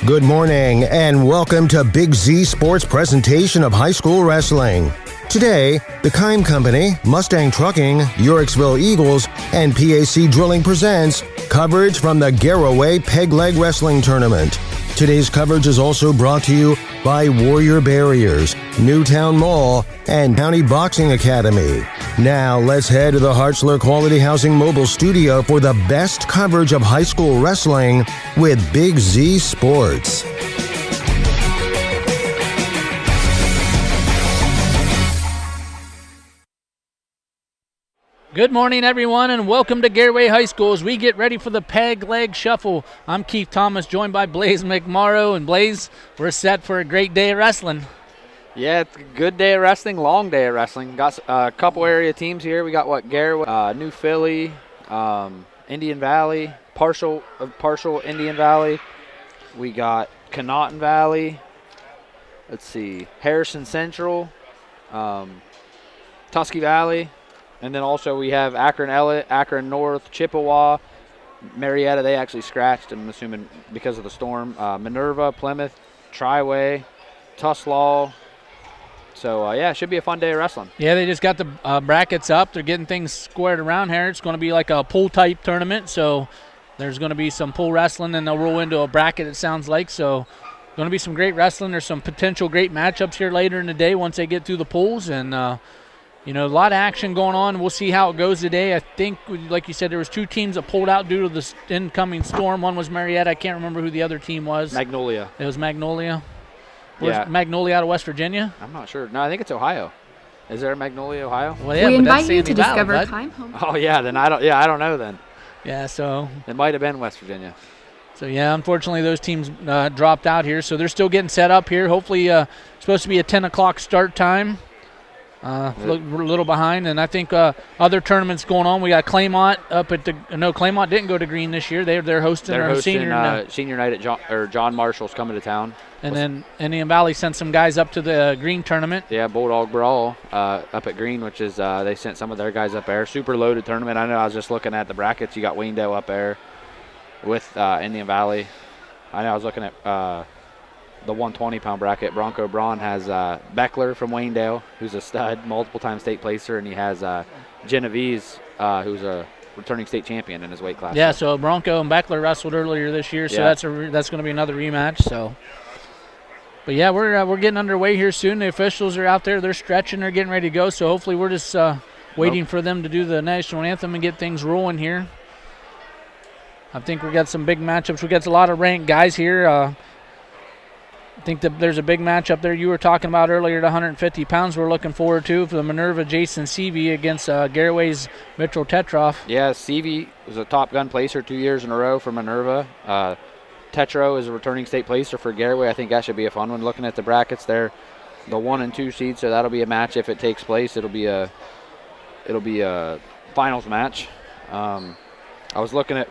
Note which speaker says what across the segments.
Speaker 1: Good morning and welcome to Big Z Sports presentation of high school wrestling. Today, the Kime Company, Mustang Trucking, Yorksville Eagles, and PAC Drilling presents coverage from the Garaway Peg Leg Wrestling Tournament. Today's coverage is also brought to you by Warrior Barriers, Newtown Mall, and County Boxing Academy. Now, let's head to the Hartzler Quality Housing Mobile Studio for the best coverage of high school wrestling with Big Z Sports.
Speaker 2: Good morning, everyone, and welcome to Garaway High School as we get ready for the Peg Leg Shuffle. I'm Keith Thomas, joined by Blaze McMorrow. And Blaze, we're set for a great day of wrestling.
Speaker 3: Yeah, it's a good day of wrestling, long day of wrestling. Got a couple area teams here. We got Garaway, New Philly, Indian Valley, partial Indian Valley. We got Connaughton Valley. Let's see, Harrison Central, Tusky Valley. And then also we have Akron North, Chippewa, Marietta. They actually scratched, I'm assuming because of the storm. Minerva, Plymouth, Triway, Tuslaw. So, yeah, it should be a fun day of wrestling.
Speaker 2: Yeah, they just got the brackets up. They're getting things squared around here. It's going to be like a pool-type tournament, so there's going to be some pool wrestling, and they'll roll into a bracket, it sounds like. So, going to be some great wrestling. There's some potential great matchups here later in the day once they get through the pools, and a lot of action going on. We'll see how it goes today. I think, like you said, there was two teams that pulled out due to the incoming storm. One was Marietta. I can't remember who the other team was.
Speaker 3: Magnolia.
Speaker 2: It was Magnolia.
Speaker 3: Yeah.
Speaker 2: Was Magnolia out of West Virginia?
Speaker 3: I'm not sure. No, I think it's Ohio. Is there a Magnolia, Ohio?
Speaker 2: Well, yeah,
Speaker 4: we invite you to
Speaker 2: Valley,
Speaker 4: discover
Speaker 2: bud.
Speaker 4: Kime Home.
Speaker 3: Oh, yeah, then I don't know then.
Speaker 2: Yeah, so.
Speaker 3: It might have been West Virginia.
Speaker 2: So, yeah, unfortunately those teams dropped out here. So they're still getting set up here. Hopefully supposed to be a 10 o'clock start time. We're a little behind, and I think other tournaments going on. We got Claymont up at Claymont didn't go to Green this year. They're hosting
Speaker 3: senior night at John Marshall's coming to town.
Speaker 2: And then Indian Valley sent some guys up to the Green tournament.
Speaker 3: Yeah, Bulldog Brawl up at Green, which is they sent some of their guys up there. Super loaded tournament. I know I was just looking at the brackets. You got Waynedale up there with Indian Valley. I know I was looking at the 120-pound bracket. Bronco Braun has Beckler from Waynedale, who's a stud, multiple-time state placer, and he has Genovese, who's a returning state champion in his weight class.
Speaker 2: Yeah, so Bronco and Beckler wrestled earlier this year, so that's going to be another rematch. So, but yeah, we're getting underway here soon. The officials are out there; they're stretching, they're getting ready to go. So hopefully, we're just waiting for them to do the national anthem and get things rolling here. I think we got some big matchups. We got a lot of ranked guys here. I think that there's a big matchup there you were talking about earlier at 150 pounds we're looking forward to for the Minerva Jason Seavey against Garaway's Mitchell Tetroff.
Speaker 3: Yeah, Seavey was a top gun placer 2 years in a row for Minerva. Tetro is a returning state placer for Garaway. I think that should be a fun one. Looking at the brackets there, the 1 and 2 seeds, so that'll be a match if it takes place. It'll be a finals match. I was looking at,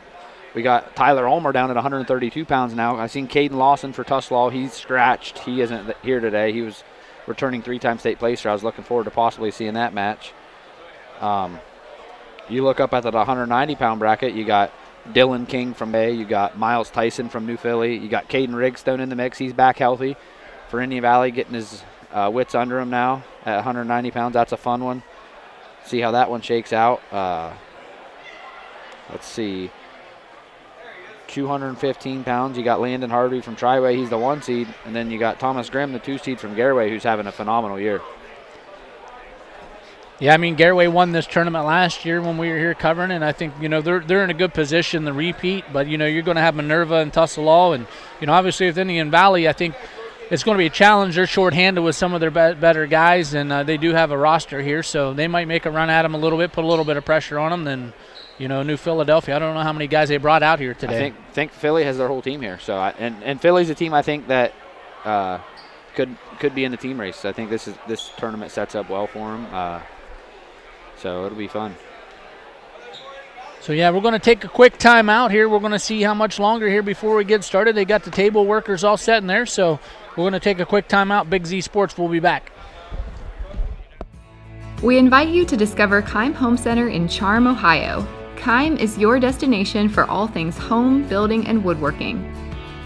Speaker 3: we got Tyler Ulmer down at 132 pounds now. I've seen Caden Lawson for Tuslaw. He's scratched. He isn't here today. He was returning 3-time state placer. I was looking forward to possibly seeing that match. You look up at the 190-pound bracket, you got Dylan King from Bay. You got Miles Tyson from New Philly. You got Caden Rigstone in the mix. He's back healthy for Indian Valley, getting his wits under him now at 190 pounds. That's a fun one. See how that one shakes out. Let's see. 215 pounds. You got Landon Harvey from Triway. He's the 1 seed. And then you got Thomas Grimm, the 2 seed from Garaway, who's having a phenomenal year.
Speaker 2: Yeah, I mean, Garaway won this tournament last year when we were here covering, and I think, they're in a good position to repeat. But, you're going to have Minerva and Tuslaw. And, obviously with Indian Valley, I think it's going to be a challenge. They're shorthanded with some of their better guys, and they do have a roster here. So they might make a run at them a little bit, put a little bit of pressure on them. Then New Philadelphia. I don't know how many guys they brought out here today.
Speaker 3: I think Philly has their whole team here. So and Philly's a team I think that could be in the team race. I think this tournament sets up well for them. So it'll be fun.
Speaker 2: So yeah, we're going to take a quick time out here. We're going to see how much longer here before we get started. They got the table workers all set in there. So we're going to take a quick time out. Big Z Sports will be back.
Speaker 4: We invite you to discover Kime Home Center in Charm, Ohio. Kime is your destination for all things home, building, and woodworking.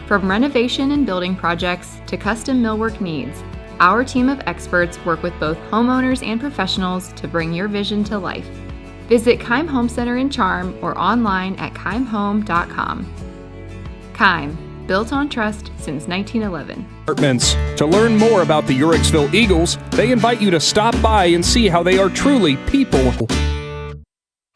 Speaker 4: From renovation and building projects to custom millwork needs, our team of experts work with both homeowners and professionals to bring your vision to life. Visit Keim Home Center in Charm or online at keimhome.com. Keim, built on trust since 1911.
Speaker 5: To learn more about the Uricksville Eagles, they invite you to stop by and see how they are truly people.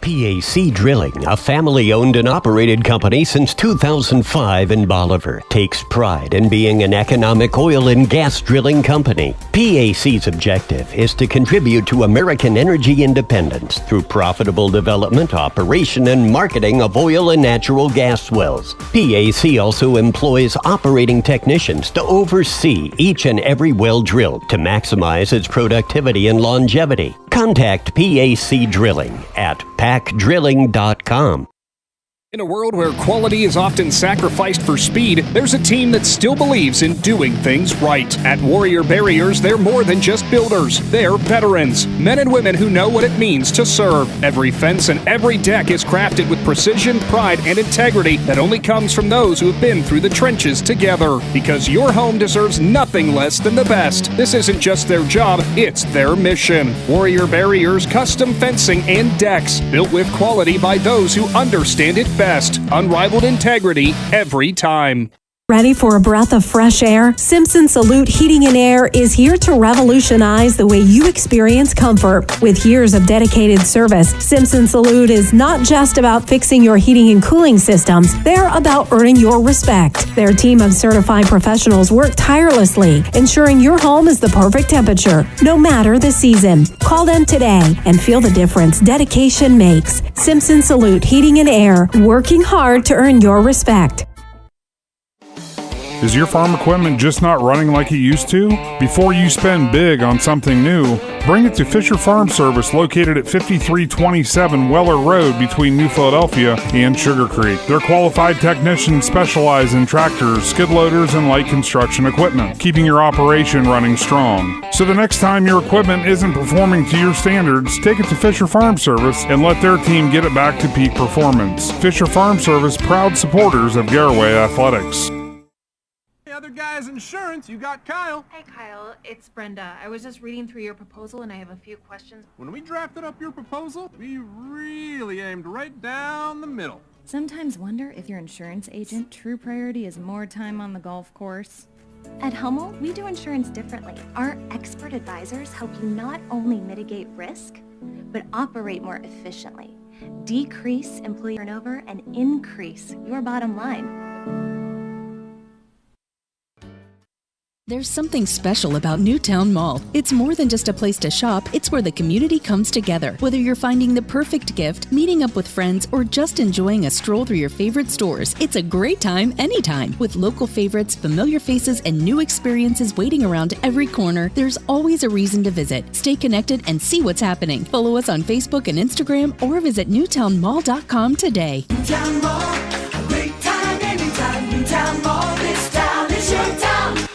Speaker 6: PAC Drilling, a family-owned and operated company since 2005 in Bolivar, takes pride in being an economic oil and gas drilling company. PAC's objective is to contribute to American energy independence through profitable development, operation, and marketing of oil and natural gas wells. PAC also employs operating technicians to oversee each and every well drilled to maximize its productivity and longevity. Contact PAC Drilling at pacdrilling.com.
Speaker 5: In a world where quality is often sacrificed for speed, there's a team that still believes in doing things right. At Warrior Barriers, they're more than just builders. They're veterans, men and women who know what it means to serve. Every fence and every deck is crafted with precision, pride, and integrity that only comes from those who have been through the trenches together. Because your home deserves nothing less than the best. This isn't just their job, it's their mission. Warrior Barriers, custom fencing and decks, built with quality by those who understand it best. Unrivaled integrity every time.
Speaker 7: Ready for a breath of fresh air? Simpson Salute Heating and Air is here to revolutionize the way you experience comfort. With years of dedicated service, Simpson Salute is not just about fixing your heating and cooling systems. They're about earning your respect. Their team of certified professionals work tirelessly, ensuring your home is the perfect temperature, no matter the season. Call them today and feel the difference dedication makes. Simpson Salute Heating and Air, working hard to earn your respect.
Speaker 8: Is your farm equipment just not running like it used to? Before you spend big on something new, bring it to Fisher Farm Service located at 5327 Weller Road between New Philadelphia and Sugarcreek. Their qualified technicians specialize in tractors, skid loaders, and light construction equipment, keeping your operation running strong. So the next time your equipment isn't performing to your standards, take it to Fisher Farm Service and let their team get it back to peak performance. Fisher Farm Service, proud supporters of Garaway Athletics.
Speaker 9: Other guy's insurance, you got Kyle.
Speaker 10: Hey Kyle, it's Brenda. I was just reading through your proposal and I have a few questions.
Speaker 9: When we drafted up your proposal, we really aimed right down the middle.
Speaker 11: Sometimes wonder if your insurance agent true priority is more time on the golf course.
Speaker 12: At Hummel, we do insurance differently. Our expert advisors help you not only mitigate risk, but operate more efficiently, decrease employee turnover, and increase your bottom line.
Speaker 13: There's something special about Newtown Mall. It's more than just a place to shop, it's where the community comes together. Whether you're finding the perfect gift, meeting up with friends, or just enjoying a stroll through your favorite stores, it's a great time anytime. With local favorites, familiar faces, and new experiences waiting around every corner, there's always a reason to visit. Stay connected and see what's happening. Follow us on Facebook and Instagram or visit newtownmall.com today.
Speaker 14: Newtown Mall, a great time anytime. Newtown Mall, this town is your town.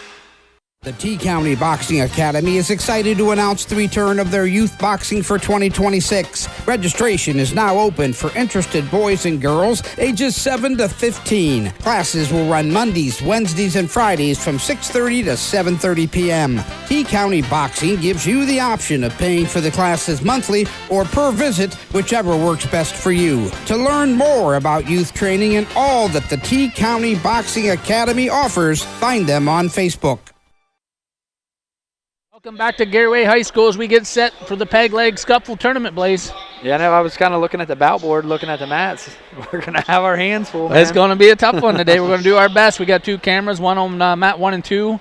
Speaker 15: The T-County Boxing Academy is excited to announce the return of their youth boxing for 2026. Registration is now open for interested boys and girls ages 7 to 15. Classes will run Mondays, Wednesdays, and Fridays from 6:30 to 7:30 p.m. T-County Boxing gives you the option of paying for the classes monthly or per visit, whichever works best for you. To learn more about youth training and all that the T-County Boxing Academy offers, find them on Facebook.
Speaker 2: Welcome back to Garaway High School as we get set for the Peg Leg Scuffle Tournament, Blaze.
Speaker 3: Yeah, no, I was kind of looking at the bout board, looking at the mats. We're going to have our hands full, man.
Speaker 2: It's going to be a tough one today. We're going to do our best. We got two cameras, one on mat 1 and 2,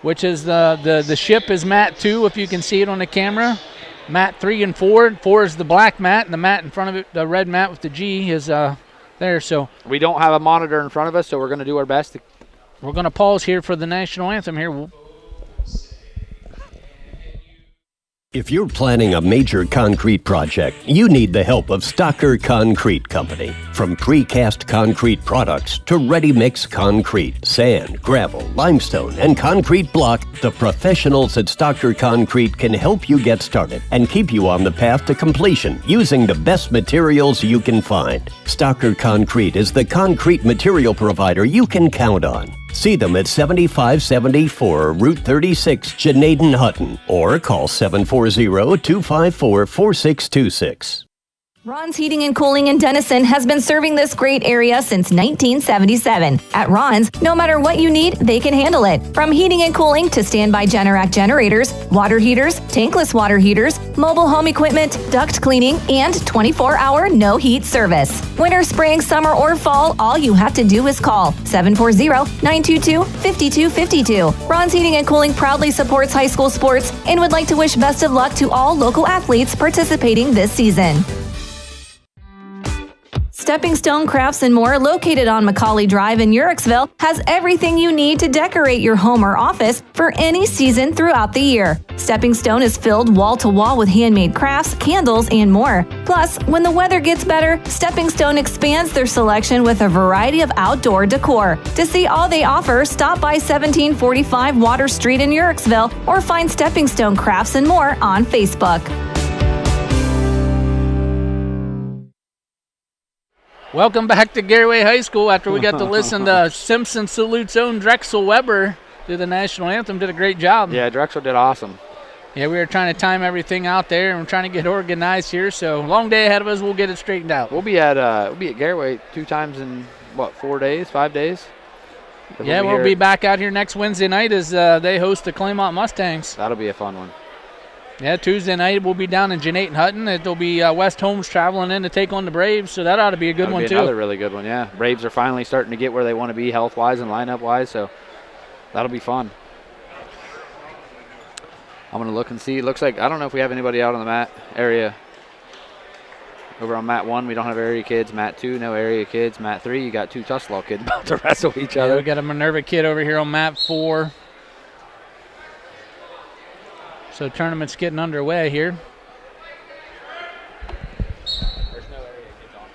Speaker 2: which is the ship is mat 2, if you can see it on the camera. Mat 3 and 4. 4 is the black mat, and the mat in front of it, the red mat with the G, is there. So
Speaker 3: we don't have a monitor in front of us, so we're going to do our best.
Speaker 2: We're going to pause here for the national anthem here.
Speaker 6: If you're planning a major concrete project, you need the help of Stocker Concrete Company. From precast concrete products to ready-mix concrete, sand, gravel, limestone, and concrete block, the professionals at Stocker Concrete can help you get started and keep you on the path to completion using the best materials you can find. Stocker Concrete is the concrete material provider you can count on. See them at 7574 Route 36, Janaden-Hutton, or call 740-254-4626.
Speaker 16: Ron's Heating and Cooling in Denison has been serving this great area since 1977. At Ron's, no matter what you need, they can handle it. From heating and cooling to standby Generac generators, water heaters, tankless water heaters, mobile home equipment, duct cleaning, and 24-hour no-heat service. Winter, spring, summer, or fall, all you have to do is call 740-922-5252. Ron's Heating and Cooling proudly supports high school sports and would like to wish best of luck to all local athletes participating this season. Stepping Stone Crafts and More, located on Macaulay Drive in Uricksville, has everything you need to decorate your home or office for any season throughout the year. Stepping Stone is filled wall to wall with handmade crafts, candles, and more. Plus, when the weather gets better, Stepping Stone expands their selection with a variety of outdoor decor. To see all they offer, stop by 1745 Water Street in Uricksville or find Stepping Stone Crafts and More on Facebook.
Speaker 2: Welcome back to Garaway High School after we got to listen to Simpson Salute's own Drexel Weber do the national anthem. Did a great job.
Speaker 3: Yeah, Drexel did awesome.
Speaker 2: Yeah, we were trying to time everything out there and we're trying to get organized here. So long day ahead of us. We'll get it straightened out.
Speaker 3: We'll be at Garaway 2 times in 4 days, 5 days.
Speaker 2: Yeah, we'll be back out here next Wednesday night as they host the Claymont Mustangs.
Speaker 3: That'll be a fun one.
Speaker 2: Yeah, Tuesday night we'll be down in Janaden-Hutton. It'll be West Holmes traveling in to take on the Braves, so that ought to be a good one, too.
Speaker 3: Another really good one, yeah. Braves are finally starting to get where they want to be health-wise and lineup-wise, so that'll be fun. I'm going to look and see. It looks like, I don't know if we have anybody out on the mat area. Over on mat 1, we don't have area kids. Mat 2, no area kids. Mat 3, you got 2 Tuslaw kids about to wrestle each other.
Speaker 2: We got a Minerva kid over here on mat 4. So tournament's getting underway here.
Speaker 3: There's no area kids on.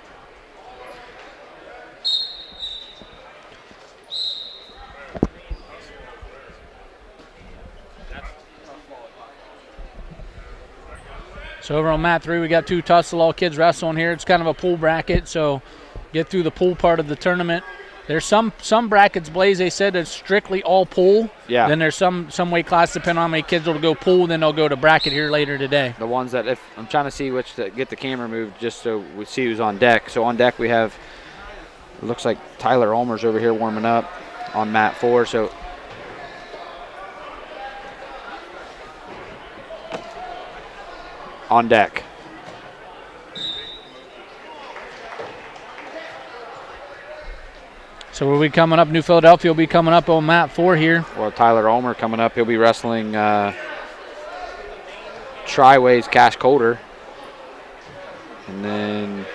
Speaker 2: So over on mat 3, we got 2 Tuslaw kids wrestling here. It's kind of a pool bracket, so get through the pool part of the tournament. There's some brackets, Blaze, they said it's strictly all pool.
Speaker 3: Yeah.
Speaker 2: Then there's some weight class, depending on how many kids will go pool, then they'll go to bracket here later today.
Speaker 3: The ones that, if I'm trying to see which to get the camera moved just so we see who's on deck. So on deck we have, it looks like Tyler Ulmer's over here warming up on mat 4. So on deck.
Speaker 2: So we'll be coming up, New Philadelphia will be coming up on mat 4 here.
Speaker 3: Well, Tyler Ulmer coming up. He'll be wrestling Tri-Ways Cash Coulter. And then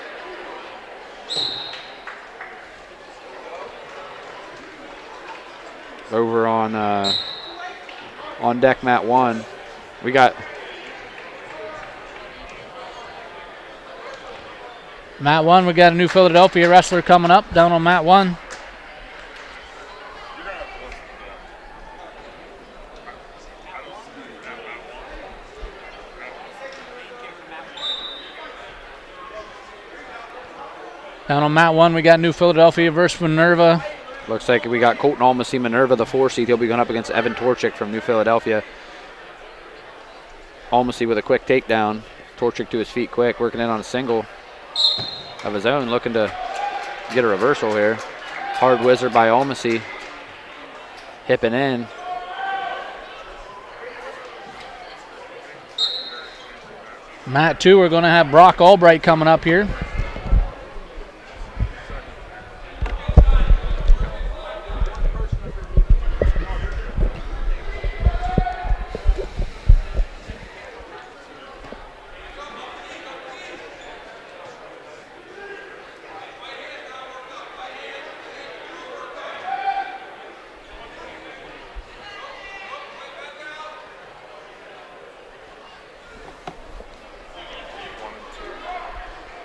Speaker 3: over on deck mat 1, we got
Speaker 2: mat 1, we got a New Philadelphia wrestler coming up down on mat 1. Down on mat 1, we got New Philadelphia versus Minerva.
Speaker 3: Looks like we got Colton Almasy Minerva, the 4 seed. He'll be going up against Evan Torchik from New Philadelphia. Almasy with a quick takedown. Torchik to his feet quick, working in on a single of his own, looking to get a reversal here. Hard whizzer by Almasy. Hipping in.
Speaker 2: Mat 2, we're going to have Brock Albright coming up here.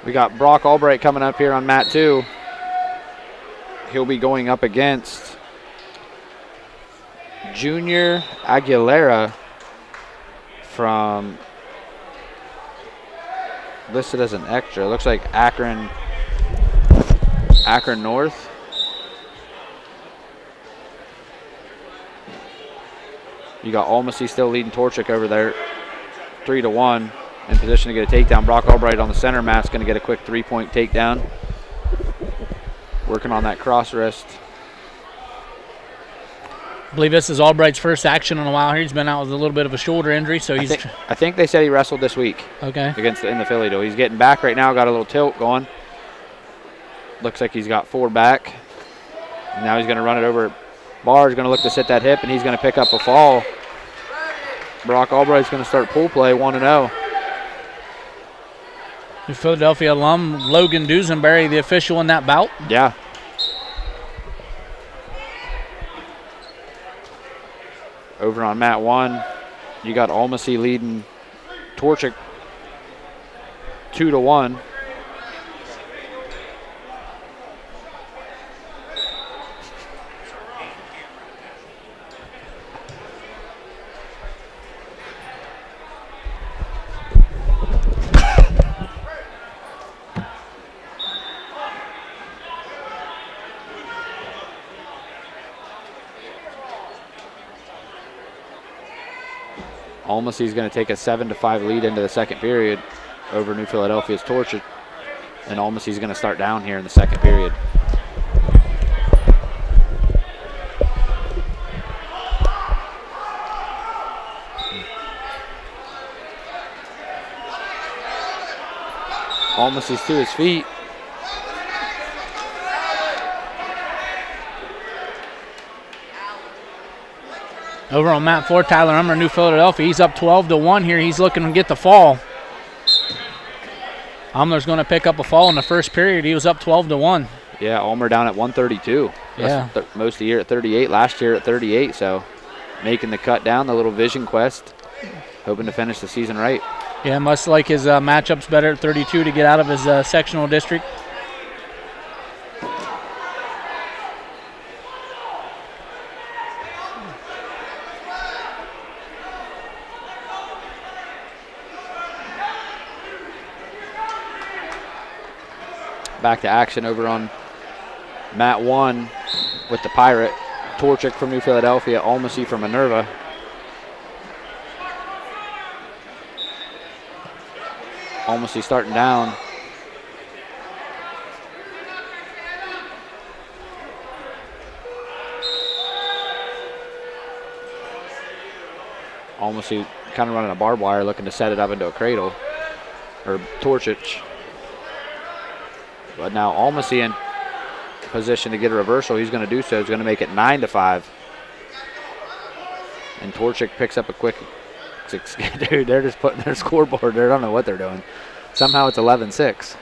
Speaker 3: We got Brock Albright coming up here on mat 2. He'll be going up against Junior Aguilera from, listed as an extra. Looks like Akron North. You got Almasy still leading Torchic over there, 3-1. In position to get a takedown. Brock Albright on the center mat's going to get a quick 3-point takedown. Working on that cross wrist.
Speaker 2: I believe this is Albright's first action in a while here. He's been out with a little bit of a shoulder injury, so he's.
Speaker 3: I think they said he wrestled this week.
Speaker 2: Okay.
Speaker 3: In the Philly, though. He's getting back right now. Got a little tilt going. Looks like he's got 4 back. And now he's going to run it over. Barr's going to look to sit that hip, and he's going to pick up a fall. Brock Albright's going to start pool play 1-0.
Speaker 2: New Philadelphia alum Logan Dusenberry, the official in that bout.
Speaker 3: Yeah. Over on mat 1, you got Almasy leading Torchic 2-1. Almasy's going to take a 7-5 lead into the second period over New Philadelphia's Torchic, and Almasy's going to start down here in the second period. Almasy's to his feet.
Speaker 2: Over on mat 4, Tyler Ummer, New Philadelphia. He's up 12-1 here. He's looking to get the fall. Umler's going to pick up a fall in the first period. He was up 12-1.
Speaker 3: Yeah, Ulmer down at 132.
Speaker 2: Yeah.
Speaker 3: Most of the year at 38. Last year at 38, so making the cut down, the little vision quest. Hoping to finish the season right.
Speaker 2: Yeah, must like his matchups better at 32 to get out of his sectional district.
Speaker 3: Back to action over on mat 1 with the Pirate. Torchic from New Philadelphia, Almasy from Minerva. Almasy starting down. Almasy kind of running a barbed wire, looking to set it up into a cradle. Or Torchic. But now Almasy in position to get a reversal. He's going to do so. He's going to make it 9-5. And Torchic picks up a quick 6. Dude, they're just putting their scoreboard there. I don't know what they're doing. Somehow it's 11-6.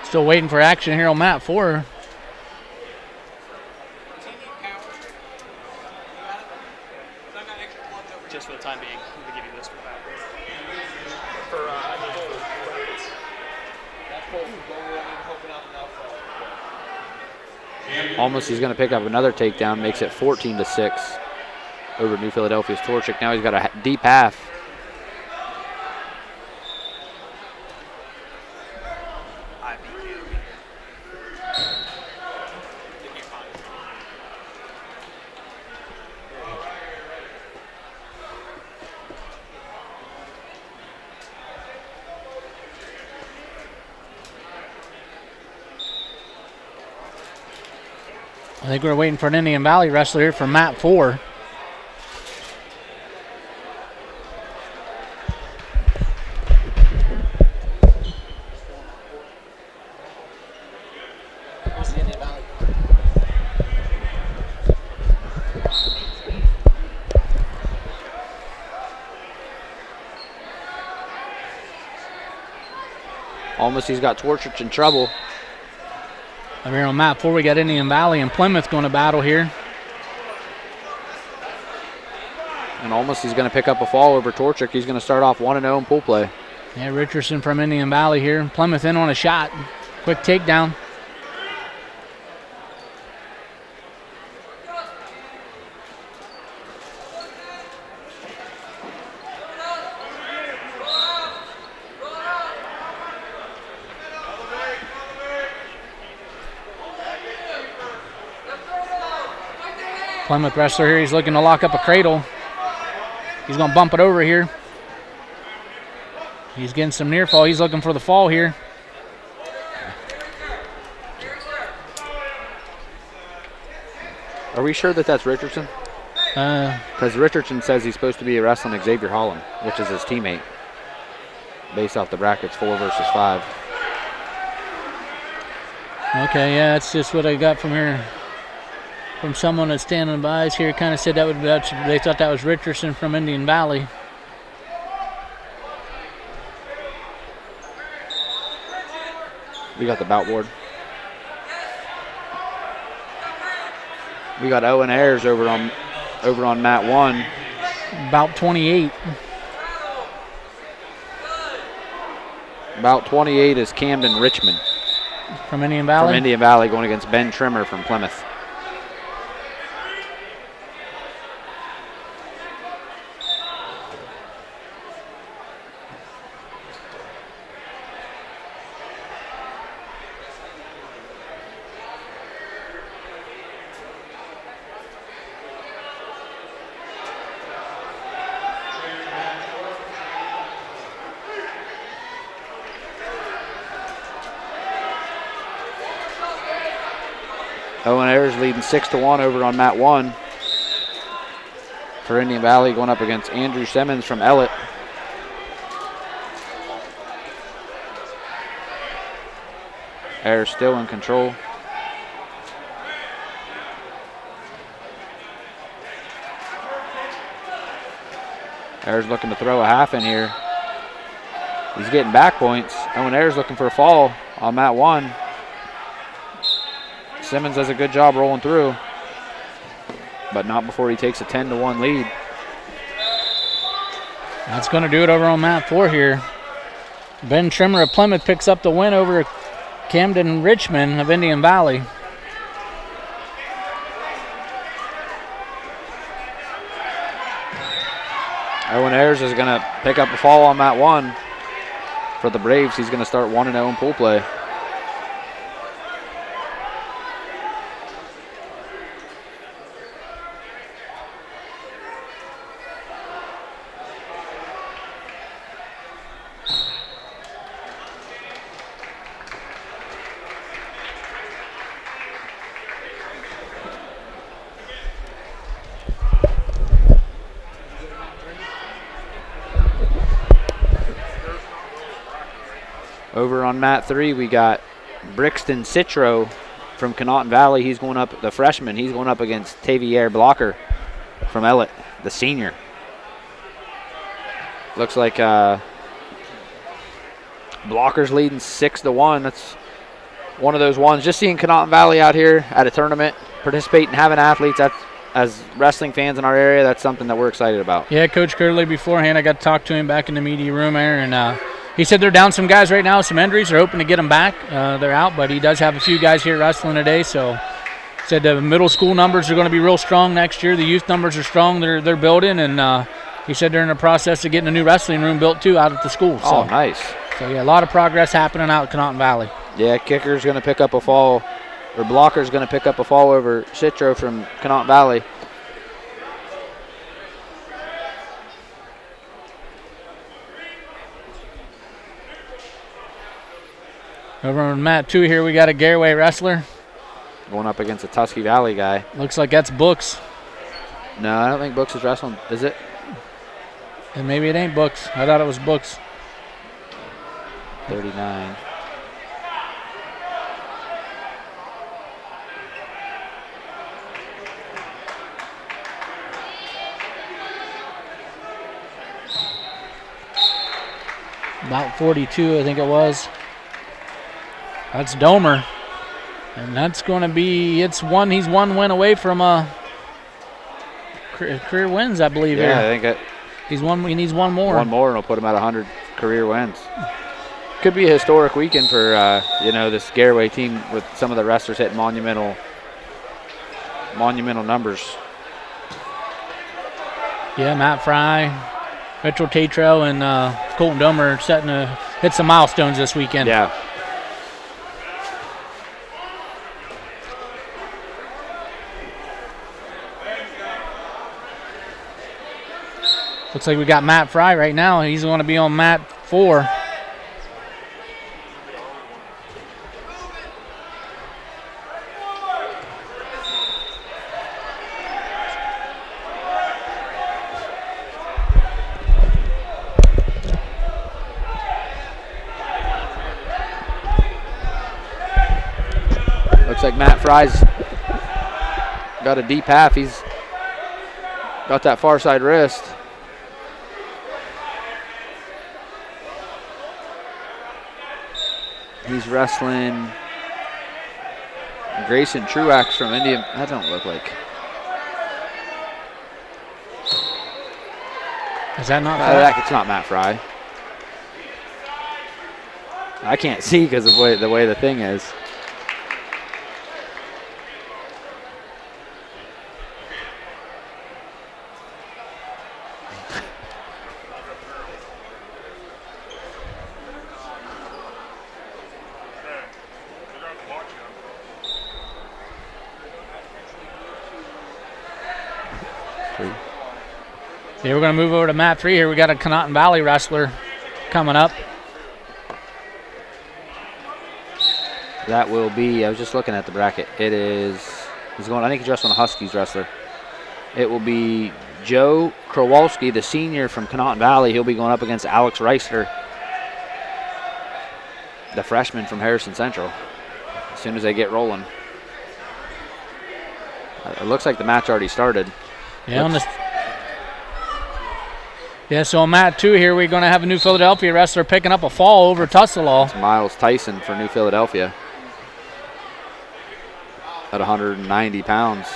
Speaker 2: Still waiting for action here on mat 4.
Speaker 17: Just for the time being, I'm going to give you this for that.
Speaker 3: Almost he's going to pick up another takedown, makes it 14-6 over New Philadelphia's Torchic. Now he's got a deep half.
Speaker 2: I think we're waiting for an Indian Valley wrestler here for mat 4.
Speaker 3: Almost he's got Torchic in trouble.
Speaker 2: Over here on mat 4, we got Indian Valley and Plymouth going to battle here.
Speaker 3: And almost he's going to pick up a fall over Torchic. He's going to start off 1-0 in pool play.
Speaker 2: Yeah, Richardson from Indian Valley here. Plymouth in on a shot. Quick takedown. Plymouth wrestler here, he's looking to lock up a cradle. He's going to bump it over here. He's getting some near fall. He's looking for the fall here.
Speaker 3: Are we sure that that's Richardson? Because Richardson says he's supposed to be wrestling Xavier Holland, which is his teammate, based off the brackets, 4 versus 5.
Speaker 2: Okay, yeah, that's just what I got from here. From someone that's standing by us here, kind of said they thought that was Richardson from Indian Valley.
Speaker 3: We got the bout board. We got Owen Ayers over on mat 1.
Speaker 2: About 28.
Speaker 3: About 28 is Camden Richmond.
Speaker 2: From Indian Valley?
Speaker 3: From Indian Valley, going against Ben Trimmer from Plymouth. Owen Ayers leading 6-1 over on mat 1 for Indian Valley, going up against Andrew Simmons from Ellett. Ayers still in control. Ayers looking to throw a half in here. He's getting back points. Owen Ayers looking for a fall on mat 1. Simmons does a good job rolling through, but not before he takes a 10-1 lead.
Speaker 2: That's going to do it over on mat 4 here. Ben Trimmer of Plymouth picks up the win over Camden Richmond of Indian Valley.
Speaker 3: Owen Ayers is going to pick up a fall on mat 1 for the Braves. He's going to start 1-0 in pool play. Over on mat 3, we got Brixton Citro from Connaughton Valley. He's going up, the freshman, he's going up against Tavier Blocker from Ellett, the senior. Looks like Blocker's leading 6-1. That's one of those ones. Just seeing Connaughton Valley out here at a tournament, participating, having athletes, that's, as wrestling fans in our area, that's something that we're excited about.
Speaker 2: Yeah, Coach Curley beforehand, I got to talk to him back in the media room there, and he said they're down some guys right now, some injuries. They're hoping to get them back. They're out, but he does have a few guys here wrestling today. So said the middle school numbers are going to be real strong next year. The youth numbers are strong. They're building, and he said they're in the process of getting a new wrestling room built too out at the school. So,
Speaker 3: oh, nice.
Speaker 2: So yeah, a lot of progress happening out at Connaughton Valley.
Speaker 3: Yeah, Kicker's going to pick up a fall, or Blocker's going to pick up a fall over Citro from Connaughton Valley.
Speaker 2: Over on mat 2 here, we got a Garaway wrestler.
Speaker 3: Going up against a Tusky Valley guy.
Speaker 2: Looks like that's Books.
Speaker 3: No, I don't think Books is wrestling. Is it?
Speaker 2: And maybe it ain't Books. I thought it was Books.
Speaker 3: 39.
Speaker 2: About 42, I think it was. That's Domer. And that's going to be, he's one win away from career wins, I believe.
Speaker 3: Yeah,
Speaker 2: here.
Speaker 3: I think
Speaker 2: he needs one more.
Speaker 3: One more, and it'll put him at 100 career wins. Could be a historic weekend for, this Garaway team with some of the wrestlers hitting monumental numbers.
Speaker 2: Yeah, Matt Fry, Mitchell Tatro, and Colton Domer setting to hit some milestones this weekend.
Speaker 3: Yeah.
Speaker 2: Looks like we got Matt Fry right now. He's going to be on mat 4.
Speaker 3: Looks like Matt Fry's got a deep half. He's got that far side wrist. He's wrestling Grayson Truax from India. That don't look like.
Speaker 2: Is that not Fry?
Speaker 3: It's not Matt Fry. I can't see because of the way the thing is.
Speaker 2: Yeah, we're going to move over to mat 3 here. We got a Conotton Valley wrestler coming up.
Speaker 3: That will be, I was just looking at the bracket. He's going, I think he's wrestling a Huskies wrestler. It will be Joe Kowalski, the senior from Conotton Valley. He'll be going up against Alex Reister, the freshman from Harrison Central, as soon as they get rolling. It looks like the match already started.
Speaker 2: Yeah, so on mat 2 here, we're going to have a New Philadelphia wrestler picking up a fall over Tusselaw.
Speaker 3: It's Miles Tyson for New Philadelphia at 190 pounds.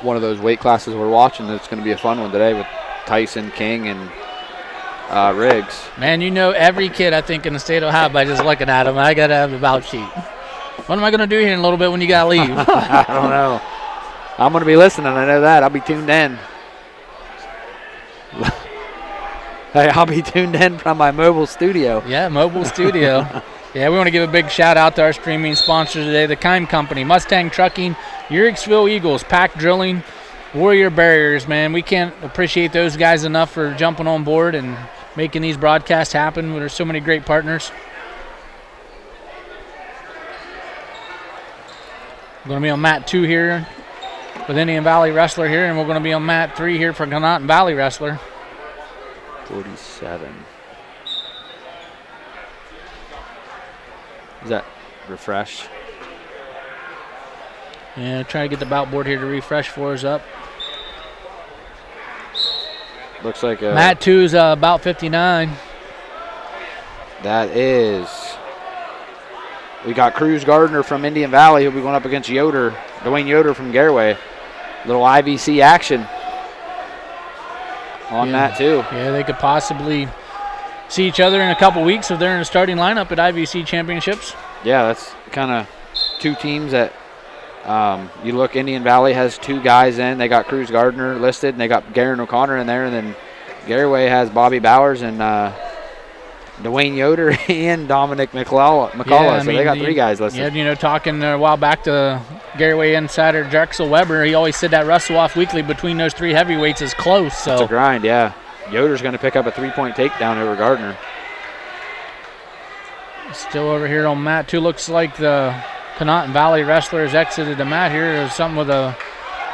Speaker 3: One of those weight classes we're watching. It's going to be a fun one today with Tyson, King, and Riggs.
Speaker 2: Man, you know every kid, I think, in the state of Ohio by just looking at him. I got to have the bout sheet. What am I going to do here in a little bit when you got to leave?
Speaker 3: I don't know. I'm going to be listening. I know that. I'll be tuned in. Hey, I'll be tuned in from my mobile studio.
Speaker 2: Yeah, mobile studio. Yeah, we want to give a big shout out to our streaming sponsors today, the Kime Company, Mustang Trucking, Uricksville Eagles, Pack Drilling, Warrior Barriers, man. We can't appreciate those guys enough for jumping on board and making these broadcasts happen. There's so many great partners. We're going to be on mat 2 here with Indian Valley Wrestler here, and we're going to be on mat 3 here for Conotton Valley Wrestler.
Speaker 3: 47. Is that refresh?
Speaker 2: Yeah, try to get the bout board here to refresh for us up.
Speaker 3: Looks like
Speaker 2: mat 2 is about 59.
Speaker 3: That is. We got Cruz Gardner from Indian Valley. He'll be going up against Dwayne Yoder from Garaway. Little IVC action on mat 2.
Speaker 2: Yeah, they could possibly see each other in a couple weeks if they're in the starting lineup at IVC championships.
Speaker 3: Yeah, that's kind of two teams that you look. Indian Valley has 2 guys in. They got Cruz Gardner listed, and they got Garen O'Connor in there, and then Garaway has Bobby Bowers and Dwayne Yoder and Dominic McCullough. Yeah, so they got 3 guys listed.
Speaker 2: Yeah, talking a while back to Garaway insider Drexel Weber, he always said that wrestle-off weekly between those 3 heavyweights is close. So
Speaker 3: it's a grind, yeah. Yoder's going to pick up a 3-point takedown over Gardner.
Speaker 2: Still over here on mat 2. Looks like the Conotton Valley wrestler has exited the mat here. There's something with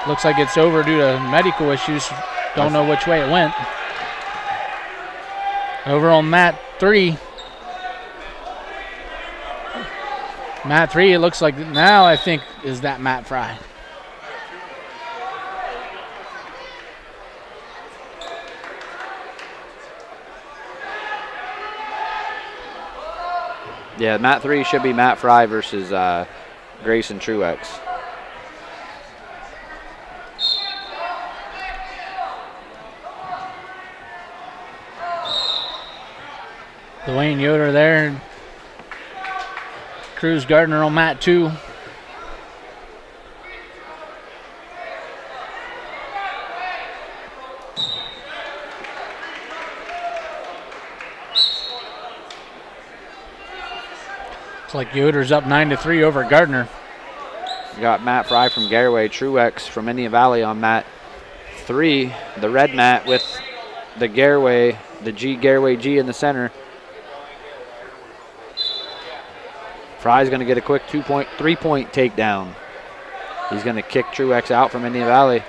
Speaker 2: looks like it's over due to medical issues. Don't know which way it went. Over on mat 3. Mat 3, it looks like now I think is that Matt Fry.
Speaker 3: Yeah, mat 3 should be Matt Fry versus Grayson Truex.
Speaker 2: Dwayne Yoder there. Cruz Gardner on mat 2. Looks like Yoder's up 9-3 over Gardner.
Speaker 3: You got Matt Fry from Garaway, Truex from Indian Valley on mat 3, the red mat with the Garaway, Garaway G in the center. Fry's going to get a quick 3-point takedown. He's going to kick Truex out from Indian Valley.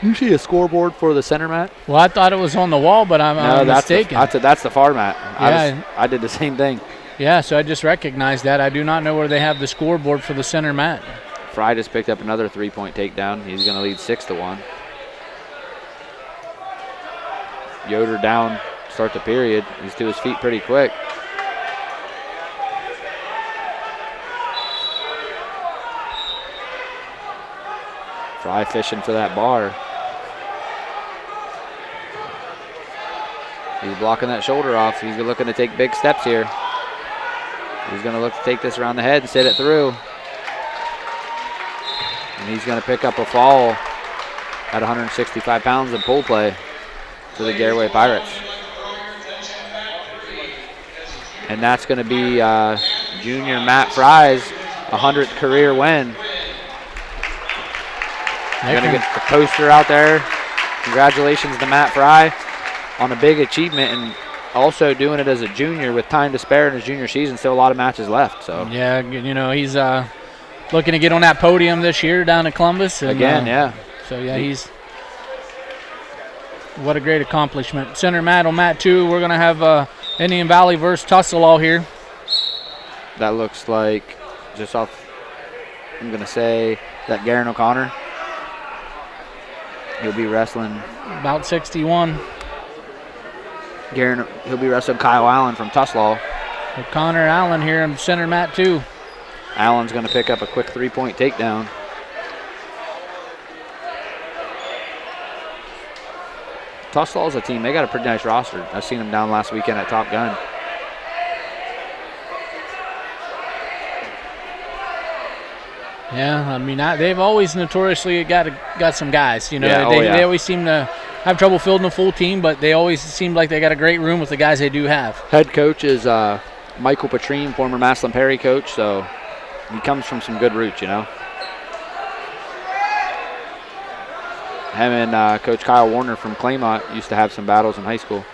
Speaker 3: You see a scoreboard for the center mat?
Speaker 2: Well, I thought it was on the wall, but I'm mistaken.
Speaker 3: That's the far mat.
Speaker 2: Yeah.
Speaker 3: I did the same thing.
Speaker 2: Yeah, so I just recognized that. I do not know where they have the scoreboard for the center mat.
Speaker 3: Fry just picked up another 3-point takedown. He's going to lead 6-1. Yoder down, start the period. He's to his feet pretty quick. Fry fishing for that bar. He's blocking that shoulder off. He's looking to take big steps here. He's going to look to take this around the head and sit it through. And he's going to pick up a fall at 165 pounds in pull play for the Garaway Pirates. And that's going to be junior Matt Fry's 100th career win. Going to get the poster out there. Congratulations to Matt Fry on a big achievement, and also doing it as a junior with time to spare in his junior season. Still a lot of matches left. So
Speaker 2: yeah, you know, he's looking to get on that podium this year down in Columbus. And,
Speaker 3: again, yeah.
Speaker 2: So yeah, what a great accomplishment. Center mat on mat 2. We're going to have Indian Valley versus Tusselaw here.
Speaker 3: That looks like just off. I'm going to say that Garen O'Connor. He'll be wrestling
Speaker 2: about 61.
Speaker 3: He'll be wrestling Kyle Allen from Tusselaw.
Speaker 2: O'Connor Allen here in center mat 2.
Speaker 3: Allen's going to pick up a quick 3-point takedown. Tusselaw's a team. They got a pretty nice roster. I've seen them down last weekend at Top Gun.
Speaker 2: Yeah, I mean, they've always notoriously got some guys. You know,
Speaker 3: yeah,
Speaker 2: they always seem to have trouble fielding a full team, but they always seem like they got a great room with the guys they do have.
Speaker 3: Head coach is Michael Petrine, former Maslin Perry coach, so he comes from some good roots, you know. Him and Coach Kyle Warner from Claymont used to have some battles in high school.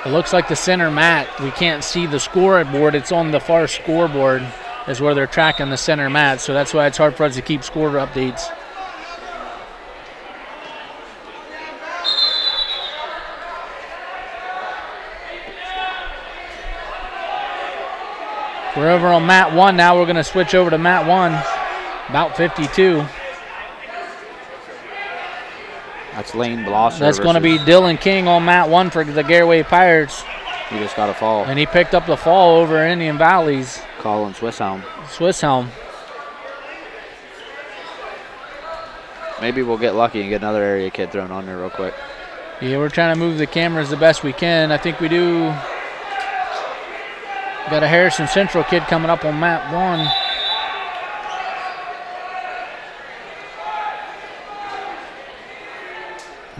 Speaker 2: It looks like the center mat, we can't see the scoreboard. It's on the far scoreboard is where they're tracking the center mat, so that's why it's hard for us to keep score updates. We're over on mat 1 now. We're going to switch over to mat 1, about 52.
Speaker 3: That's Lane Blosser.
Speaker 2: That's going to be Dylan King on mat 1 for the Garaway Pirates.
Speaker 3: He just got a fall.
Speaker 2: And he picked up the fall over Indian Valley's.
Speaker 3: Colin Swisshelm. Maybe we'll get lucky and get another area kid thrown on there real quick.
Speaker 2: Yeah, we're trying to move the cameras the best we can. I think we do. Got a Harrison Central kid coming up on mat 1.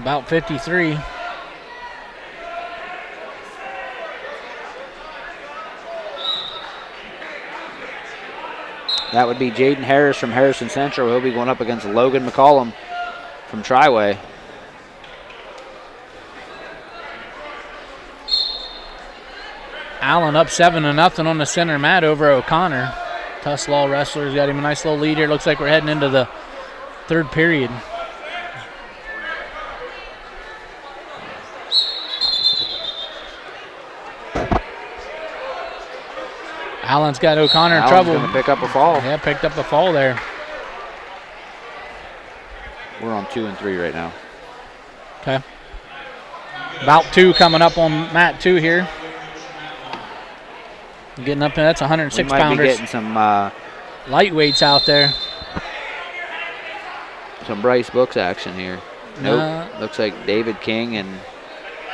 Speaker 2: About 53.
Speaker 3: That would be Jaden Harris from Harrison Central. He'll be going up against Logan McCollum from Triway.
Speaker 2: Allen up 7-0 on the center mat over O'Connor. Tusselaw wrestlers got him a nice little lead here. Looks like we're heading into the third period. Allen's got O'Connor in trouble.
Speaker 3: Allen's going to pick up a fall.
Speaker 2: Yeah, picked up a fall there.
Speaker 3: We're on 2 and 3 right now.
Speaker 2: Okay. Bout 2 coming up on mat 2 here. Getting up there, that's 106
Speaker 3: we might
Speaker 2: pounders.
Speaker 3: Be getting some
Speaker 2: lightweights out there.
Speaker 3: Some Bryce Books action here. Nope. Looks like David King and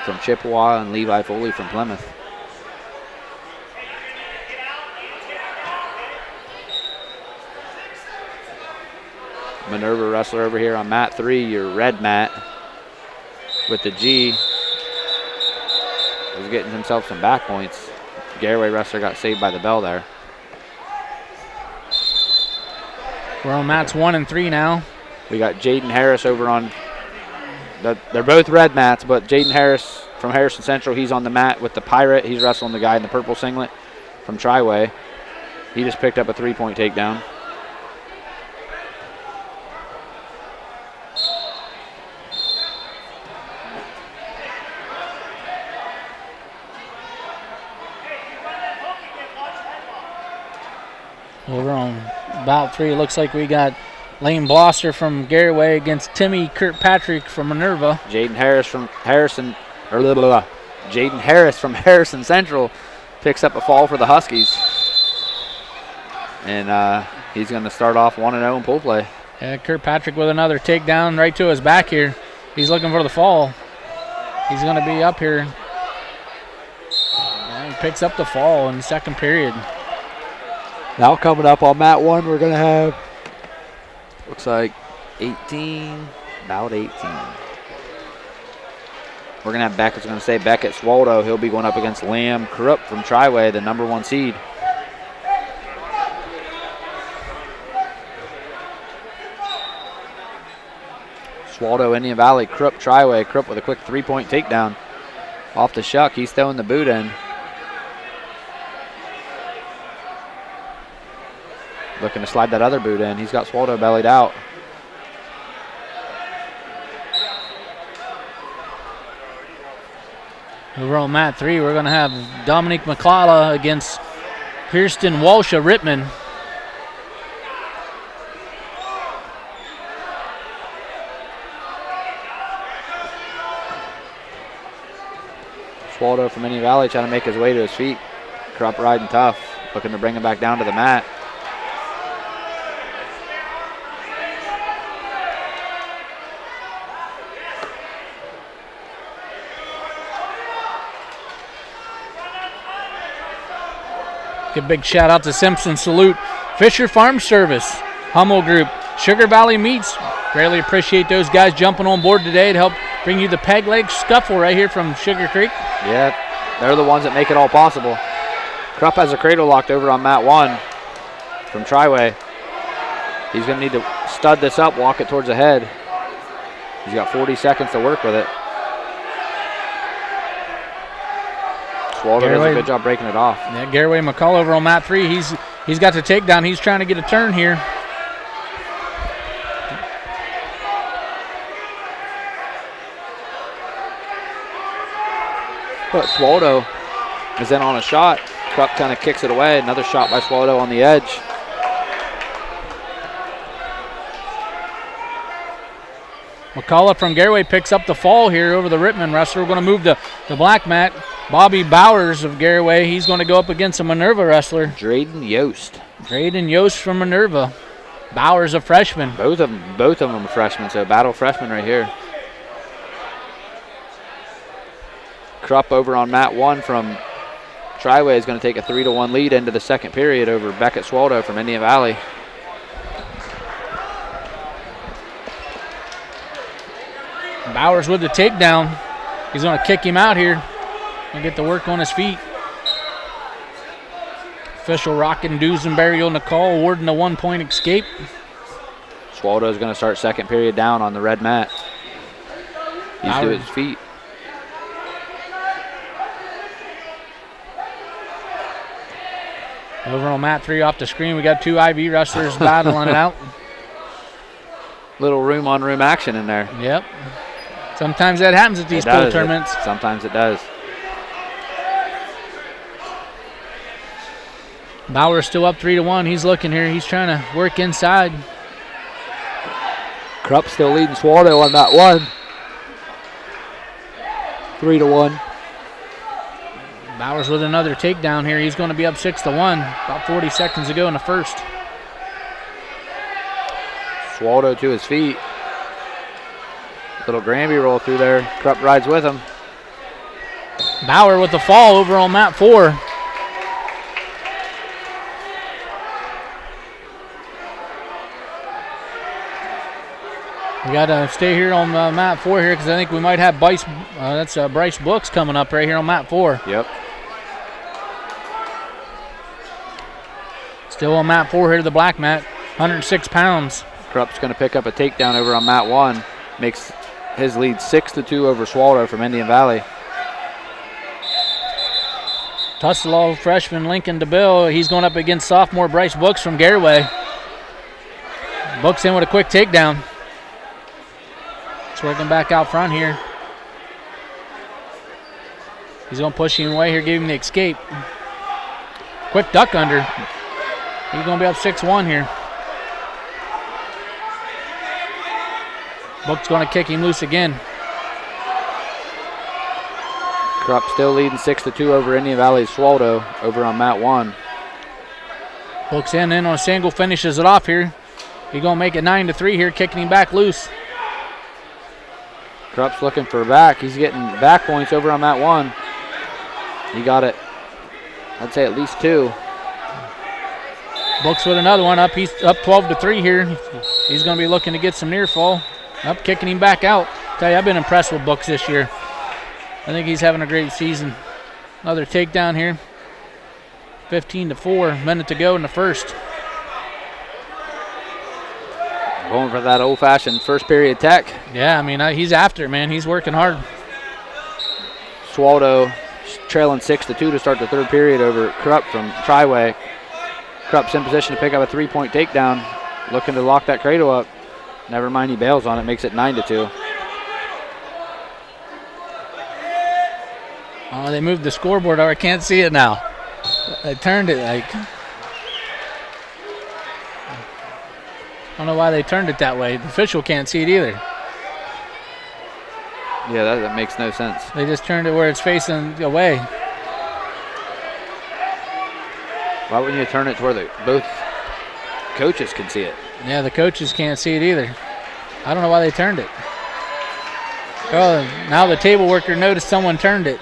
Speaker 3: from Chippewa and Levi Foley from Plymouth. Minerva wrestler over here on mat 3, your red mat. with the G. Was getting himself some back points. Garaway wrestler got saved by the bell there.
Speaker 2: We're on mats 1 and 3 now.
Speaker 3: We got Jaden Harris over on, they're both red mats, but Jaden Harris from Harrison Central, he's on the mat with the Pirate. He's wrestling the guy in the purple singlet from Triway. He just picked up a 3-point takedown.
Speaker 2: Over on bout 3, it looks like we got Lane Blosser from Garaway against Timmy Kirkpatrick from Minerva.
Speaker 3: Jaden Harris from Jaden Harris from Harrison Central picks up a fall for the Huskies. And he's going to start off 1-0 in pool play.
Speaker 2: Yeah, Kirkpatrick with another takedown right to his back here. He's looking for the fall. He's going to be up here. And he picks up the fall in the second period.
Speaker 3: Now coming up on mat 1, we're going to have, looks like 18, about 18. We're going to have Beckett's going to say Beckett Swaldo. He'll be going up against Lamb Krupp from Triway, the number 1 seed. Swaldo, Indian Valley, Krupp, Triway. Krupp with a quick 3-point takedown. Off the shuck, he's throwing the boot in. Looking to slide that other boot in. He's got Swaldo bellied out.
Speaker 2: Over on mat 3, we're going to have Dominique McClalla against Kirsten Walsh of Rittman.
Speaker 3: Swaldo from Indian Valley trying to make his way to his feet. Krupp riding tough, looking to bring him back down to the mat.
Speaker 2: A big shout out to Simpson Salute, Fisher Farm Service, Hummel Group, Sugar Valley Meats. Greatly appreciate those guys jumping on board today to help bring you the Peg Leg Scuffle right here from Sugarcreek.
Speaker 3: Yeah, they're the ones that make it all possible. Krupp has a cradle locked over on mat 1 from Triway. He's going to need to stud this up, walk it towards the head. He's got 40 seconds to work with it. Swaldo does a good job breaking it off.
Speaker 2: Yeah, Garaway McCall over on mat 3. He's got the takedown. He's trying to get a turn here.
Speaker 3: But Swaldo is in on a shot. Krupp kind of kicks it away. Another shot by Swaldo on the edge.
Speaker 2: McCullough from Garaway picks up the fall here over the Rittman wrestler. We're going to move the black mat. Bobby Bowers of Garaway, he's going to go up against a Minerva wrestler.
Speaker 3: Drayden Yost.
Speaker 2: Drayden Yost from Minerva. Bowers a freshman.
Speaker 3: Both of them are freshmen, so battle freshman right here. Krupp over on mat 1 from Triway is going to take a 3-1 lead into the second period over Beckett Swaldo from Indian Valley.
Speaker 2: Bowers with the takedown. He's going to kick him out here and get to work on his feet. Official rocking Duesenberry on the call, awarding a 1-point escape.
Speaker 3: Swaldo is going to start second period down on the red mat. He's to his feet.
Speaker 2: Over on mat 3 off the screen, we got 2 IV wrestlers battling it out.
Speaker 3: Little room on room action in there.
Speaker 2: Yep. Sometimes that happens at these pool tournaments.
Speaker 3: Sometimes it does.
Speaker 2: Bauer still up 3-1. He's looking here. He's trying to work inside.
Speaker 3: Krupp still leading Swaldo on that one. 3-1.
Speaker 2: Bowers with another takedown here. He's going to be up 6-1. About 40 seconds to go in the first.
Speaker 3: Swaldo to his feet. Little Granby roll through there. Krupp rides with him.
Speaker 2: Bauer with the fall over on mat 4. We got to stay here on mat 4 here because I think we might have Bryce Brooks coming up right here on mat 4.
Speaker 3: Yep.
Speaker 2: Still on mat 4 here to the black mat, 106 pounds.
Speaker 3: Krupp's going to pick up a takedown over on mat 1. Makes his lead 6-2 over Swallow from Indian Valley.
Speaker 2: Tuscaloosa freshman Lincoln DeBill, he's going up against sophomore Bryce Brooks from Garaway. Brooks in with a quick takedown. It's working back out front here. He's going to push him away here, give him the escape. Quick duck under. He's going to be up 6-1 here. Book's going to kick him loose again.
Speaker 3: Krupp still leading 6-2 over Indian Valley's Swallow over on mat 1.
Speaker 2: Book's in on a single, finishes it off here. He's going to make it 9-3 here, kicking him back loose.
Speaker 3: Krupp's looking for back. He's getting back points over on mat 1. He got it, I'd say at least 2.
Speaker 2: Books with another one up. He's up 12-3 here. He's going to be looking to get some near fall. Up, kicking him back out. Tell you, I've been impressed with Books this year. I think he's having a great season. Another takedown here. 15-4, minute to go in the first.
Speaker 3: Going for that old-fashioned first period tech.
Speaker 2: Yeah, I mean, he's after it, man. He's working hard.
Speaker 3: Swallow trailing 6-2 to start the third period over Krupp from Triway. Krupp's in position to pick up a 3-point takedown. Looking to lock that cradle up. Never mind, he bails on it, makes it 9-2.
Speaker 2: Oh, they moved the scoreboard over. I can't see it now. They turned it like... I don't know why they turned it that way. The official can't see it either.
Speaker 3: Yeah, that makes no sense.
Speaker 2: They just turned it where it's facing away.
Speaker 3: Why wouldn't you turn it to where both coaches can see it?
Speaker 2: Yeah, the coaches can't see it either. I don't know why they turned it. Oh, now the table worker noticed someone turned it.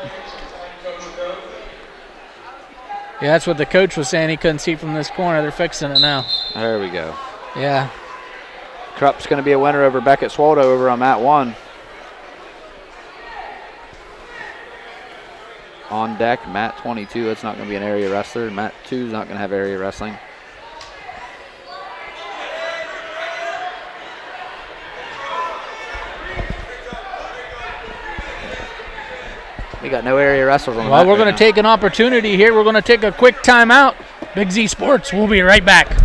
Speaker 2: Yeah, that's what the coach was saying. He couldn't see from this corner. They're fixing it now.
Speaker 3: There we go.
Speaker 2: Yeah.
Speaker 3: Krupp's going to be a winner over Beckett Swallow over on mat 1. On deck, mat 22. That's not going to be an area wrestler. Mat 2 is not going to have area wrestling. We got no area wrestlers on the mat.
Speaker 2: Well, we're going to take an opportunity here. We're going to take a quick timeout. Big Z Sports, we'll be right back.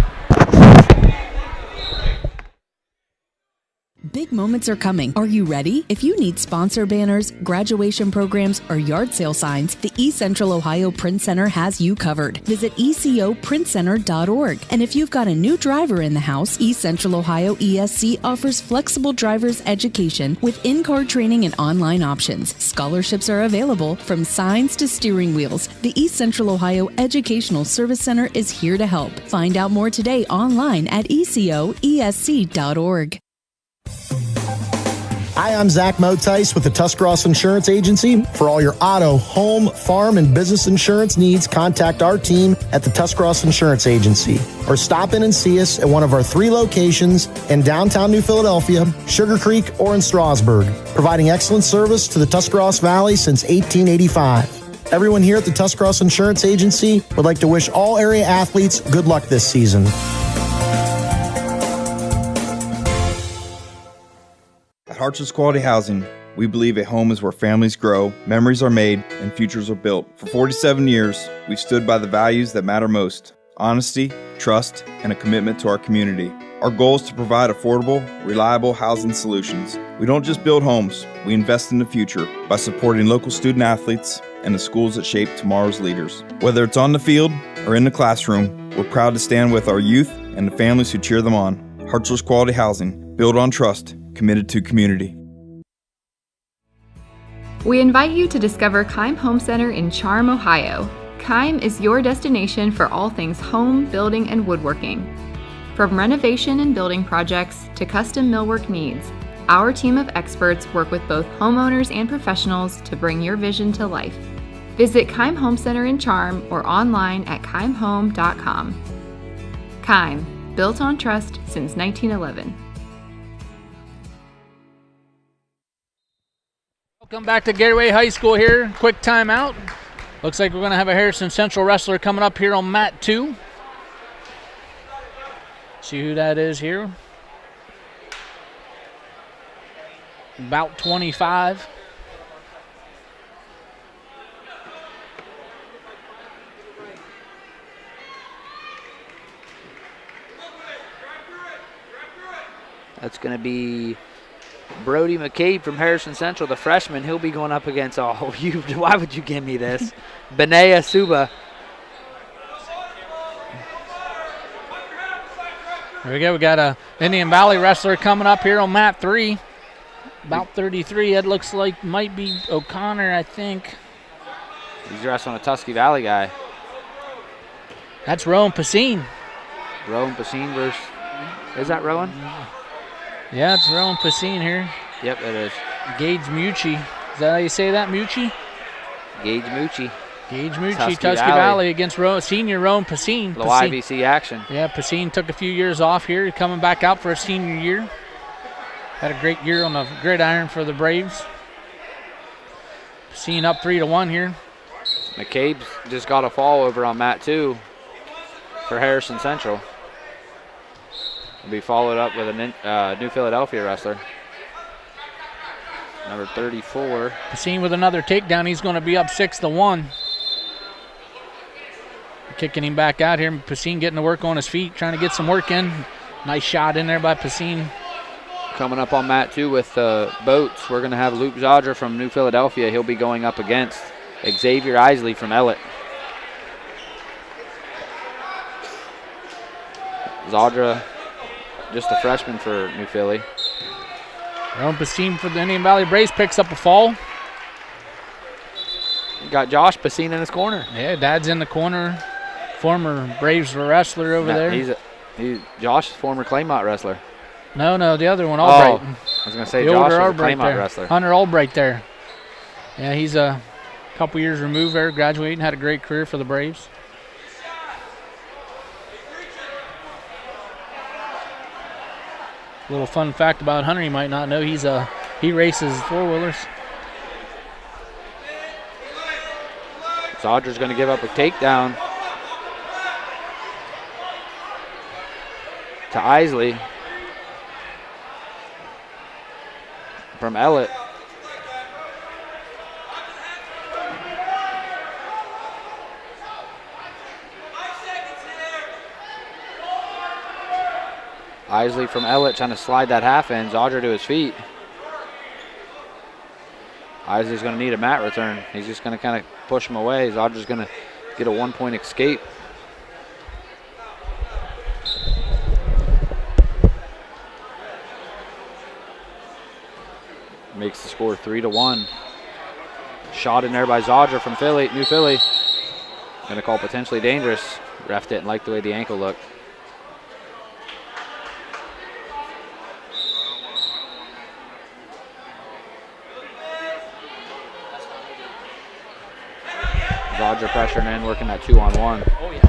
Speaker 13: Big moments are coming. Are you ready? If you need sponsor banners, graduation programs, or yard sale signs, the East Central Ohio Print Center has you covered. Visit ecoprintcenter.org. And if you've got a new driver in the house, East Central Ohio ESC offers flexible driver's education with in-car training and online options. Scholarships are available from signs to steering wheels. The East Central Ohio Educational Service Center is here to help. Find out more today online at ecoesc.org.
Speaker 18: Hi, I'm Zach Motice with the Tuscarawas Insurance Agency. For all your auto, home, farm, and business insurance needs, contact our team at the Tuscarawas Insurance Agency. Or stop in and see us at one of our 3 locations in downtown New Philadelphia, Sugarcreek, or in Strasburg, providing excellent service to the Tuscarawas Valley since 1885. Everyone here at the Tuscarawas Insurance Agency would like to wish all area athletes good luck this season.
Speaker 19: At Harts's Quality Housing, we believe a home is where families grow, memories are made, and futures are built. For 47 years, we've stood by the values that matter most: honesty, trust, and a commitment to our community. Our goal is to provide affordable, reliable housing solutions. We don't just build homes, we invest in the future by supporting local student athletes and the schools that shape tomorrow's leaders. Whether it's on the field or in the classroom, we're proud to stand with our youth and the families who cheer them on. Harts's Quality Housing, built on trust, committed to community.
Speaker 4: We invite you to discover Keim Home Center in Charm, Ohio. Keim is your destination for all things home, building, and woodworking. From renovation and building projects to custom millwork needs, our team of experts work with both homeowners and professionals to bring your vision to life. Visit Keim Home Center in Charm or online at keimhome.com. Keim, built on trust since 1911.
Speaker 2: Welcome back to Garaway High School here. Quick timeout. Looks like we're going to have a Harrison Central wrestler coming up here on mat 2. See who that is here. About 25.
Speaker 3: That's going to be Brody McCabe from Harrison Central, the freshman. He'll be going up against, why would you give me this? Benea Suba.
Speaker 2: There we go. We got a Indian Valley wrestler coming up here on mat 3. About 33. It looks like might be O'Connor, I think.
Speaker 3: He's wrestling a Tusky Valley guy.
Speaker 2: That's Rowan Pacine.
Speaker 3: Rowan Pacine versus, is that Rowan?
Speaker 2: Yeah, it's Rowan Pacine here.
Speaker 3: Yep, it is.
Speaker 2: Gage Mucci. Is that how you say that, Mucci?
Speaker 3: Gage Mucci.
Speaker 2: Gage Mucci, Tusky Valley against senior Rowan Pacine.
Speaker 3: Little IVC action.
Speaker 2: Yeah, Pacine took a few years off here. He's coming back out for a senior year. Had a great year on the gridiron for the Braves. Pacine up 3-1 here.
Speaker 3: McCabe's just got a fall over on mat 2 for Harrison Central. Will be followed up with a New Philadelphia wrestler. Number 34.
Speaker 2: Pacine with another takedown. He's going to be up 6-1. Kicking him back out here. Pacine getting to work on his feet, trying to get some work in. Nice shot in there by Pacine.
Speaker 3: Coming up on mat 2 with Boats, we're going to have Luke Zadra from New Philadelphia. He'll be going up against Xavier Isley from Ellett. Zadra, just a freshman for New Philly.
Speaker 2: Rowan Pacine for the Indian Valley Braves picks up a fall.
Speaker 3: Got Josh Pacine in his corner.
Speaker 2: Yeah, Dad's in the corner. Former Braves wrestler over there.
Speaker 3: He's Josh's former Claymont wrestler.
Speaker 2: No, the other one, Albright.
Speaker 3: I was going to say Josh is a Claymont wrestler.
Speaker 2: Hunter Albright there. Yeah, he's a couple years removed there, graduating, had a great career for the Braves. Little fun fact about Hunter you might not know, he races four-wheelers.
Speaker 3: Zadra's going to give up a takedown to Isley from Ellett. Isley from Ellett trying to slide that half in. Zadra to his feet. Isley's going to need a mat return. He's just going to kind of push him away. Zadra's going to get a 1-point escape. Makes the score 3-1. Shot in there by Zadra from New Philly. Going to call potentially dangerous. Ref didn't like the way the ankle looked. Zadra pressuring in, working that 2-on-1.
Speaker 2: Oh, yeah.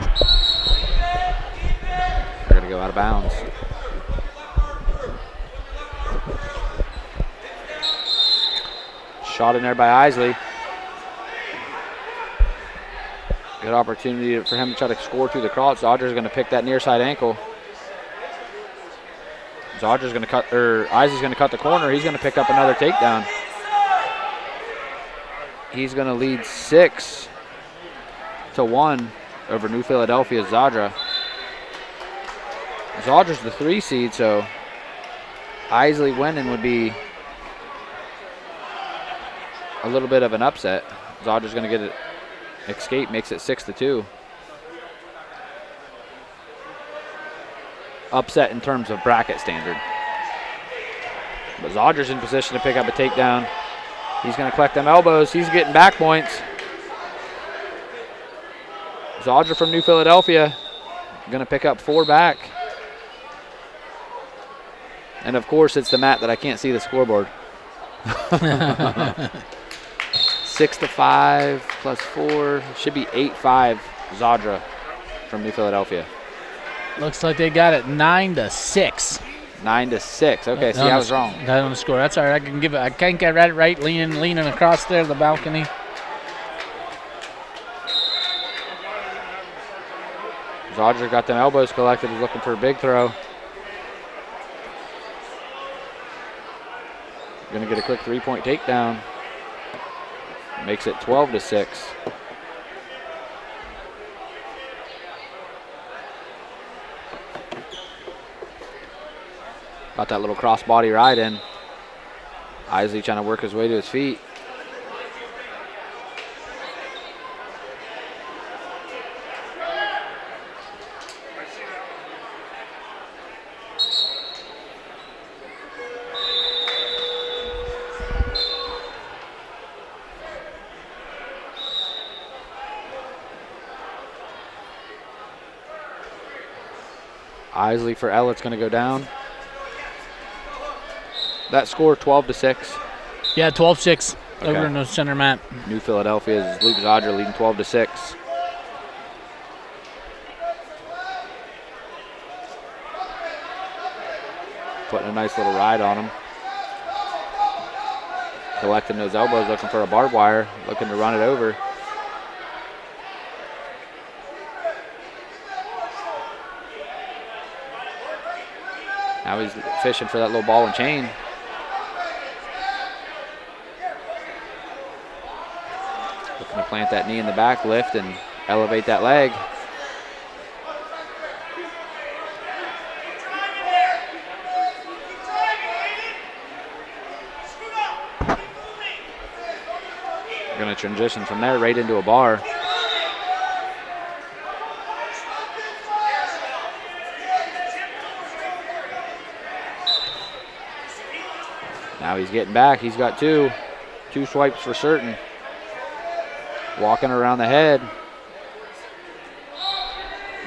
Speaker 3: They're going to go out of bounds. Shot in there by Isley. Good opportunity for him to try to score through the crotch. Zadra's going to pick that near side ankle. Isley's going to cut the corner. He's going to pick up another takedown. He's going to lead 6-1 over New Philadelphia's Zadra. Zadra's the 3 seed, so Isley winning would be a little bit of an upset. Zadra's going to get an escape, makes it 6-2. Upset in terms of bracket standard. But Zadra's in position to pick up a takedown. He's going to collect them elbows. He's getting back points. Zadra from New Philadelphia going to pick up 4 back. And of course, it's the mat that I can't see the scoreboard. 6-5 plus 4 should be 8-5 Zadra from New Philadelphia.
Speaker 2: Looks like they got it 9-6.
Speaker 3: 9-6. Okay, see, I was wrong.
Speaker 2: That on the score. That's all right. I can give it. I can't get it right. Leaning across there, the balcony.
Speaker 3: Zodger got them elbows collected. He's looking for a big throw. Going to get a quick 3-point takedown. Makes it 12-6. Got that little crossbody ride in. Isley trying to work his way to his feet. Isley for Ellett's going to go down. That score 12-6.
Speaker 2: Yeah, 12-6
Speaker 3: Okay.
Speaker 2: over in the center mat.
Speaker 3: New Philadelphia's Luke Zodger leading 12-6. Putting a nice little ride on him. Collecting those elbows, looking for a barbed wire, looking to run it over. Now he's fishing for that little ball and chain. Looking to plant that knee in the back, lift and elevate that leg. Going to transition from there right into a bar. Now he's getting back. He's got two swipes for certain. Walking around the head.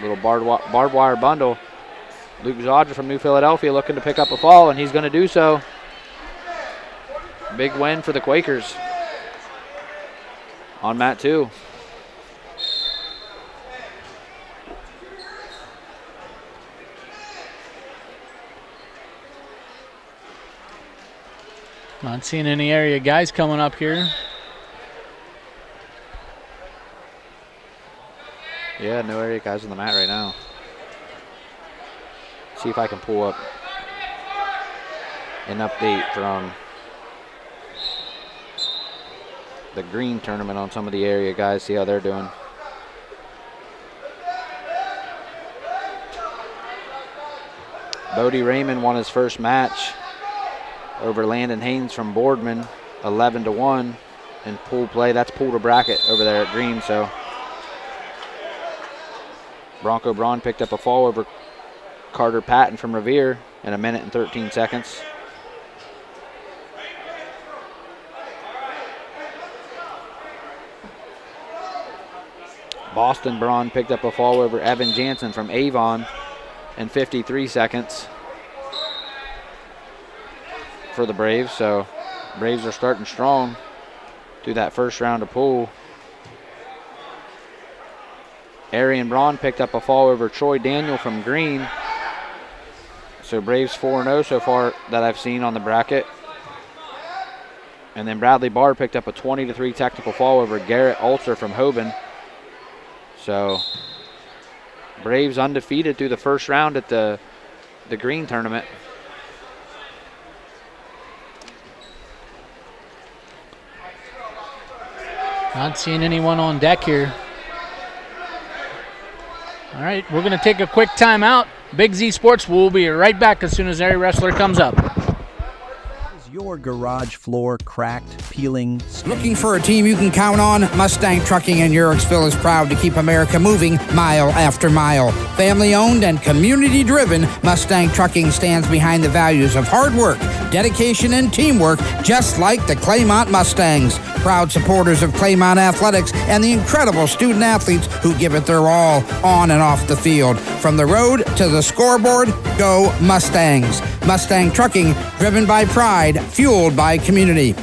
Speaker 3: Little barbed wire bundle. Luke Zodger from New Philadelphia looking to pick up a fall, and he's going to do so. Big win for the Quakers on mat 2.
Speaker 2: Not seeing any area guys coming up here.
Speaker 3: Yeah, no area guys on the mat right now. See if I can pull up an update from the green tournament on some of the area guys, see how they're doing. Bodie Raymond won his first match over Landon Haynes from Boardman, 11-1 in pool play. That's pool to bracket over there at green. So Bronco Braun picked up a fall over Carter Patton from Revere in 1 minute and 13 seconds. Boston Braun picked up a fall over Evan Jansen from Avon in 53 seconds for the Braves. So Braves are starting strong through that first round of pool. Arian Braun picked up a fall over Troy Daniel from Green. So Braves 4-0 so far that I've seen on the bracket. And then Bradley Barr picked up a 20-3 technical fall over Garrett Ulster from Hoban. So Braves undefeated through the first round at the green tournament.
Speaker 2: Not seeing anyone on deck here. All right, we're going to take a quick timeout. Big Z Sports will be right back as soon as every wrestler comes up.
Speaker 20: Is your garage floor cracked, peeling?
Speaker 15: Looking for a team you can count on? Mustang Trucking in Yurexville is proud to keep America moving mile after mile. Family owned and community driven, Mustang Trucking stands behind the values of hard work, dedication, and teamwork, just like the Claymont Mustangs. Proud supporters of Claymont Athletics and the incredible student athletes who give it their all on and off the field. From the road to the scoreboard, go Mustangs. Mustang Trucking, driven by pride, fueled by community.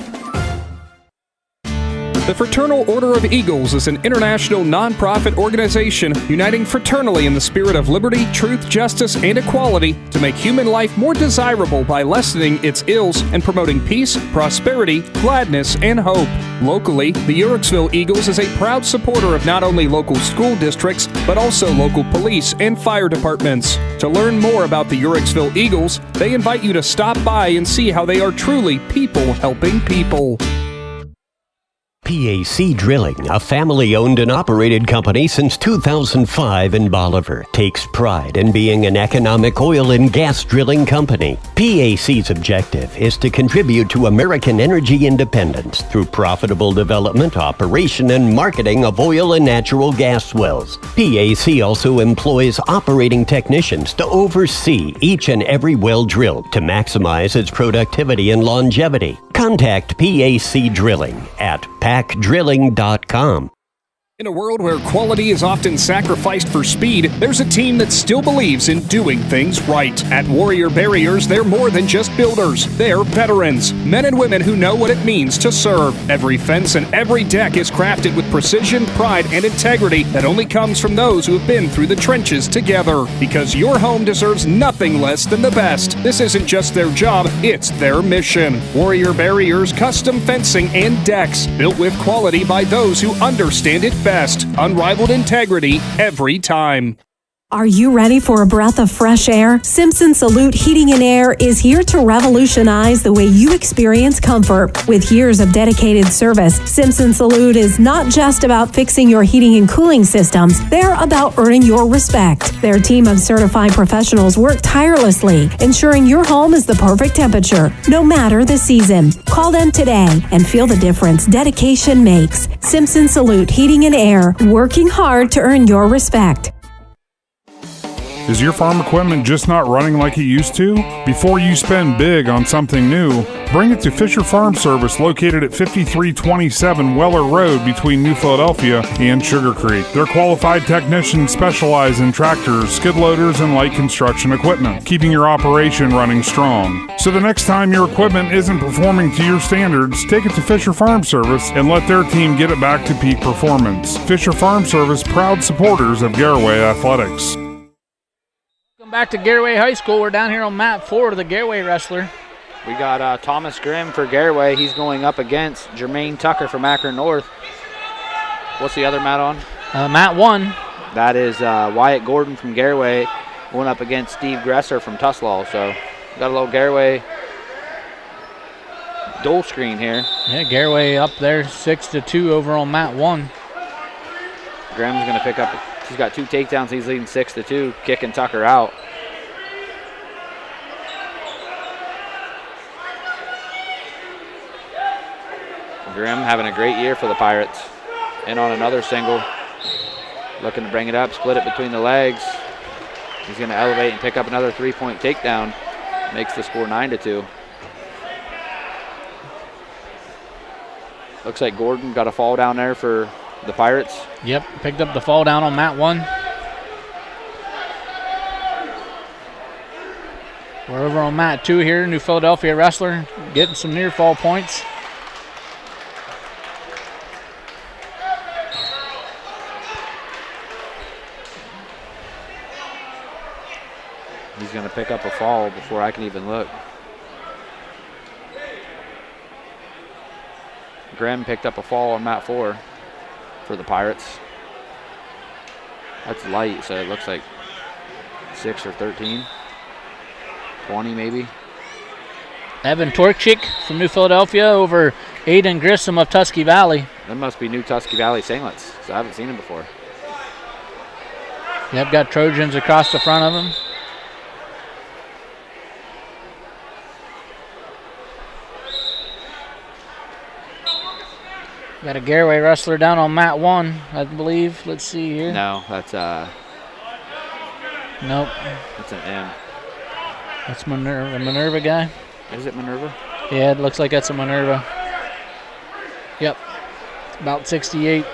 Speaker 5: The Fraternal Order of Eagles is an international nonprofit organization uniting fraternally in the spirit of liberty, truth, justice, and equality to make human life more desirable by lessening its ills and promoting peace, prosperity, gladness, and hope. Locally, the Uhrichsville Eagles is a proud supporter of not only local school districts, but also local police and fire departments. To learn more about the Uhrichsville Eagles, they invite you to stop by and see how they are truly people helping people.
Speaker 6: PAC Drilling, a family-owned and operated company since 2005 in Bolivar, takes pride in being an economic oil and gas drilling company. PAC's objective is to contribute to American energy independence through profitable development, operation, and marketing of oil and natural gas wells. PAC also employs operating technicians to oversee each and every well drilled to maximize its productivity and longevity. Contact PAC Drilling at pacdrilling.com.
Speaker 5: In a world where quality is often sacrificed for speed, there's a team that still believes in doing things right. At Warrior Barriers, they're more than just builders. They're veterans, men and women who know what it means to serve. Every fence and every deck is crafted with precision, pride, and integrity that only comes from those who have been through the trenches together. Because your home deserves nothing less than the best. This isn't just their job, it's their mission. Warrior Barriers custom fencing and decks, built with quality by those who understand it best. Unrivaled integrity every time.
Speaker 7: Are you ready for a breath of fresh air? Simpson Salute Heating and Air is here to revolutionize the way you experience comfort. With years of dedicated service, Simpson Salute is not just about fixing your heating and cooling systems. They're about earning your respect. Their team of certified professionals work tirelessly, ensuring your home is the perfect temperature, no matter the season. Call them today and feel the difference dedication makes. Simpson Salute Heating and Air, working hard to earn your respect.
Speaker 8: Is your farm equipment just not running like it used to? Before you spend big on something new, bring it to Fisher Farm Service located at 5327 Weller Road between New Philadelphia and Sugarcreek. Their qualified technicians specialize in tractors, skid loaders, and light construction equipment, keeping your operation running strong. So the next time your equipment isn't performing to your standards, take it to Fisher Farm Service and let their team get it back to peak performance. Fisher Farm Service, proud supporters of Garaway Athletics.
Speaker 2: Back to Garaway High School. We're down here on mat 4, the Garaway wrestler.
Speaker 3: We got Thomas Grimm for Garaway. He's going up against Jermaine Tucker from Akron North. What's the other mat on?
Speaker 2: Mat 1.
Speaker 3: That is Wyatt Gordon from Garaway going up against Steve Gresser from Tuslaw. So got a little Garaway dual screen here.
Speaker 2: Yeah, Garaway up there 6-2 over on mat 1.
Speaker 3: Grimm's going to pick up. He's got 2 takedowns. He's leading 6-2, kicking Tucker out. Grimm having a great year for the Pirates. And on another single, looking to bring it up, split it between the legs. He's going to elevate and pick up another 3-point takedown. Makes the score 9-2. Looks like Gordon got a fall down there for the Pirates.
Speaker 2: Yep, picked up the fall down on mat 1. We're over on mat 2 here, New Philadelphia wrestler getting some near fall points.
Speaker 3: He's going to pick up a fall before I can even look. Grimm picked up a fall on mat 4 for the Pirates. That's light, so it looks like 6 or 13. 20 maybe.
Speaker 2: Evan Torchik from New Philadelphia over Aiden Grissom of Tusky Valley.
Speaker 3: That must be New Tusky Valley singlets, so I haven't seen him before.
Speaker 2: Yep, got Trojans across the front of him. Got a Garaway wrestler down on mat 1, I believe. Let's see here.
Speaker 3: No, that's
Speaker 2: nope.
Speaker 3: That's an M.
Speaker 2: That's Minerva. Minerva guy.
Speaker 3: Is it Minerva?
Speaker 2: Yeah, it looks like that's a Minerva. Yep. About 68.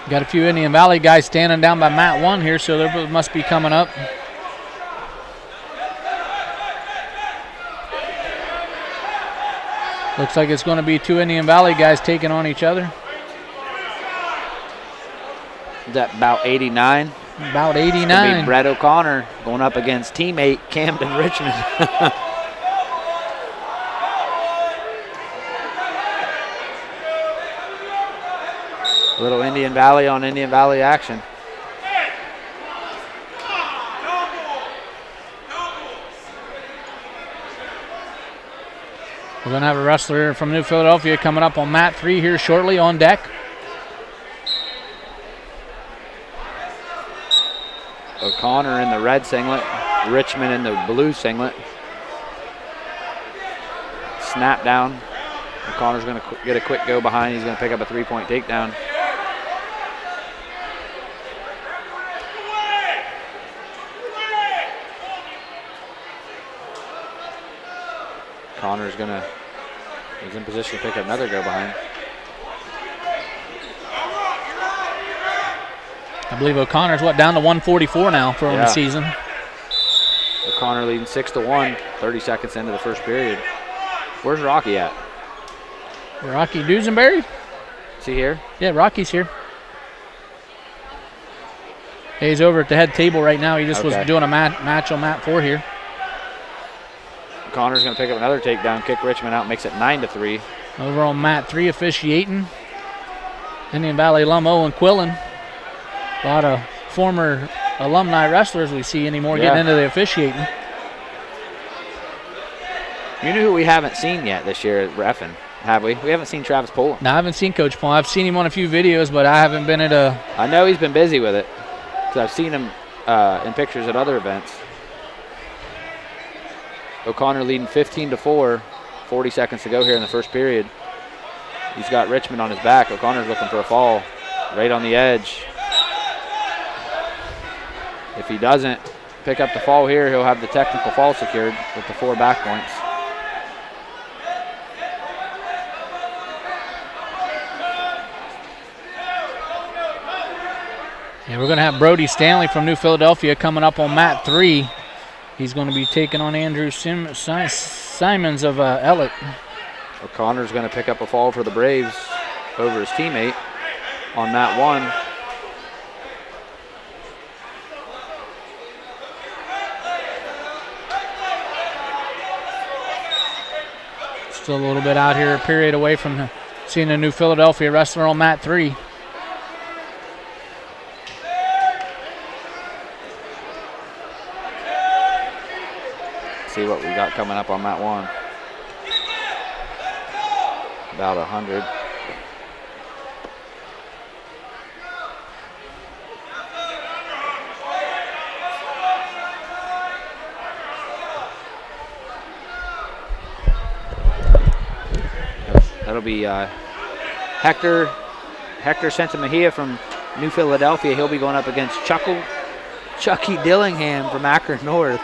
Speaker 2: Got a few Indian Valley guys standing down by mat 1 here, so they must be coming up. Looks like it's going to be two Indian Valley guys taking on each other.
Speaker 3: Is that about 89?
Speaker 2: About 89.
Speaker 3: It's gonna be Brett O'Connor going up against teammate Camden Richmond. Little Indian Valley on Indian Valley action.
Speaker 2: We're going to have a wrestler from New Philadelphia coming up on mat 3 here shortly on deck.
Speaker 3: O'Connor in the red singlet, Richmond in the blue singlet. Snap down. O'Connor's going to get a quick go behind. He's going to pick up a 3-point takedown. Connor's he's in position to pick up another go behind.
Speaker 2: I believe O'Connor's down to 144 now for the season.
Speaker 3: O'Connor leading 6-1, 30 seconds into the first period. Where's Rocky at?
Speaker 2: Rocky Dusenberry?
Speaker 3: Is he here?
Speaker 2: Yeah, Rocky's here. Hey, he's over at the head table right now. He just was doing a match on mat 4 here.
Speaker 3: Connor's going to pick up another takedown, kick Richmond out, makes it 9-3.
Speaker 2: Over on mat 3 officiating, Indian Valley alum Owen Quillen. A lot of former alumni wrestlers we see anymore getting into the officiating.
Speaker 3: You know who we haven't seen yet this year at reffing, have we? We haven't seen Travis Poland.
Speaker 2: No, I haven't seen Coach Poland. I've seen him on a few videos, but I haven't been at a...
Speaker 3: I know he's been busy with it, because I've seen him in pictures at other events. O'Connor leading 15-4, 40 seconds to go here in the first period. He's got Richmond on his back. O'Connor's looking for a fall right on the edge. If he doesn't pick up the fall here, he'll have the technical fall secured with the 4 back points.
Speaker 2: Yeah, we're going to have Brody Stanley from New Philadelphia coming up on mat 3. He's going to be taking on Andrew Simons of Ellett.
Speaker 3: O'Connor's going to pick up a fall for the Braves over his teammate on mat 1.
Speaker 2: Still a little bit out here, a period away from seeing a New Philadelphia wrestler on mat 3.
Speaker 3: See what we got coming up on mat 1. About 100. That'll be Hector Santamahia from New Philadelphia. He'll be going up against Chucky Dillingham from Akron North.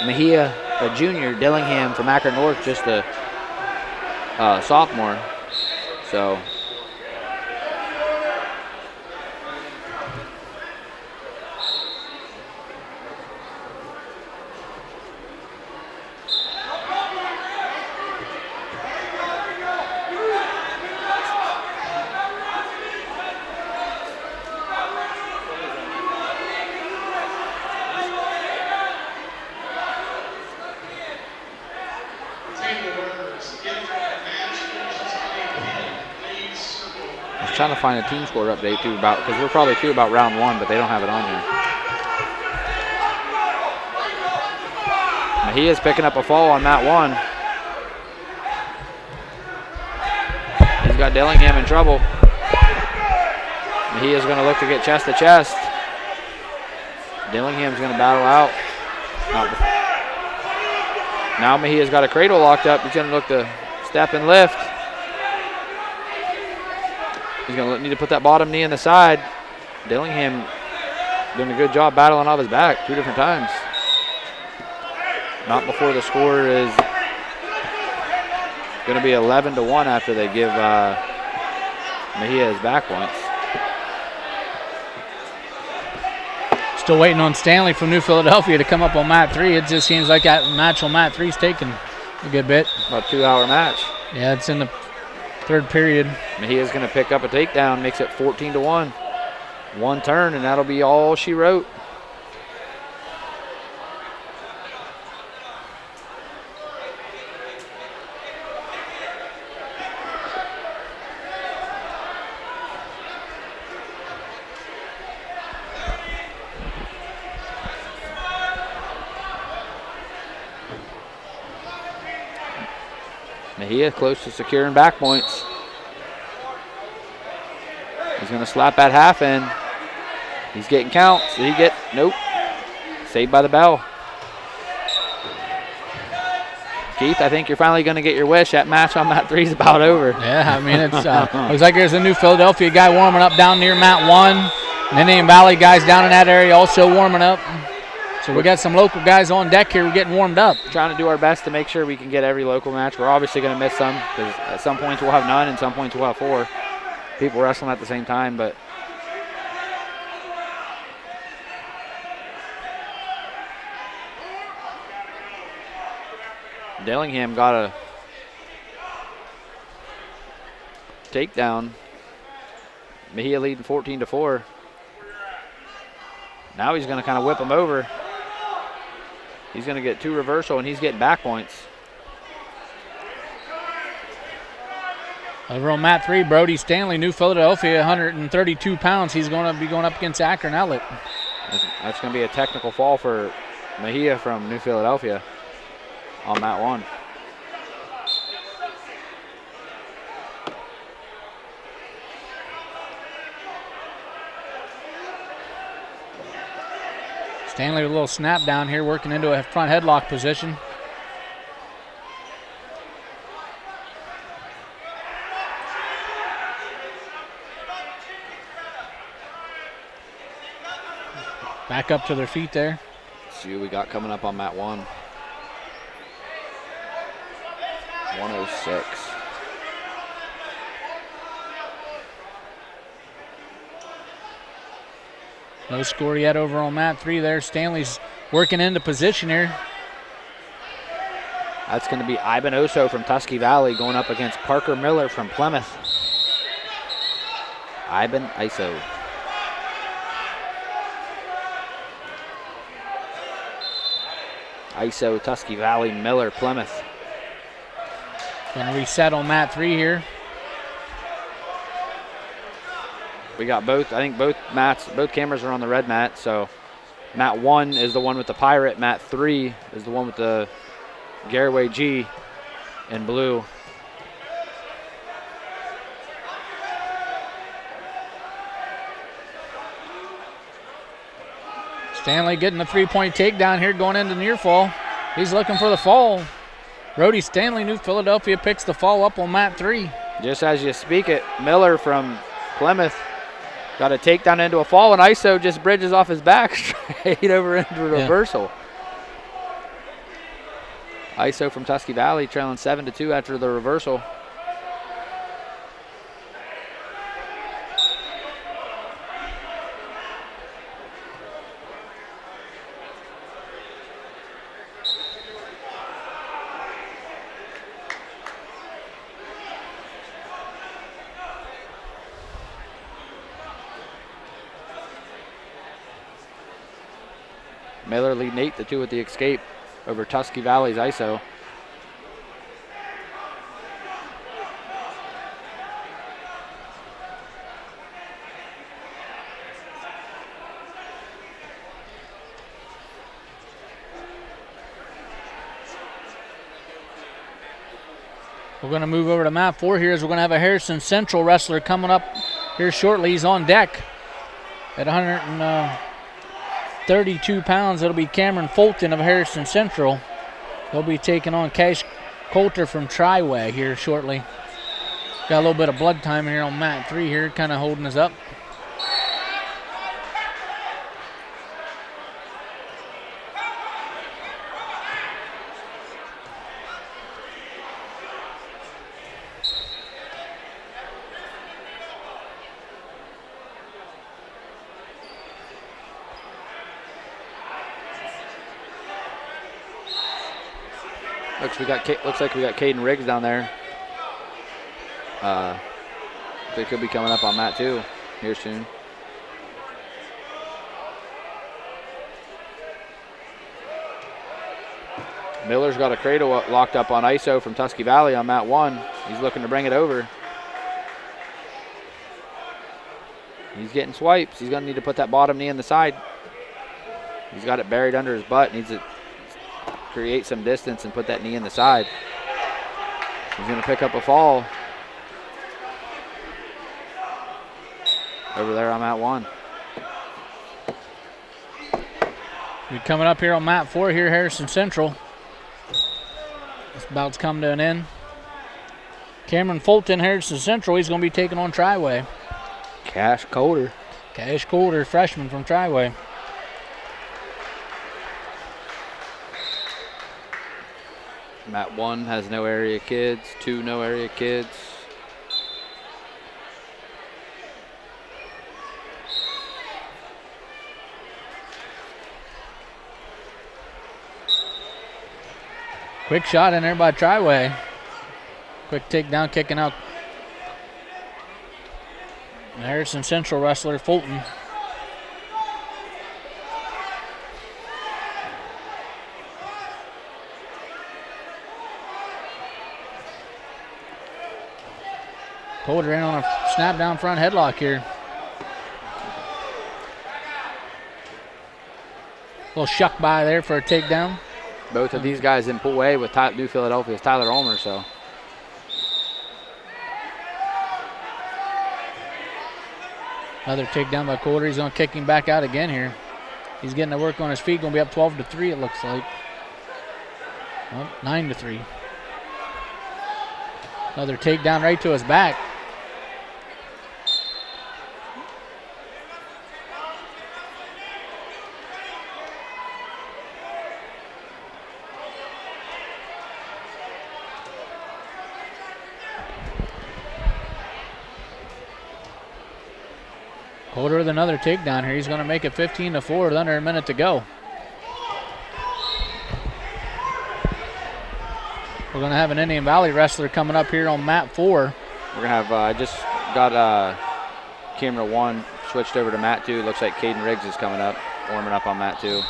Speaker 3: Mejia, a junior, Dillingham from Akron North, just a sophomore. So trying to find a team score update too, because we're probably through about round 1, but they don't have it on here. Mejia's picking up a fall on mat 1. He's got Dillingham in trouble. Mejia's going to look to get chest to chest. Dillingham's going to battle out. Now Mejia's got a cradle locked up. He's going to look to step and lift. He's going to need to put that bottom knee in the side. Dillingham doing a good job battling off his back 2 different times. Not before the score is going to be 11-1 after they give Mejia his back points.
Speaker 2: Still waiting on Stanley from New Philadelphia to come up on mat 3. It just seems like that match on mat 3's taking a good bit.
Speaker 3: About a 2-hour match.
Speaker 2: Yeah, it's in the third period.
Speaker 3: Mejia's going to pick up a takedown, makes it 14-1. One turn, and that'll be all she wrote. Mejia close to securing back points. He's going to slap that half in. He's getting counts. Did he get? Nope. Saved by the bell. Keith, I think you're finally going to get your wish. That match on mat 3 is about over.
Speaker 2: Yeah, I mean, it's looks like there's a New Philadelphia guy warming up down near mat 1. And Indian Valley guys down in that area also warming up. So we got some local guys on deck here. We're getting warmed up.
Speaker 3: Trying to do our best to make sure we can get every local match. We're obviously going to miss some because at some points we'll have none and some points we'll have 4 people wrestling at the same time. But Dillingham got a takedown. Mejia leading 14-4. Now he's going to kind of whip him over. He's going to get 2 reversal, and he's getting back points.
Speaker 2: Over on mat 3, Brody Stanley, New Philadelphia, 132 pounds. He's going to be going up against Akron Outlet.
Speaker 3: That's going to be a technical fall for Mejia from New Philadelphia on mat 1.
Speaker 2: Stanley with a little snap down here, working into a front headlock position. Back up to their feet there.
Speaker 3: See who we got coming up on mat 1. 106.
Speaker 2: No score yet over on mat 3 there. Stanley's working into position here.
Speaker 3: That's going to be Ivan Oso from Tusky Valley going up against Parker Miller from Plymouth. Ivan Iso. Iso, Tusky Valley, Miller, Plymouth.
Speaker 2: Going to reset on mat 3 here.
Speaker 3: We got both, I think both cameras are on the red mat, so mat 1 is the one with the pirate, mat 3 is the one with the Garaway G in blue.
Speaker 2: Stanley getting the 3-point takedown here going into near fall. He's looking for the fall. Brody Stanley, New Philadelphia, picks the fall up on mat 3.
Speaker 3: Just as you speak it, Miller from Plymouth got a takedown into a fall, and Iso just bridges off his back straight over into a reversal. Iso from Tusky Valley trailing 7-2 after the reversal. Miller leading 8-2 with the escape over Tusky Valley's Iso.
Speaker 2: We're going to move over to mat 4 here as we're going to have a Harrison Central wrestler coming up here shortly. He's on deck at 132 pounds. It'll be Cameron Fulton of Harrison Central. He'll be taking on Cash Coulter from Triway here shortly. Got a little bit of blood time here on mat 3 here, kind of holding us up.
Speaker 3: Looks like we got Caden Riggs down there. They could be coming up on Matt too here soon. Miller's got a cradle locked up on ISO from Tusky Valley on mat 1. He's looking to bring it over. He's getting swipes. He's going to need to put that bottom knee in the side. He's got it buried under his butt. Needs to create some distance and put that knee in the side. He's going to pick up a fall. Over there on mat 1.
Speaker 2: We're coming up here on mat 4 here, Harrison Central. This bout's come to an end. Cameron Fulton, Harrison Central, he's going to be taking on Triway.
Speaker 3: Cash Coulter,
Speaker 2: freshman from Triway.
Speaker 3: Mat 1 has no area kids, 2 no area kids.
Speaker 2: Quick shot in there by Triway. Quick takedown, kicking out Harrison Central wrestler Fulton. Coulter in on a snap down front headlock here. Little shuck by there for a takedown.
Speaker 3: Both of these guys in pool A with New Philadelphia's Tyler Ulmer, so.
Speaker 2: Another takedown by Coulter. He's going to kick him back out again here. He's getting to work on his feet. Going to be up 12-3, it looks like. Well, 9-3. Another takedown right to his back. Coulter with another takedown here. He's going to make it 15-4 with under a minute to go. We're going to have an Indian Valley wrestler coming up here on mat 4.
Speaker 3: We're going to have, I just got camera 1 switched over to mat 2. Looks like Caden Riggs is coming up, warming up on mat 2.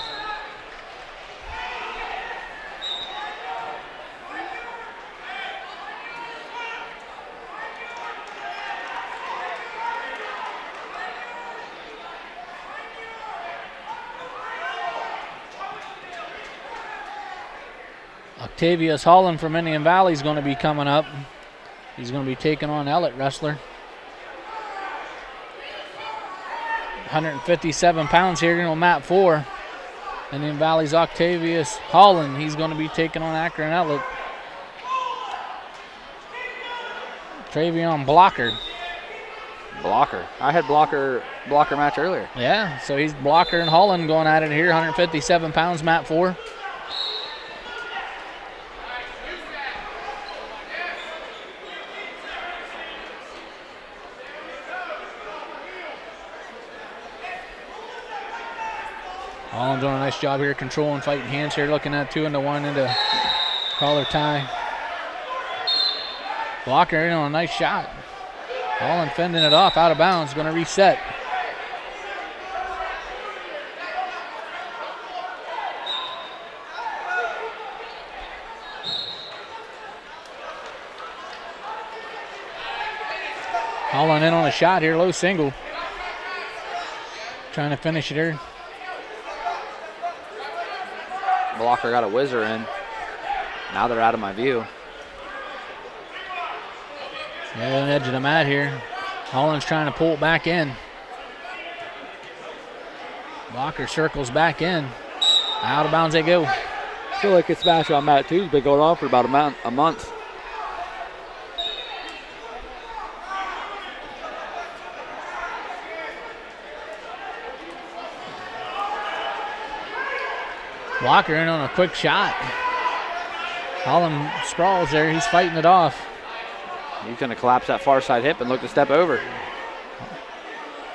Speaker 2: Octavius Holland from Indian Valley is going to be coming up. He's going to be taking on Ellett wrestler. 157 pounds here on mat 4. Indian Valley's Octavius Holland. He's going to be taking on Akron Ellett. Travion Blocker.
Speaker 3: I had blocker match earlier.
Speaker 2: Yeah, so he's Blocker and Holland going at it here. 157 pounds, mat 4. Holland doing a nice job here, controlling fighting hands here, looking at 2-1 into collar tie. Blocker in on a nice shot. Holland fending it off, out of bounds, going to reset. Holland in on a shot here, low single. Trying to finish it here.
Speaker 3: Blocker got a whizzer in. Now they're out of my view.
Speaker 2: Yeah, on the edge of the mat here. Holland's trying to pull it back in. Blocker circles back in. Out of bounds they go.
Speaker 3: I feel like this match on mat 2 has been going on for about a month.
Speaker 2: Blocker in on a quick shot. Holland sprawls there. He's fighting it off.
Speaker 3: He's going to collapse that far side hip and look to step over.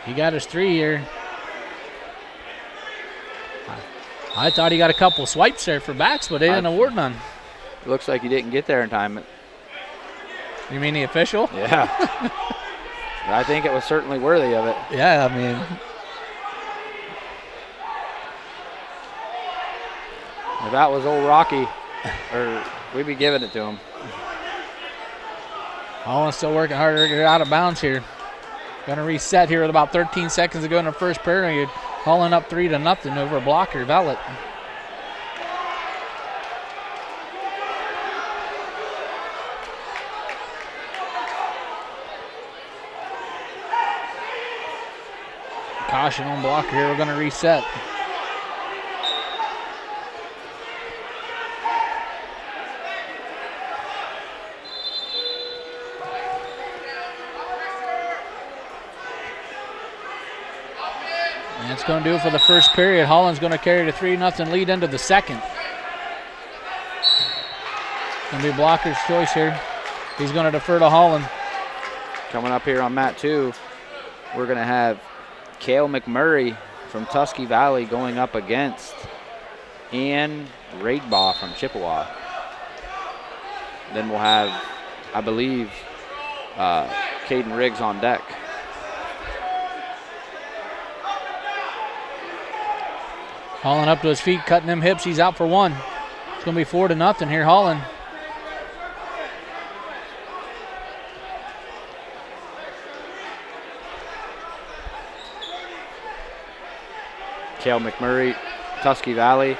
Speaker 2: He got his 3 here. I thought he got a couple swipes there for backs, but they didn't award none.
Speaker 3: Looks like he didn't get there in time.
Speaker 2: You mean the official?
Speaker 3: Yeah. I think it was certainly worthy of it.
Speaker 2: Yeah, I mean.
Speaker 3: If that was old Rocky, or we'd be giving it to him.
Speaker 2: Holland's still working hard to get out of bounds here. Going to reset here with about 13 seconds to go in the first period. Holland up 3-0 over blocker Vellet. Caution on blocker here. We're going to reset. And that's going to do it for the first period. Holland's going to carry the 3-0 lead into the second. Going to be blocker's choice here. He's going to defer to Holland.
Speaker 3: Coming up here on mat 2, we're going to have Cale McMurray from Tusky Valley going up against Ian Raidbaugh from Chippewa. Then we'll have, I believe, Caden Riggs on deck.
Speaker 2: Holland up to his feet, cutting them hips. He's out for one. It's going to be 4-0 here, Holland.
Speaker 3: Cale McMurray, Tusky Valley.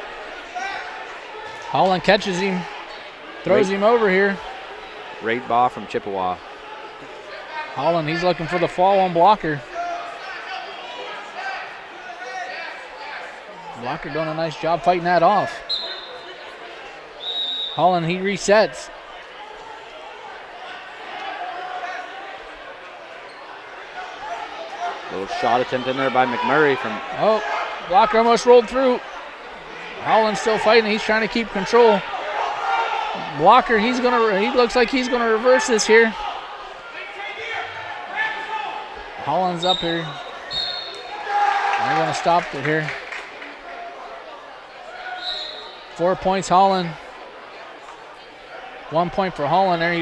Speaker 2: Holland catches him, throws him over here.
Speaker 3: Raidbaugh from Chippewa.
Speaker 2: Holland, he's looking for the fall on blocker. Blocker doing a nice job fighting that off. Holland, he resets.
Speaker 3: Little shot attempt in there by McMurray from.
Speaker 2: Oh, blocker almost rolled through. Holland's still fighting. He's trying to keep control. Blocker, he looks like he's gonna reverse this here. Holland's up here. They're gonna stop it here. 4 points, Holland. 1 point for Holland there.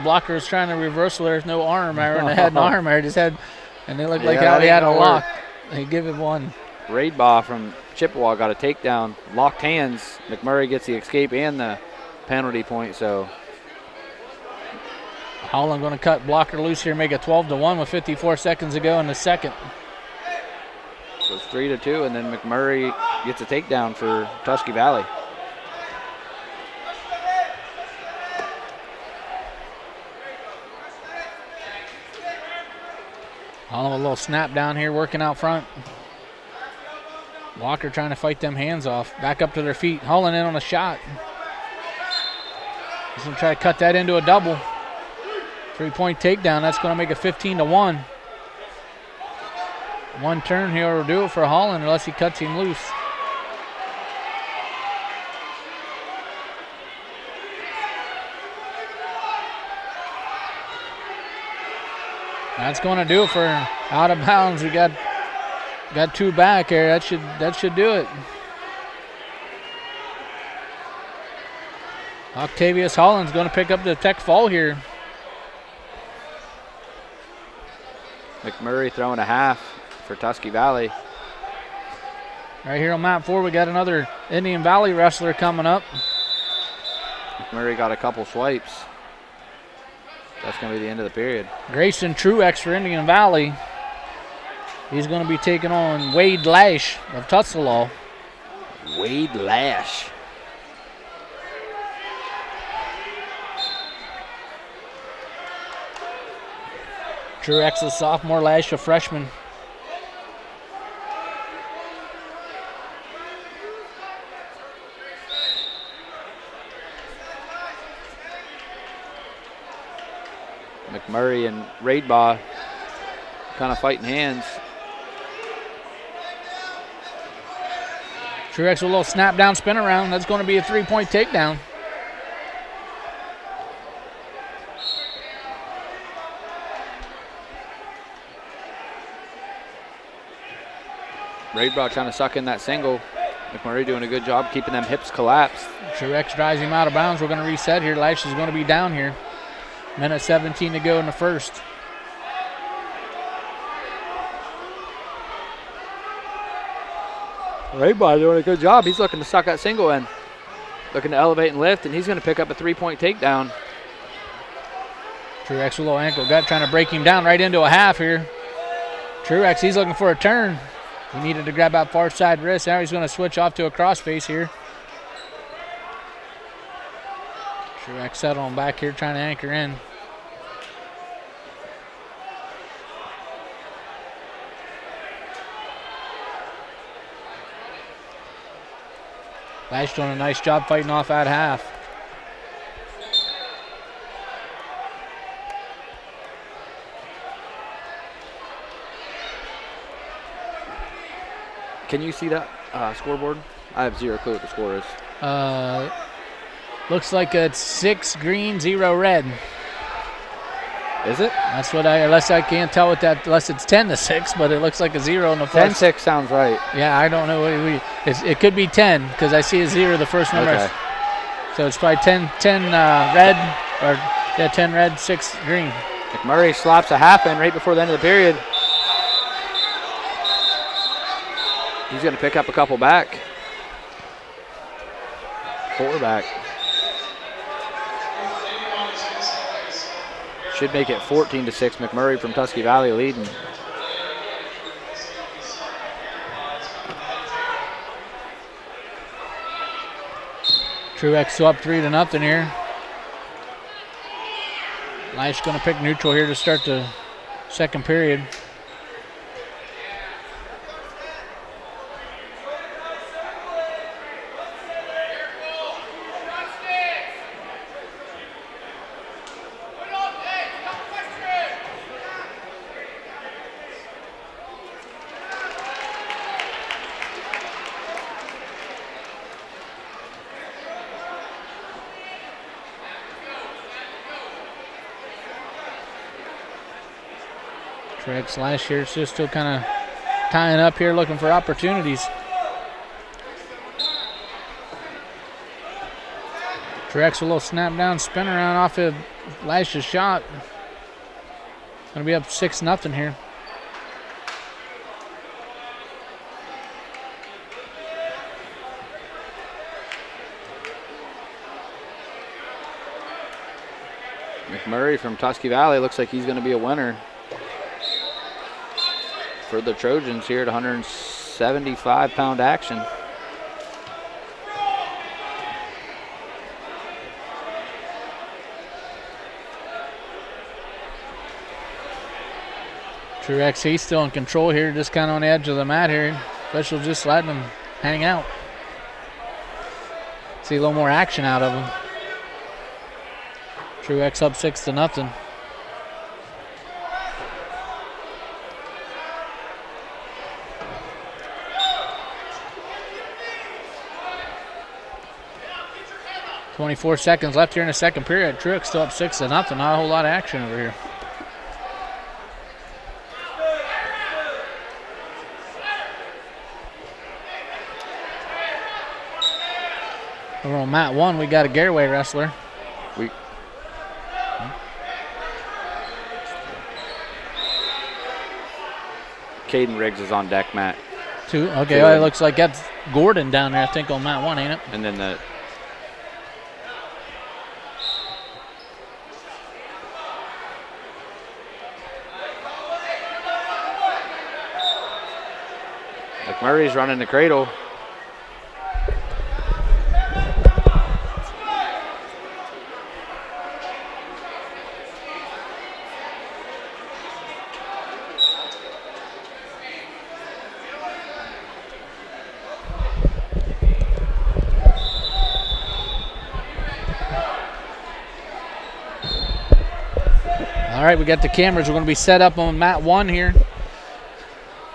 Speaker 2: Blocker was trying to reversal. There's no arm there, and they had an arm there. And they looked like how they had a lock. They give it one.
Speaker 3: Raidbaugh from Chippewa got a takedown, locked hands. McMurray gets the escape and the penalty point, so.
Speaker 2: Holland going to cut blocker loose here, make it 12-1 with 54 seconds to go in the second.
Speaker 3: So it's 3-2, and then McMurray gets a takedown for Tusky Valley.
Speaker 2: Holland with a little snap down here, working out front. Walker trying to fight them hands off. Back up to their feet. Holland in on a shot. He's going to try to cut that into a double. 3-point takedown. That's going to make it 15-1. One turn here will do it for Holland unless he cuts him loose. That's going to do it for out of bounds. We got two back here. That should do it. Octavius Holland's going to pick up the tech fall here.
Speaker 3: McMurray throwing a half for Tusky Valley.
Speaker 2: Right here on map 4, we got another Indian Valley wrestler coming up.
Speaker 3: McMurray got a couple swipes. That's going to be the end of the period.
Speaker 2: Grayson Truex for Indian Valley. He's going to be taking on Wade Lash of Tuskalaw.
Speaker 3: Wade Lash.
Speaker 2: Truex a sophomore, Lash a freshman.
Speaker 3: McMurray and Raidbaugh kind of fighting hands.
Speaker 2: Truex with a little snap down, spin around. That's going to be a 3-point takedown.
Speaker 3: Raidbaugh trying to suck in that single. McMurray doing a good job keeping them hips collapsed.
Speaker 2: Truex drives him out of bounds. We're going to reset here. Lash is going to be down here. Minute 17 to go in the first.
Speaker 3: Raybar doing a good job. He's looking to suck that single in. Looking to elevate and lift, and he's going to pick up a 3-point takedown.
Speaker 2: Truex with a little ankle gut trying to break him down right into a half here. Truex, he's looking for a turn. He needed to grab that far side wrist. Now he's going to switch off to a crossface here. Truex settling back here trying to anchor in. Lash doing a nice job fighting off at half.
Speaker 3: Can you see that scoreboard? I have zero clue what the score is.
Speaker 2: Looks like it's 6 green, 0 red.
Speaker 3: Is it?
Speaker 2: That's what unless I can't tell what that, unless it's 10-6, but it looks like a 0 in the first.
Speaker 3: 10-6 sounds right.
Speaker 2: Yeah, I don't know. It could be 10 because I see a 0 the first number.
Speaker 3: Okay.
Speaker 2: So it's probably 10 red, or 10 red, 6 green.
Speaker 3: McMurray slaps a half in right before the end of the period. He's going to pick up a couple back. 4 back. Should make it 14-6. McMurray from Tusky Valley leading.
Speaker 2: Truex up 3-0 here. Lash going to pick neutral here to start the second period. Truex last year, just still kind of tying up here, looking for opportunities. Truex a little snap down, spin around off of Lash's shot. Gonna be up 6-0 here.
Speaker 3: McMurray from Tusky Valley looks like he's going to be a winner for the Trojans here at 175-pound action.
Speaker 2: Truex, he's still in control here, just kind of on the edge of the mat here. Officials just letting him hang out. See a little more action out of him. Truex up 6-0. .24 seconds left here in the second period. Truex still up 6-0. Not a whole lot of action over here. Over on mat 1, we got a Garaway wrestler.
Speaker 3: Caden Riggs is on deck, mat
Speaker 2: 2. Okay, well, it looks like that's Gordon down there, I think, on mat 1, ain't it?
Speaker 3: And then the McMurray's running the cradle.
Speaker 2: All right, we got the cameras. We're going to be set up on mat 1 here.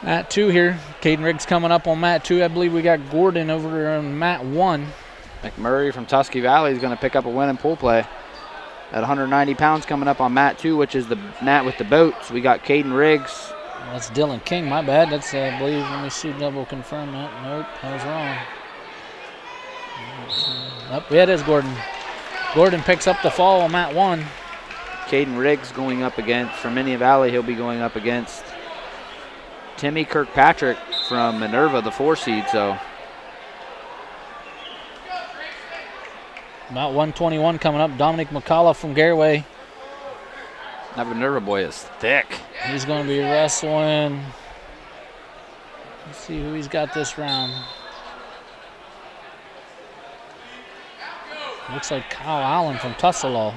Speaker 2: Mat 2 here. Caden Riggs coming up on mat 2. I believe we got Gordon over on mat 1.
Speaker 3: McMurray from Tusky Valley is going to pick up a win in pool play. At 190 pounds coming up on mat 2, which is the mat with the boats. We got Caden Riggs.
Speaker 2: That's Dylan King, my bad. That's, I believe, let me see, double confirm that. Nope, I was wrong. Oh, yeah, it is Gordon. Gordon picks up the fall on mat 1.
Speaker 3: Caden Riggs going up against, from Indian Valley, he'll be going up against Timmy Kirkpatrick from Minerva, the 4 seed. So
Speaker 2: Mat 121 coming up. Dominic McCullough from Garaway.
Speaker 3: that Minerva boy is thick.
Speaker 2: He's going to be wrestling. Let's see who he's got this round. Looks like Kyle Allen from Tusselaw.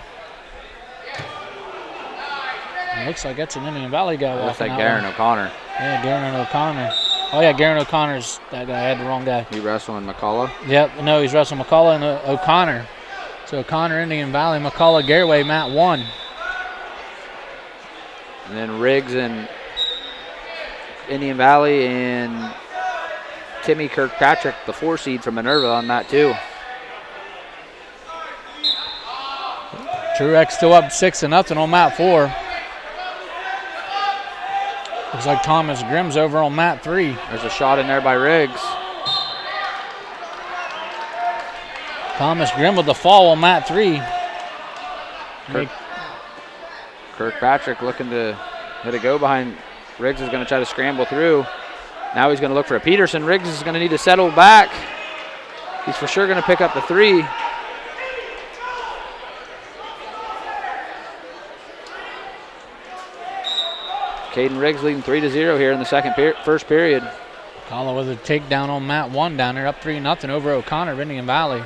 Speaker 2: It looks like that's an Indian Valley guy walking
Speaker 3: Looks like
Speaker 2: out.
Speaker 3: Garen O'Connor.
Speaker 2: Yeah, Garen O'Connor. Oh, yeah, Garen O'Connor's that guy. I had the wrong guy.
Speaker 3: He wrestling McCullough?
Speaker 2: Yep, no, he's wrestling McCullough and O'Connor. So O'Connor, Indian Valley, McCullough, Garaway, mat 1.
Speaker 3: And then Riggs and Indian Valley and Timmy Kirkpatrick, the 4 seed from Minerva, on mat 2.
Speaker 2: Truex still up 6-0 on mat 4. Looks like Thomas Grimm's over on mat 3.
Speaker 3: There's a shot in there by Riggs.
Speaker 2: Thomas Grimm with the fall on mat 3.
Speaker 3: Kirkpatrick looking to hit a go behind. Riggs is going to try to scramble through. Now he's going to look for a Peterson. Riggs is going to need to settle back. He's for sure going to pick up the 3. Caden Riggs leading 3-0 here in the first period.
Speaker 2: Kala with a takedown on mat 1 down there, up 3-0 over O'Connor of Indian Valley.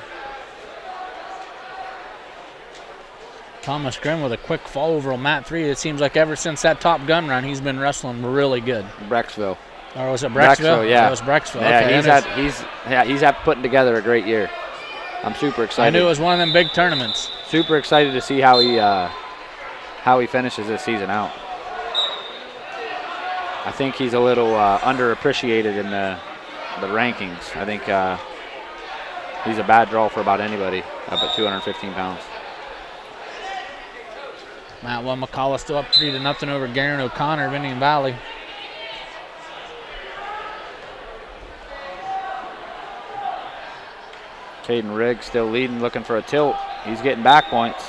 Speaker 2: Thomas Grimm with a quick fall over on mat 3. It seems like ever since that Top Gun run, he's been wrestling really good.
Speaker 3: Brecksville.
Speaker 2: Or was it Brecksville?
Speaker 3: Yeah,
Speaker 2: it was Brecksville.
Speaker 3: Yeah,
Speaker 2: okay,
Speaker 3: he's putting together a great year. I'm super excited.
Speaker 2: I knew it was one of them big tournaments.
Speaker 3: Super excited to see how he finishes this season out. I think he's a little underappreciated in the rankings. I think he's a bad draw for about anybody up at 215 pounds.
Speaker 2: Mat 1, McCullough still up 3-0 over Garen O'Connor of Indian Valley.
Speaker 3: Caden Riggs still leading, looking for a tilt. He's getting back points.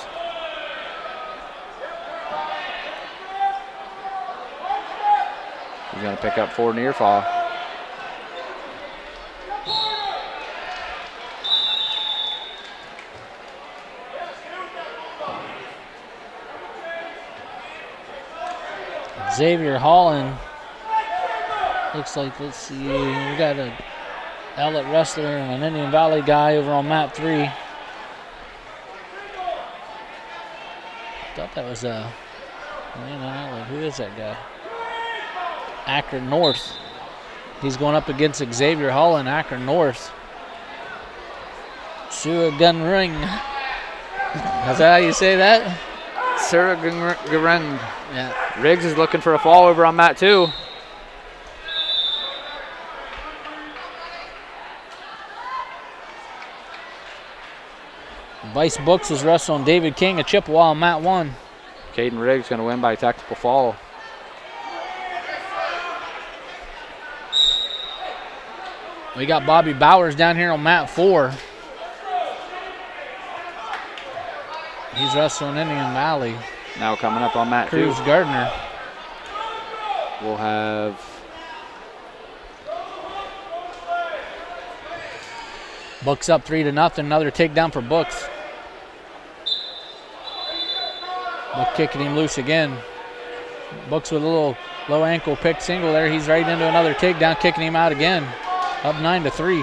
Speaker 3: He's going to pick up 4 near fall.
Speaker 2: Xavier Holland. Looks like, let's see, we got a outlet wrestler and an Indian Valley guy over on mat 3. Thought that was who is that guy? Akron North. He's going up against Xavier Holland, Akron North. Sugarcreek. Is that how you say that?
Speaker 3: Sugarcreek.
Speaker 2: Yeah.
Speaker 3: Riggs is looking for a fall over on mat 2.
Speaker 2: Vice Books is wrestling David King of Chippewa on mat 1.
Speaker 3: Caden Riggs going to win by tactical fall.
Speaker 2: We got Bobby Bowers down here on mat 4. He's wrestling Indian Valley.
Speaker 3: Now coming up on mat 2.
Speaker 2: Cruz Gardner.
Speaker 3: We'll have
Speaker 2: Books up 3-0. Another takedown for Books. Book kicking him loose again. Books with a little low ankle pick single there. He's right into another takedown, kicking him out again. Up 9-3.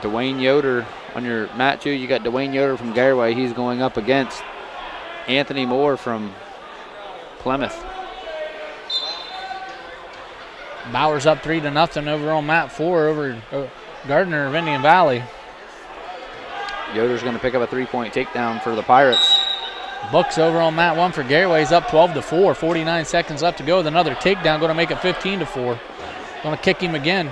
Speaker 3: Dwayne Yoder on your mat 2. You got Dwayne Yoder from Garaway. He's going up against Anthony Moore from Plymouth.
Speaker 2: Bowers up 3-0 over on mat 4 over Gardner of Indian Valley.
Speaker 3: Yoder's going to pick up a 3-point takedown for the Pirates.
Speaker 2: Books over on mat 1 for Garaway. He's up 12-4. 49 seconds left to go. With another takedown, going to make it 15-4. Going to kick him again.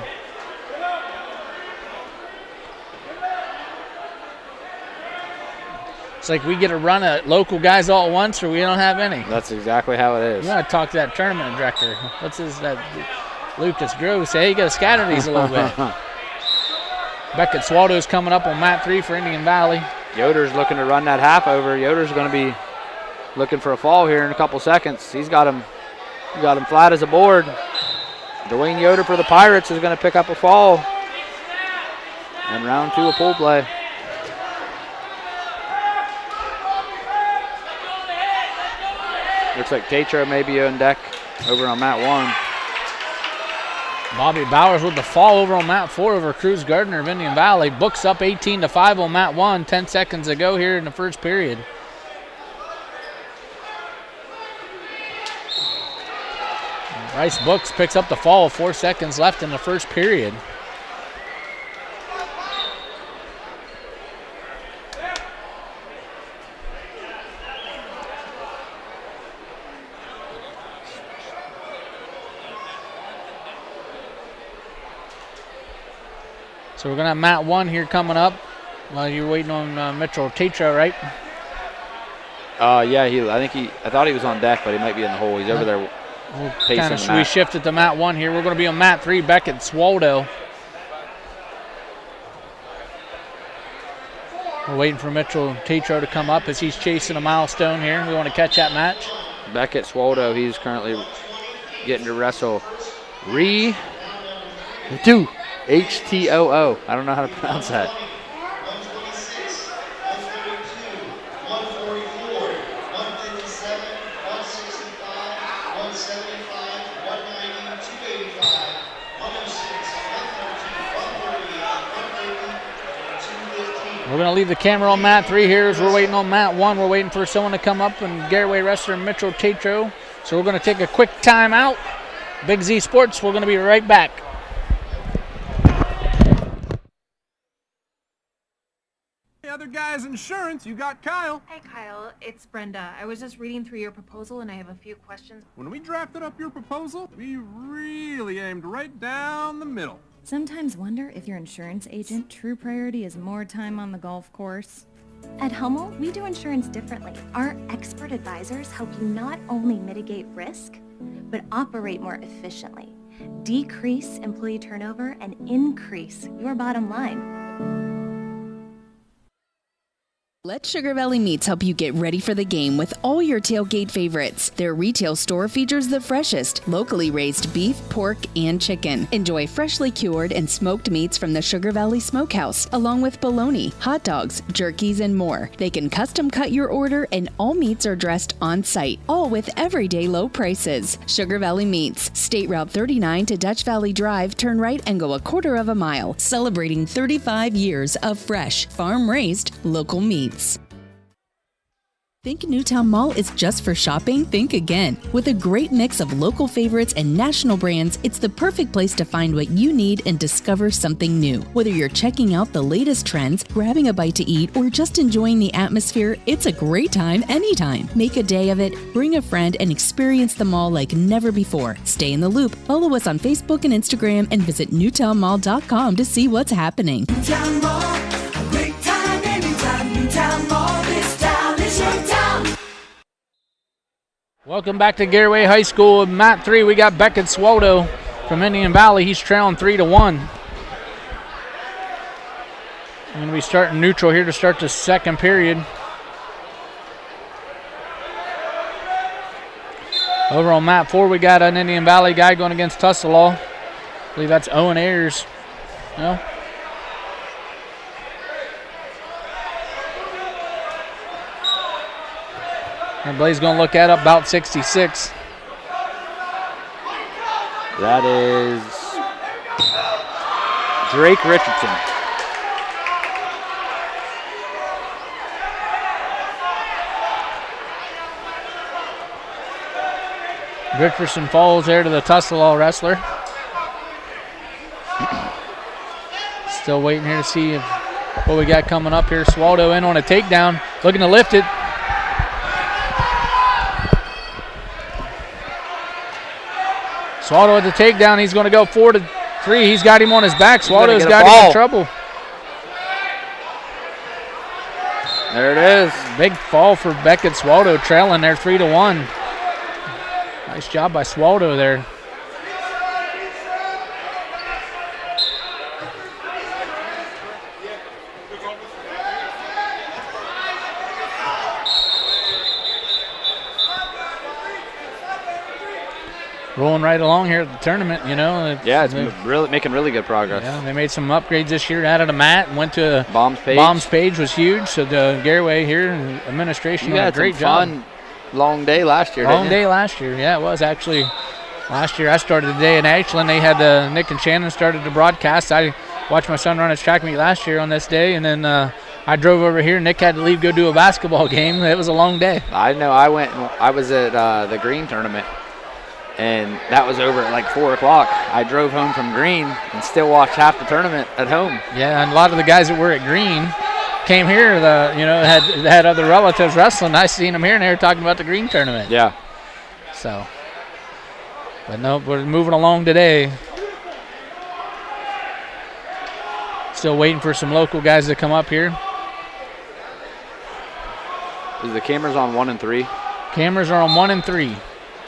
Speaker 2: It's like we get a run of local guys all at once, or we don't have any.
Speaker 3: That's exactly how it is.
Speaker 2: You want to talk to that tournament director. What's his, that Lucas Drew, say, hey, you got to scatter these a little bit. Beckett Swallows coming up on mat 3 for Indian Valley.
Speaker 3: Yoder's looking to run that half over. Yoder's going to be looking for a fall here in a couple seconds. He's got him flat as a board. Dwayne Yoder for the Pirates is going to pick up a fall. And round 2 of pool play. Looks like Tatro may be on deck over on mat 1.
Speaker 2: Bobby Bowers with the fall over on mat 4 over Cruz Gardner of Indian Valley. Books up 18-5 on mat 1, 10 seconds to go here in the first period. Bryce Books picks up the fall, 4 seconds left in the first period. So we're going to have mat 1 here coming up. Well, you're waiting on Mitchell Tatro, right?
Speaker 3: Yeah, I thought he was on deck, but he might be in the hole. He's over there pacing the mat.
Speaker 2: We shifted to mat 1 here. We're going to be on mat 3, Beckett Swaldo. We're waiting for Mitchell Tatro to come up as he's chasing a milestone here. We want to catch that match.
Speaker 3: Beckett Swaldo, he's currently getting to wrestle HTOO. I don't know how to pronounce that.
Speaker 2: We're going to leave the camera on mat 3 here as we're waiting on mat 1. We're waiting for someone to come up, and Garaway wrestler Mitchell Tatro. So we're going to take a quick time out. Big Z Sports, we're going to be right back.
Speaker 9: Other guy's insurance, you got Kyle.
Speaker 10: Hey Kyle, it's Brenda. I was just reading through your proposal and I have a few questions.
Speaker 9: When we drafted up your proposal, we really aimed right down the middle.
Speaker 11: Sometimes wonder if your insurance agent true priority is more time on the golf course.
Speaker 12: At Hummel, we do insurance differently. Our expert advisors help you not only mitigate risk, but operate more efficiently, decrease employee turnover, and increase your bottom line.
Speaker 13: Let Sugar Valley Meats help you get ready for the game with all your tailgate favorites. Their retail store features the freshest, locally raised beef, pork, and chicken. Enjoy freshly cured and smoked meats from the Sugar Valley Smokehouse, along with bologna, hot dogs, jerkies, and more. They can custom cut your order, and all meats are dressed on site, all with everyday low prices. Sugar Valley Meats, State Route 39 to Dutch Valley Drive, turn right and go a quarter of a mile, celebrating 35 years of fresh, farm-raised, local meats. Think Newtown Mall is just for shopping? Think again. With a great mix of local favorites and national brands, it's the perfect place to find what you need and discover something new. Whether you're checking out the latest trends, grabbing a bite to eat, or just enjoying the atmosphere, it's a great time anytime. Make a day of it, bring a friend, and experience the mall like never before. Stay in the loop. Follow us on Facebook and Instagram, and visit newtownmall.com to see what's happening.
Speaker 14: Newtown Mall, a great time anytime. Newtown Mall, this town is your town.
Speaker 2: Welcome back to Garaway High School. Mat 3, we got Beckett Swaldo from Indian Valley. He's trailing 3-1. We're going to be starting neutral here to start the second period. Over on mat 4, we got an Indian Valley guy going against Tussalaw. I believe that's Owen Ayers. No? And Blaze going to look at up about 66.
Speaker 3: That is Drake Richardson.
Speaker 2: Richardson falls there to the Tussalaw wrestler. Still waiting here to see what we got coming up here. Swaldo in on a takedown, looking to lift it. Swaldo with the takedown. He's going to go 4-3. He's got him on his back. Swaldo's got him in trouble.
Speaker 3: There it is.
Speaker 2: Big fall for Beckett Swaldo, trailing there 3-1. Nice job by Swaldo there. rolling right along here at the tournament, you know.
Speaker 3: It's really making really good progress.
Speaker 2: Yeah, they made some upgrades this year, added a mat, and went to
Speaker 3: Bombs page.
Speaker 2: Bombs page was huge. So the Garaway here, administration
Speaker 3: You
Speaker 2: did a
Speaker 3: had
Speaker 2: great
Speaker 3: some
Speaker 2: job.
Speaker 3: fun, long day last year,
Speaker 2: Long
Speaker 3: didn't you?
Speaker 2: day last year, yeah, it was actually. Last year I started the day in Ashland. They had Nick and Shannon started the broadcast. I watched my son run his track meet last year on this day, and then I drove over here. Nick had to leave, go do a basketball game. It was a long day.
Speaker 3: I know. I was at the Green tournament, and that was over at like 4 o'clock. I drove home from Green and still watched half the tournament at home.
Speaker 2: Yeah, and a lot of the guys that were at Green came here. Had other relatives wrestling. I seen them here, and they were talking about the Green tournament.
Speaker 3: Yeah.
Speaker 2: So, but no, we're moving along today. Still waiting for some local guys to come up here.
Speaker 3: Is the cameras on 1 and 3?
Speaker 2: Cameras are on 1 and 3.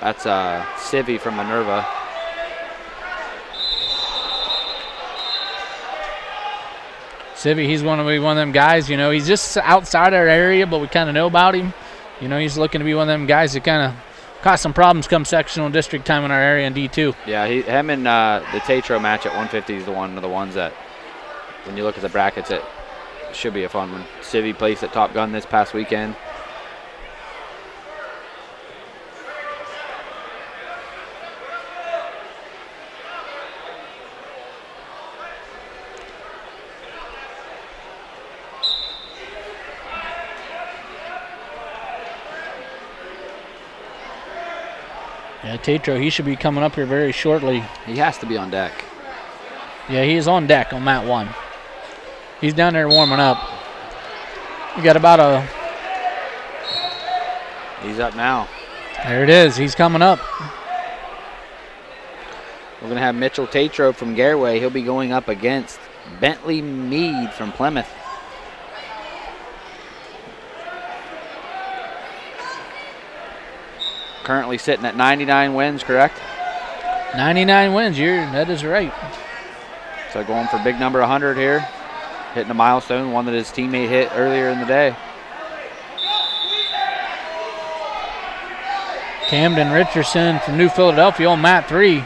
Speaker 3: That's Civi from Minerva.
Speaker 2: Civi, he's going to be one of them guys, you know, he's just outside our area, but we kind of know about him. You know, he's looking to be one of them guys that kind of caused some problems come sectional district time in our area in D2.
Speaker 3: Yeah, him and the Tatro match at 150 is one of the ones that, when you look at the brackets, it should be a fun one. Civi placed at Top Gun this past weekend.
Speaker 2: Yeah, Tatro, he should be coming up here very shortly.
Speaker 3: He has to be on deck.
Speaker 2: Yeah, he's on deck on mat 1. He's down there warming up. We got about
Speaker 3: He's up now.
Speaker 2: There it is. He's coming up.
Speaker 3: We're going to have Mitchell Tatro from Garaway. He'll be going up against Bentley Mead from Plymouth. Currently sitting at 99 wins, correct?
Speaker 2: 99 wins. That is right.
Speaker 3: So going for big number 100 here. Hitting a milestone, one that his teammate hit earlier in the day.
Speaker 2: Camden Richardson from New Philadelphia on mat 3.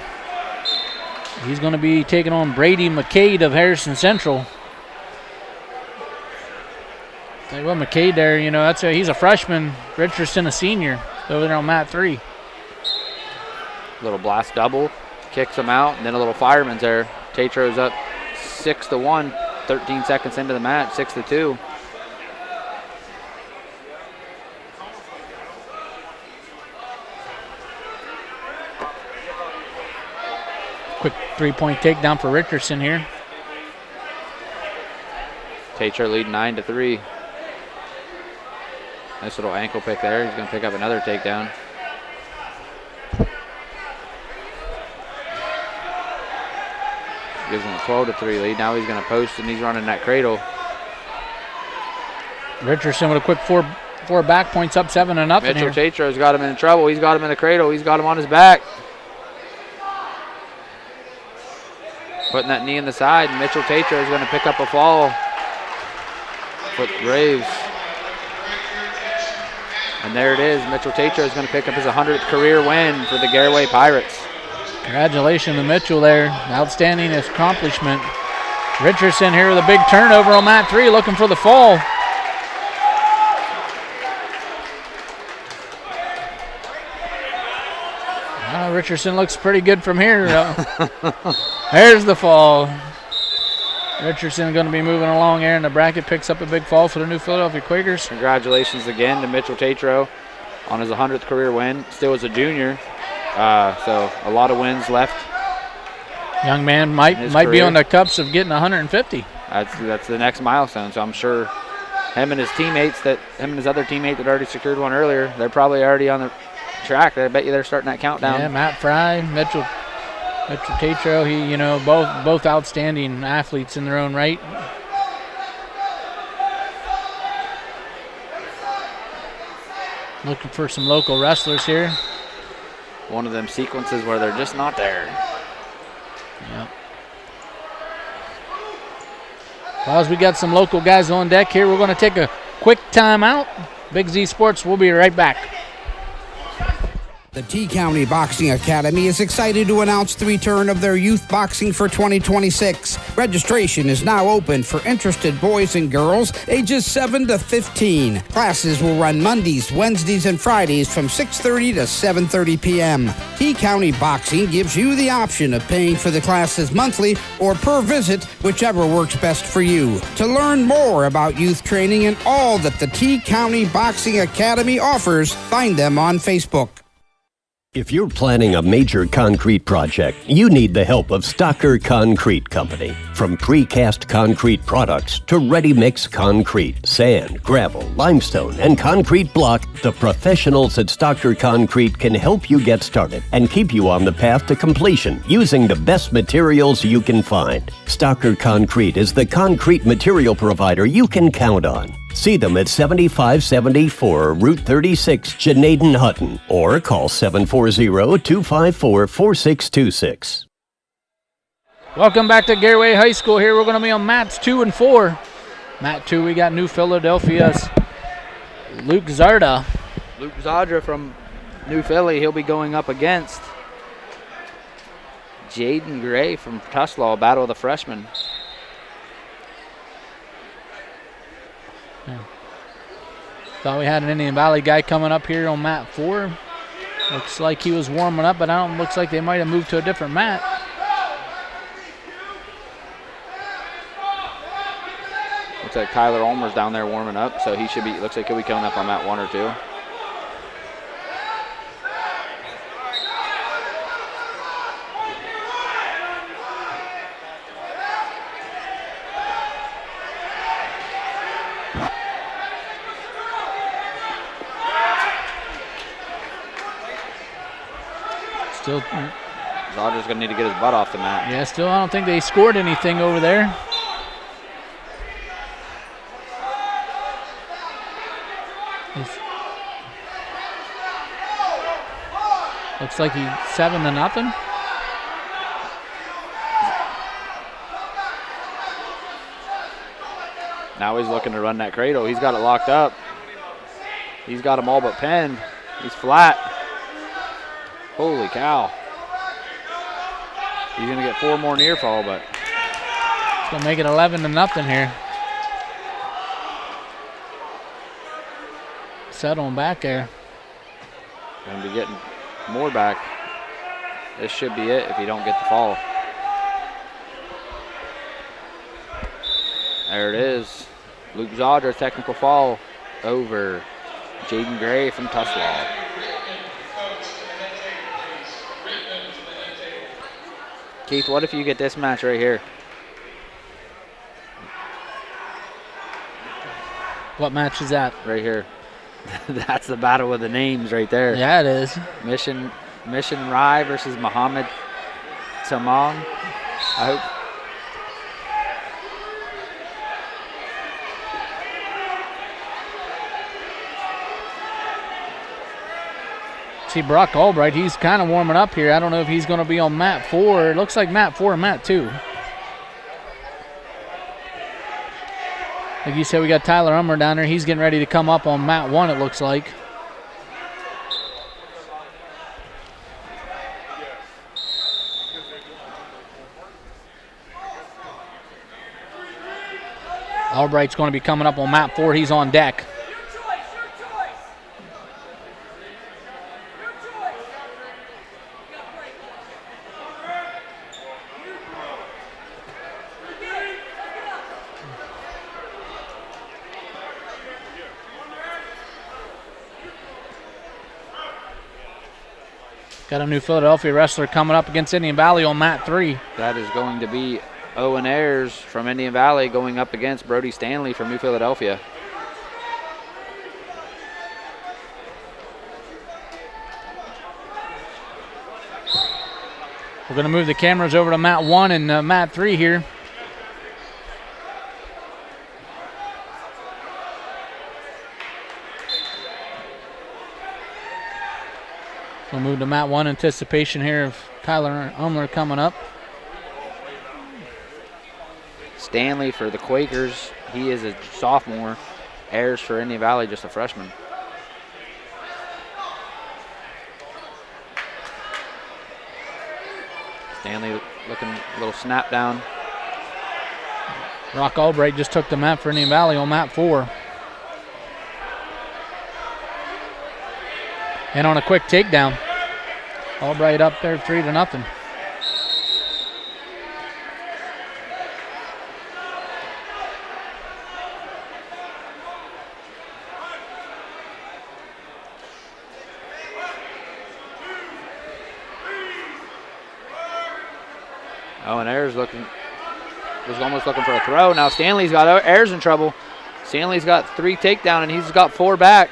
Speaker 2: He's going to be taking on Brady McCade of Harrison Central. Tell you what, McCade there, you know, he's a freshman. Richardson a senior over there on mat 3.
Speaker 3: Little blast double, kicks him out, and then a little fireman's there. Tatro's up 6-1, 13 seconds into the match, 6-2.
Speaker 2: Quick 3-point takedown for Richardson here.
Speaker 3: Tatro leading 9-3. Nice little ankle pick there. He's going to pick up another takedown. Gives him a 12-3 lead. Now he's going to post, and he's running that cradle.
Speaker 2: Richardson with a quick four back points, up 7-0
Speaker 3: Mitchell Tatro's got him in trouble. He's got him in the cradle. He's got him on his back. Putting that knee in the side. Mitchell Tatro is going to pick up a fall. Foot raves. And there it is. Mitchell Tatro is going to pick up his 100th career win for the Garaway Pirates.
Speaker 2: Congratulations to Mitchell there. Outstanding accomplishment. Richardson here with a big turnover on mat 3, looking for the fall. Richardson looks pretty good from here. There's the fall. Richardson going to be moving along here, and the bracket picks up a big fall for the New Philadelphia Quakers.
Speaker 3: Congratulations again to Mitchell Tatro on his 100th career win. Still as a junior, so a lot of wins left.
Speaker 2: Young man might be on the cups of getting 150.
Speaker 3: That's the next milestone. So I'm sure him and his other teammate that already secured one earlier, they're probably already on the track. I bet you they're starting that countdown.
Speaker 2: Yeah, Matt Fry, Mitchell Tatro, both outstanding athletes in their own right. Looking for some local wrestlers here.
Speaker 3: One of them sequences where they're just not there.
Speaker 2: Yep. Well, as we got some local guys on deck here, we're going to take a quick timeout. Big Z Sports, we'll be right back.
Speaker 15: The T-County Boxing Academy is excited to announce the return of their youth boxing for 2026. Registration is now open for interested boys and girls ages 7 to 15. Classes will run Mondays, Wednesdays, and Fridays from 6:30 to 7:30 p.m. T-County Boxing gives you the option of paying for the classes monthly or per visit, whichever works best for you. To learn more about youth training and all that the T-County Boxing Academy offers, find them on Facebook.
Speaker 6: If you're planning a major concrete project, you need the help of Stocker Concrete Company. From precast concrete products to ready-mix concrete, sand, gravel, limestone, and concrete block, the professionals at Stocker Concrete can help you get started and keep you on the path to completion using the best materials you can find. Stocker Concrete is the concrete material provider you can count on. See them at 7574 Route 36, Janaden-Hutton, or call 740-254-4626.
Speaker 2: Welcome back to Garaway High School. Here we're going to be on mats 2 and 4. Mat 2, we got New Philadelphia's Luke Zarda.
Speaker 3: Luke Zadra from New Philly. He'll be going up against Jaden Gray from Tuslaw, Battle of the Freshmen.
Speaker 2: Yeah. Thought we had an Indian Valley guy coming up here on mat 4. Looks like he was warming up, but looks like they might have moved to a different mat.
Speaker 3: Looks like Tyler Ulmer's down there warming up, so he should be, looks like he'll be coming up on mat 1 or 2.
Speaker 2: Still,
Speaker 3: Roger's going to need to get his butt off the mat.
Speaker 2: Yeah, still I don't think they scored anything over there. Looks like he's 7-0.
Speaker 3: Now he's looking to run that cradle. He's got it locked up. He's got them all but pinned. He's flat. Holy cow. He's going to get 4 more near fall, but
Speaker 2: it's going to make it 11-0 here. Settling back there.
Speaker 3: Going to be getting more back. This should be it if you don't get the fall. There it is. Luke Zadra, technical fall over Jaden Gray from Tuslaw. Keith, what if you get this match right here?
Speaker 2: What match is that?
Speaker 3: Right here. That's the battle of the names right there.
Speaker 2: Yeah, it is.
Speaker 3: Mission Rai versus Muhammad Tamang. I hope.
Speaker 2: See, Brock Albright, he's kind of warming up here. I don't know if he's going to be on mat 4. It looks like mat 4 and mat 2. Like you said, we got Tyler Ummer down there. He's getting ready to come up on mat 1, it looks like. Albright's going to be coming up on mat 4. He's on deck. Got a New Philadelphia wrestler coming up against Indian Valley on mat 3.
Speaker 3: That is going to be Owen Ayers from Indian Valley going up against Brody Stanley from New Philadelphia.
Speaker 2: We're going to move the cameras over to mat 1 and mat 3 here. We'll move to mat 1, anticipation here of Tyler Umler coming up.
Speaker 3: Stanley for the Quakers. He is a sophomore. Ayers for Indian Valley, just a freshman. Stanley looking a little snap down.
Speaker 2: Brock Albright just took the mat for Indian Valley on mat 4. And on a quick takedown. Albright up there 3-0.
Speaker 3: Owen Ayers was almost looking for a throw. Now Stanley's got Ayers in trouble. Stanley's got 3 takedown and he's got 4 back.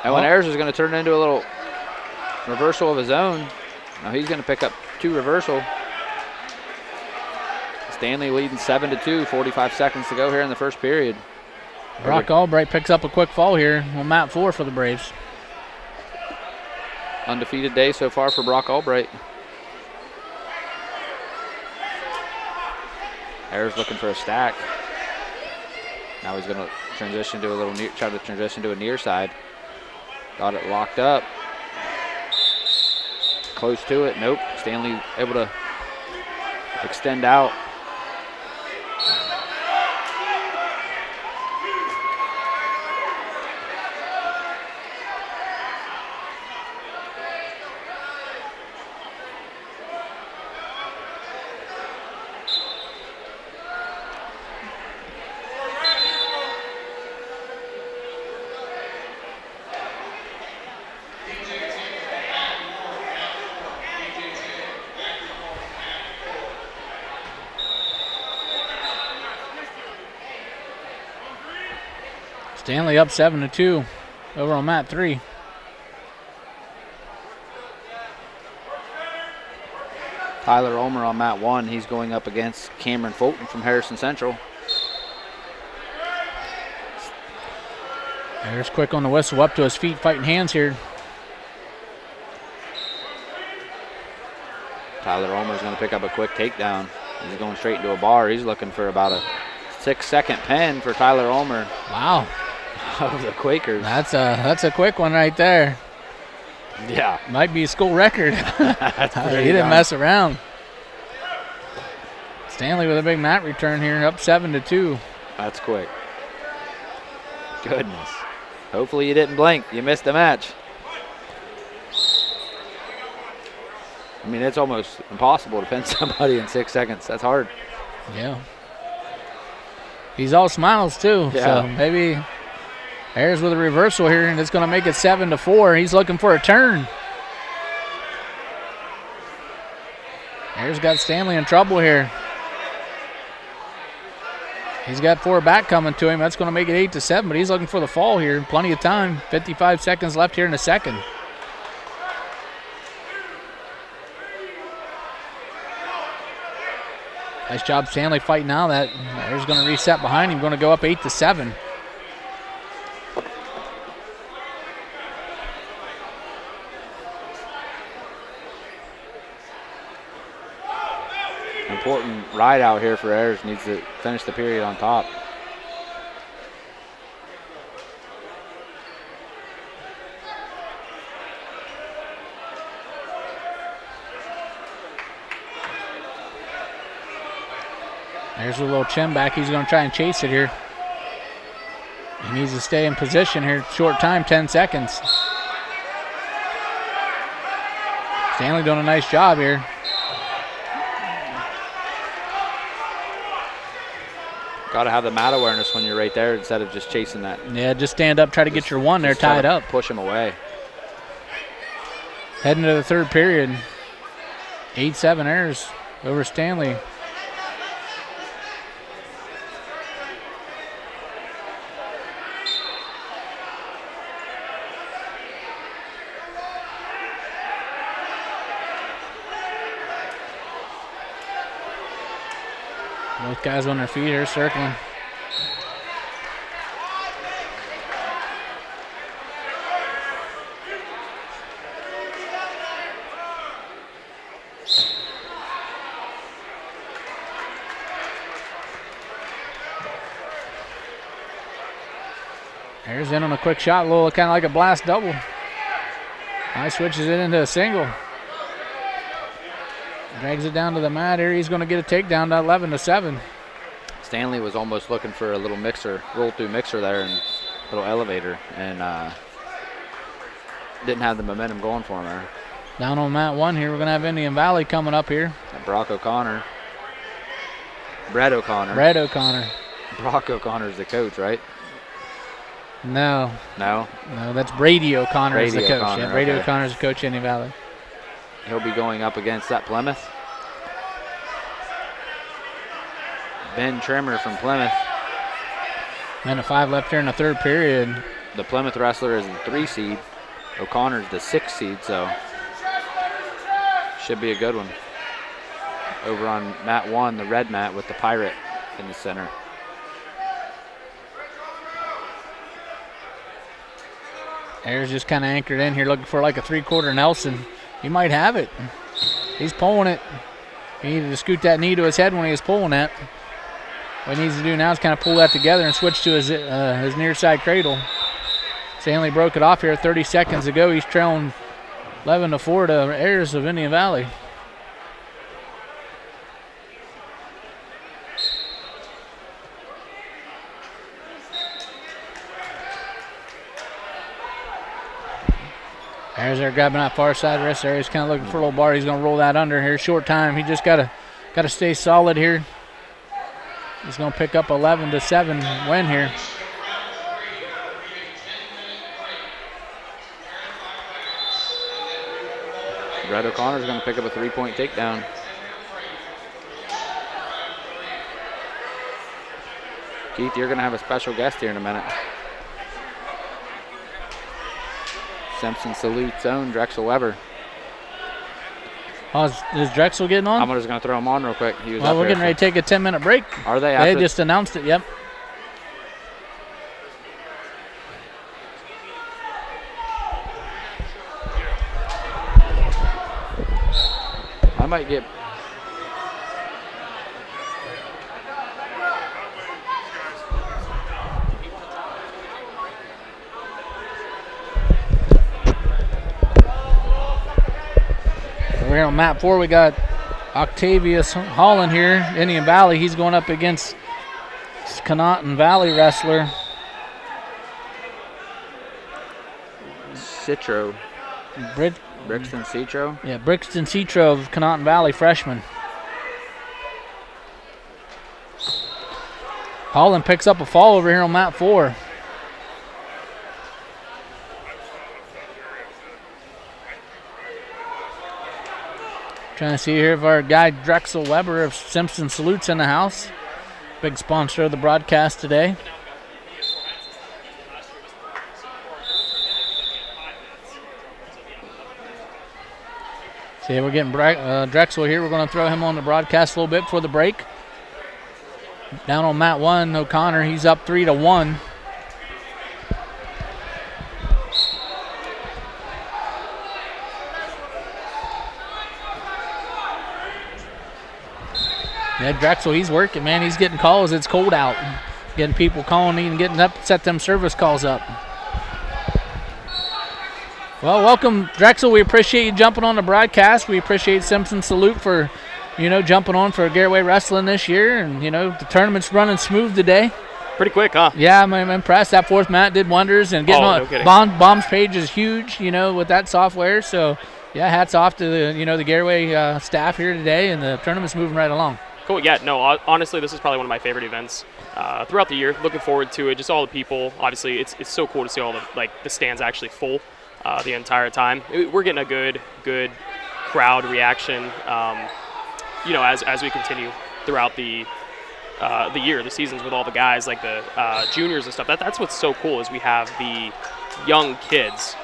Speaker 3: Owen Ayers is going to turn it into a little reversal of his own. Now he's going to pick up 2 reversal. Stanley leading 7-2, 45 seconds to go here in the first period.
Speaker 2: Brock Albright picks up a quick fall here on mat 4 for the Braves.
Speaker 3: Undefeated day so far for Brock Albright. Ayers looking for a stack. Now he's going to transition to a little near, try to transition to a near side. Got it locked up. Close to it. Nope. Stanley able to extend out.
Speaker 2: Stanley up 7-2 over on mat 3.
Speaker 3: Tyler Ulmer on mat 1. He's going up against Cameron Fulton from Harrison Central.
Speaker 2: Ayers quick on the whistle, up to his feet, fighting hands here.
Speaker 3: Tyler Ulmer's going to pick up a quick takedown. He's going straight into a bar. He's looking for about a 6-second pen for Tyler Ulmer.
Speaker 2: Wow.
Speaker 3: Of the Quakers.
Speaker 2: That's a quick one right there.
Speaker 3: Yeah.
Speaker 2: Might be a school record. He didn't mess around. Stanley with a big mat return here, up 7-2.
Speaker 3: That's quick. Goodness. Hopefully you didn't blink. You missed the match. I mean, it's almost impossible to pin somebody in 6 seconds. That's hard.
Speaker 2: Yeah. He's all smiles too.
Speaker 3: Yeah.
Speaker 2: So maybe Ayers with a reversal here, and it's going to make it 7-4. He's looking for a turn. Ayers got Stanley in trouble here. He's got 4 back coming to him. That's going to make it 8-7, but he's looking for the fall here. Plenty of time. 55 seconds left here in the second. Nice job, Stanley, fighting now. That Ayers going to reset behind him. Going to go up 8-7.
Speaker 3: Important ride out here for Ayers. Needs to finish the period on top.
Speaker 2: There's a little chin back. He's going to try and chase it here. He needs to stay in position here. Short time, 10 seconds. Stanley doing a nice job here.
Speaker 3: Got to have the mat awareness when you're right there instead of just chasing that.
Speaker 2: Yeah, just stand up, try to get your one there, tied up.
Speaker 3: Push him away.
Speaker 2: Heading to the third period. 8-7 Ayers over Stanley. Both guys on their feet here, circling. Ayers in on a quick shot, a little kind of like a blast double. High switches it into a single. Drags it down to the mat here. He's going to get a takedown to 11-7.
Speaker 3: Stanley was almost looking for a little mixer, roll-through mixer there, and a little elevator, and didn't have the momentum going for him there.
Speaker 2: Down on mat 1 here, we're going to have Indian Valley coming up here.
Speaker 3: Brock O'Connor. Brett O'Connor.
Speaker 2: Brett O'Connor.
Speaker 3: Brock O'Connor's the coach, right?
Speaker 2: No.
Speaker 3: No?
Speaker 2: No, that's Brady O'Connor is the
Speaker 3: Brady
Speaker 2: coach.
Speaker 3: O'Connor,
Speaker 2: Yeah, Brady
Speaker 3: okay.
Speaker 2: O'Connor's the coach, Indian Valley.
Speaker 3: He'll be going up against that Plymouth. Ben Trimmer from Plymouth.
Speaker 2: Minute 5 left here in the third period.
Speaker 3: The Plymouth wrestler is the 3 seed. O'Connor's the 6 seed, so should be a good one. Over on mat 1, the red mat with the Pirate in the center.
Speaker 2: Ayers just kind of anchored in here looking for like a 3/4 Nelson. He might have it. He's pulling it. He needed to scoot that knee to his head when he was pulling that. What he needs to do now is kind of pull that together and switch to his near side cradle. Stanley broke it off here 30 seconds ago. He's trailing 11-4 to Ayers of Indian Valley. Ayers there grabbing that far side wrist there. He's kind of looking for a little bar. He's going to roll that under here. Short time. He just got to stay solid here. He's going to pick up 11-7 win here.
Speaker 3: Brett O'Connor's going to pick up a 3-point takedown. Keith, you're going to have a special guest here in a minute. Simpson Salute's own Drexel Weber.
Speaker 2: Oh, is Drexel getting on?
Speaker 3: I'm just going to throw him on real quick. He was
Speaker 2: Well,
Speaker 3: up
Speaker 2: we're
Speaker 3: here,
Speaker 2: getting ready to take a 10-minute break.
Speaker 3: Are they?
Speaker 2: They just announced it, yep.
Speaker 3: I might get...
Speaker 2: We're here on map 4. We got Octavius Holland here, Indian Valley. He's going up against Connaughton Valley wrestler
Speaker 3: Citro. Brixton Citro?
Speaker 2: Yeah, Brixton Citro of Connaughton Valley, freshman. Holland picks up a fall over here on map 4. Trying to see here if our guy Drexel Weber of Simpson Salutes in the house. Big sponsor of the broadcast today. See, we're getting Drexel here. We're going to throw him on the broadcast a little bit before the break. Down on mat 1, O'Connor, he's up 3-1. Yeah, Drexel, he's working, man. He's getting calls. It's cold out. Getting people calling and getting up, set them service calls up. Well, welcome, Drexel. We appreciate you jumping on the broadcast. We appreciate Simpson Salute for, jumping on for Garaway Wrestling this year. And, the tournament's running smooth today.
Speaker 17: Pretty quick, huh?
Speaker 2: Yeah, I'm impressed. That fourth mat did wonders. And getting
Speaker 17: no kidding.
Speaker 2: Bomb's page is huge, with that software. So, yeah, hats off to the, the Garaway staff here today. And the tournament's moving right along.
Speaker 17: Cool. Yeah, no, honestly, this is probably one of my favorite events throughout the year. Looking forward to it. Just all the people. Obviously, it's so cool to see all the stands actually full the entire time. We're getting a good crowd reaction, as we continue throughout the year, the seasons with all the guys, like the juniors and stuff. That's what's so cool is we have the young kids.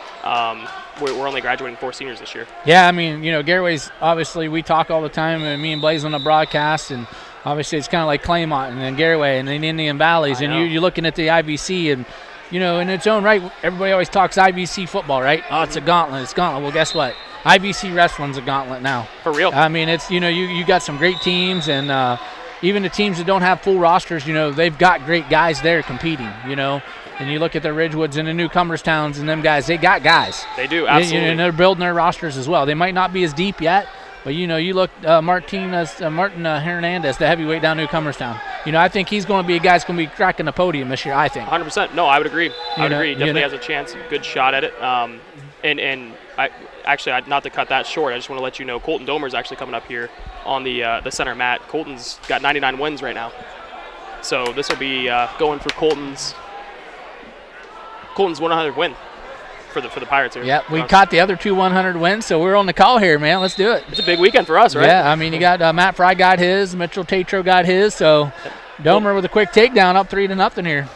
Speaker 17: We're only graduating 4 seniors this year.
Speaker 2: Yeah, I mean, Garaway's, obviously, we talk all the time, and me and Blaze on the broadcast, and obviously it's kind of like Claymont and then Garaway and then Indian Valleys, and you're looking at the IBC, and, in its own right, everybody always talks IBC football, right? Oh, it's a gauntlet. It's gauntlet. Well, guess what? IBC wrestling's a gauntlet now.
Speaker 17: For real.
Speaker 2: I mean, it's, you got some great teams, and, even the teams that don't have full rosters, they've got great guys there competing, And you look at the Ridgewoods and the Newcomers Towns and them guys, they got guys.
Speaker 17: They do, absolutely.
Speaker 2: And they're building their rosters as well. They might not be as deep yet, but, you look Martin Hernandez, the heavyweight down Newcomers Town. I think he's going to be a guy that's going to be cracking the podium this year, I think.
Speaker 17: 100%. No, I would agree. I would agree. He definitely has a chance, good shot at it. And I actually, not to cut that short, I just want to let you know Colton Domer's actually coming up here on the center mat. Colton's got 99 wins right now. So this will be going for Colton's 100th win for the Pirates here.
Speaker 2: Yeah, we caught the other 2 100 wins, so we're on the call here, man. Let's do it.
Speaker 17: It's a big weekend for us, right?
Speaker 2: Yeah, I mean, you got Matt Fry got his, Mitchell Tatro got his, so Domer with a quick takedown up 3-0 here.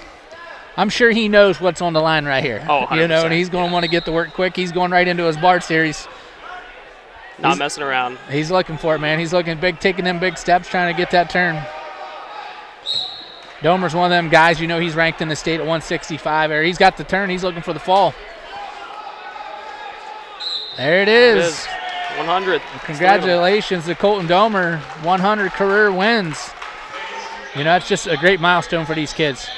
Speaker 2: I'm sure he knows what's on the line right here.
Speaker 17: Oh, 100%.
Speaker 2: And he's going to want to get the work quick. He's going right into his Bart series.
Speaker 17: Not messing around.
Speaker 2: He's looking for it, man. He's looking big, taking them big steps, trying to get that turn. Domer's one of them guys, he's ranked in the state at 165. He's got the turn. He's looking for the fall. There it is.
Speaker 17: 100.
Speaker 2: Congratulations to Colton Domer. 100 career wins. It's just a great milestone for these kids.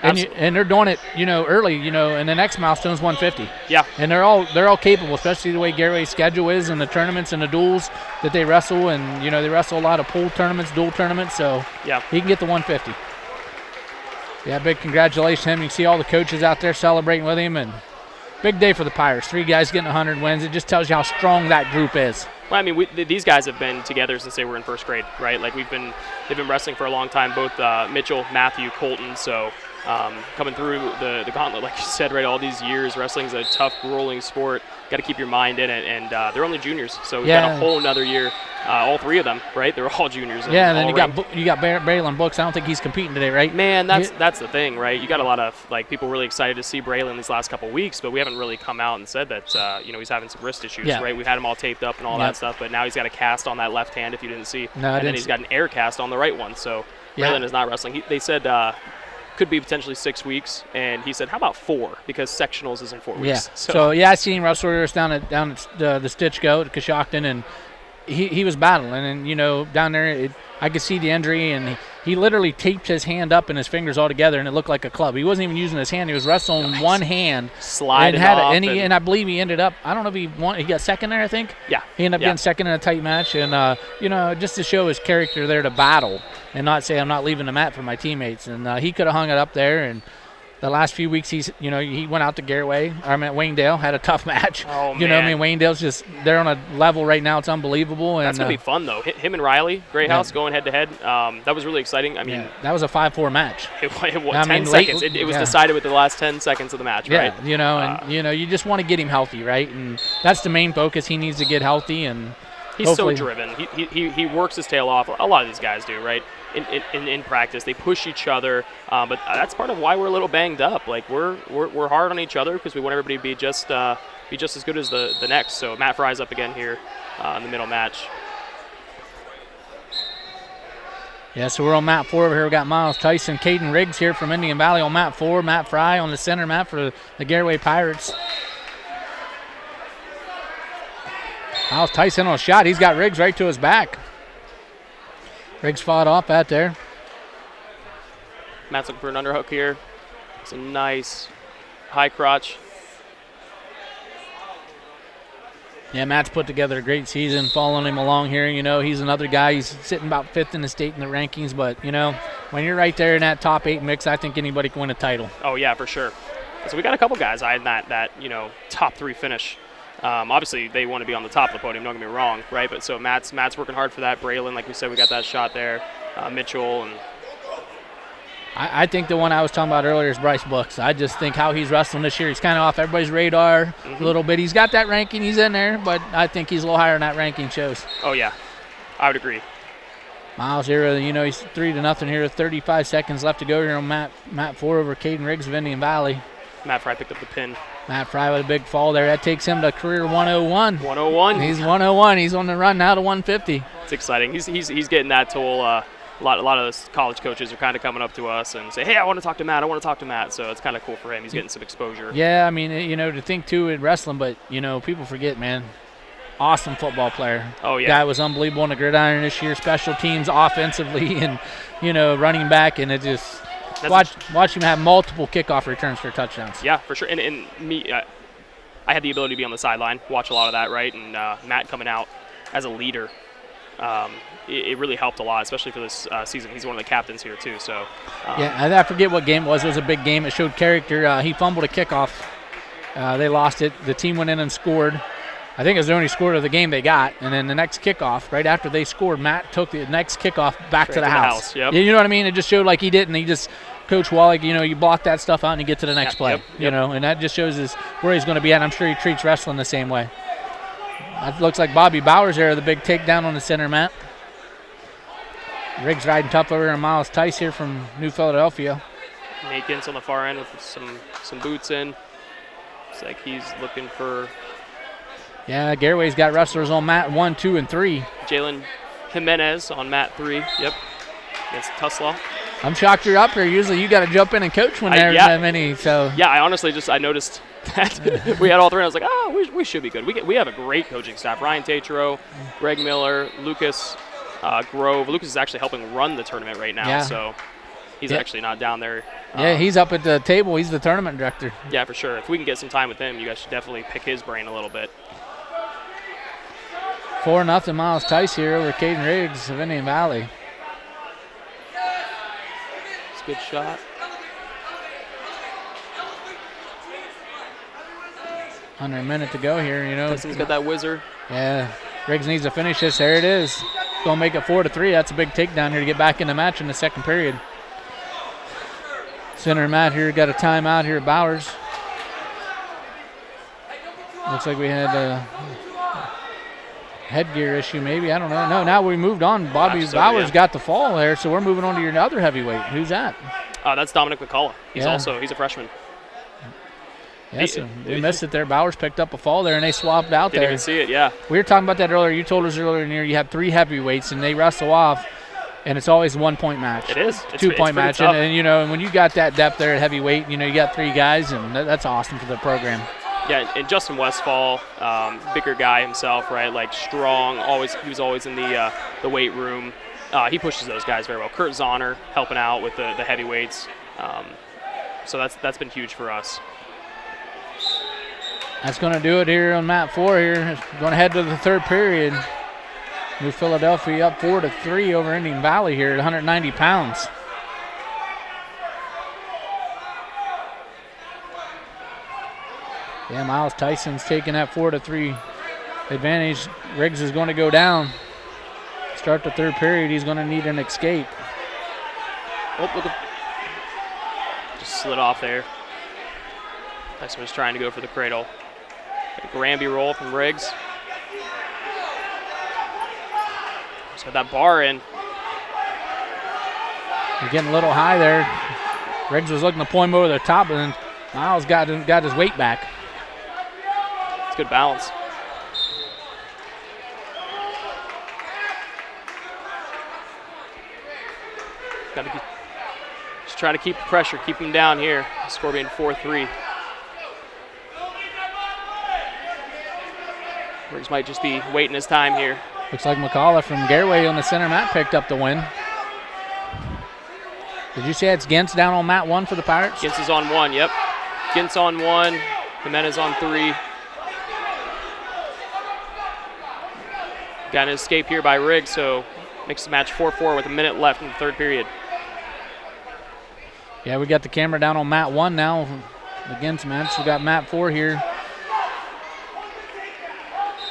Speaker 2: And they're doing it, early, and the next milestone is 150.
Speaker 17: Yeah.
Speaker 2: And they're all capable, especially the way Garaway's schedule is and the tournaments and the duels that they wrestle. And, they wrestle a lot of pool tournaments, dual tournaments. So
Speaker 17: yeah,
Speaker 2: he can get the 150. Yeah, big congratulations to him. You can see all the coaches out there celebrating with him. And big day for the Pirates. 3 guys getting 100 wins. It just tells you how strong that group is.
Speaker 17: Well, I mean, these guys have been together since they were in first grade, right? Like they've been wrestling for a long time, both Mitchell, Matthew, Colton. So coming through the gauntlet, like you said, right, all these years, wrestling's a tough, grueling sport. Got to keep your mind in it, and they're only juniors, so we've got a whole another year. All 3 of them, right? They're all juniors.
Speaker 2: Yeah, and then you got Braylon Books. I don't think he's competing today, right?
Speaker 17: Man, that's the thing, right? You got a lot of people really excited to see Braylon these last couple of weeks, but we haven't really come out and said that he's having some wrist issues, right? We've had him all taped up and all that stuff, but now he's got a cast on that left hand, if you didn't see, and then he's got an air cast on the right one. So Braylon is not wrestling. They said could be potentially 6 weeks, and he said, how about 4, because sectionals is in 4 weeks.
Speaker 2: Yeah. So I seen him wrestle down at the Stitch Go at Coshocton, and he was battling, and down there I could see the injury, and he literally taped his hand up and his fingers all together, and it looked like a club. He wasn't even using his hand; he was wrestling one hand,
Speaker 17: sliding
Speaker 2: off, and I believe he ended up. I don't know if he won. He got second there, I think.
Speaker 17: Yeah.
Speaker 2: He ended up getting second in a tight match, and just to show his character there to battle and not say I'm not leaving the mat for my teammates, and he could have hung it up there. And the last few weeks, he went out to Garaway. Wayndale had a tough match.
Speaker 17: Oh, man.
Speaker 2: Wayndale's they're on a level right now. It's unbelievable. And
Speaker 17: that's gonna be fun though. Him and Riley Greathouse going head to head. That was really exciting. I mean,
Speaker 2: that was a 5-4 match.
Speaker 17: It was 10 seconds. It was decided with the last 10 seconds of the match, right?
Speaker 2: Yeah, you just want to get him healthy, right? And that's the main focus. He needs to get healthy, and
Speaker 17: he's so driven. He works his tail off. A lot of these guys do, right? In practice, they push each other, but that's part of why we're a little banged up. Like we're hard on each other because we want everybody to be just as good as the next. So Matt Fry's up again here in the middle match.
Speaker 2: Yeah, so we're on mat 4 over here. We've got Miles Tyson, Caden Riggs here from Indian Valley on mat 4. Matt Fry on the center mat for the Garaway Pirates. Miles Tyson on a shot. He's got Riggs right to his back. Riggs fought off that there.
Speaker 17: Matt's looking for an underhook here. It's a nice high crotch.
Speaker 2: Yeah, Matt's put together a great season, following him along here. He's another guy. He's sitting about 5th in the state in the rankings, but, when you're right there in that top 8 mix, I think anybody can win a title.
Speaker 17: Oh, yeah, for sure. So we got a couple guys in that top 3 finish. Obviously, they want to be on the top of the podium, don't get me wrong, right? But so Matt's working hard for that. Braylon, like we said, we got that shot there. Mitchell. And
Speaker 2: I think the one I was talking about earlier is Bryce Books. I just think how he's wrestling this year, he's kind of off everybody's radar a little bit. He's got that ranking, he's in there, but I think he's a little higher than that ranking shows.
Speaker 17: Oh, yeah, I would agree.
Speaker 2: Miles here, he's 3-0 here, 35 seconds left to go here on mat 4 over Caden Riggs of Indian Valley.
Speaker 17: Matt Fry picked up the pin.
Speaker 2: Matt Fry with a big fall there. That takes him to career 101.
Speaker 17: 101.
Speaker 2: He's 101. He's on the run now to 150.
Speaker 17: It's exciting. He's getting that toll. A lot of those college coaches are kind of coming up to us and say, hey, I want to talk to Matt. I want to talk to Matt. So it's kind of cool for him. He's getting some exposure.
Speaker 2: Yeah, I mean, to think, too, in wrestling, but, people forget, man. awesome football player.
Speaker 17: Oh, yeah.
Speaker 2: Guy was unbelievable in the gridiron this year, special teams, offensively, and, running back. And it just watch him have multiple kickoff returns for touchdowns.
Speaker 17: Yeah, for sure. And me, I had the ability to be on the sideline, watch a lot of that, right? And Matt coming out as a leader, it really helped a lot, especially for this season. He's one of the captains here, too. So
Speaker 2: I forget what game it was. It was a big game. It showed character. He fumbled a kickoff. They lost it. The team went in and scored. I think it was the only score of the game they got. And then the next kickoff, right after they scored, Matt took the next kickoff back to the house.
Speaker 17: Yep.
Speaker 2: You know what I mean? It just showed like he didn't. He just, Coach Wallach, you block that stuff out and you get to the next play.
Speaker 17: Yep.
Speaker 2: And that just shows where he's going to be at. I'm sure he treats wrestling the same way. That looks like Bobby Bowers there, the big takedown on the center mat. Riggs riding tough over here, Miles Tice here from New Philadelphia.
Speaker 17: Nate Gintz on the far end with some boots in. Looks like he's looking for...
Speaker 2: Yeah, Garaway's got wrestlers on mat 1, 2, and 3.
Speaker 17: Jalen Jimenez on mat 3. Yep. Against Tuslaw.
Speaker 2: I'm shocked you're up here. Usually you got to jump in and coach when there's that many. So
Speaker 17: yeah, I honestly I noticed that we had all three. And I was like, we should be good. We have a great coaching staff. Ryan Tatro, Greg Miller, Lucas Grove. Lucas is actually helping run the tournament right now.
Speaker 2: Yeah.
Speaker 17: So he's actually not down there.
Speaker 2: Yeah, he's up at the table. He's the tournament director.
Speaker 17: Yeah, for sure. If we can get some time with him, you guys should definitely pick his brain a little bit.
Speaker 2: 4-0 Miles Tice here over Caden Riggs of Indian Valley.
Speaker 17: It's a good shot.
Speaker 2: Under a minute to go here,
Speaker 17: Dustin's got that whizzer.
Speaker 2: Yeah, Riggs needs to finish this. There it is. Going to make it 4-3. That's a big takedown here to get back in the match in the second period. Center Matt here got a timeout here at Bowers. Looks like we had a headgear issue maybe. I don't know. No, now we moved on. Bobby Bowers got the fall there, so we're moving on to your other heavyweight. Who's that?
Speaker 17: That's Dominic McCullough. He's a freshman.
Speaker 2: Yes, they missed it there. Bowers picked up a fall there, and they swapped out there.
Speaker 17: Didn't even see it, yeah.
Speaker 2: We were talking about that earlier. You told us earlier in the year you have 3 heavyweights, and they wrestle off, and it's always a 1-point match.
Speaker 17: It is.
Speaker 2: It's 2-point match. And when you got that depth there at heavyweight, you got 3 guys, and that's awesome for the program.
Speaker 17: Yeah, and Justin Westfall, bigger guy himself, right? Like strong. He was always in the weight room. He pushes those guys very well. Kurt Zahner helping out with the heavyweights. So that's been huge for us.
Speaker 2: That's going to do it here on mat 4 here. Going to head to the third period. New Philadelphia up 4-3 over Indian Valley here at 190 pounds. Yeah, Miles Tyson's taking that 4-3 advantage. Riggs is going to go down. Start the third period. He's going to need an escape.
Speaker 17: Oh, look at, just slid off there. Tyson was trying to go for the cradle. A Granby roll from Riggs. Just had that bar in.
Speaker 2: You're getting a little high there. Riggs was looking to point him over the top, and then Miles got his weight back.
Speaker 17: It's good balance. Just trying to keep the pressure, keep him down here. Score being 4-3. Riggs might just be waiting his time here.
Speaker 2: Looks like McCullough from Garaway on the center mat picked up the win. Did you say it's Gintz down on mat 1 for the Pirates?
Speaker 17: Gintz is on 1, yep. Gintz on 1, Jimenez on 3. Got an escape here by Riggs, so makes the match 4-4 with a minute left in the third period.
Speaker 2: Yeah, we got the camera down on mat 1 now. The Gintz match. We got mat 4 here.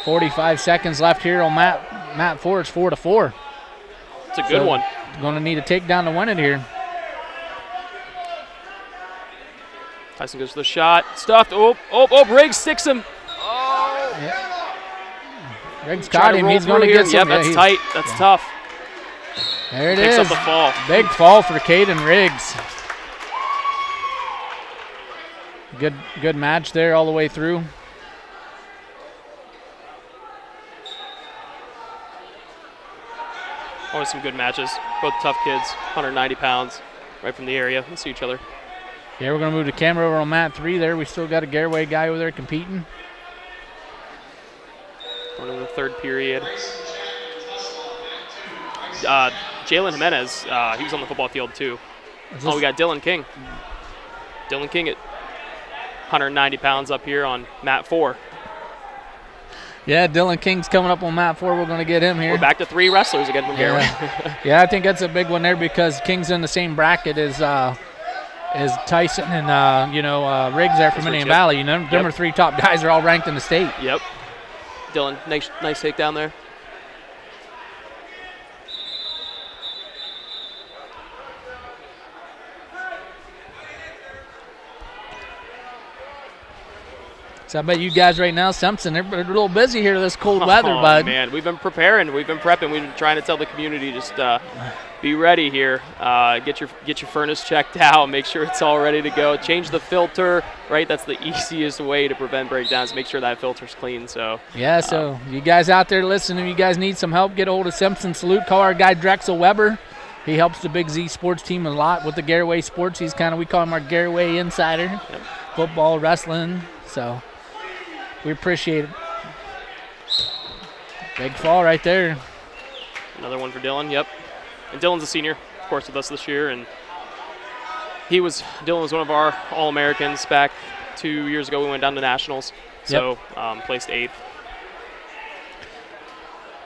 Speaker 2: 45 seconds left here on mat 4. It's 4-4.
Speaker 17: It's a good one.
Speaker 2: Going to need a takedown to win it here.
Speaker 17: Tyson goes for the shot. Stuffed. Oh, Riggs sticks him. Oh.
Speaker 2: Yeah. Riggs caught him. He's going to get some.
Speaker 17: Yep, that's tight. That's tough.
Speaker 2: There it
Speaker 17: Picks
Speaker 2: is.
Speaker 17: up the fall.
Speaker 2: Big fall for Caden Riggs. Good match there all the way through.
Speaker 17: Always some good matches. Both tough kids, 190 pounds, right from the area. Let's see each other.
Speaker 2: Yeah, we're going to move the camera over on mat 3 there. We still got a Garaway guy over there competing.
Speaker 17: Going into the third period. Jalen Jimenez, he was on the football field too. We got Dylan King. Dylan King at 190 pounds up here on mat 4.
Speaker 2: Yeah, Dylan King's coming up on mat 4. We're going to get him here.
Speaker 17: We're back to 3 wrestlers again from Garaway.
Speaker 2: Yeah, I think that's a big one there because King's in the same bracket as Tyson and Riggs there from Indian Valley. You know, them are 3 top guys are all ranked in the state.
Speaker 17: Yep. Dylan, nice takedown there.
Speaker 2: So I bet you guys right now, Simpson, they're a little busy here this cold weather, bud.
Speaker 17: Man, we've been preparing, we've been prepping, we've been trying to tell the community just be ready here. Get your furnace checked out, make sure it's all ready to go. Change the filter, right? That's the easiest way to prevent breakdowns. Make sure that filter's clean. So
Speaker 2: yeah, so you guys out there listening, you guys need some help, get a hold of Simpson Salute. Call our guy Drexel Weber. He helps the Big Z sports team a lot with the Garaway sports. He's we call him our Garaway insider. Yep. Football, wrestling, so we appreciate it. Big fall right there.
Speaker 17: Another one for Dylan, yep. And Dylan's a senior, of course, with us this year. And Dylan was one of our All-Americans back 2 years ago. We went down to Nationals, so placed 8th.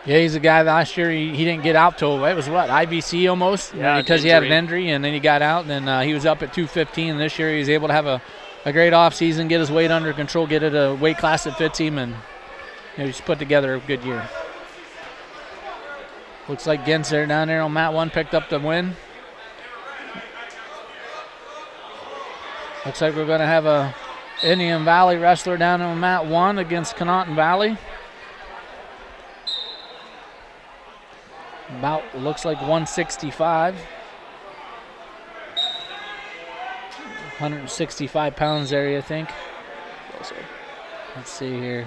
Speaker 2: Yeah, he's a guy that last year he didn't get out till, it was IVC almost?
Speaker 17: Yeah,
Speaker 2: because he had an injury, and then he got out, and then he was up at 215. And this year he was able to have a great offseason, get his weight under control, get it a weight class that fits him, and he's put together a good year. Looks like Gens there down there on mat 1 picked up the win. Looks like we're going to have a Indian Valley wrestler down on mat 1 against Conotton Valley. About looks like 165. 165 pounds area, I think.
Speaker 17: Also.
Speaker 2: Let's see here.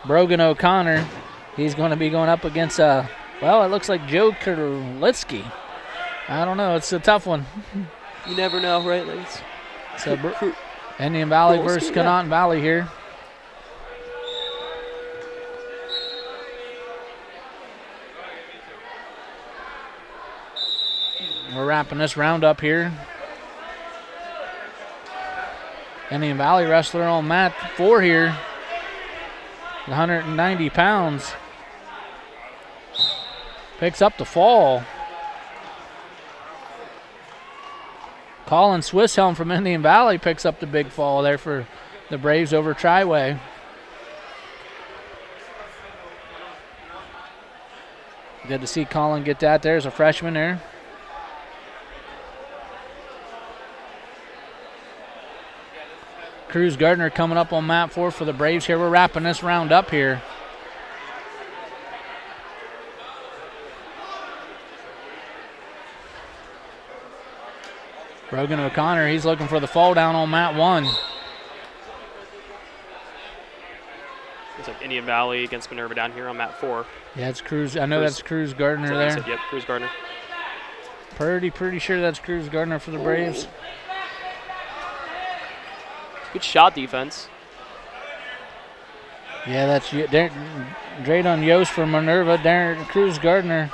Speaker 2: Brogan O'Connor, he's going to be going up against, it looks like Joe Kurlitsky. I don't know. It's a tough one.
Speaker 17: You never know, right?
Speaker 2: So Indian Valley versus Conotton Valley here. We're wrapping this round up here. Indian Valley wrestler on mat 4 here. 190 pounds. Picks up the fall. Colin Swisshelm from Indian Valley picks up the big fall there for the Braves over Triway. Good to see Colin get that there as a freshman there. Cruz Gardner coming up on mat 4 for the Braves here. We're wrapping this round up here. Brogan O'Connor, he's looking for the fall down on mat 1.
Speaker 17: It's like Indian Valley against Minerva down here on mat 4.
Speaker 2: Yeah, it's Cruz. I know that's Cruz Gardner there.
Speaker 17: Said, yep, Cruz Gardner.
Speaker 2: Pretty sure that's Cruz Gardner for the Braves.
Speaker 17: Good shot defense.
Speaker 2: Yeah, that's Drayton Yost from Minerva. Darren Cruz Gardner.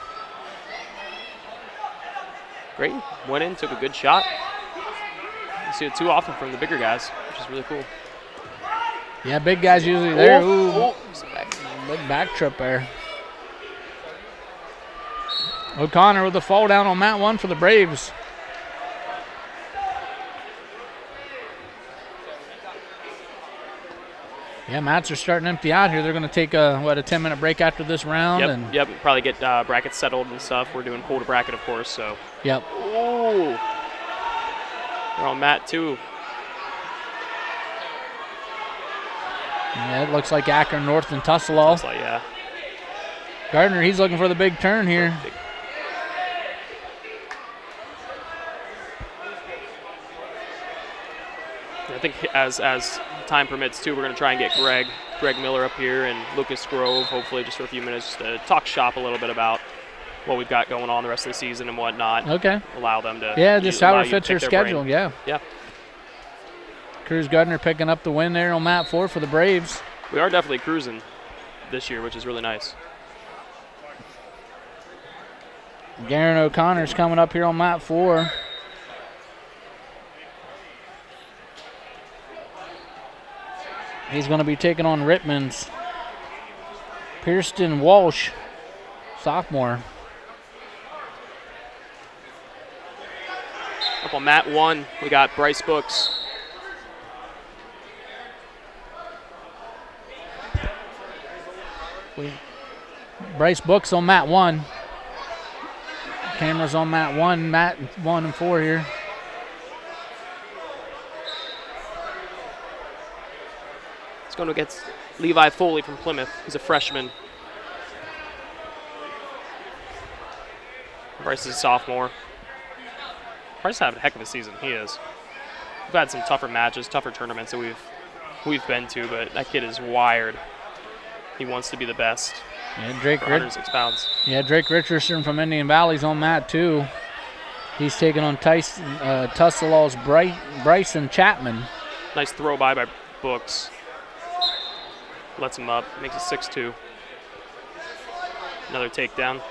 Speaker 17: Great. Went in, took a good shot. You see it too often from the bigger guys, which is really cool.
Speaker 2: Yeah, big guys usually there. Big back trip there. O'Connor with the fall down on mat 1 for the Braves. Yeah, mats are starting to empty out here. They're going to take a 10-minute break after this round.
Speaker 17: Yep. Probably get brackets settled and stuff. We're doing pull to bracket, of course. So.
Speaker 2: Yep.
Speaker 17: Ooh. We're on mat 2.
Speaker 2: Yeah, it looks like Akron North and Tusselaw.
Speaker 17: Yeah.
Speaker 2: Gardner, he's looking for the big turn here.
Speaker 17: I think as time permits too, we're going to try and get Greg Miller up here and Lucas Grove, hopefully just for a few minutes to talk shop a little bit about what we've got going on the rest of the season and whatnot.
Speaker 2: Okay.
Speaker 17: Allow them to.
Speaker 2: Yeah, just how it fits your schedule. Yeah.
Speaker 17: Yeah.
Speaker 2: Cruz Gardner picking up the win there on mat 4 for the Braves.
Speaker 17: We are definitely cruising this year, which is really nice.
Speaker 2: Garen O'Connor's coming up here on mat 4. He's going to be taking on Rittman's Pierston Walsh, sophomore.
Speaker 17: Up on mat 1, we got Bryce Books.
Speaker 2: Bryce Books on mat 1. Cameras on mat 1, mat 1 and 4 here.
Speaker 17: It's going against Levi Foley from Plymouth. He's a freshman. Bryce is a sophomore. Bryce is having a heck of a season. He is. We've had some tougher matches, tougher tournaments that we've been to, but that kid is wired. He wants to be the best.
Speaker 2: Yeah, Drake
Speaker 17: 106 pounds.
Speaker 2: Yeah, Drake Richardson from Indian Valley's on mat 2. He's taking on Tussalaw's Bryson Chapman.
Speaker 17: Nice throw by Books. Lets him up, makes it 6-2. Another takedown.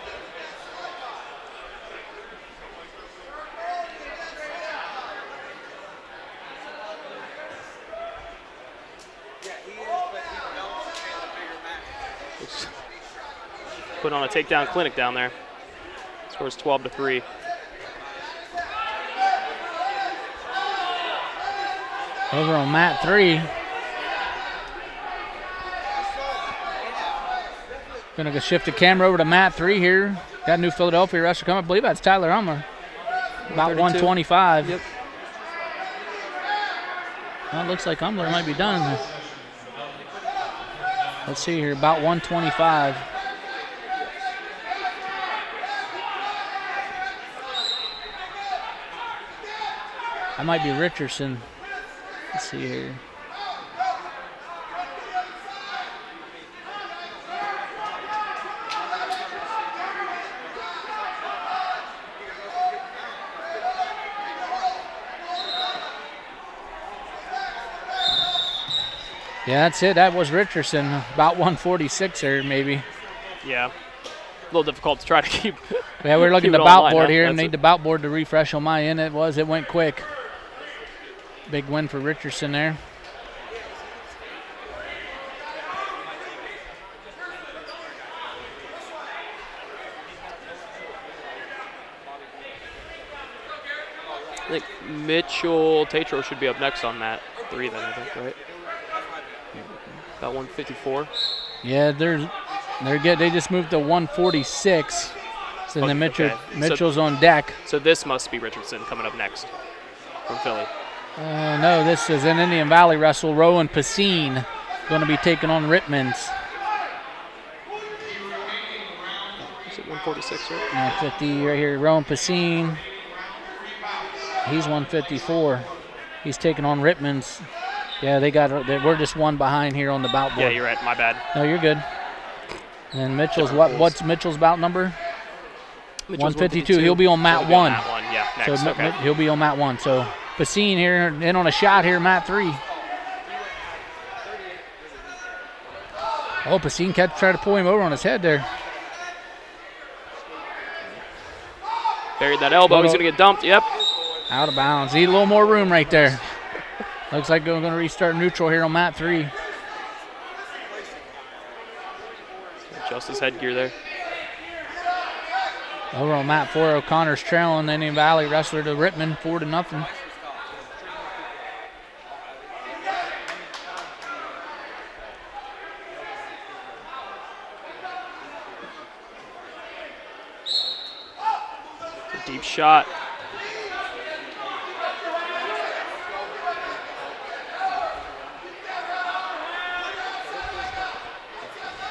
Speaker 17: Put on a takedown clinic down there. Scores 12-3.
Speaker 2: Over on mat 3. Gonna shift the camera over to mat 3 here. Got a new Philadelphia wrestler coming. I believe that's Tyler Umler. About 125.
Speaker 17: Yep.
Speaker 2: Well, it looks like Umler might be done. Let's see here, about 125. That might be Richardson. Let's see here. Yeah, that's it. That was Richardson. About 146 there, maybe.
Speaker 17: Yeah. A little difficult to try to keep.
Speaker 2: Yeah, we're looking at the
Speaker 17: keep it
Speaker 2: bout
Speaker 17: online,
Speaker 2: board
Speaker 17: huh?
Speaker 2: here.
Speaker 17: That's
Speaker 2: Need the bout board to refresh on my end. It went quick. Big win for Richardson there.
Speaker 17: I think Mitchell Tatro should be up next on mat 3 then, I think, right? About 154.
Speaker 2: Yeah, they're good. They just moved to 146. So then Mitchell's on deck.
Speaker 17: So this must be Richardson coming up next from Philly.
Speaker 2: No, this is an Indian Valley wrestle. Rowan Pacine going to be taking on Rittman's.
Speaker 17: Is it 146, right?
Speaker 2: Yeah, 50 right here. Rowan Pacine. He's 154. He's taking on Rittman's. Yeah, we're just one behind here on the bout board.
Speaker 17: Yeah, you're right. My bad.
Speaker 2: No, you're good. And Mitchell's what's Mitchell's bout number?
Speaker 17: Mitchell's
Speaker 2: 152. He'll be on mat 1.
Speaker 17: Mat 1, yeah, next.
Speaker 2: So
Speaker 17: okay.
Speaker 2: he'll be on mat 1. So Pacine here in on a shot here, mat 3. Oh, Pacine tried to pull him over on his head there.
Speaker 17: Buried that elbow. He's going to get dumped. Yep.
Speaker 2: Out of bounds. Need a little more room right there. Looks like we're going to restart neutral here on mat 3.
Speaker 17: Adjust his headgear there.
Speaker 2: Over on mat 4, O'Connor's trailing Indian Valley wrestler to Rittman, 4-0.
Speaker 17: It's a deep shot.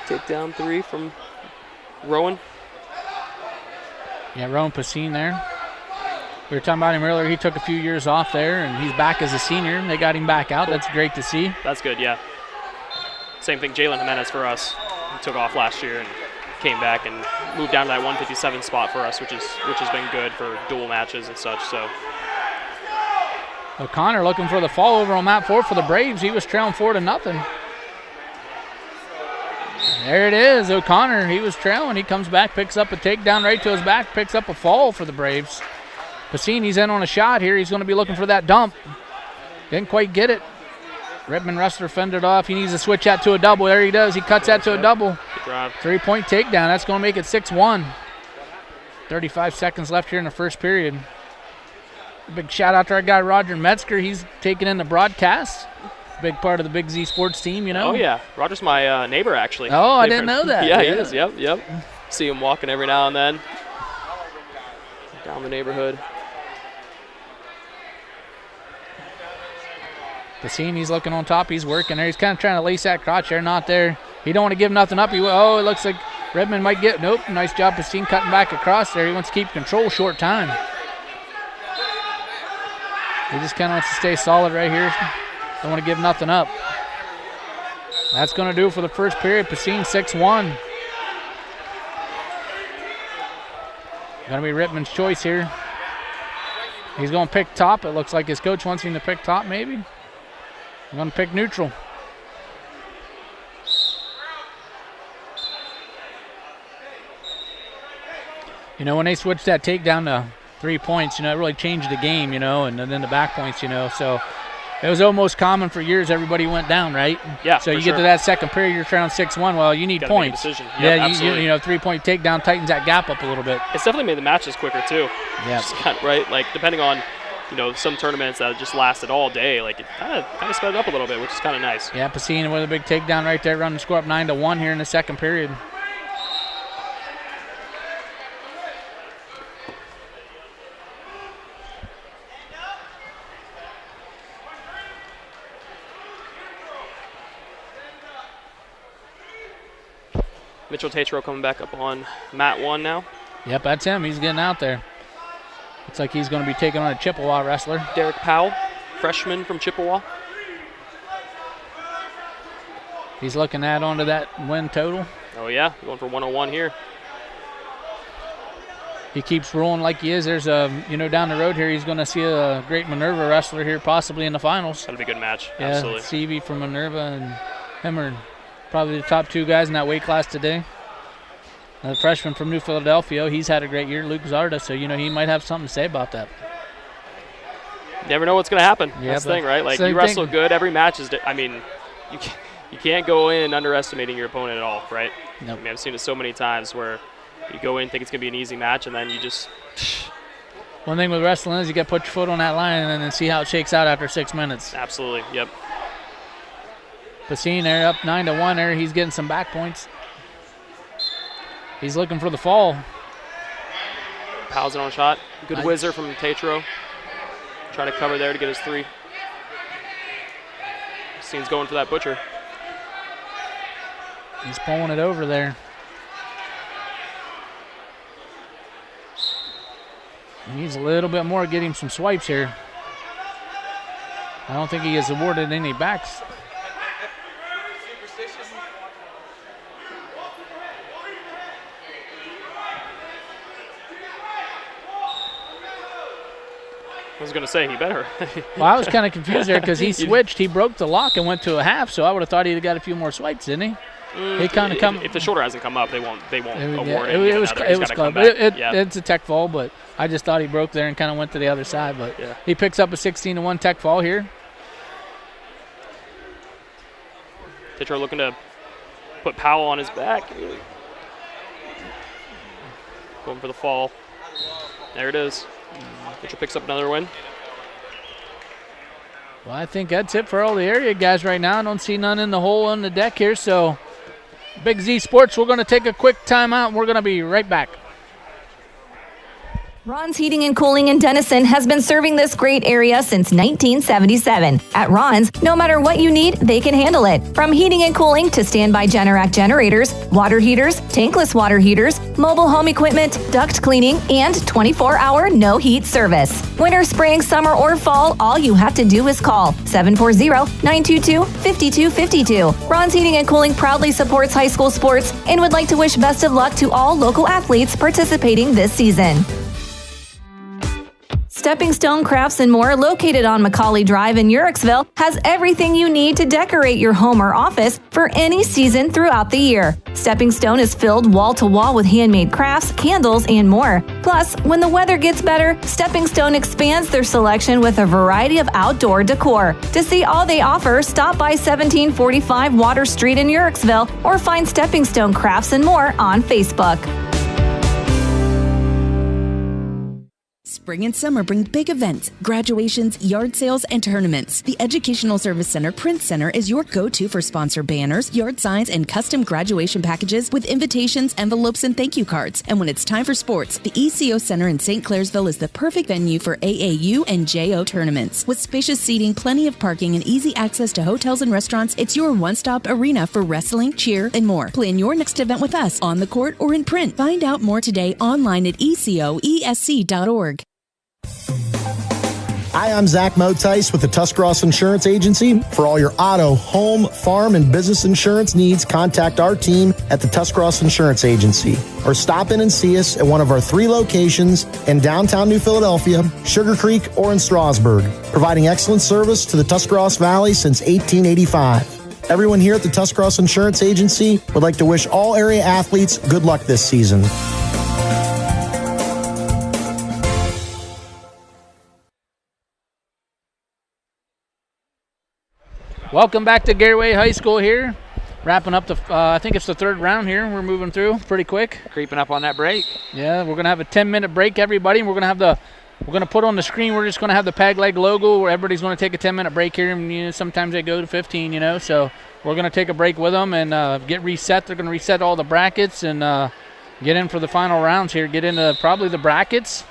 Speaker 17: Takedown 3 from Rowan.
Speaker 2: Yeah, Rowan Pacine there. We were talking about him earlier. He took a few years off there, and he's back as a senior. They got him back out. That's great to see.
Speaker 17: That's good, yeah. Same thing, Jalen Jimenez for us. He took off last year and came back and moved down to that 157 spot for us, which has been good for dual matches and such. So
Speaker 2: O'Connor looking for the fall over on map 4 for the Braves. He was trailing 4-0. There it is. O'Connor, he was trailing. He comes back, picks up a takedown right to his back, picks up a fall for the Braves. Pacini's in on a shot here. He's going to be looking for that dump. Didn't quite get it. Redmond wrestler fended off. He needs to switch that to a double. There he does. He cuts that to a double. 3-point takedown. That's going to make it 6-1. 35 seconds left here in the first period. Big shout out to our guy Roger Metzger. He's taking in the broadcast. Big part of the Big Z Sports team, you know.
Speaker 17: Oh, yeah. Roger's my neighbor, actually.
Speaker 2: Oh, I didn't know that.
Speaker 17: Yeah, he is. Yep. See him walking every now and then down the neighborhood.
Speaker 2: Pacini's looking on top. He's working there. He's kind of trying to lace that crotch there. Not there. He don't want to give nothing up. It looks like Redmond might get. Nope. Nice job, Pacini cutting back across there. He wants to keep control short time. He just kind of wants to stay solid right here. Don't want to give nothing up. That's going to do it for the first period. Pacini 6-1. Going to be Redmond's choice here. He's going to pick top. It looks like his coach wants him to pick top maybe. I'm going to pick neutral. You know, when they switched that takedown to 3 points, you know, it really changed the game, you know, and then the back points, you know. So it was almost common for years everybody went down, right?
Speaker 17: Yeah,
Speaker 2: so you get to that second period, you're trailing 6-1. Well, you need points.
Speaker 17: Yep,
Speaker 2: yeah, you know, 3-point takedown tightens that gap up a little bit.
Speaker 17: It's definitely made the matches quicker, too.
Speaker 2: Yeah.
Speaker 17: Right? Like, depending on, you know, some tournaments that just lasted all day, like, it kind of sped it up a little bit, which is kind of nice.
Speaker 2: Yeah, Pacini with a big takedown right there, running the score up 9-1 here in the second period.
Speaker 17: Mitchell Tatro coming back up on mat 1 now.
Speaker 2: Yep, that's him. He's getting out there. Looks like he's going to be taking on a Chippewa wrestler.
Speaker 17: Derek Powell, freshman from Chippewa.
Speaker 2: He's looking at onto that win total.
Speaker 17: Oh, yeah, going for 101 here.
Speaker 2: He keeps rolling like he is. There's down the road here, he's going to see a great Minerva wrestler here possibly in the finals.
Speaker 17: That'll be a good match,
Speaker 2: yeah,
Speaker 17: absolutely.
Speaker 2: Stevie from Minerva and him are probably the top two guys in that weight class today. The freshman from New Philadelphia, he's had a great year, Luke Zarda, so, you know, he might have something to say about that.
Speaker 17: Never know what's going to happen.
Speaker 2: Yeah,
Speaker 17: that's the thing, right? Like, you wrestle good. Every match is, you can't go in underestimating your opponent at all, right?
Speaker 2: Nope.
Speaker 17: I mean, I've seen it so many times where you go in, think it's going to be an easy match, and then you just...
Speaker 2: One thing with wrestling is you got to put your foot on that line and then see how it shakes out after 6 minutes.
Speaker 17: Absolutely, yep.
Speaker 2: Pacini there up 9-1 there. He's getting some back points. He's looking for the fall.
Speaker 17: Powell's on a shot. Good whizzer from Tatro. Trying to cover there to get his 3. Scene's going for that butcher.
Speaker 2: He's pulling it over there. He needs a little bit more to get him some swipes here. I don't think he has awarded any backs.
Speaker 17: I was going to say, he better.
Speaker 2: Well, I was kind of confused there because he switched. He broke the lock and went to a half, so I would have thought he'd have got a few more swipes, didn't he? He kind of come.
Speaker 17: If the shoulder hasn't come up, they won't award it.
Speaker 2: It was close. It's a tech fall, but I just thought he broke there and kind of went to the other side. But he picks up a 16-1 tech fall here.
Speaker 17: Tatro looking to put Powell on his back. Going for the fall. There it is. Mitchell picks up another win.
Speaker 2: Well, I think that's it for all the area guys right now. I don't see none in the hole on the deck here. So, Big Z Sports, we're going to take a quick timeout, and we're going to be right back.
Speaker 16: Ron's Heating and Cooling in Denison has been serving this great area since 1977. At Ron's, no matter what you need, they can handle it. From heating and cooling to standby Generac generators, water heaters, tankless water heaters, mobile home equipment, duct cleaning, and 24-hour no-heat service. Winter, spring, summer, or fall, all you have to do is call 740-922-5252. Ron's Heating and Cooling proudly supports high school sports and would like to wish best of luck to all local athletes participating this season. Stepping Stone Crafts and More, located on Macaulay Drive in Uricksville, has everything you need to decorate your home or office for any season throughout the year. Stepping Stone is filled wall to wall with handmade crafts, candles, and more. Plus, when the weather gets better, Stepping Stone expands their selection with a variety of outdoor decor. To see all they offer, stop by 1745 Water Street in Uricksville or find Stepping Stone Crafts and More on Facebook.
Speaker 13: Spring and summer bring big events, graduations, yard sales, and tournaments. The Educational Service Center Print Center is your go-to for sponsor banners, yard signs, and custom graduation packages with invitations, envelopes, and thank you cards. And when it's time for sports, the ECO Center in St. Clairsville is the perfect venue for AAU and JO tournaments. With spacious seating, plenty of parking, and easy access to hotels and restaurants, it's your one-stop arena for wrestling, cheer, and more. Plan your next event with us on the court or in print. Find out more today online at ecoesc.org.
Speaker 18: Hi, I'm Zach Motice with the Tuscarawas Insurance Agency. For all your auto, home, farm, and business insurance needs, contact our team at the Tuscarawas Insurance Agency or stop in and see us at one of our 3 locations in downtown New Philadelphia, Sugarcreek, or in Strasburg, providing excellent service to the Tuscarawas Valley since 1885. Everyone here at the Tuscarawas Insurance Agency would like to wish all area athletes good luck this season.
Speaker 2: Welcome back to Garaway High School here. Wrapping up the, I think it's the 3rd round here. We're moving through pretty quick.
Speaker 3: Creeping up on that break.
Speaker 2: Yeah, we're going to have a 10-minute break, everybody. And we're going to put on the screen, we're just going to have the Pag Leg logo where everybody's going to take a 10-minute break here. And sometimes they go to 15, so we're going to take a break with them and get reset. They're going to reset all the brackets and get in for the final rounds here. Get into probably the brackets.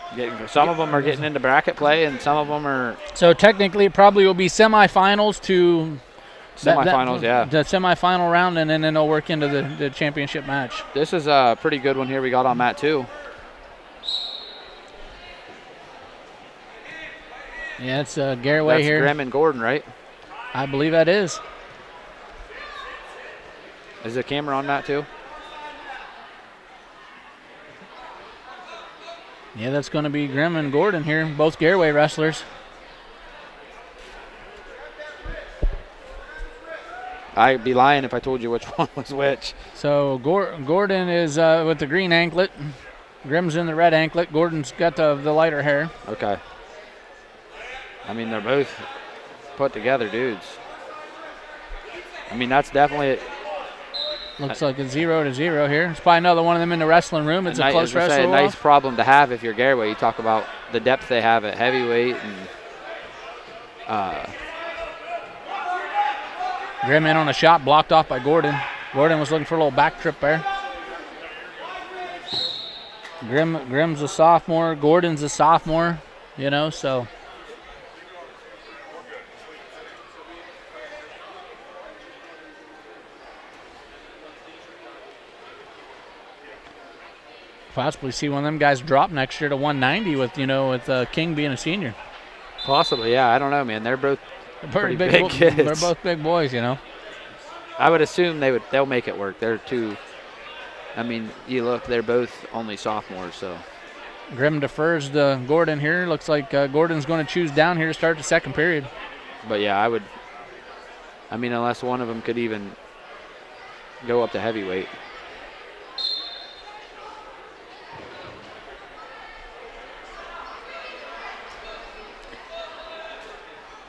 Speaker 3: Some of them are getting into bracket play and some of them are...
Speaker 2: So technically it probably will be semifinals to...
Speaker 3: Semifinals, yeah.
Speaker 2: The semifinal round, and then they'll work into the championship match.
Speaker 3: This is a pretty good one here we got on mat 2.
Speaker 2: Yeah, it's Garaway here.
Speaker 3: That's Grimm and Gordon, right?
Speaker 2: I believe that is.
Speaker 3: Is the camera on that too?
Speaker 2: Yeah, that's going to be Grimm and Gordon here, both Garaway wrestlers.
Speaker 3: I'd be lying if I told you which one was which.
Speaker 2: So Gordon is with the green anklet. Grimm's in the red anklet. Gordon's got the lighter hair.
Speaker 3: Okay. I mean, they're both put together dudes. I mean, that's definitely it.
Speaker 2: Looks like it's 0-0 here. It's probably another one of them in the wrestling room. It's a close wrestle.
Speaker 3: A nice problem to have if you're Garaway. You talk about the depth they have at heavyweight and
Speaker 2: Grimm in on a shot, blocked off by Gordon. Gordon was looking for a little back trip there. Grimm's a sophomore. Gordon's a sophomore, so. Possibly see one of them guys drop next year to 190 with King being a senior.
Speaker 3: Possibly, yeah. I don't know, man. They're both pretty big kids.
Speaker 2: They're both big boys,
Speaker 3: I would assume they'll make it work. They're two. I mean, you look, they're both only sophomores, so.
Speaker 2: Grimm defers to Gordon here. Looks like Gordon's going to choose down here to start the second period.
Speaker 3: But yeah, I mean, unless one of them could even go up to heavyweight.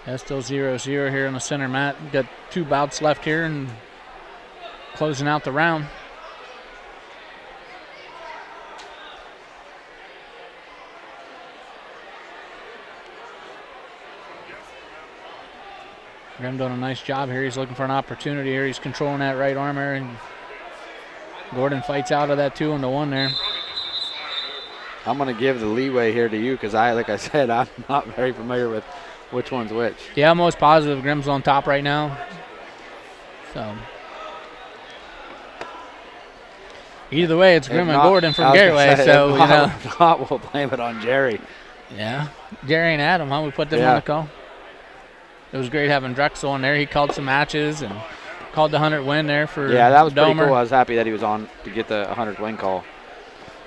Speaker 2: That's still 0-0 here on the center mat. Got 2 bouts left here and closing out the round. Grimm doing a nice job here. He's looking for an opportunity here. He's controlling that right arm there, and Gordon fights out of that 2-1 there.
Speaker 3: I'm going to give the leeway here to you because like I said, I'm not very familiar with which one's which.
Speaker 2: Yeah, I'm most positive Grimm's on top right now. So either way, it's Grimm and Gordon from Garaway. So
Speaker 3: if not, we'll blame it on Jerry.
Speaker 2: Yeah, Jerry and Adam, huh? We put them on the call. It was great having Drexel on there. He called some matches and called the 100 win there for
Speaker 3: that was
Speaker 2: Domer.
Speaker 3: pretty cool. I was happy that he was on to get the 100 win call.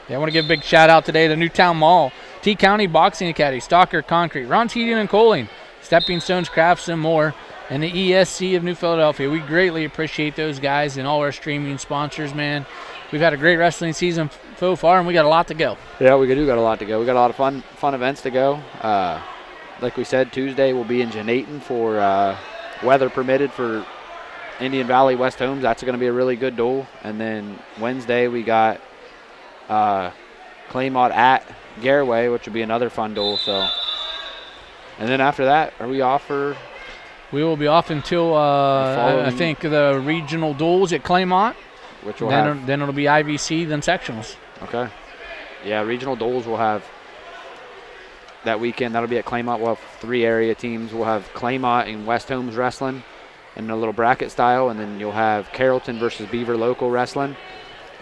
Speaker 2: Yeah, I want to give a big shout out today to Newtown Mall. T County Boxing Academy, Stalker Concrete, Ron's Heating and Cooling, Stepping Stones Crafts and more, and the ESC of New Philadelphia. We greatly appreciate those guys and all our streaming sponsors, man. We've had a great wrestling season so far, and we got a lot to go.
Speaker 3: Yeah, we do got a lot to go. We got a lot of fun events to go. Like we said, Tuesday we'll be in Jenaton for weather permitted for Indian Valley West Holmes. That's going to be a really good duel. And then Wednesday we got Claymont at Garaway, which will be another fun duel. So, and then after that, are we off for?
Speaker 2: We will be off until I think the regional duels at Claymont.
Speaker 3: Which will
Speaker 2: then it'll be IVC, then sectionals.
Speaker 3: Okay. Yeah, regional duels we'll have that weekend. That'll be at Claymont. We'll have 3 area teams. We'll have Claymont and West Holmes wrestling in a little bracket style, and then you'll have Carrollton versus Beaver local wrestling.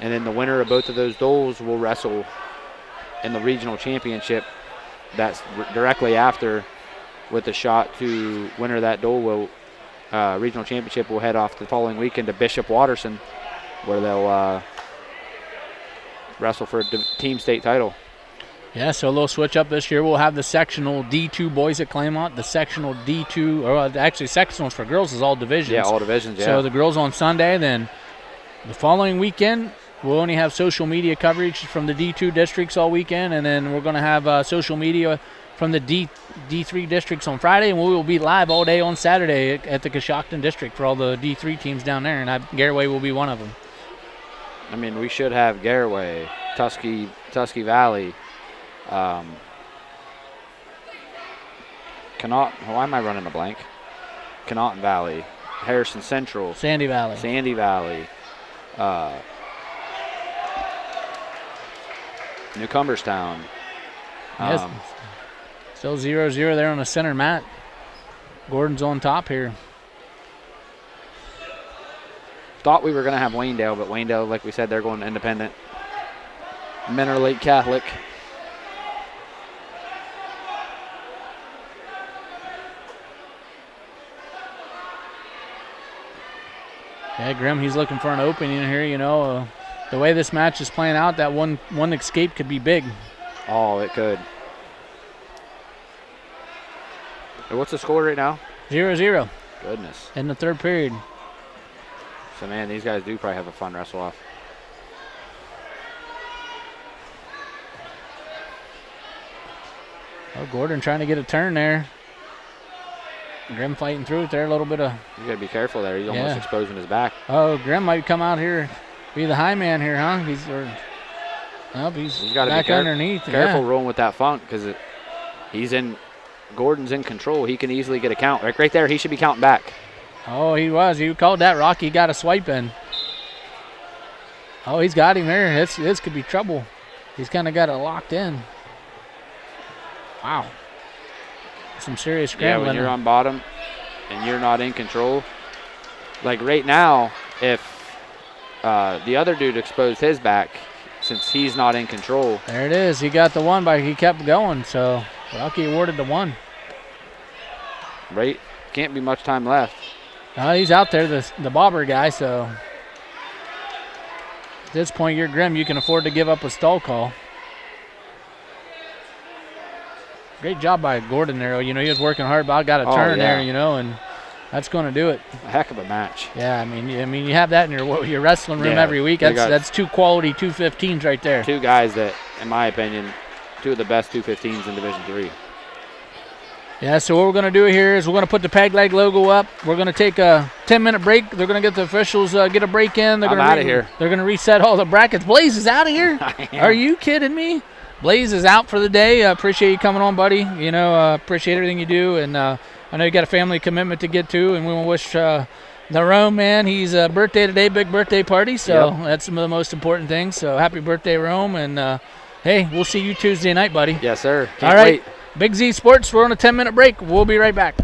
Speaker 3: And then the winner of both of those duels will wrestle in the regional championship. That's directly after, with the shot to winner of that duel will regional championship will head off the following weekend to Bishop Watterson, where they'll wrestle for a team state title.
Speaker 2: Yeah, so a little switch up this year. We'll have the sectional D2 boys at Claymont, the sectional D2, or actually sectionals for girls is all divisions.
Speaker 3: Yeah, all divisions, yeah.
Speaker 2: So the girls on Sunday, then the following weekend, we'll only have social media coverage from the D2 districts all weekend, and then we're going to have social media from the D3 districts on Friday, and we will be live all day on Saturday at the Coshocton district for all the D3 teams down there, and Garaway will be one of them.
Speaker 3: I mean, we should have Garaway, Tusky Valley, why am I running a blank? Connaughton Valley, Harrison Central,
Speaker 2: Sandy Valley,
Speaker 3: New Cumberstown.
Speaker 2: Yes. Still 0-0 there on the center mat. Gordon's on top here.
Speaker 3: Thought we were going to have Waynedale, but Waynedale, like we said, they're going independent. Menor Lake Catholic.
Speaker 2: Yeah, Grimm, he's looking for an opening here, you know. The way this match is playing out, that one escape could be big.
Speaker 3: Oh, it could. What's the score right now?
Speaker 2: 0-0.
Speaker 3: Goodness.
Speaker 2: In the third period.
Speaker 3: So, man, these guys do probably have a fun wrestle-off.
Speaker 2: Oh, Gordon trying to get a turn there. Grimm fighting through it there. A little bit of...
Speaker 3: You got to be careful there. He's almost exposing his back.
Speaker 2: Oh, Grimm might come out here, be the high man here, huh? He's
Speaker 3: got to
Speaker 2: back
Speaker 3: be
Speaker 2: underneath.
Speaker 3: Careful rolling with that funk because Gordon's in control. He can easily get a count. Right there, he should be counting back.
Speaker 2: Oh, he was. He called that Rocky. Got a swipe in. Oh, he's got him there. This could be trouble. He's kind of got it locked in. Wow. Some serious scrambling.
Speaker 3: Yeah, when you're on bottom and you're not in control. Like right now, if the other dude exposed his back, since he's not in control.
Speaker 2: There it is. He got the one, but he kept going, so Rocky awarded the one.
Speaker 3: Right. Can't be much time left.
Speaker 2: He's out there, the bobber guy, so at this point, you're Grimm. You can afford to give up a stall call. Great job by Gordon there. You know, he was working hard, but I got a turn there, you know, and that's going to do it.
Speaker 3: A heck of a match.
Speaker 2: Yeah, I mean, you have that in your wrestling room every week. That's two quality 215s right there.
Speaker 3: Two guys that, in my opinion, two of the best 215s in Division III.
Speaker 2: Yeah, so what we're going to do here is we're going to put the Peg Leg logo up. We're going to take a 10-minute break. They're going to get the officials get a break in.
Speaker 3: I'm out of here.
Speaker 2: They're going to reset all the brackets. Blaze is out of here? Are you kidding me? Blaze is out for the day. Appreciate you coming on, buddy. You know, appreciate everything you do. And I know you got a family commitment to get to, and we want to wish the Rome, man, he's birthday today, big birthday party. So that's some of the most important things. So happy birthday, Rome. And, hey, we'll see you Tuesday night, buddy.
Speaker 3: Yes, sir.
Speaker 2: All right. Wait. Big Z Sports, we're on a 10-minute break. We'll be right back.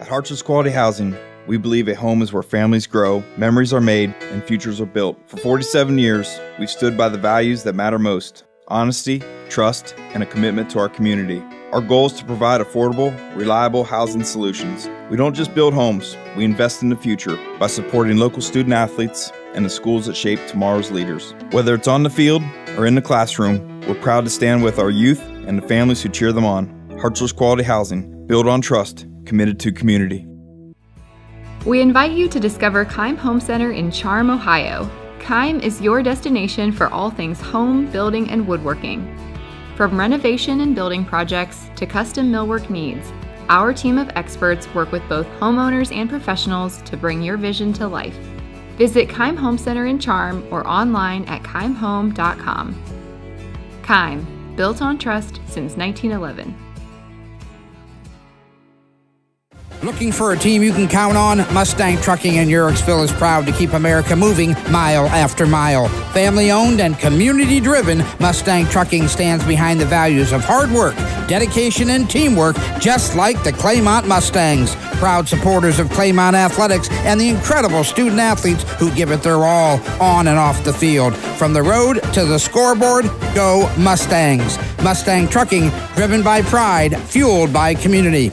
Speaker 19: At Hartships Quality Housing, we believe a home is where families grow, memories are made, and futures are built. For 47 years, we've stood by the values that matter most: honesty, trust, and a commitment to our community. Our goal is to provide affordable, reliable housing solutions. We don't just build homes, we invest in the future by supporting local student athletes and the schools that shape tomorrow's leaders. Whether it's on the field or in the classroom, we're proud to stand with our youth and the families who cheer them on. Hartships Quality Housing, built on trust, committed to community.
Speaker 4: We invite you to discover Keim Home Center in Charm, Ohio. Keim is your destination for all things home, building, and woodworking. From renovation and building projects to custom millwork needs, our team of experts work with both homeowners and professionals to bring your vision to life. Visit Keim Home Center in Charm or online at keimhome.com. Keim, built on trust since 1911.
Speaker 15: Looking for a team you can count on? Mustang Trucking in Uhrichsville is proud to keep America moving mile after mile. Family owned and community driven, Mustang Trucking stands behind the values of hard work, dedication, and teamwork, just like the Claymont Mustangs. Proud supporters of Claymont Athletics and the incredible student athletes who give it their all on and off the field. From the road to the scoreboard, go Mustangs. Mustang Trucking, driven by pride, fueled by community.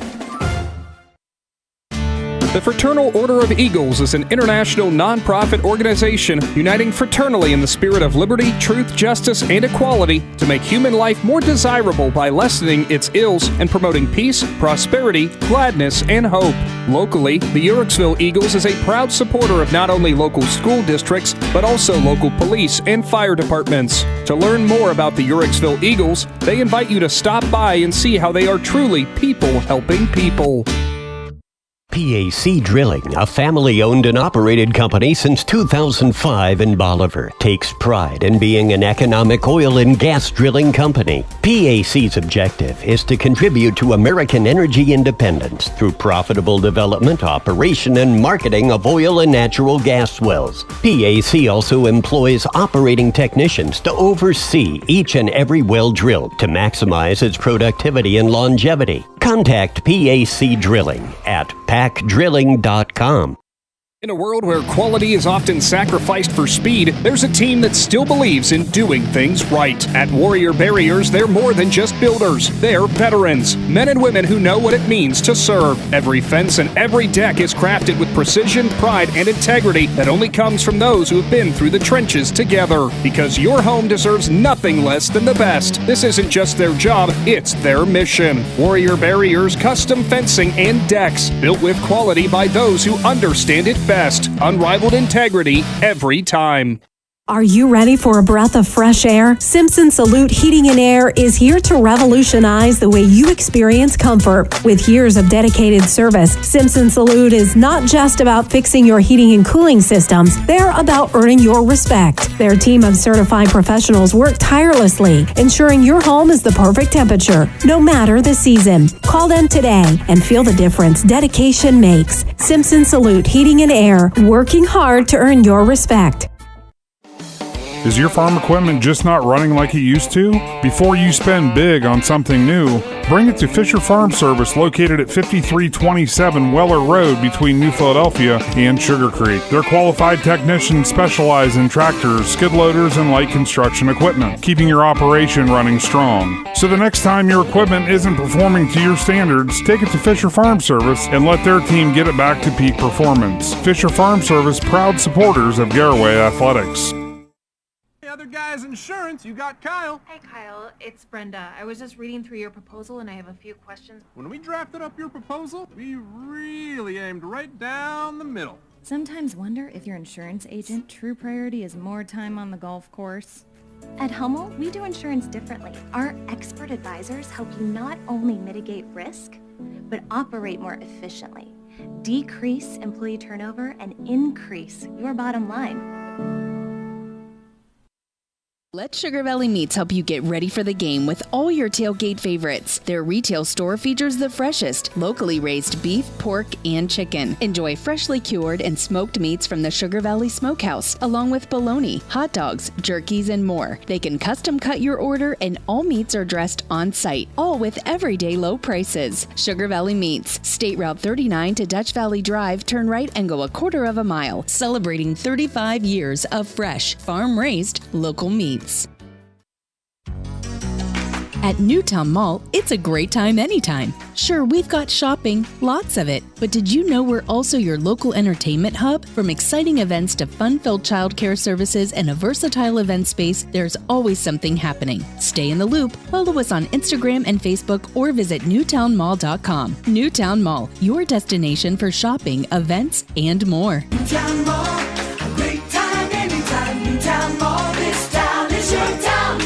Speaker 5: The Fraternal Order of Eagles is an international nonprofit organization uniting fraternally in the spirit of liberty, truth, justice, and equality to make human life more desirable by lessening its ills and promoting peace, prosperity, gladness, and hope. Locally, the Uhrichsville Eagles is a proud supporter of not only local school districts, but also local police and fire departments. To learn more about the Uhrichsville Eagles, they invite you to stop by and see how they are truly people helping people.
Speaker 6: PAC Drilling, a family-owned and operated company since 2005 in Bolivar, takes pride in being an economic oil and gas drilling company. PAC's objective is to contribute to American energy independence through profitable development, operation, and marketing of oil and natural gas wells. PAC also employs operating technicians to oversee each and every well drilled to maximize its productivity and longevity. Contact PAC Drilling at pacdrilling.com.
Speaker 5: In a world where quality is often sacrificed for speed, there's a team that still believes in doing things right. At Warrior Barriers, they're more than just builders. They're veterans, men and women who know what it means to serve. Every fence and every deck is crafted with precision, pride, and integrity that only comes from those who have been through the trenches together. Because your home deserves nothing less than the best. This isn't just their job, it's their mission. Warrior Barriers custom fencing and decks, built with quality by those who understand it best. Unrivaled integrity every time.
Speaker 7: Are you ready for a breath of fresh air? Simpson Salute Heating and Air is here to revolutionize the way you experience comfort. With years of dedicated service, Simpson Salute is not just about fixing your heating and cooling systems. They're about earning your respect. Their team of certified professionals work tirelessly, ensuring your home is the perfect temperature, no matter the season. Call them today and feel the difference dedication makes. Simpson Salute Heating and Air, working hard to earn your respect.
Speaker 8: Is your farm equipment just not running like it used to? Before you spend big on something new, bring it to Fisher Farm Service located at 5327 Weller Road between New Philadelphia and Sugarcreek. Their qualified technicians specialize in tractors, skid loaders, and light construction equipment, keeping your operation running strong. So the next time your equipment isn't performing to your standards, take it to Fisher Farm Service and let their team get it back to peak performance. Fisher Farm Service, proud supporters of Garaway Athletics.
Speaker 9: Other guy's insurance, you got Kyle.
Speaker 10: Hey Kyle, it's Brenda. I was just reading through your proposal and I have a few questions.
Speaker 9: When we drafted up your proposal, we really aimed right down the middle.
Speaker 11: Sometimes wonder if your insurance agent true priority is more time on the golf course.
Speaker 12: At Hummel, we do insurance differently. Our expert advisors help you not only mitigate risk, but operate more efficiently, decrease employee turnover, and increase your bottom line.
Speaker 13: Let Sugar Valley Meats help you get ready for the game with all your tailgate favorites. Their retail store features the freshest, locally raised beef, pork, and chicken. Enjoy freshly cured and smoked meats from the Sugar Valley Smokehouse, along with bologna, hot dogs, jerkies, and more. They can custom cut your order, and all meats are dressed on site, all with everyday low prices. Sugar Valley Meats, State Route 39 to Dutch Valley Drive, turn right and go a quarter of a mile. Celebrating 35 years of fresh, farm-raised, local meats. At Newtown Mall, it's a great time anytime. Sure, we've got shopping, lots of it, but did you know we're also your local entertainment hub? From exciting events to fun-filled childcare services and a versatile event space, there's always something happening. Stay in the loop, follow us on Instagram and Facebook, or visit newtownmall.com. Newtown Mall, your destination for shopping, events, and more.
Speaker 14: Newtown Mall, a great time anytime. Newtown Mall, this town is your town.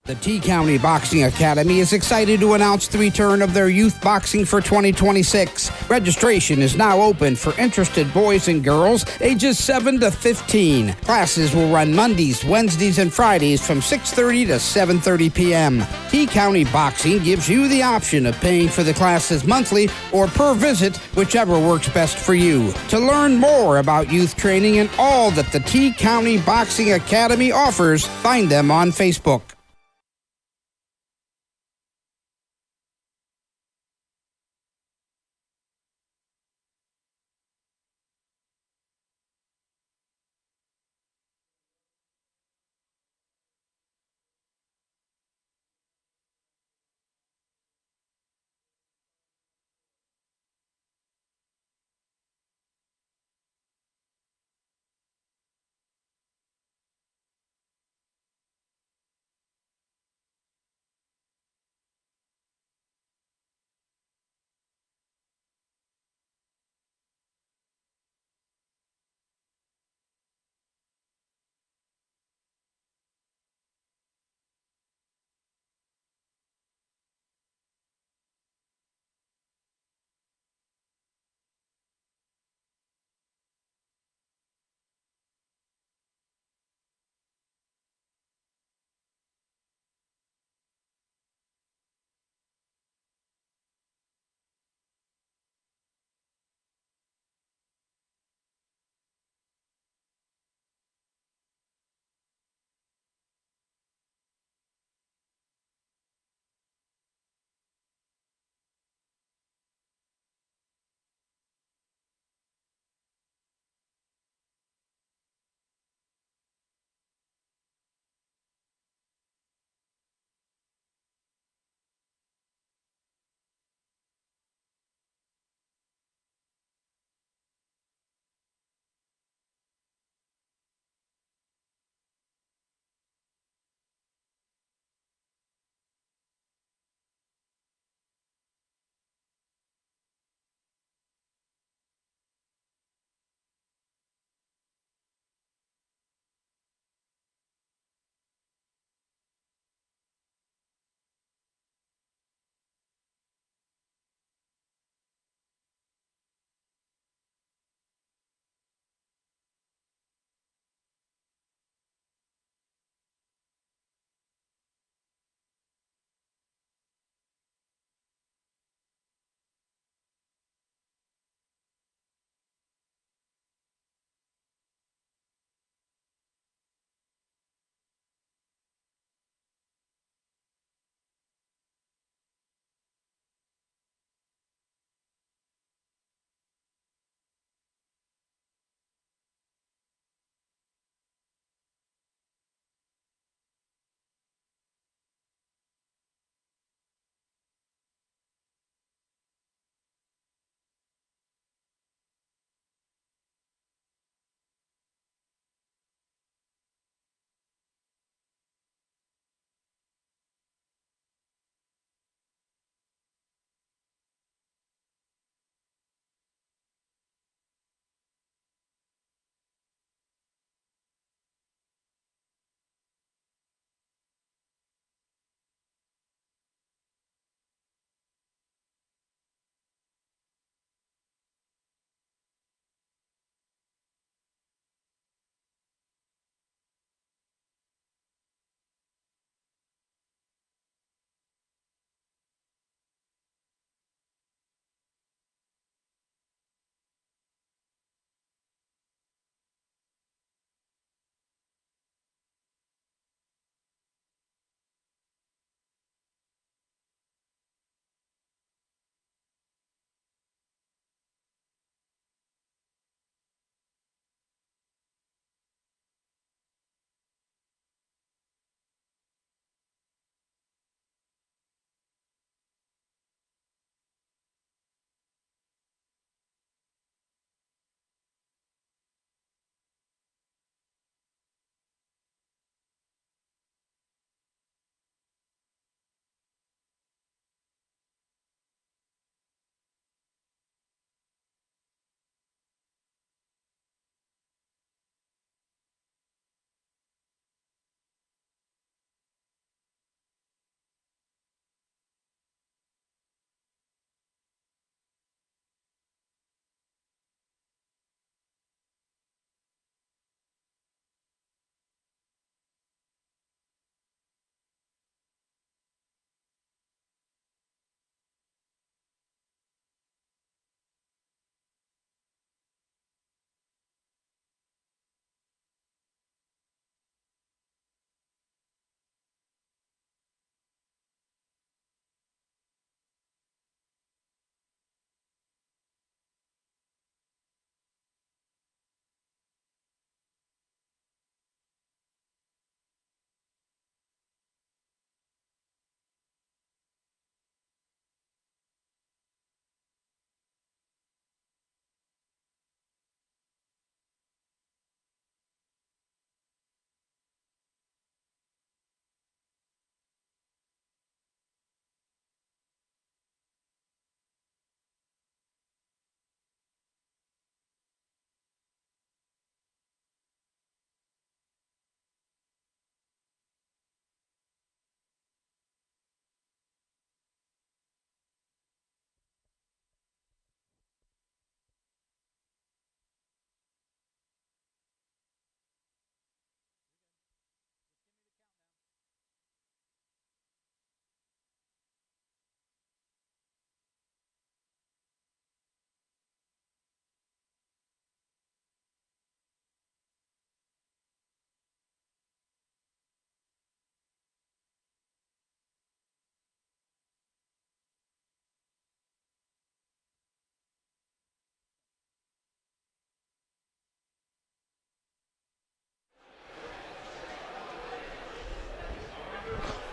Speaker 15: The T-County Boxing Academy is excited to announce the return of their youth boxing for 2026. Registration is now open for interested boys and girls ages 7 to 15. Classes will run Mondays, Wednesdays, and Fridays from 6:30 to 7:30 p.m. T-County Boxing gives you the option of paying for the classes monthly or per visit, whichever works best for you. To learn more about youth training and all that the T-County Boxing Academy offers, find them on Facebook.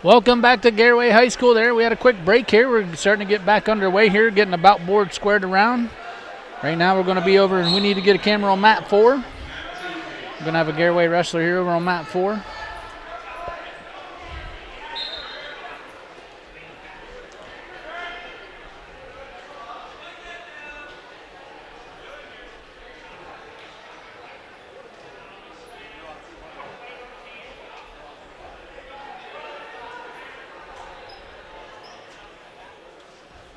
Speaker 2: Welcome back to Garaway High School there. We had a quick break here. We're starting to get back underway here, getting the bout board squared around. Right now we're going to be over, and we need to get a camera on mat 4. We're going to have a Garaway wrestler here over on mat 4.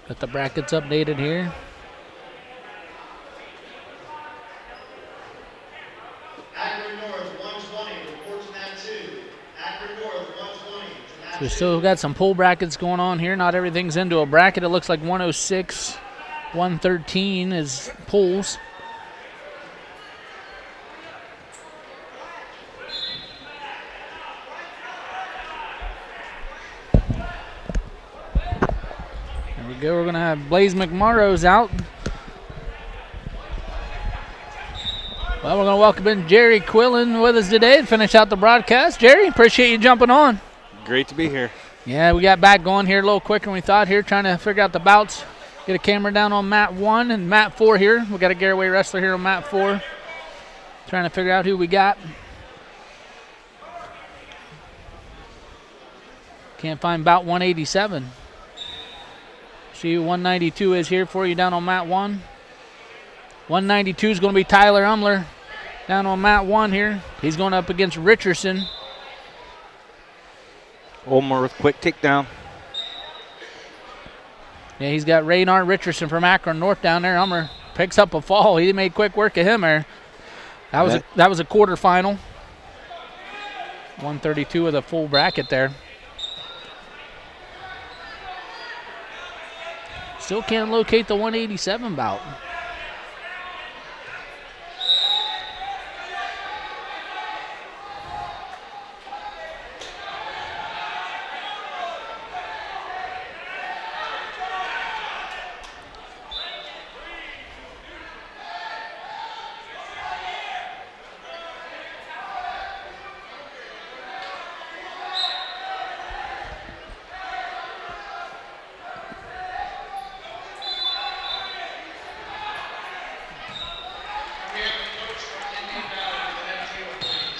Speaker 2: Got the brackets updated here. So we still got some pool brackets going on here. Not everything's into a bracket. It looks like 106, 113 is pools. There we go. We're going to have Blaze McMorrow's out. Well, we're going to welcome in Jerry Quillen with us today to finish out the broadcast. Jerry, appreciate you jumping on.
Speaker 21: Great to be here.
Speaker 2: Yeah, we got back going here a little quicker than we thought here, trying to figure out the bouts. Get a camera down on mat 1 and mat 4 here. We got a Garaway wrestler here on mat 4. Trying to figure out who we got. Can't find bout 187. See who 192 is here for you down on mat 1. 192 is going to be Tyler Umler down on mat 1 here. He's going up against Richardson.
Speaker 21: Olmer with quick takedown.
Speaker 2: Yeah, he's got Raynard Richardson from Akron North down there. Umler picks up a fall. He made quick work of him there. That was a quarterfinal. 132 with a full bracket there. Still can't locate the 187 bout.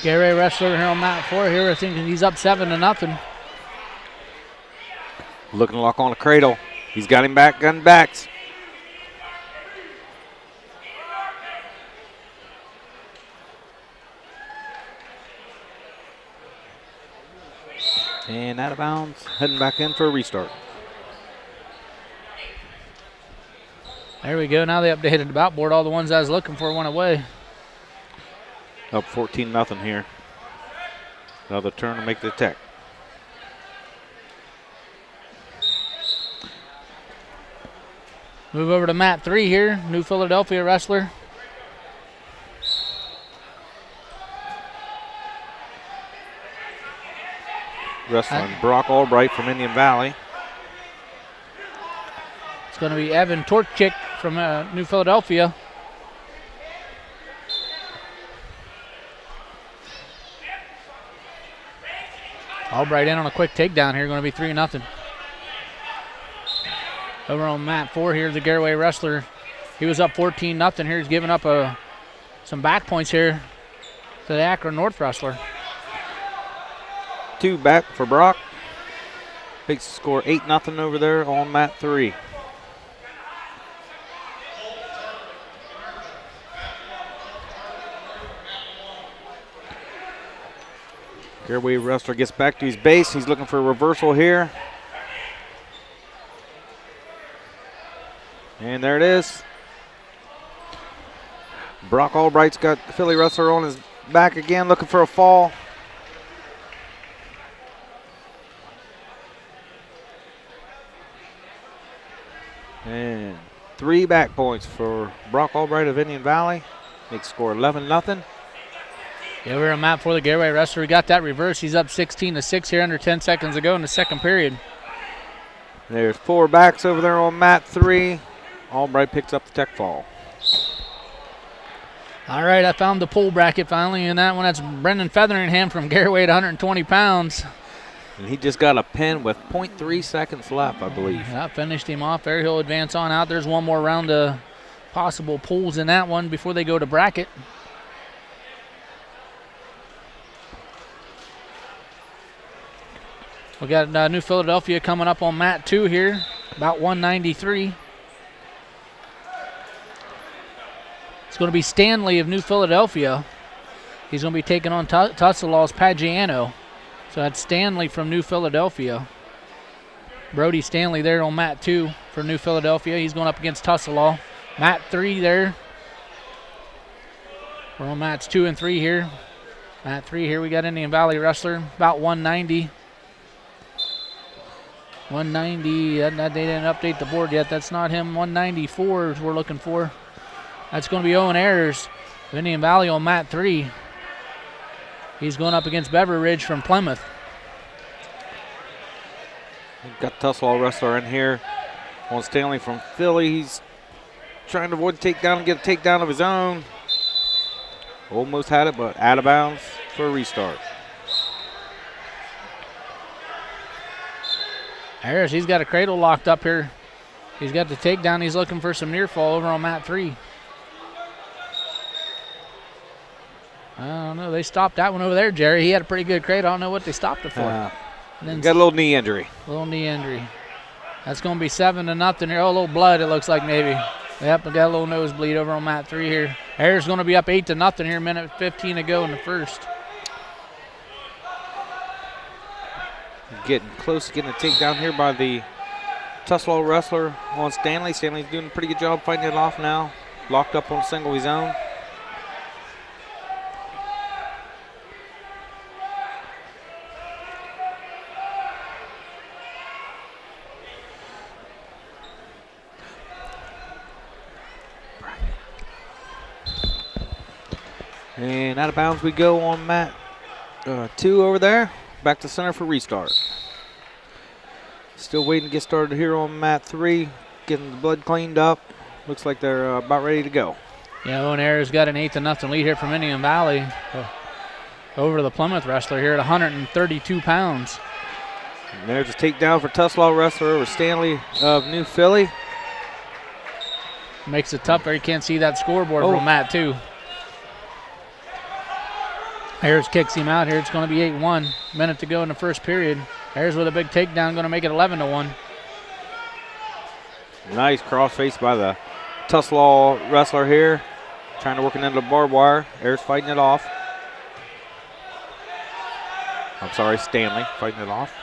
Speaker 2: Garaway wrestler here on mat 4 here. I think he's up 7-0.
Speaker 21: Looking to lock on a cradle. He's got him back, gun backs. And out of bounds, heading back in for a restart.
Speaker 2: There we go. Now they updated the bout board. All the ones I was looking for went away.
Speaker 21: Up 14-0 here. Another turn to make the attack.
Speaker 2: Move over to mat 3 here. New Philadelphia wrestler.
Speaker 21: Wrestling Brock Albright from Indian Valley.
Speaker 2: It's going to be Evan Torchik from New Philadelphia. Albright in on a quick takedown here, going to be 3-0. Over on mat 4 here, the Garaway wrestler. He was up 14-0 here. He's giving up some back points here to the Akron North wrestler.
Speaker 21: 2 back for Brock. Big score 8-0 over there on mat 3. Garaway wrestler gets back to his base. He's looking for a reversal here. And there it is. Brock Albright's got the Philly wrestler on his back again, looking for a fall. And 3 back points for Brock Albright of Indian Valley. Makes score 11-0.
Speaker 2: Yeah, we're on mat 4, the Garaway wrestler. We got that reverse. He's up 16-6 here, under 10 seconds to go in the second period.
Speaker 21: There's 4 backs over there on mat 3. Albright picks up the tech fall.
Speaker 2: All right, I found the pool bracket finally, and that one, that's Brendan Featheringham from Garaway at 120 pounds.
Speaker 21: And he just got a pin with 0.3 seconds left, I believe.
Speaker 2: Yeah, finished him off there. He'll advance on out. There's one more round of possible pulls in that one before they go to bracket. We got New Philadelphia coming up on mat 2 here, about 193. It's going to be Stanley of New Philadelphia. He's going to be taking on Tussalaw's Pagiano. So that's Stanley from New Philadelphia. Brody Stanley there on mat 2 for New Philadelphia. He's going up against Tussalaw. Mat 3 there. We're on mats 2 and 3 here. Mat 3 here, we got Indian Valley Wrestler, about 190. 190, they didn't update the board yet. That's not him. 194 is we're looking for. That's going to be Owen Ayers of Indian Valley on mat 3. He's going up against Beveridge from Plymouth.
Speaker 21: We've got Tussalaw Wrestler in here on Stanley from Philly. He's trying to avoid the takedown and get a takedown of his own. Almost had it, but out of bounds for a restart.
Speaker 2: Ayers, he's got a cradle locked up here. He's got the takedown. He's looking for some near fall over on mat 3. I don't know. They stopped that one over there, Jerry. He had a pretty good cradle. I don't know what they stopped it for.
Speaker 21: And then got a little knee injury.
Speaker 2: Little knee injury. That's going to be 7-0 here. Oh, a little blood, it looks like maybe. Yep, we got a little nosebleed over on mat 3 here. Ayers going to be up 8-0 here, minute 15 to go in the first.
Speaker 21: Getting close to getting a takedown here by the Tussalaw Wrestler on Stanley. Stanley's doing a pretty good job fighting it off now. Locked up on a single of his own. And out of bounds we go on mat 2 over there. Back to center for restart. Still waiting to get started here on mat 3. Getting the blood cleaned up. Looks like they're about ready to go.
Speaker 2: Yeah, Owen Ayers got an 8-0 lead here from Indian Valley over the Plymouth Wrestler here at 132 pounds.
Speaker 21: And there's a takedown for Tussalaw Wrestler over Stanley of New Philly.
Speaker 2: Makes it tough there. You can't see that scoreboard from mat 2. Ayers kicks him out here. It's going to be 8-1. Minute to go in the first period. Ayers with a big takedown, going to make it 11-1.
Speaker 21: Nice crossface by the Tussalaw Wrestler here. Trying to work it into the barbed wire. Ayers fighting it off. I'm sorry, Stanley fighting it off.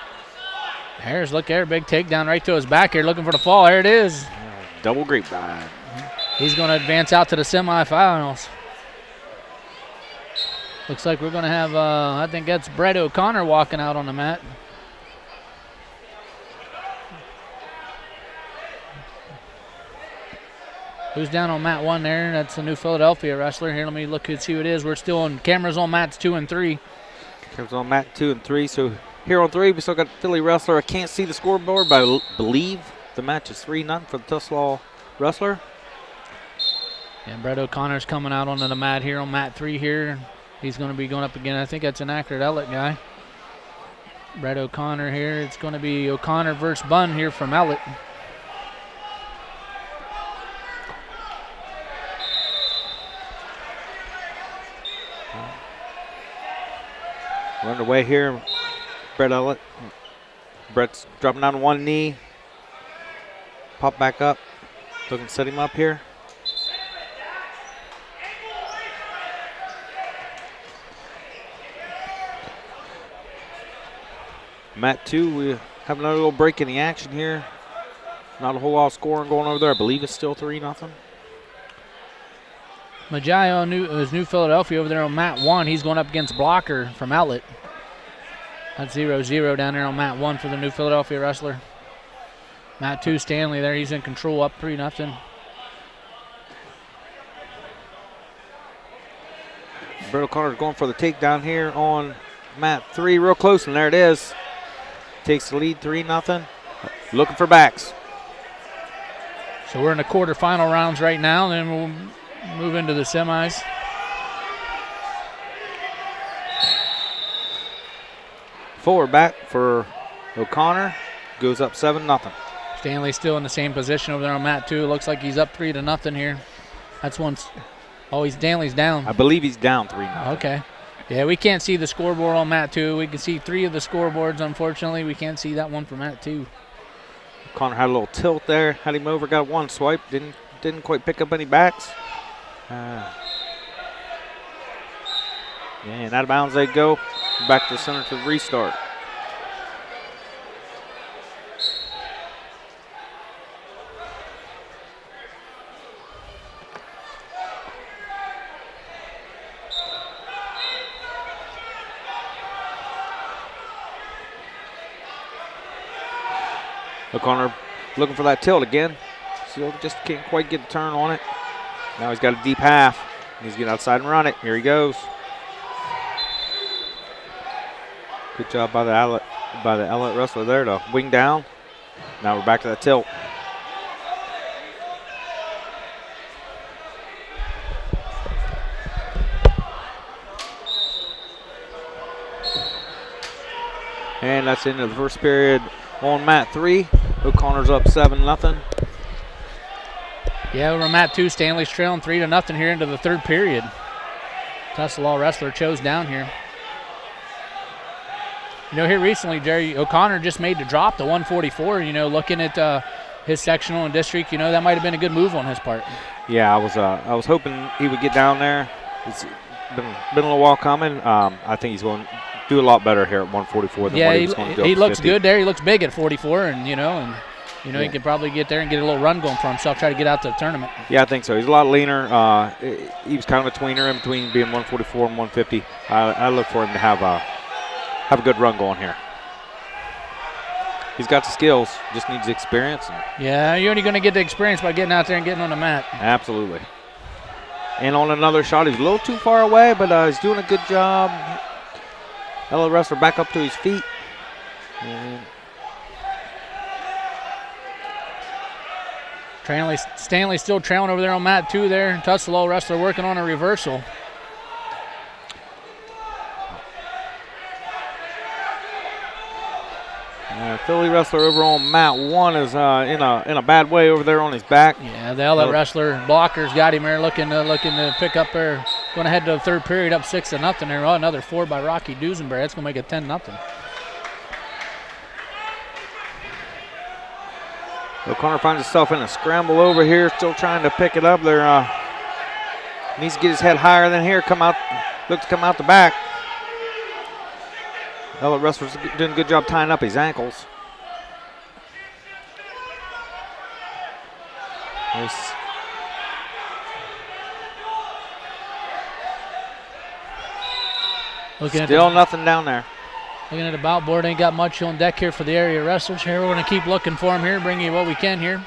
Speaker 2: Ayers, look there, big takedown right to his back here, looking for the fall. There it is.
Speaker 21: Double grapevine.
Speaker 2: He's going to advance out to the semifinals. Looks like we're going to have, I think that's Brett O'Connor walking out on the mat. Who's down on mat 1 there? That's the New Philadelphia Wrestler. Here, let me look and see who it is. We're still on cameras on mats 2 and 3.
Speaker 21: Cameras on mat 2 and 3. So here on 3, we still got Philly Wrestler. I can't see the scoreboard, but I believe the match is 3-0 for the Tussalaw Wrestler.
Speaker 2: And Brett O'Connor's coming out onto the mat here on mat 3 here. He's going to be going up again. I think that's an accurate Ellett guy. Brett O'Connor here. It's going to be O'Connor versus Bunn here from Ellett.
Speaker 21: We're underway here. Brett Ellett. Brett's dropping down to one knee. Pop back up. Looking to set him up here. Mat 2, we have another little break in the action here. Not a whole lot of scoring going over there. I believe it's still 3-0.
Speaker 2: Maggio is New Philadelphia over there on mat 1. He's going up against Blocker from Ellett. That's 0-0 down there on mat 1 for the New Philadelphia Wrestler. Mat 2, Stanley there. He's in control, up 3-0.
Speaker 21: Brett O'Connor's going for the takedown here on mat 3. Real close, and there it is. Takes the lead 3-0. Looking for backs.
Speaker 2: So we're in the quarterfinal rounds right now, then we'll move into the semis.
Speaker 21: Forward back for O'Connor. Goes up 7-0.
Speaker 2: Stanley's still in the same position over there on mat 2. Looks like he's up 3-0 here. That's once. Oh, Stanley's down.
Speaker 21: I believe he's down 3-0.
Speaker 2: Okay. Yeah, we can't see the scoreboard on mat 2. We can see 3 of the scoreboards, unfortunately. We can't see that one for mat 2.
Speaker 21: O'Connor had a little tilt there. Had him over, got one swipe. Didn't quite pick up any backs. And out of bounds they go. Back to the center to the restart. O'Connor looking for that tilt again. Still just can't quite get the turn on it. Now he's got a deep half. He's getting outside and run it. Here he goes. Good job by the outlet wrestler there to wing down. Now we're back to that tilt. And that's into the first period on mat 3. O'Connor's up 7-0.
Speaker 2: Yeah, we're on mat 2. Stanley's trailing 3-0 here into the third period. Tussalaw wrestler chose down here. You know, here recently, Jerry, O'Connor just made the drop to 144. You know, looking at his sectional and district, you know, that might have been a good move on his part.
Speaker 21: Yeah, I was hoping he would get down there. It's been a little while coming. I think he's going to do a lot better here at 144 than what he was going to do.
Speaker 2: He looks good there. He looks big at 44, and you know, he could probably get there and get a little run going for himself, try to get out to the tournament.
Speaker 21: Yeah, I think so. He's a lot leaner. He was kind of a tweener in between being 144 and 150. I look for him to have a good run going here. He's got the skills, just needs the experience.
Speaker 2: Yeah, you're only going to get the experience by getting out there and getting on the mat.
Speaker 21: Absolutely. And on another shot, he's a little too far away, but he's doing a good job. Ella wrestler back up to his feet. And
Speaker 2: Stanley still trailing over there on mat 2 there. Tussalaw wrestler working on a reversal.
Speaker 21: Philly wrestler over on mat 1 is in a bad way over there on his back.
Speaker 2: Yeah, the outlet wrestler blockers got him there, looking to pick up there. Going to head to the third period, up 6-0 there. Oh, another 4 by Rocky Duesenberg. That's going to make it 10-0.
Speaker 21: O'Connor finds himself in a scramble over here, still trying to pick it up there. Needs to get his head higher than here. Look to come out the back. The wrestler's doing a good job tying up his ankles. Nice. Still nothing down there.
Speaker 2: Looking at the bout board, ain't got much on deck here for the area wrestlers here. We're going to keep looking for him here, bring you what we can here.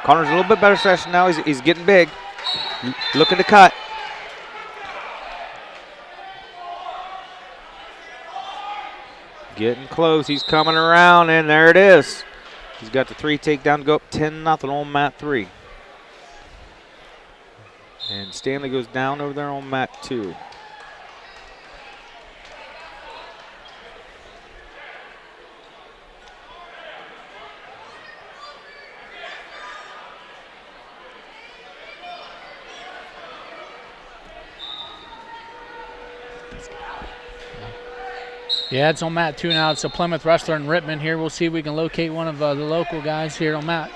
Speaker 21: Connor's a little bit better session now. He's getting big. Looking to cut. Getting close. He's coming around, and there it is. He's got the 3 takedown to go up 10-0 on mat 3. And Stanley goes down over there on mat 2.
Speaker 2: Yeah, it's on mat 2 now. It's a Plymouth wrestler in Rittman here. We'll see if we can locate one of the local guys here on mat.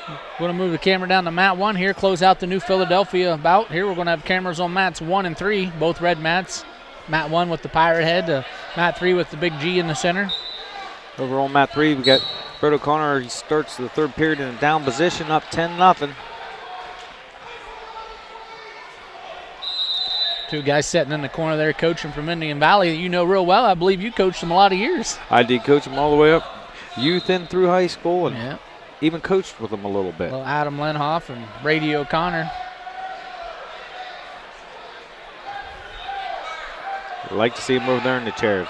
Speaker 2: We're going to move the camera down to mat 1 here, close out the new Philadelphia bout here. We're going to have cameras on mats 1 and 3, both red mats. Mat 1 with the pirate head, mat 3 with the big G in the center.
Speaker 21: Over on mat 3, we got Brett O'Connor. He starts the third period in a down position, up 10-0.
Speaker 2: 2 guys sitting in the corner there coaching from Indian Valley that you know real well. I believe you coached them a lot of years.
Speaker 21: I did coach them all the way up, youth and through high school, and even coached with them a little bit.
Speaker 2: Well, Adam Lenhoff and Brady O'Connor.
Speaker 21: I like to see them over there in the chair.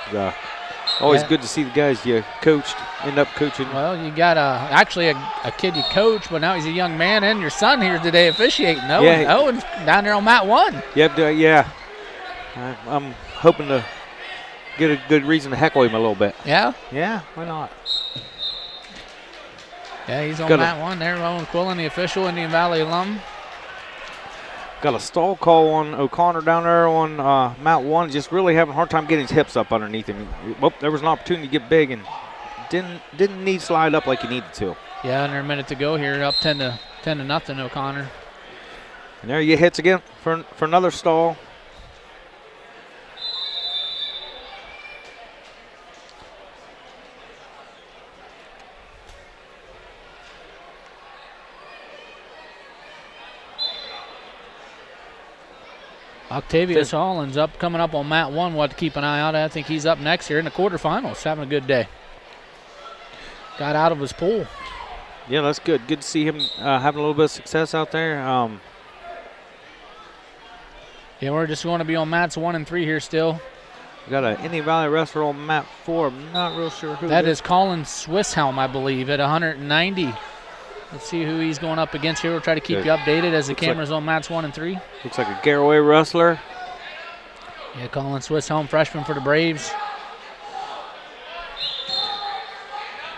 Speaker 21: Always good to see the guys you coached end up coaching.
Speaker 2: Well, you got actually a kid you coach, but now he's a young man, and your son here today officiating. Owen down there on mat 1.
Speaker 21: Yep, yeah. I'm hoping to get a good reason to heckle him a little bit.
Speaker 2: Yeah?
Speaker 21: Yeah, why not?
Speaker 2: Yeah, he's on mat 1 there. Owen Quillen, the official Indian Valley alum.
Speaker 21: Got a stall call on O'Connor down there on mat 1. Just really having a hard time getting his hips up underneath him. Well, there was an opportunity to get big and didn't need to slide up like he needed to.
Speaker 2: Yeah, under a minute to go here, up 10 to nothing, O'Connor.
Speaker 21: And there you get hits again for another stall.
Speaker 2: Octavius Hollins coming up on mat 1. We'll have to keep an eye out. I think he's up next here in the quarterfinals, having a good day. Got out of his pool.
Speaker 21: Yeah, that's good. Good to see him having a little bit of success out there.
Speaker 2: Yeah, we're just going to be on mats 1 and 3 here still.
Speaker 21: We got an Indian Valley wrestler on mat 4. I'm not real sure who
Speaker 2: that is. Colin Swisshelm, I believe, at 190. Let's see who he's going up against here. We'll try to keep you updated as the camera's on mats 1 and 3.
Speaker 21: Looks like a Garaway wrestler.
Speaker 2: Yeah, Colin Swisshelm, freshman for the Braves.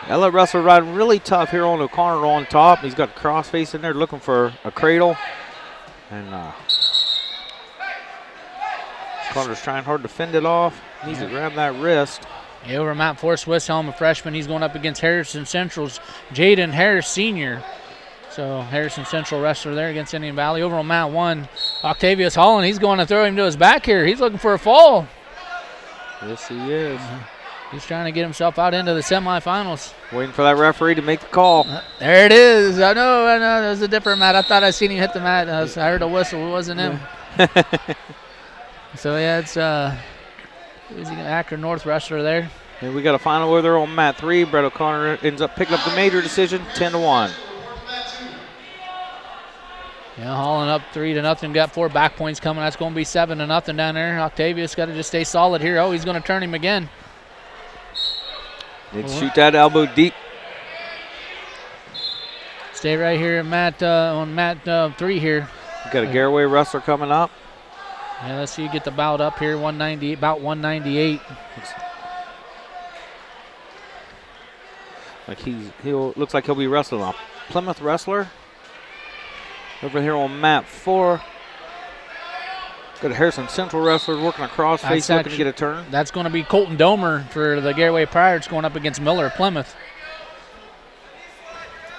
Speaker 21: That wrestler riding really tough here on O'Connor on top. He's got a crossface in there looking for a cradle. And O'Connor's trying hard to fend it off. Needs to grab that wrist.
Speaker 2: Yeah, over mat 4, Swisshelm, a freshman. He's going up against Harrison Central's Jaden Harris Sr. So Harrison Central wrestler there against Indian Valley. Over on mat 1, Octavius Holland. He's going to throw him to his back here. He's looking for a fall.
Speaker 21: Yes, he is.
Speaker 2: He's trying to get himself out into the semifinals.
Speaker 21: Waiting for that referee to make the call.
Speaker 2: There it is. I know. It was a different mat. I thought I seen him hit the mat. I heard a whistle. It wasn't him. So, yeah, it's Akron North wrestler there.
Speaker 21: And we got a final order on mat 3. Brett O'Connor ends up picking up the major decision, 10-1.
Speaker 2: Yeah, hauling up 3-0. Got 4 back points coming. That's going to be 7-0 down there. Octavius got to just stay solid here. Oh, he's going to turn him again.
Speaker 21: Need to shoot that elbow deep.
Speaker 2: Stay right here on mat 3 here.
Speaker 21: We got a Garaway wrestler coming up.
Speaker 2: Yeah, let's see you get the bout up here, 198, about 198.
Speaker 21: Like looks like he'll be wrestling a Plymouth wrestler. Over here on mat 4. Got a Harrison Central wrestler working a crossface, looking to get a turn.
Speaker 2: That's going to be Colton Domer for the Garaway Pirates going up against Miller of Plymouth.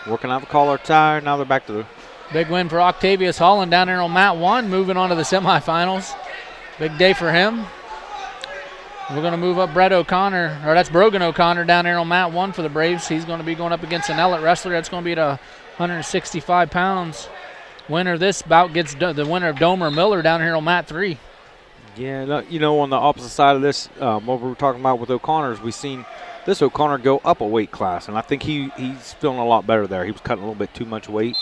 Speaker 21: Working out the collar tie. Now they're back to the
Speaker 2: big win for Octavius Holland down there on mat 1, moving on to the semifinals. Big day for him. We're going to move up Brett O'Connor, or that's Brogan O'Connor down there on mat 1 for the Braves. He's going to be going up against an Ellet wrestler. That's going to be at 165 pounds. Winner of this bout gets the winner of Domer Miller down here on mat 3.
Speaker 21: Yeah, on the opposite side of this, what we were talking about with O'Connor's, we've seen this O'Connor go up a weight class, and I think he's feeling a lot better there. He was cutting a little bit too much weight.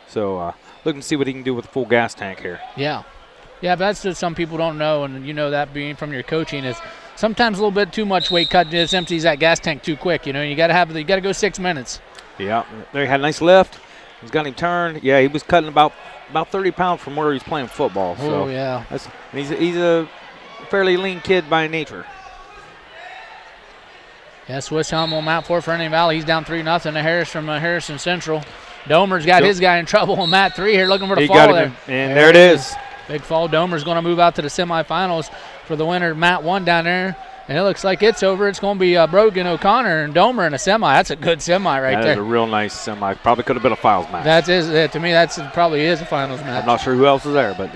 Speaker 21: So looking to see what he can do with a full gas tank here.
Speaker 2: Yeah. Yeah, but that's just some people don't know, and you know that being from your coaching is sometimes a little bit too much weight cut just empties that gas tank too quick. You got to go 6 minutes.
Speaker 21: Yeah, there he had a nice lift. He's got him turned. Yeah, he was cutting about 30 pounds from where he's playing football. So
Speaker 2: yeah.
Speaker 21: He's a fairly lean kid by nature.
Speaker 2: Yeah, Swisshelm on mat 4 for Indian Valley. He's down 3-0 to Harris from Harrison Central. Domer's got his guy in trouble on mat 3 here, looking for the fall there.
Speaker 21: And there it is.
Speaker 2: Big fall. Domer's going to move out to the semifinals for the winner, mat 1 down there. And it looks like it's over. It's going to be Brogan O'Connor and Domer in a semi. That's a good semi right there.
Speaker 21: That is a real nice semi. Probably could have been a finals match.
Speaker 2: To me, that probably is a finals match.
Speaker 21: I'm not sure who else is there, but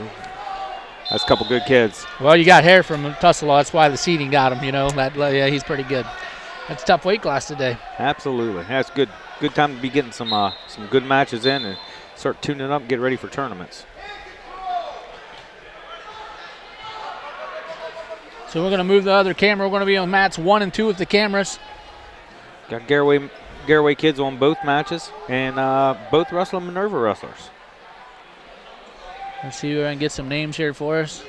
Speaker 21: that's a couple good kids.
Speaker 2: Well, you got Hare from Tusselaw. That's why the seeding got him, Yeah, he's pretty good. That's a tough weight class today.
Speaker 21: Absolutely. That's good. Good time to be getting some good matches in and start tuning up and get ready for tournaments.
Speaker 2: So we're going to move the other camera. We're going to be on mats 1 and 2 with the cameras.
Speaker 21: Got Garaway kids on both matches, and both wrestling Minerva wrestlers.
Speaker 2: Let's see if we can get some names here for us.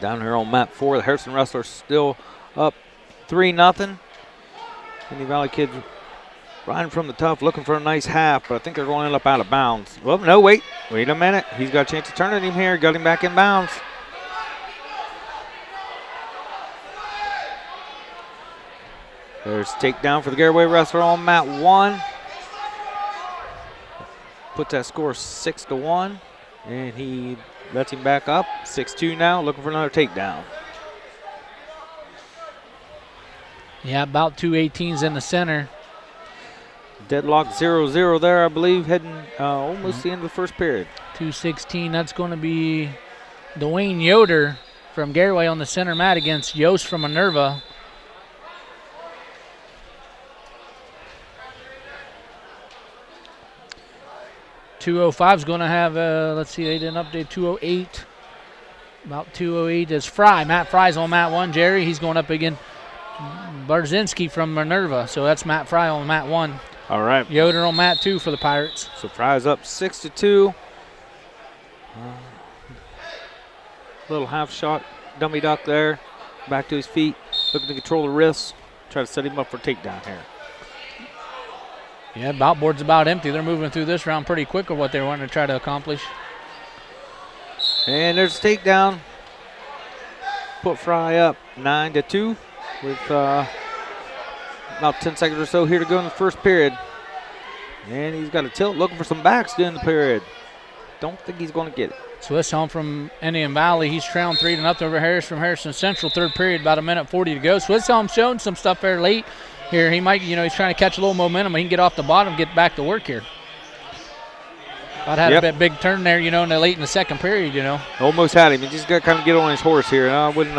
Speaker 21: Down here on mat 4, the Harrison wrestlers still up 3-0. Indian Valley kids riding from the tough, looking for a nice half, but I think they're going to end up out of bounds. Well, no, wait. Wait a minute. He's got a chance to turn it him here. Got him back in bounds. There's takedown for the Garaway wrestler on mat 1. Puts that score 6-1. And he lets him back up. 6-2 now, looking for another takedown.
Speaker 2: Yeah, about 218's in the center.
Speaker 21: Deadlock 0-0 there, I believe, heading almost the end of the first period.
Speaker 2: 216, that's going to be Dwayne Yoder from Garaway on the center mat against Yost from Minerva. .205 is going to have, let's see, they didn't update 208. About 208 is Fry. Matt Fry's on mat 1, Jerry. He's going up again. Barzinski from Minerva, so that's Matt Fry on mat 1.
Speaker 21: All right.
Speaker 2: Yoder on mat 2 for the Pirates.
Speaker 21: So Fry's up 6-2. Little half shot, dummy duck there. Back to his feet, looking to control the wrists. Try to set him up for takedown here.
Speaker 2: Yeah, bout board's about empty. They're moving through this round pretty quick of what they wanted to try to accomplish.
Speaker 21: And there's a takedown. Put Fry up 9-2 with about 10 seconds or so here to go in the first period. And he's got a tilt, looking for some backs during the period. Don't think he's going to get it.
Speaker 2: Swiss home from Indian Valley. He's trailing 3-0 over Harris from Harrison Central. Third period, about 1:40 to go. Swiss home showing some stuff there late. Here, he might, he's trying to catch a little momentum. He can get off the bottom, get back to work here. About had a big turn there, in the late in the second period,
Speaker 21: Almost had him. He just got to kind of get on his horse here. And I wouldn't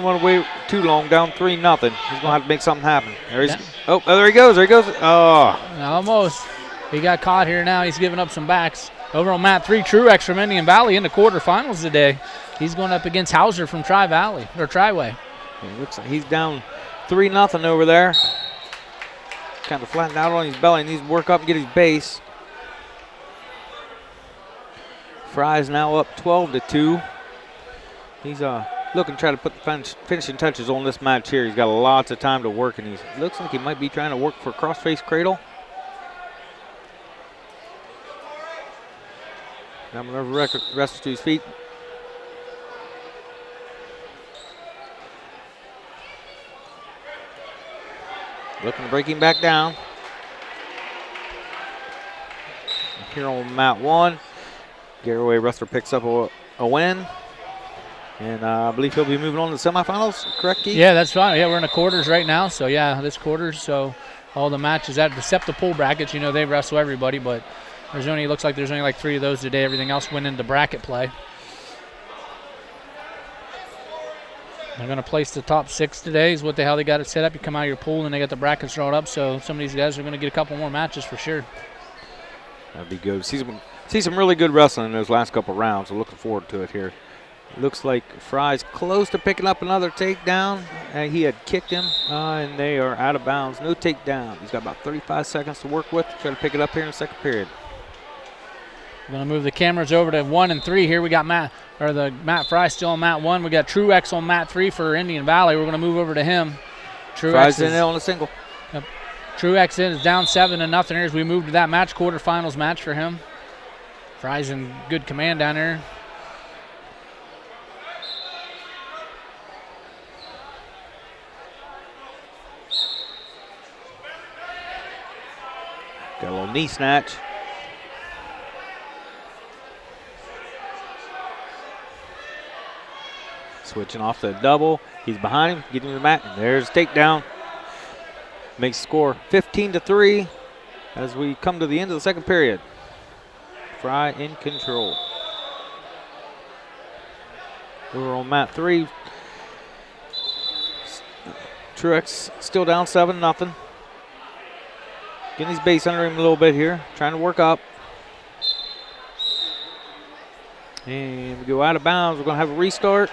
Speaker 21: want to wait too long. Down 3-0. He's going to have to make something happen. There he goes. There he goes. Oh.
Speaker 2: Almost. He got caught here now. He's giving up some backs. Over on mat 3, Truex from Indian Valley in the quarterfinals today. He's going up against Hauser from Triway.
Speaker 21: It looks like he's down 3-0 over there. Kind of flattened out on his belly. Needs to work up and get his base. Fry's now up 12-2. He's looking to try to put the finishing touches on this match here. He's got lots of time to work, and he looks like he might be trying to work for cross-face cradle. Now Minerva wrestles to his feet. Looking to break him back down. Here on mat 1, Garaway wrestler picks up a win. And I believe he'll be moving on to the semifinals, correct, Keith?
Speaker 2: Yeah, that's fine. Yeah, we're in the quarters right now. So, this quarters. So, all the matches, except the pool brackets, they wrestle everybody. But looks like there's only like 3 of those today. Everything else went into bracket play. They're going to place the top 6 today is how they got it set up. You come out of your pool and they got the brackets drawn up. So some of these guys are going to get a couple more matches for sure.
Speaker 21: That'd be good. See some really good wrestling in those last couple rounds. So looking forward to it here. Looks like Fry's close to picking up another takedown. He had kicked him, and they are out of bounds. No takedown. He's got about 35 seconds to work with to try to pick it up here in the second period.
Speaker 2: We're going to move the cameras over to 1 and 3 here. We got Matt Fry still on mat 1. We got Truex on mat 3 for Indian Valley. We're going to move over to him.
Speaker 21: Fry's in on a single.
Speaker 2: Yep. Truex is down 7-0 here as we move to that match, quarterfinals match for him. Fry's in good command down there.
Speaker 21: Got a little knee snatch. Switching off to the double. He's behind him, getting to the mat, and there's a takedown. Makes the score 15-3 as we come to the end of the second period. Fry in control. Over on mat 3. Truex still down 7-0. Getting his base under him a little bit here. Trying to work up. And we go out of bounds. We're going to have a restart.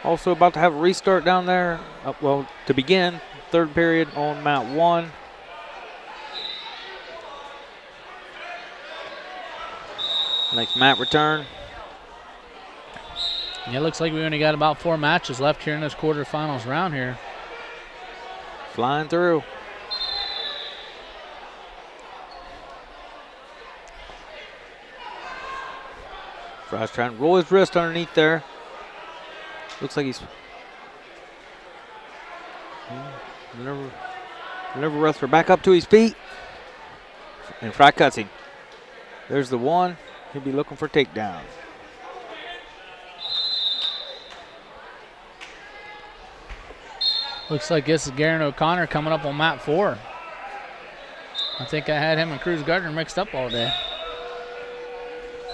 Speaker 21: Also about to have a restart down there. To begin, third period on mat 1. Next mat return.
Speaker 2: Yeah, it looks like we only got about 4 matches left here in this quarterfinals round here.
Speaker 21: Flying through. Fry's trying to roll his wrist underneath there. Looks like he's... Maneuver wrestler back up to his feet. And Fry cuts him. There's the one. He'll be looking for takedown.
Speaker 2: Looks like this is Garen O'Connor coming up on mat 4. I think I had him and Cruz Gardner mixed up all day.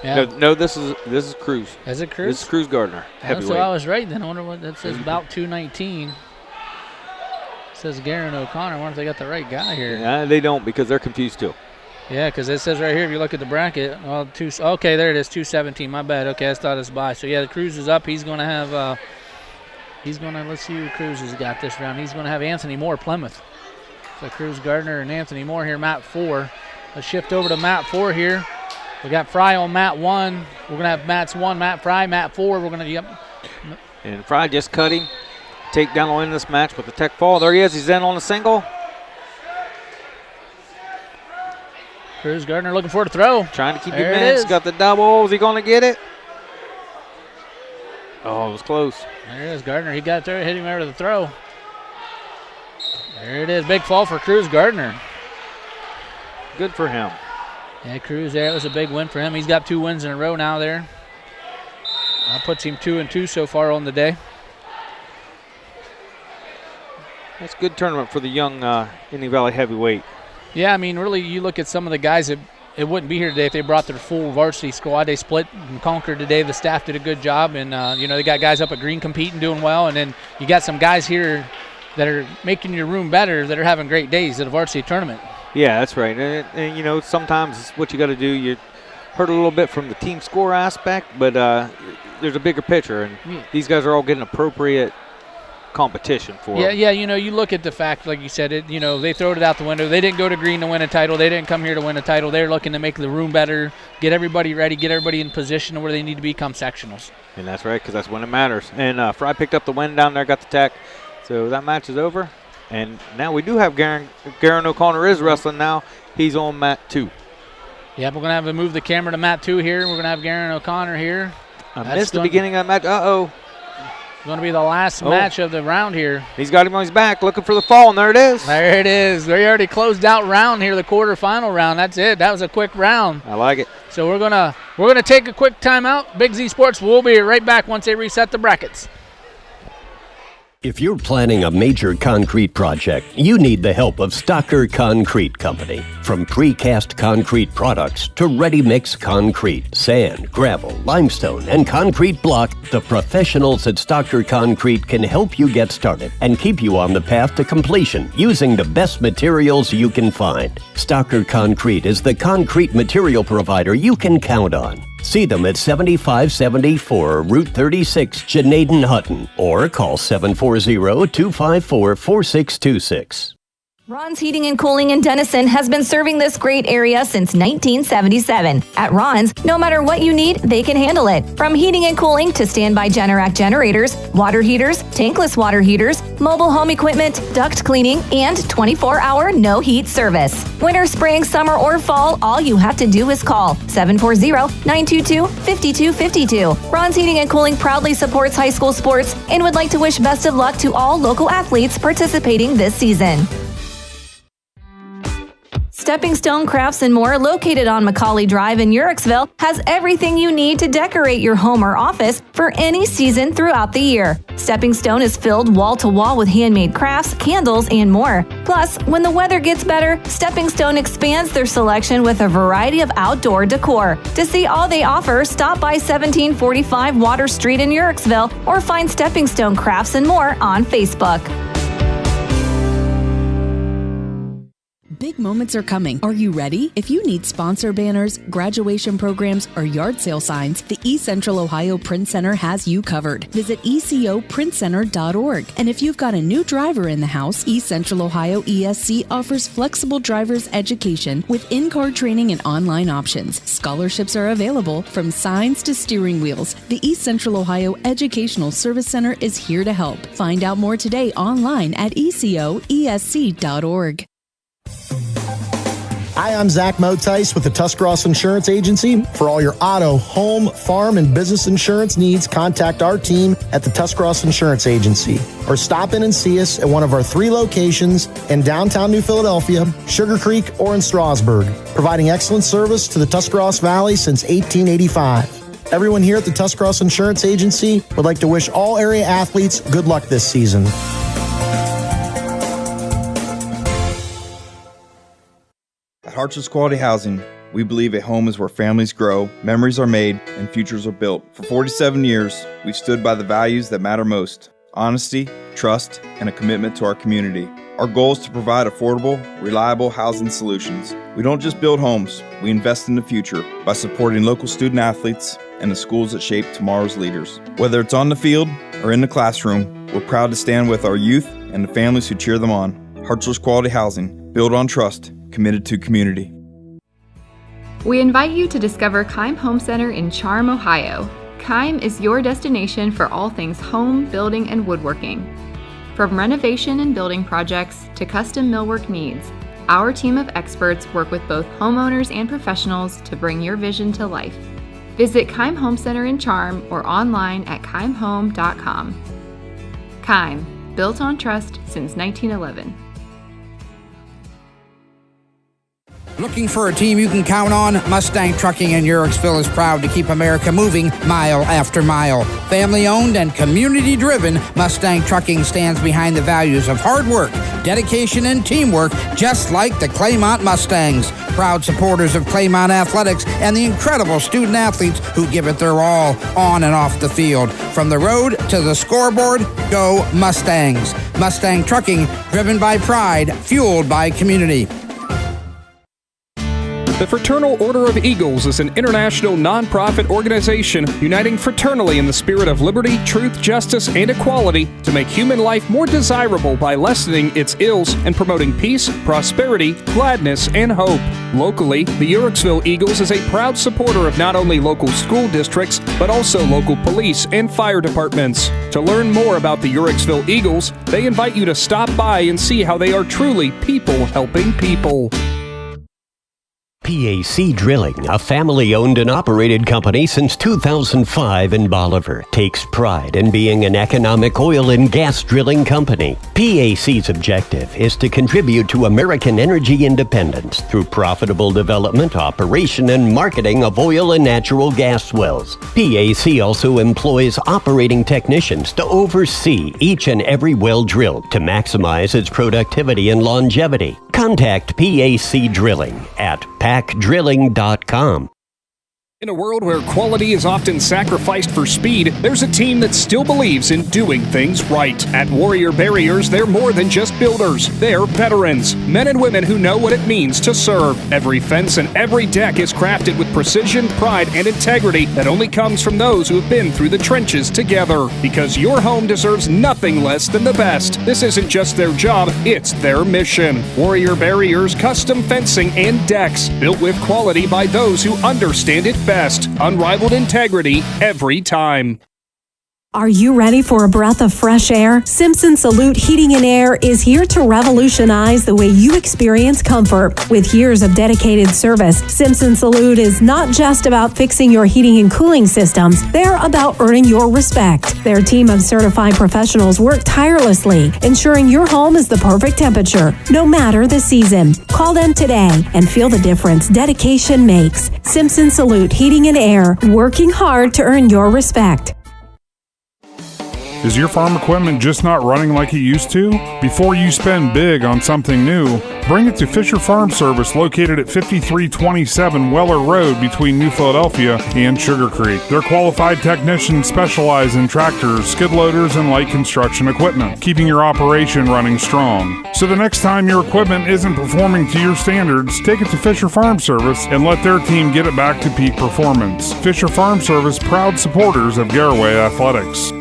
Speaker 2: Yeah.
Speaker 21: No, this is Cruz.
Speaker 2: Is it Cruz?
Speaker 21: This is Cruz Gardner, heavyweight.
Speaker 2: So I was right then. I wonder what that says, bout 219. It says Garen O'Connor. I wonder if they got the right guy here.
Speaker 21: Yeah, they don't because they're confused too.
Speaker 2: Yeah, because it says right here, if you look at the bracket, well, okay, there it is, 217. My bad. Okay, I thought it's by. So, yeah, the Cruz is up. He's going to have, let's see who Cruz has got this round. He's going to have Anthony Moore, Plymouth. So, Cruz Gardner and Anthony Moore here, mat 4. Let's shift over to mat 4 here. We got Fry on mat 1. We're going to have mats 1, Matt Fry, mat 4. We're going to,
Speaker 21: And Fry just cut him. Takedown will end this match with the tech fall. There he is. He's in on a single.
Speaker 2: Cruz Gardner looking for the throw.
Speaker 21: Trying to keep him in. He's got the double. Is he going to get it? Oh, it was close.
Speaker 2: There it is, Gardner. He got it there, hit him over the throw. There it is. Big fall for Cruz Gardner.
Speaker 21: Good for him.
Speaker 2: Yeah, Cruz there. It was a big win for him. He's got 2 wins in a row now there. That puts him 2-2 so far on the day.
Speaker 21: That's a good tournament for the young Indian Valley heavyweight.
Speaker 2: Yeah, I mean, really, you look at some of the guys that it wouldn't be here today if they brought their full varsity squad. They split and conquered today. The staff did a good job, and, they got guys up at Green competing, doing well, and then you got some guys here that are making your room better that are having great days at a varsity tournament.
Speaker 21: Yeah, that's right. And sometimes it's what you got to do. You hurt a little bit from the team score aspect, but there's a bigger picture, and these guys are all getting appropriate competition for them.
Speaker 2: Yeah, you look at the fact, like you said, they throwed it out the window. They didn't go to Green to win a title. They didn't come here to win a title. They're looking to make the room better, get everybody ready, get everybody in position where they need to be come sectionals.
Speaker 21: And that's right, because that's when it matters. And Fry picked up the win down there, got the tech. So that match is over. And now we do have Garen O'Connor is wrestling now. He's on mat 2.
Speaker 2: Yeah, we're going to have to move the camera to mat 2 here. We're going to have Garen O'Connor here.
Speaker 21: I missed the beginning of the match. Uh-oh.
Speaker 2: It's going to be the last match of the round here.
Speaker 21: He's got him on his back looking for the fall, and there it is.
Speaker 2: There it is. We already closed out round here, the quarterfinal round. That's it. That was a quick round.
Speaker 21: I like it.
Speaker 2: So we're gonna take a quick timeout. Big Z Sports will be right back once they reset the brackets.
Speaker 6: If you're planning a major concrete project, you need the help of Stocker Concrete Company. From precast concrete products to ready-mix concrete, sand, gravel, limestone, and concrete block, the professionals at Stocker Concrete can help you get started and keep you on the path to completion using the best materials you can find. Stocker Concrete is the concrete material provider you can count on. See them at 7574 Route 36, Janaden Hutton, or call 740-254-4626.
Speaker 16: Ron's Heating and Cooling in Denison has been serving this great area since 1977. At Ron's, no matter what you need, they can handle it. From heating and cooling to standby Generac generators, water heaters, tankless water heaters, mobile home equipment, duct cleaning, and 24-hour no-heat service. Winter, spring, summer, or fall, all you have to do is call 740-922-5252. Ron's Heating and Cooling proudly supports high school sports and would like to wish best of luck to all local athletes participating this season. Stepping Stone Crafts and More, located on Macaulay Drive in Uricksville, has everything you need to decorate your home or office for any season throughout the year. Stepping Stone is filled wall to wall with handmade crafts, candles, and more. Plus, when the weather gets better, Stepping Stone expands their selection with a variety of outdoor decor. To see all they offer, stop by 1745 Water Street in Uricksville or find Stepping Stone Crafts and More on Facebook.
Speaker 13: Big moments are coming. Are you ready? If you need sponsor banners, graduation programs, or yard sale signs, the East Central Ohio Print Center has you covered. Visit ecoprintcenter.org. And if you've got a new driver in the house, East Central Ohio ESC offers flexible driver's education with in-car training and online options. Scholarships are available from signs to steering wheels. The East Central Ohio Educational Service Center is here to help. Find out more today online at ecoesc.org.
Speaker 18: Hi, I'm Zach Motice with the Tuscarawas Insurance Agency. For all your auto, home, farm, and business insurance needs, contact our team at the Tuscarawas Insurance Agency or stop in and see us at one of our 3 locations in downtown New Philadelphia, Sugarcreek, or in Strasburg, providing excellent service to the Tuscarawas Valley since 1885. Everyone here at the Tuscarawas Insurance Agency would like to wish all area athletes good luck this season.
Speaker 19: At Harts's Quality Housing, we believe a home is where families grow, memories are made, and futures are built. For 47 years, we've stood by the values that matter most: honesty, trust, and a commitment to our community. Our goal is to provide affordable, reliable housing solutions. We don't just build homes, we invest in the future by supporting local student athletes and the schools that shape tomorrow's leaders. Whether it's on the field or in the classroom, we're proud to stand with our youth and the families who cheer them on. Harts's Quality Housing, built on trust, committed to community.
Speaker 4: We invite you to discover Keim Home Center in Charm, Ohio. Keim is your destination for all things home, building, and woodworking. From renovation and building projects to custom millwork needs, our team of experts work with both homeowners and professionals to bring your vision to life. Visit Keim Home Center in Charm or online at keimhome.com. Keim, built on trust since 1911.
Speaker 15: Looking for a team you can count on? Mustang Trucking in Uhrichsville is proud to keep America moving mile after mile. Family owned and community driven, Mustang Trucking stands behind the values of hard work, dedication, and teamwork, just like the Claymont Mustangs. Proud supporters of Claymont Athletics and the incredible student athletes who give it their all on and off the field. From the road to the scoreboard, go Mustangs. Mustang Trucking, driven by pride, fueled by community.
Speaker 5: The Fraternal Order of Eagles is an international nonprofit organization uniting fraternally in the spirit of liberty, truth, justice, and equality to make human life more desirable by lessening its ills and promoting peace, prosperity, gladness, and hope. Locally, the Uhrichsville Eagles is a proud supporter of not only local school districts, but also local police and fire departments. To learn more about the Uhrichsville Eagles, they invite you to stop by and see how they are truly people helping people.
Speaker 6: PAC Drilling, a family-owned and operated company since 2005 in Bolivar, takes pride in being an economic oil and gas drilling company. PAC's objective is to contribute to American energy independence through profitable development, operation, and marketing of oil and natural gas wells. PAC also employs operating technicians to oversee each and every well drilled to maximize its productivity and longevity. Contact PAC Drilling at pacdrilling.com.
Speaker 5: In a world where quality is often sacrificed for speed, there's a team that still believes in doing things right. At Warrior Barriers, they're more than just builders. They're veterans, men and women who know what it means to serve. Every fence and every deck is crafted with precision, pride, and integrity that only comes from those who have been through the trenches together. Because your home deserves nothing less than the best. This isn't just their job, it's their mission. Warrior Barriers custom fencing and decks, built with quality by those who understand it best. Unrivaled integrity every time.
Speaker 7: Are you ready for a breath of fresh air? Simpson Salute Heating and Air is here to revolutionize the way you experience comfort. With years of dedicated service, Simpson Salute is not just about fixing your heating and cooling systems. They're about earning your respect. Their team of certified professionals work tirelessly, ensuring your home is the perfect temperature, no matter the season. Call them today and feel the difference dedication makes. Simpson Salute Heating and Air, working hard to earn your respect.
Speaker 8: Is your farm equipment just not running like it used to? Before you spend big on something new, bring it to Fisher Farm Service located at 5327 Weller Road between New Philadelphia and Sugarcreek. Their qualified technicians specialize in tractors, skid loaders, and light construction equipment, keeping your operation running strong. So the next time your equipment isn't performing to your standards, take it to Fisher Farm Service and let their team get it back to peak performance. Fisher Farm Service, proud supporters of Garaway Athletics.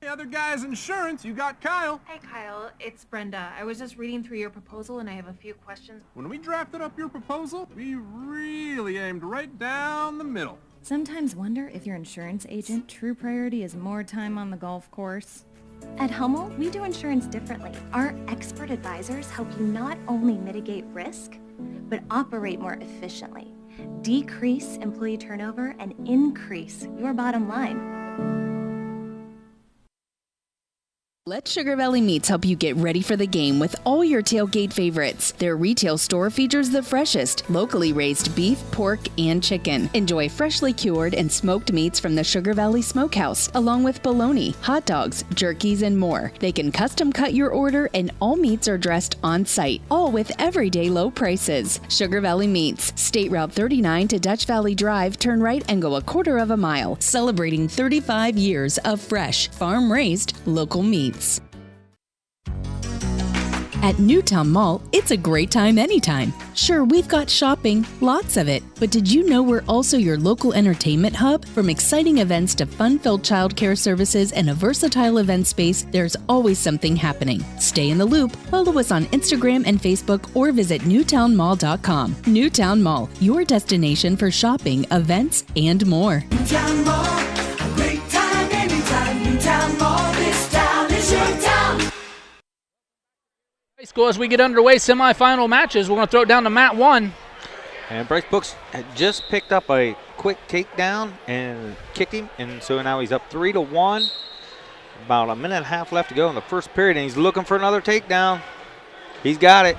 Speaker 9: Other guy's insurance, you got Kyle.
Speaker 10: Hey Kyle, it's Brenda. I was just reading through your proposal and I have a few questions.
Speaker 9: When we drafted up your proposal, we really aimed right down the middle.
Speaker 11: Sometimes wonder if your insurance agent true priority is more time on the golf course.
Speaker 12: At Hummel, we do insurance differently. Our expert advisors help you not only mitigate risk, but operate more efficiently. Decrease employee turnover and increase your bottom line.
Speaker 13: Let Sugar Valley Meats help you get ready for the game with all your tailgate favorites. Their retail store features the freshest, locally raised beef, pork, and chicken. Enjoy freshly cured and smoked meats from the Sugar Valley Smokehouse, along with bologna, hot dogs, jerkies, and more. They can custom cut your order, and all meats are dressed on site, all with everyday low prices. Sugar Valley Meats, State Route 39 to Dutch Valley Drive, turn right and go a quarter of a mile. Celebrating 35 years of fresh, farm-raised, local meats. At Newtown Mall, it's a great time anytime. Sure, we've got shopping, lots of it, but did you know we're also your local entertainment hub? From exciting events to fun-filled childcare services and a versatile event space, there's always something happening. Stay in the loop, follow us on Instagram and Facebook, or visit newtownmall.com. Newtown Mall, your destination for shopping, events, and more.
Speaker 14: Newtown Mall, a great time anytime. Newtown Mall, this town is your town.
Speaker 2: High school, as we get underway, semifinal matches, we're going to throw it down to mat 1.
Speaker 21: And Bryce Brooks had just picked up a quick takedown and kicked him, and so now he's up 3-1. About a minute and a half left to go in the first period, and he's looking for another takedown. He's got it,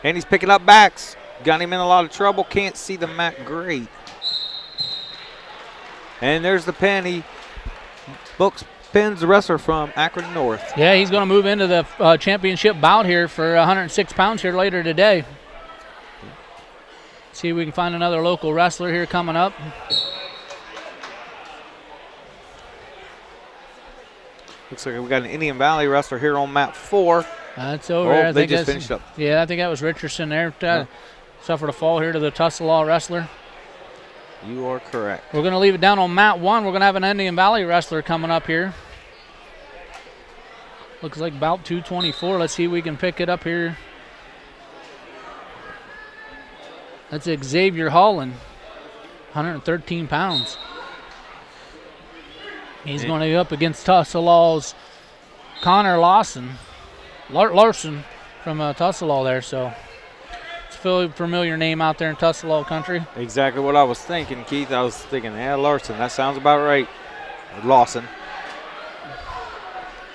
Speaker 21: and he's picking up backs. Got him in a lot of trouble. Can't see the mat great. And there's the pin. Brooks pins the wrestler from Akron North.
Speaker 2: Yeah, he's going to move into the championship bout here for 106 pounds here later today. See if we can find another local wrestler here coming up.
Speaker 21: Looks like we got an Indian Valley wrestler here on mat 4.
Speaker 2: That's over.
Speaker 21: Oh, they just finished up.
Speaker 2: Yeah, I think that was Richardson there. Suffered a fall here to the Tussalaw wrestler.
Speaker 21: You are correct.
Speaker 2: We're going to leave it down on mat 1. We're going to have an Indian Valley wrestler coming up here. Looks like bout 224. Let's see if we can pick it up here. That's Xavier Holland, 113 pounds. He's going to be up against Tussalaw's Connor Larson from Tussalaw there. So it's a familiar name out there in Tussalaw country.
Speaker 21: Exactly what I was thinking, Keith. I was thinking, yeah, Larson. That sounds about right. Lawson.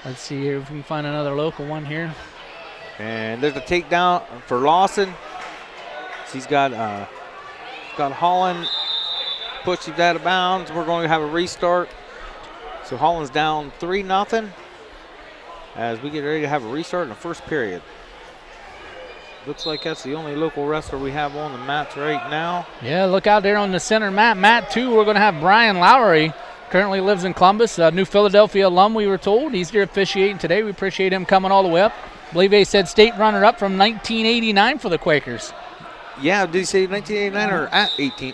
Speaker 2: Let's see here if we can find another local one here.
Speaker 21: And there's a takedown for Lawson. He's got Holland pushed him out of bounds. We're going to have a restart. So Holland's down 3-0 as we get ready to have a restart in the first period. Looks like that's the only local wrestler we have on the mats right now.
Speaker 2: Yeah, look out there on the center mat. Mat 2, we're going to have Brian Lowry. Currently lives in Columbus, a New Philadelphia alum, we were told. He's here officiating today. We appreciate him coming all the way up. I believe they said state runner-up from 1989 for the Quakers.
Speaker 21: Yeah, did he say 1989 or at 18?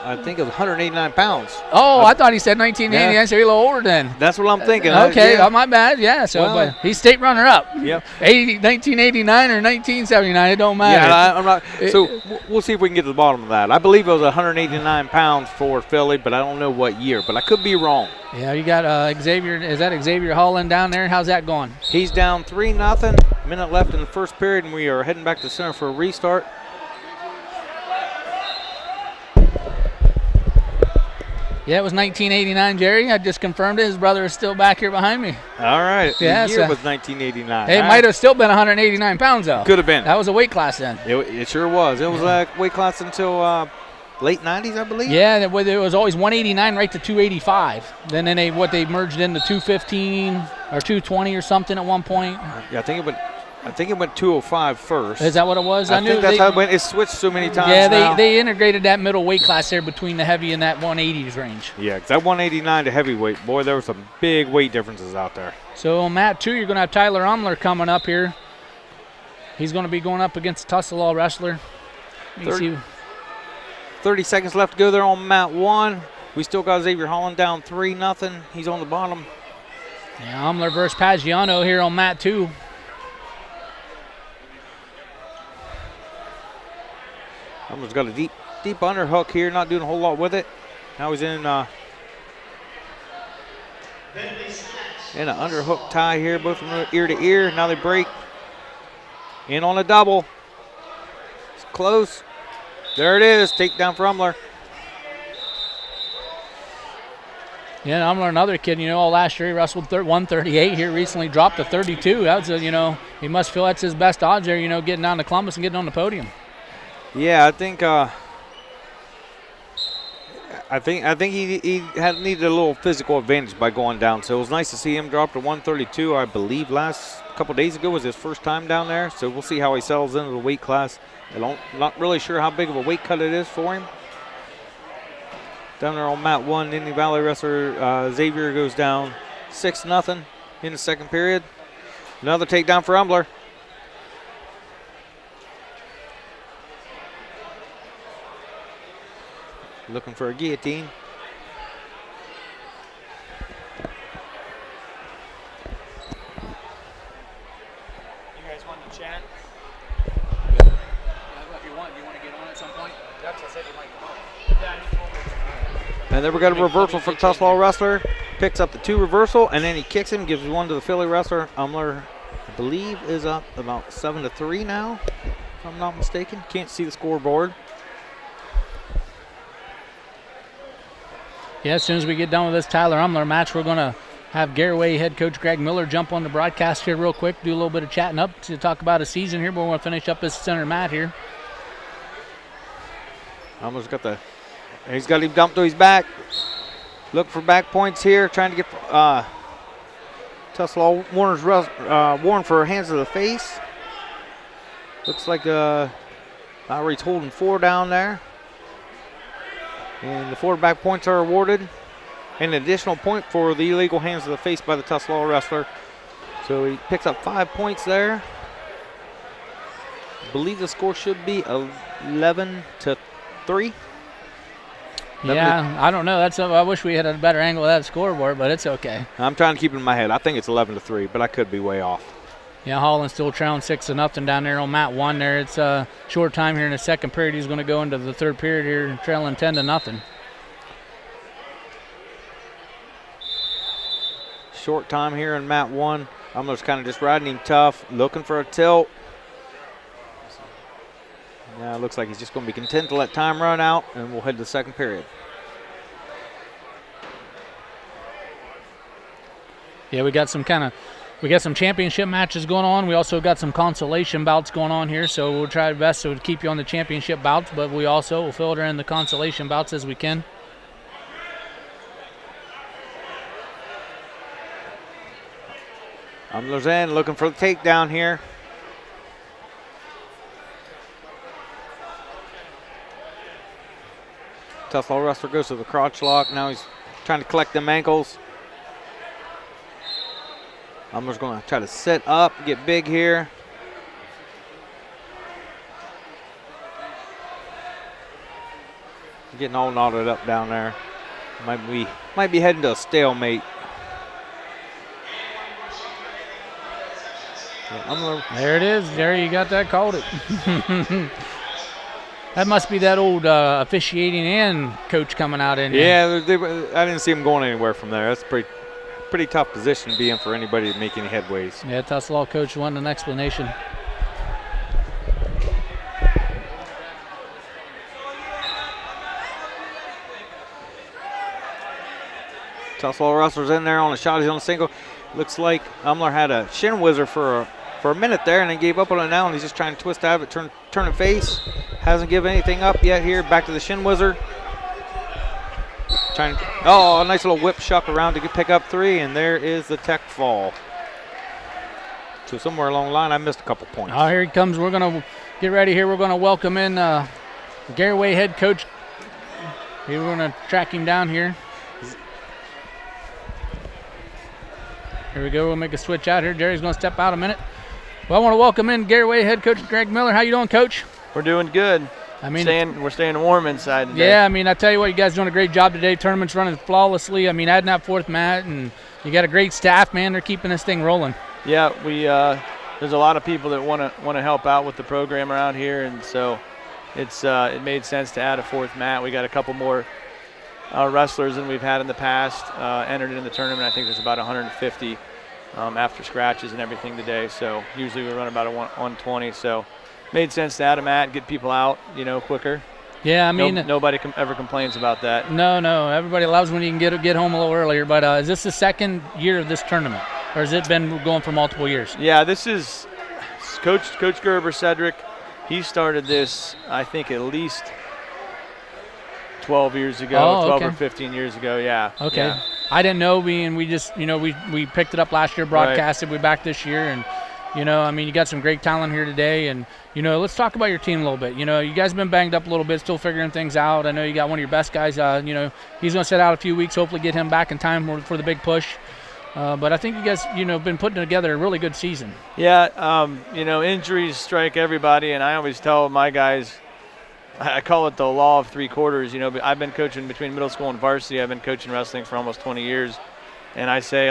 Speaker 21: I think it was 189 pounds.
Speaker 2: Oh, I thought he said 1989,
Speaker 21: yeah.
Speaker 2: so he's a little older then.
Speaker 21: That's what I'm thinking.
Speaker 2: Okay,
Speaker 21: yeah.
Speaker 2: My bad. Yeah, so
Speaker 21: well,
Speaker 2: but he's state runner-up.
Speaker 21: Yep.
Speaker 2: 1989 or 1979, it don't matter.
Speaker 21: Yeah, I'm not. So we'll see if we can get to the bottom of that. I believe it was 189 pounds for Philly, but I don't know what year. But I could be wrong.
Speaker 2: Yeah, you got Xavier. Is that Xavier Holland down there? How's that going?
Speaker 21: He's down 3-0. Minute left in the first period, and we are heading back to the center for a restart.
Speaker 2: Yeah, it was 1989, Jerry. I just confirmed it. His brother is still back here behind me.
Speaker 21: All right.
Speaker 2: Yeah,
Speaker 21: the year was 1989.
Speaker 2: It might have still been 189 pounds, though.
Speaker 21: Could have been.
Speaker 2: That was a weight class then.
Speaker 21: It sure was. It was a weight class until late 90s, I believe.
Speaker 2: Yeah, it was always 189 right to 285. Then they merged into 215 or 220 or something at one point.
Speaker 21: Yeah, I think it went 205 first.
Speaker 2: Is that what it was?
Speaker 21: I think that's how it went. It switched so many times.
Speaker 2: Yeah, they integrated that middle weight class there between the heavy and that 180s range.
Speaker 21: Yeah, because that 189 to heavyweight, boy, there were some big weight differences out there.
Speaker 2: So on mat 2, you're going to have Tyler Umler coming up here. He's going to be going up against Tussalaw wrestler.
Speaker 21: 30 seconds left to go there on mat 1. We still got Xavier Holland down 3-0. He's on the bottom.
Speaker 2: Yeah, Umler versus Paggiano here on mat 2.
Speaker 21: Umler's got a deep underhook here, not doing a whole lot with it. Now he's in an underhook tie here, both from ear to ear. Now they break in on a double. close. There it is. Takedown for Umler.
Speaker 2: Yeah, Umler, another kid, last year he wrestled 138 here, recently dropped to 32. That's he must feel that's his best odds there, getting down to Columbus and getting on the podium.
Speaker 21: Yeah, I think he had needed a little physical advantage by going down. So it was nice to see him drop to 132. I believe last couple days ago was his first time down there. So we'll see how he settles into the weight class. Not really sure how big of a weight cut it is for him. Down there on mat 1, Indian Valley wrestler Xavier goes down 6-0 in the second period. Another takedown for Umler. Looking for a guillotine.
Speaker 2: You guys want to chat? If you want, do you want to get on at some point? That's what I said, you might come on.
Speaker 21: And then we got a reversal for the Tuslaw wrestler. Picks up the 2 reversal, and then he kicks him, gives one to the Philly wrestler. Umler, I believe, is up about 7-3 now, if I'm not mistaken. Can't see the scoreboard.
Speaker 2: Yeah, as soon as we get done with this Tyler Umler match, we're going to have Garaway head coach Greg Miller jump on the broadcast here real quick, do a little bit of chatting up to talk about a season here, but we're going to finish up this center mat here.
Speaker 21: Umler's got he's got him dumped to his back. Look for back points here, trying to get Tuslaw Warren for hands to the face. Looks like Lowry's holding 4 down there. And the 4 back points are awarded. An additional point for the illegal hands to the face by the Tuslaw wrestler. So he picks up 5 points there. I believe the score should be 11-3.
Speaker 2: Yeah, I don't know. I wish we had a better angle of that scoreboard, but it's okay.
Speaker 21: I'm trying to keep it in my head. I think it's 11-3, but I could be way off.
Speaker 2: Yeah, Holland still trailing 6-0 down there on mat 1 there. It's a short time here in the second period. He's going to go into the third period here trailing 10-0.
Speaker 21: Short time here in mat 1. I'm kind of just riding him tough, looking for a tilt. Yeah, it looks like he's just going to be content to let time run out, and we'll head to the second period.
Speaker 2: Yeah, we got some championship matches going on. We also got some consolation bouts going on here, so we'll try our best to keep you on the championship bouts, but we also will filter in the consolation bouts as we can.
Speaker 21: Umler's in, looking for the takedown here. Tuslaw wrestler goes to the crotch lock. Now he's trying to collect them ankles. Umler's going to try to sit up, get big here. Getting all knotted up down there. Might be heading to a stalemate. Yeah,
Speaker 2: there it is. There you got that, called it. That must be that old officiating and coach coming out in.
Speaker 21: Yeah, I didn't see him going anywhere from there. That's a pretty tough position to be in for anybody to make any headways.
Speaker 2: Yeah, Tuslaw coach wanted an explanation.
Speaker 21: Tuslaw wrestler's in there on a shot. He's on a single. Looks like Umler had a shin whizzer for a minute there, and then gave up on it now, and he's just trying to twist out of it, turn and face. Hasn't given anything up yet here. Back to the shin whizzer. A nice little whip shuck around to pick up 3, and there is the tech fall. So somewhere along the line, I missed a couple points.
Speaker 2: Oh, here he comes. We're going to get ready here. We're going to welcome in Garaway head coach. We're going to track him down here. Here we go. We'll make a switch out here. Jerry's going to step out a minute. Well, I want to welcome in Garaway head coach Greg Miller. How you doing, Coach?
Speaker 1: We're doing good.
Speaker 2: I mean,
Speaker 1: we're staying warm inside today.
Speaker 2: Yeah, I mean, I tell you what, you guys doing a great job today. Tournament's running flawlessly. I mean, adding that 4th mat, and you got a great staff, man. They're keeping this thing rolling.
Speaker 1: Yeah, there's a lot of people that want to help out with the program around here, and so it made sense to add a 4th mat. We got a couple more wrestlers than we've had in the past entered in the tournament. I think there's about 150 after scratches and everything today. So usually we run about a 120. So made sense to add a mat, get people out, quicker.
Speaker 2: Yeah, I mean,
Speaker 1: nobody ever complains about that.
Speaker 2: No, everybody loves when you can get home a little earlier. But is this the second year of this tournament, or has it been going for multiple years?
Speaker 1: Yeah, this is Coach Gerber Cedric. He started this, I think, at least 12 years ago, 12 or 15 years ago. Yeah.
Speaker 2: Okay.
Speaker 1: Yeah.
Speaker 2: I didn't know. We just, we picked it up last year, broadcasted. Right. We back this year, and you got some great talent here today. And let's talk about your team a little bit. You guys have been banged up a little bit, still figuring things out. I know you got one of your best guys. He's going to sit out a few weeks. Hopefully, get him back in time for the big push. But I think you guys, been putting together a really good season.
Speaker 1: Yeah. Injuries strike everybody, and I always tell my guys, I call it the law of 3 quarters. I've been coaching between middle school and varsity. I've been coaching wrestling for almost 20 years. And I say,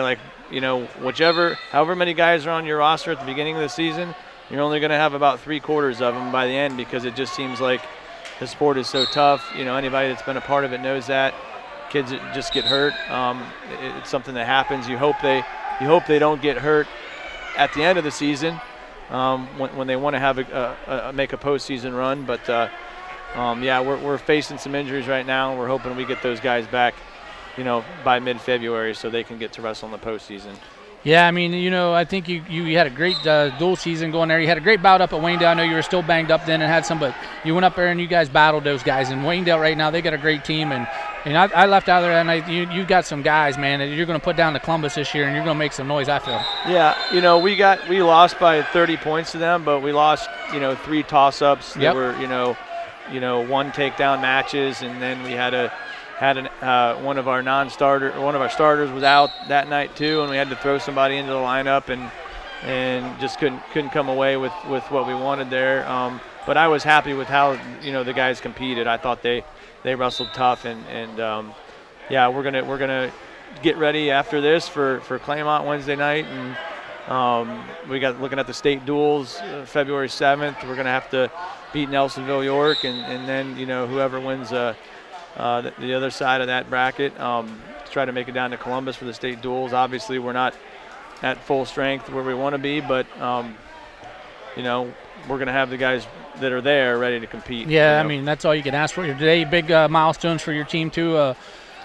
Speaker 1: however many guys are on your roster at the beginning of the season, you're only going to have about 3 quarters of them by the end, because it just seems like the sport is so tough. Anybody that's been a part of it knows that. Kids just get hurt. It's something that happens. You hope they don't get hurt at the end of the season when they want to have make a postseason run. But we're facing some injuries right now. We're hoping we get those guys back, by mid-February, so they can get to wrestle in the postseason.
Speaker 2: Yeah, I mean, I think you had a great dual season going there. You had a great bout up at Waynedale. I know you were still banged up then and had some, but you went up there and you guys battled those guys. And Waynedale right now, they got a great team. And I left out there that night. You got some guys, man, that you're going to put down to Columbus this year, and you're going to make some noise, I feel.
Speaker 1: Yeah, we lost by 30 points to them, but we lost, 3 toss-ups. There were, 1 takedown matches, and then we had one of our starters was out that night too, and we had to throw somebody into the lineup, and just couldn't come away with what we wanted there. But I was happy with how the guys competed. I thought they wrestled tough, and we're gonna get ready after this for Claymont Wednesday night, and we got looking at the state duels February 7th. We're gonna have to beat Nelsonville York, and then whoever wins the other side of that bracket, to try to make it down to Columbus for the state duels. Obviously, we're not at full strength where we want to be, but we're going to have the guys that are there ready to compete.
Speaker 2: Yeah, I mean, that's all you can ask for today. Big milestones for your team too.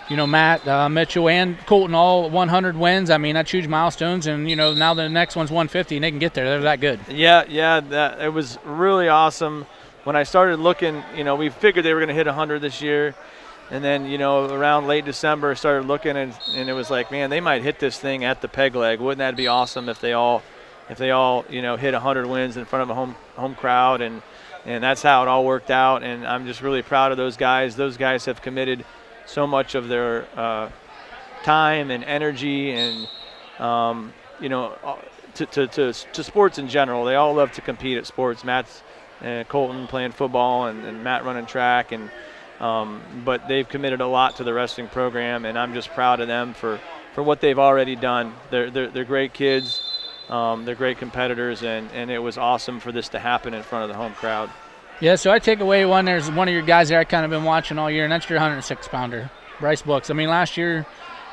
Speaker 2: Matt, Mitchell, and Colton all 100 wins. I mean, that's huge milestones, and now the next one's 150, and they can get there. They're that good.
Speaker 1: Yeah, it was really awesome. When I started looking, we figured they were going to hit 100 this year. And then, around late December, I started looking, and it was like, man, they might hit this thing at the peg leg. Wouldn't that be awesome if they all hit 100 wins in front of a home crowd? And that's how it all worked out. And I'm just really proud of those guys. Those guys have committed so much of their time and energy and, to sports in general. They all love to compete at sports. Matt's Colton playing football, and Matt running track, and but they've committed a lot to the wrestling program, and I'm just proud of them for what they've already done. They're great kids, they're great competitors, and it was awesome for this to happen in front of the home crowd.
Speaker 2: Yeah, so I take away there's one of your guys there I kind of been watching all year, and that's your 106-pounder, Bryce Books. I mean, last year,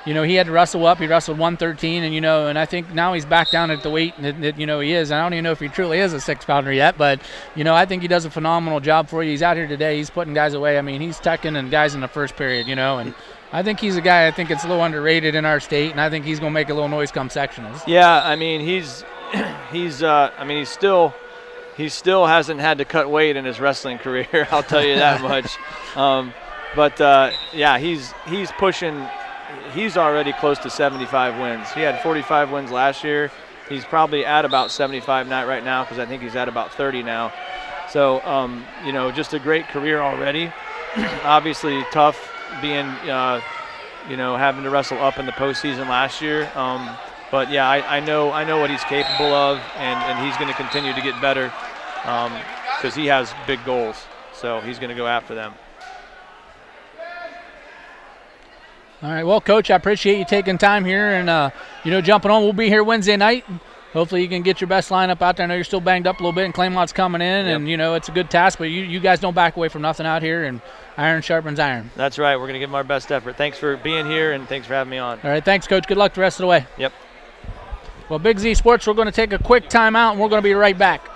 Speaker 2: he had to wrestle up. He wrestled 113, and I think now he's back down at the weight that he is. I don't even know if he truly is a 6-pounder yet, but, I think he does a phenomenal job for you. He's out here today. He's putting guys away. I mean, he's teching and guys in the first period, and I think he's a guy I think it's a little underrated in our state, and I think he's going to make a little noise come sectionals.
Speaker 1: Yeah, I mean, he still hasn't had to cut weight in his wrestling career, I'll tell you that much. He's pushing. He's already close to 75 wins. He had 45 wins last year. He's probably at about 75 right now, because I think he's at about 30 now. So, just a great career already. Obviously tough being, having to wrestle up in the postseason last year. But yeah, I know what he's capable of, and he's going to continue to get better, because he has big goals. So he's going to go after them.
Speaker 2: All right, well, Coach, I appreciate you taking time here and, jumping on. We'll be here Wednesday night. Hopefully you can get your best lineup out there. I know you're still banged up a little bit, and Claymont's coming in, and, it's a good task, but you guys don't back away from nothing out here, and iron sharpens iron.
Speaker 1: That's right. We're going to give them our best effort. Thanks for being here, and thanks for having me on.
Speaker 2: All right, thanks, Coach. Good luck the rest of the way.
Speaker 1: Yep.
Speaker 2: Well, Big Z Sports, we're going to take a quick timeout, and we're going to be right back.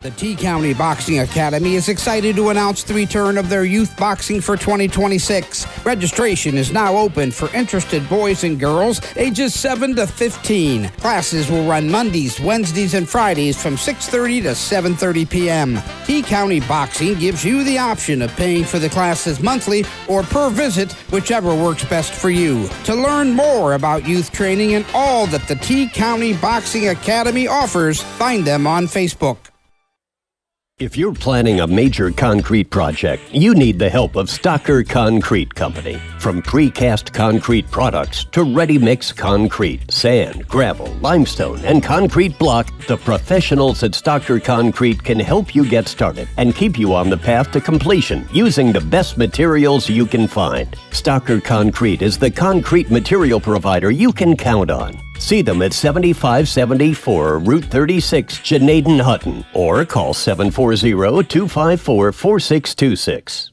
Speaker 15: The T-County Boxing Academy is excited to announce the return of their youth boxing for 2026. Registration is now open for interested boys and girls ages 7 to 15. Classes will run Mondays, Wednesdays, and Fridays from 6:30 to 7:30 p.m. T-County Boxing gives you the option of paying for the classes monthly or per visit, whichever works best for you. To learn more about youth training and all that the T-County Boxing Academy offers, find them on Facebook.
Speaker 6: If you're planning a major concrete project, you need the help of Stocker Concrete Company. From precast concrete products to ready-mix concrete, sand, gravel, limestone, and concrete block, the professionals at Stocker Concrete can help you get started and keep you on the path to completion using the best materials you can find. Stocker Concrete is the concrete material provider you can count on. See them at 7574 Route 36, Janaden-Hutton, or call 740-254-4626.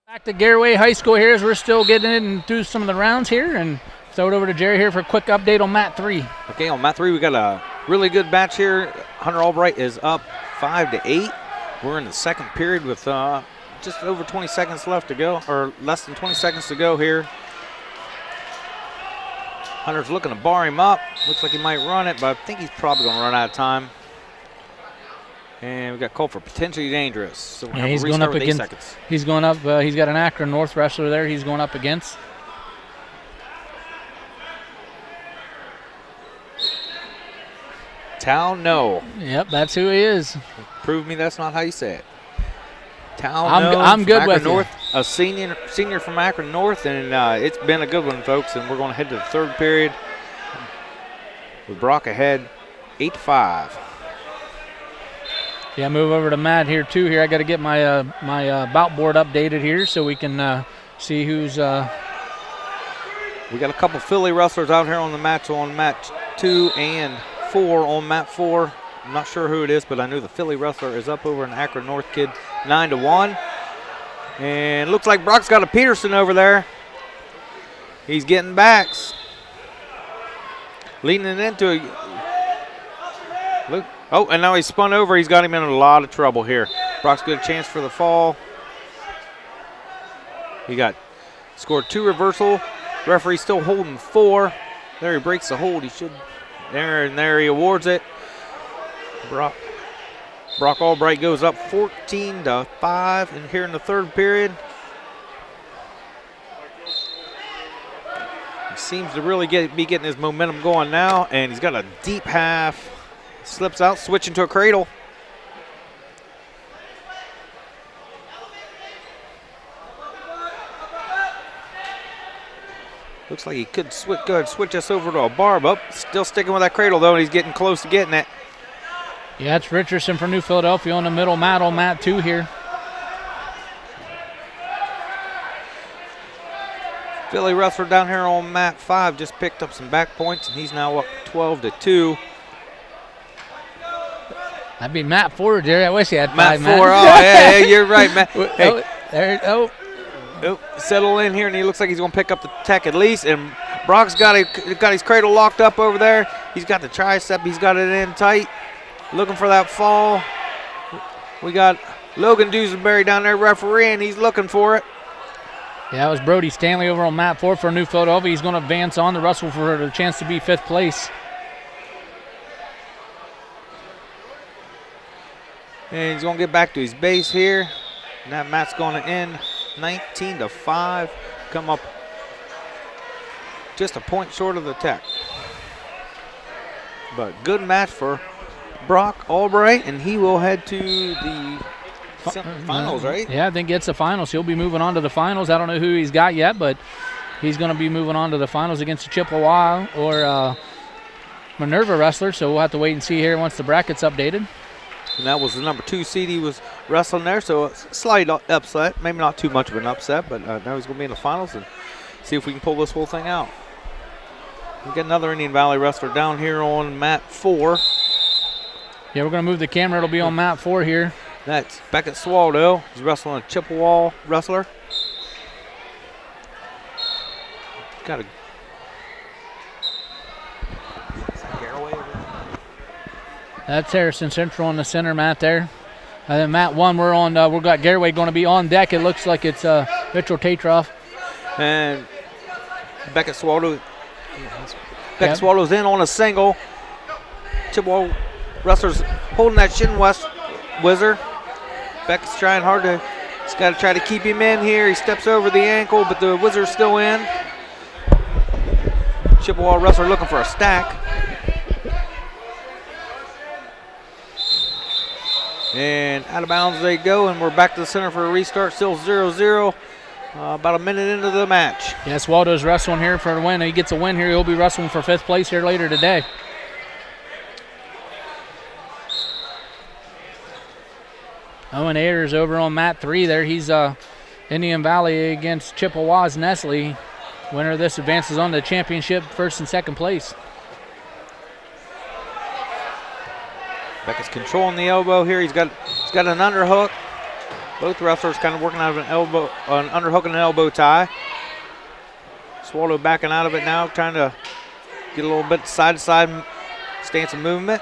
Speaker 2: Back to Garaway High School here as we're still getting in through some of the rounds here, and throw it over to Jerry here for a quick update on Mat 3.
Speaker 21: Okay, on Mat 3, we got a really good match here. Hunter Albright is up 5-8. We're in the second period with just over 20 seconds left to go, or less than 20 seconds to go here. Hunter's looking to bar him up. Looks like he might run it, but I think he's probably going to run out of time. And we got called for potentially dangerous. So
Speaker 2: Yeah, he's going up against. He's going up. He's got an Akron North wrestler there. He's going up against.
Speaker 21: Towno.
Speaker 2: Yep, that's who he is.
Speaker 21: Prove me that's not how you say it.
Speaker 2: I'm good with
Speaker 21: North,
Speaker 2: you.
Speaker 21: A senior from Akron North, and it's been a good one, folks. And we're going to head to the third period with Brock ahead, 8-5.
Speaker 2: Yeah, move over to Matt here too. Here, I got to get my bout board updated here so we can see who's. We
Speaker 21: got a couple Philly wrestlers out here on the match 2 and 4 on mat 4. I'm not sure who it is, but I know the Philly wrestler is up over an Akron North kid, 9-1. And looks like Brock's got a Peterson over there. He's getting backs. Leaning into it. Look. Oh, and now he's spun over. He's got him in a lot of trouble here. Brock's got a chance for the fall. He scored 2 reversal. Referee still holding 4. There he breaks the hold. He should. There he awards it. Brock Albright goes up 14-5 and here in the third period. He seems to really be getting his momentum going now, and he's got a deep half. Slips out, switching to a cradle. Looks like he could go ahead and switch us over to a barb up. Still sticking with that cradle though, and he's getting close to getting it.
Speaker 2: Yeah, it's Richardson from New Philadelphia on the middle mat on mat 2 here.
Speaker 21: Philly wrestler down here on mat 5 just picked up some back points, and he's now up 12-2.
Speaker 2: That'd be mat 4, Jerry. I wish he had
Speaker 21: mat
Speaker 2: 5.
Speaker 21: 4. Oh, yeah, you're right, Matt. Hey.
Speaker 2: Oh,
Speaker 21: settle in here, and he looks like he's going to pick up the tech at least. And Brock's got his cradle locked up over there. He's got the tricep. He's got it in tight. Looking for that fall. We got Logan Dusenberry down there refereeing. He's looking for it.
Speaker 2: Yeah, it was Brody Stanley over on mat 4 for New Philadelphia. He's going to advance on the wrestle for a chance to be 5th place.
Speaker 21: And he's going to get back to his base here. And that mat's going to end 19-5. Come up just a point short of the tech. But good match for Brock Albright, and he will head to the finals, right?
Speaker 2: Yeah, I think it's the finals. He'll be moving on to the finals. I don't know who he's got yet, but he's going to be moving on to the finals against a Chippewa or Minerva wrestler, so we'll have to wait and see here once the bracket's updated.
Speaker 21: And that was the number 2 seed he was wrestling there, so a slight upset. Maybe not too much of an upset, but now he's going to be in the finals and see if we can pull this whole thing out. We got another Indian Valley wrestler down here on mat 4.
Speaker 2: Yeah, we're going to move the camera. It'll be on mat 4 here.
Speaker 21: That's Beckett Swaldo. He's wrestling a Chippewa wrestler. Got a Garaway over there.
Speaker 2: That's Harrison Central on the center mat there. And then mat 1, we've got Garaway going to be on deck. It looks like it's Mitchell Tatroff.
Speaker 21: And Beckett Swallow. Beckett Swallow's in on a single. Chippewa wrestlers holding that shin whizzer. Beckett's trying hard to. He's got to try to keep him in here. He steps over the ankle, but the whizzer's still in. Chippewa wrestler looking for a stack. And out of bounds they go, and we're back to the center for a restart. Still 0-0. About a minute into the match.
Speaker 2: Yes, Waldo's wrestling here for a win. He gets a win here. He'll be wrestling for 5th place here later today. Owen Ayers over on mat 3 there. He's Indian Valley against Chippewa's Nestle. Winner of this advances on to the championship, 1st and 2nd place.
Speaker 21: Beckett's controlling the elbow here. He's got an underhook. Both wrestlers kind of working out of an underhook and an elbow tie. Swallow backing out of it now, trying to get a little bit side-to-side stance and movement.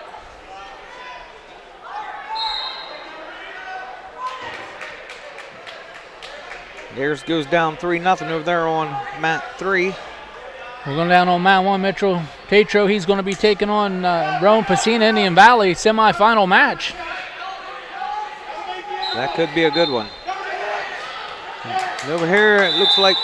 Speaker 21: Ayers goes down 3-0 over there on mat 3.
Speaker 2: We're going down on mat 1, Mitchell Tatro. He's going to be taking on Rome Pacina Indian Valley semifinal match.
Speaker 21: That could be a good one. And over here, it looks like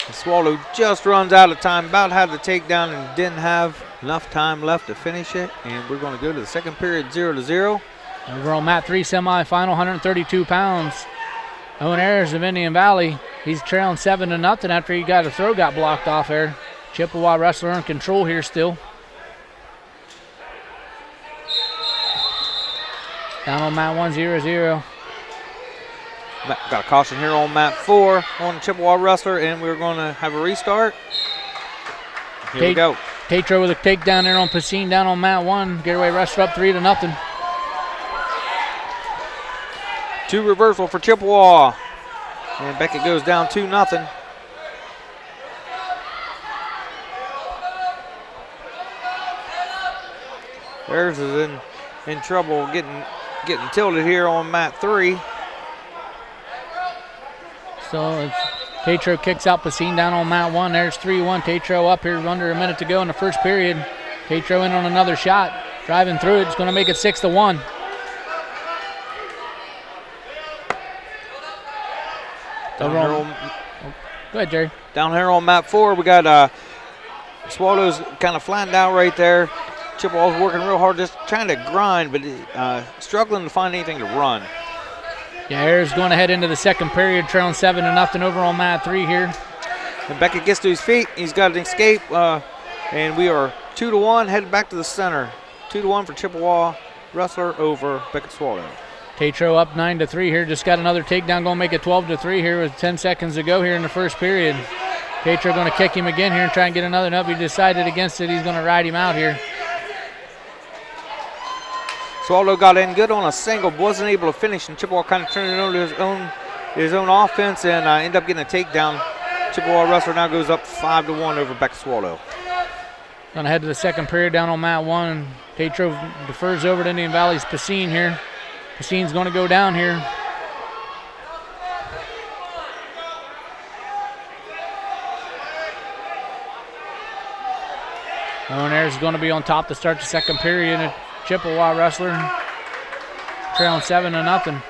Speaker 21: the Swallow just runs out of time. About had the takedown and didn't have enough time left to finish it. And we're going to go to the 2nd period, 0-0.
Speaker 2: Over on mat 3 semifinal, 132 pounds. Owen Ayers of Indian Valley. He's trailing 7-0 after he got a throw got blocked off there. Chippewa wrestler in control here still. Down on mat 1, 0-0.
Speaker 21: Got a caution here on mat 4 on the Chippewa wrestler, and we're going to have a restart. Here we go.
Speaker 2: Tatro with a takedown there on Pacine down on mat 1. Garaway wrestler up 3-0.
Speaker 21: 2 reversal for Chippewa. And Beckett goes down 2-0. Ayers is in trouble getting tilted here on mat 3.
Speaker 2: So Tatro kicks out Pacine down on mat 1. There's 3-1. Tatro up here under a minute to go in the 1st period. Tatro in on another shot. Driving through it. It's going to make it 6-1.
Speaker 21: Go
Speaker 2: ahead, Jerry.
Speaker 21: Down here on mat 4, we got Swallows kind of flattened out right there. Chippewa's working real hard, just trying to grind, but struggling to find anything to run.
Speaker 2: Yeah, Ayers going to head into the 2nd period, trailing 7-0 over on mat 3 here.
Speaker 21: And Beckett gets to his feet. He's got an escape, and we are 2-1, headed back to the center. 2-1 for Chippewa wrestler over Beckett Swallow.
Speaker 2: Tatro up 9-3 here. Just got another takedown, going to make it 12-3 here with 10 seconds to go here in the 1st period. Tatro going to kick him again here and try and get another nub. He decided against it. He's going to ride him out here.
Speaker 21: Swallow got in good on a single, wasn't able to finish, and Chippewa kind of turned it over to his own offense and ended up getting a takedown. Chippewa wrestler now goes up 5-1 over Beckett Swallow.
Speaker 2: Going to head to the 2nd period down on mat 1. Tatro defers over to Indian Valley's Pacine here. Pacine's going to go down here. Owen Ayers is going to be on top to start the 2nd period. A Chippewa wrestler trailing 7-0.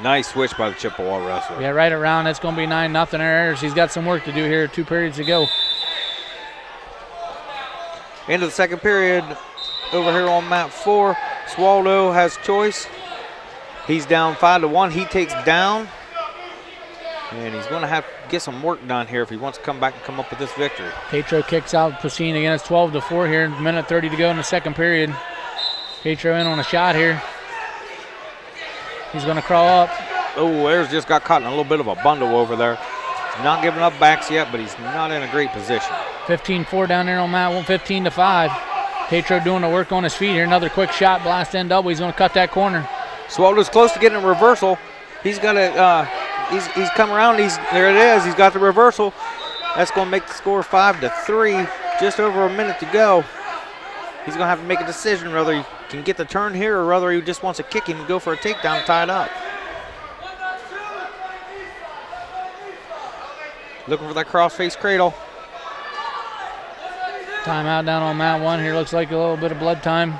Speaker 21: Nice switch by the Chippewa wrestler.
Speaker 2: Yeah, right around. That's going to be 9-0 Ayers. He's got some work to do here. 2 periods to go.
Speaker 21: Into the 2nd period over here on mat 4. Swallow has choice. He's down 5-1. He takes down. And he's going to have to get some work done here if he wants to come back and come up with this victory.
Speaker 2: Tatro kicks out Pacine again. It's 12-4 here. Minute 30 to go in the 2nd period. Tatro in on a shot here. He's going to crawl up.
Speaker 21: Oh, Ayers just got caught in a little bit of a bundle over there. He's not giving up backs yet, but he's not in a great position.
Speaker 2: 15-4 down there on mat 1, 15-5. Tatro doing the work on his feet here. Another quick shot, blast end double. He's going to cut that corner.
Speaker 21: Swallow's close to getting a reversal. He's got to, he's come around. There it is. He's got the reversal. That's going to make the score 5-3. Just over a minute to go. he's going to have to make a decision whether he can get the turn here or whether he just wants to kick him and go for a takedown and tie it up. Looking for that cross-face cradle.
Speaker 2: Timeout down on mat 1 here. Looks like a little bit of blood time.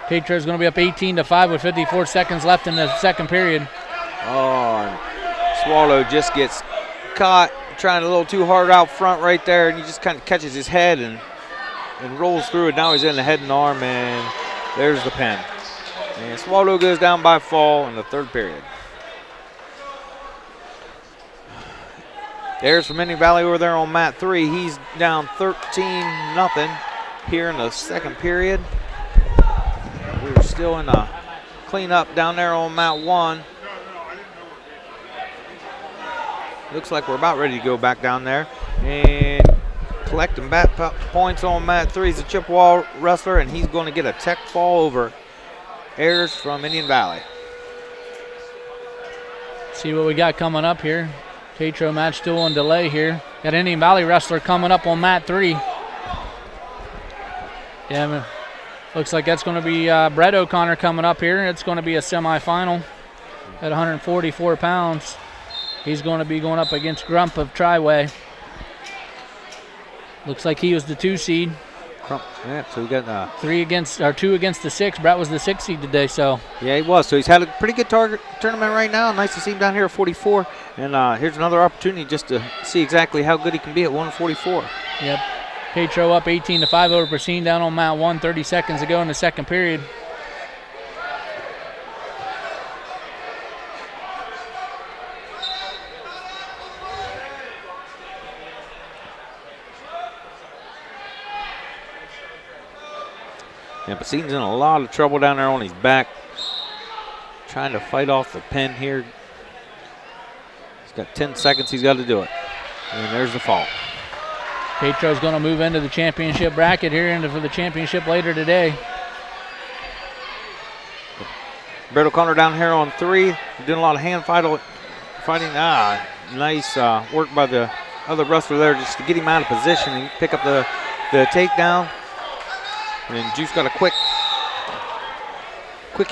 Speaker 2: Tetra's going to be up 18-5 with 54 seconds left in the second period.
Speaker 21: Oh, and Swallow just gets caught trying a little too hard out front right there, and he just kind of catches his head and rolls through it. Now he's in the head and arm, and there's the pin. And Swallow goes down by fall in the third period. There's from Indian Valley over there on mat 3. He's down 13-0 here in the second period. We're still in a cleanup down there on mat 1. Looks like we're about ready to go back down there. And collecting back points on mat 3 is a Chippewa wrestler, and he's going to get a tech fall over Ayers from Indian Valley.
Speaker 2: See what we got coming up here. Tetro match still on delay here. Got Indian Valley wrestler coming up on mat 3. Yeah, looks like that's going to be Brett O'Connor coming up here. It's going to be a semifinal at 144 pounds. He's going to be going up against Grump of Triway. Looks like he was the 2 seed.
Speaker 21: Yeah, so we got
Speaker 2: 2 against the 6. Brett was the 6 seed today, so.
Speaker 21: Yeah, he was. So he's had a pretty good tournament right now. Nice to see him down here at 44. And here's another opportunity just to see exactly how good he can be at 144.
Speaker 2: Yep. Tetro up 18-5 over Persine down on mat 1, 30 seconds ago in the second period.
Speaker 21: Yeah, Pasine's in a lot of trouble down there on his back. Trying to fight off the pin here. He's got 10 seconds, he's got to do it. And there's the fall.
Speaker 2: Tetro's going to move into the championship bracket here for the championship later today.
Speaker 21: Brett O'Connor down here on 3. Doing a lot of hand fighting. Nice work by the other wrestler there just to get him out of position and pick up the takedown. And Juice got a quick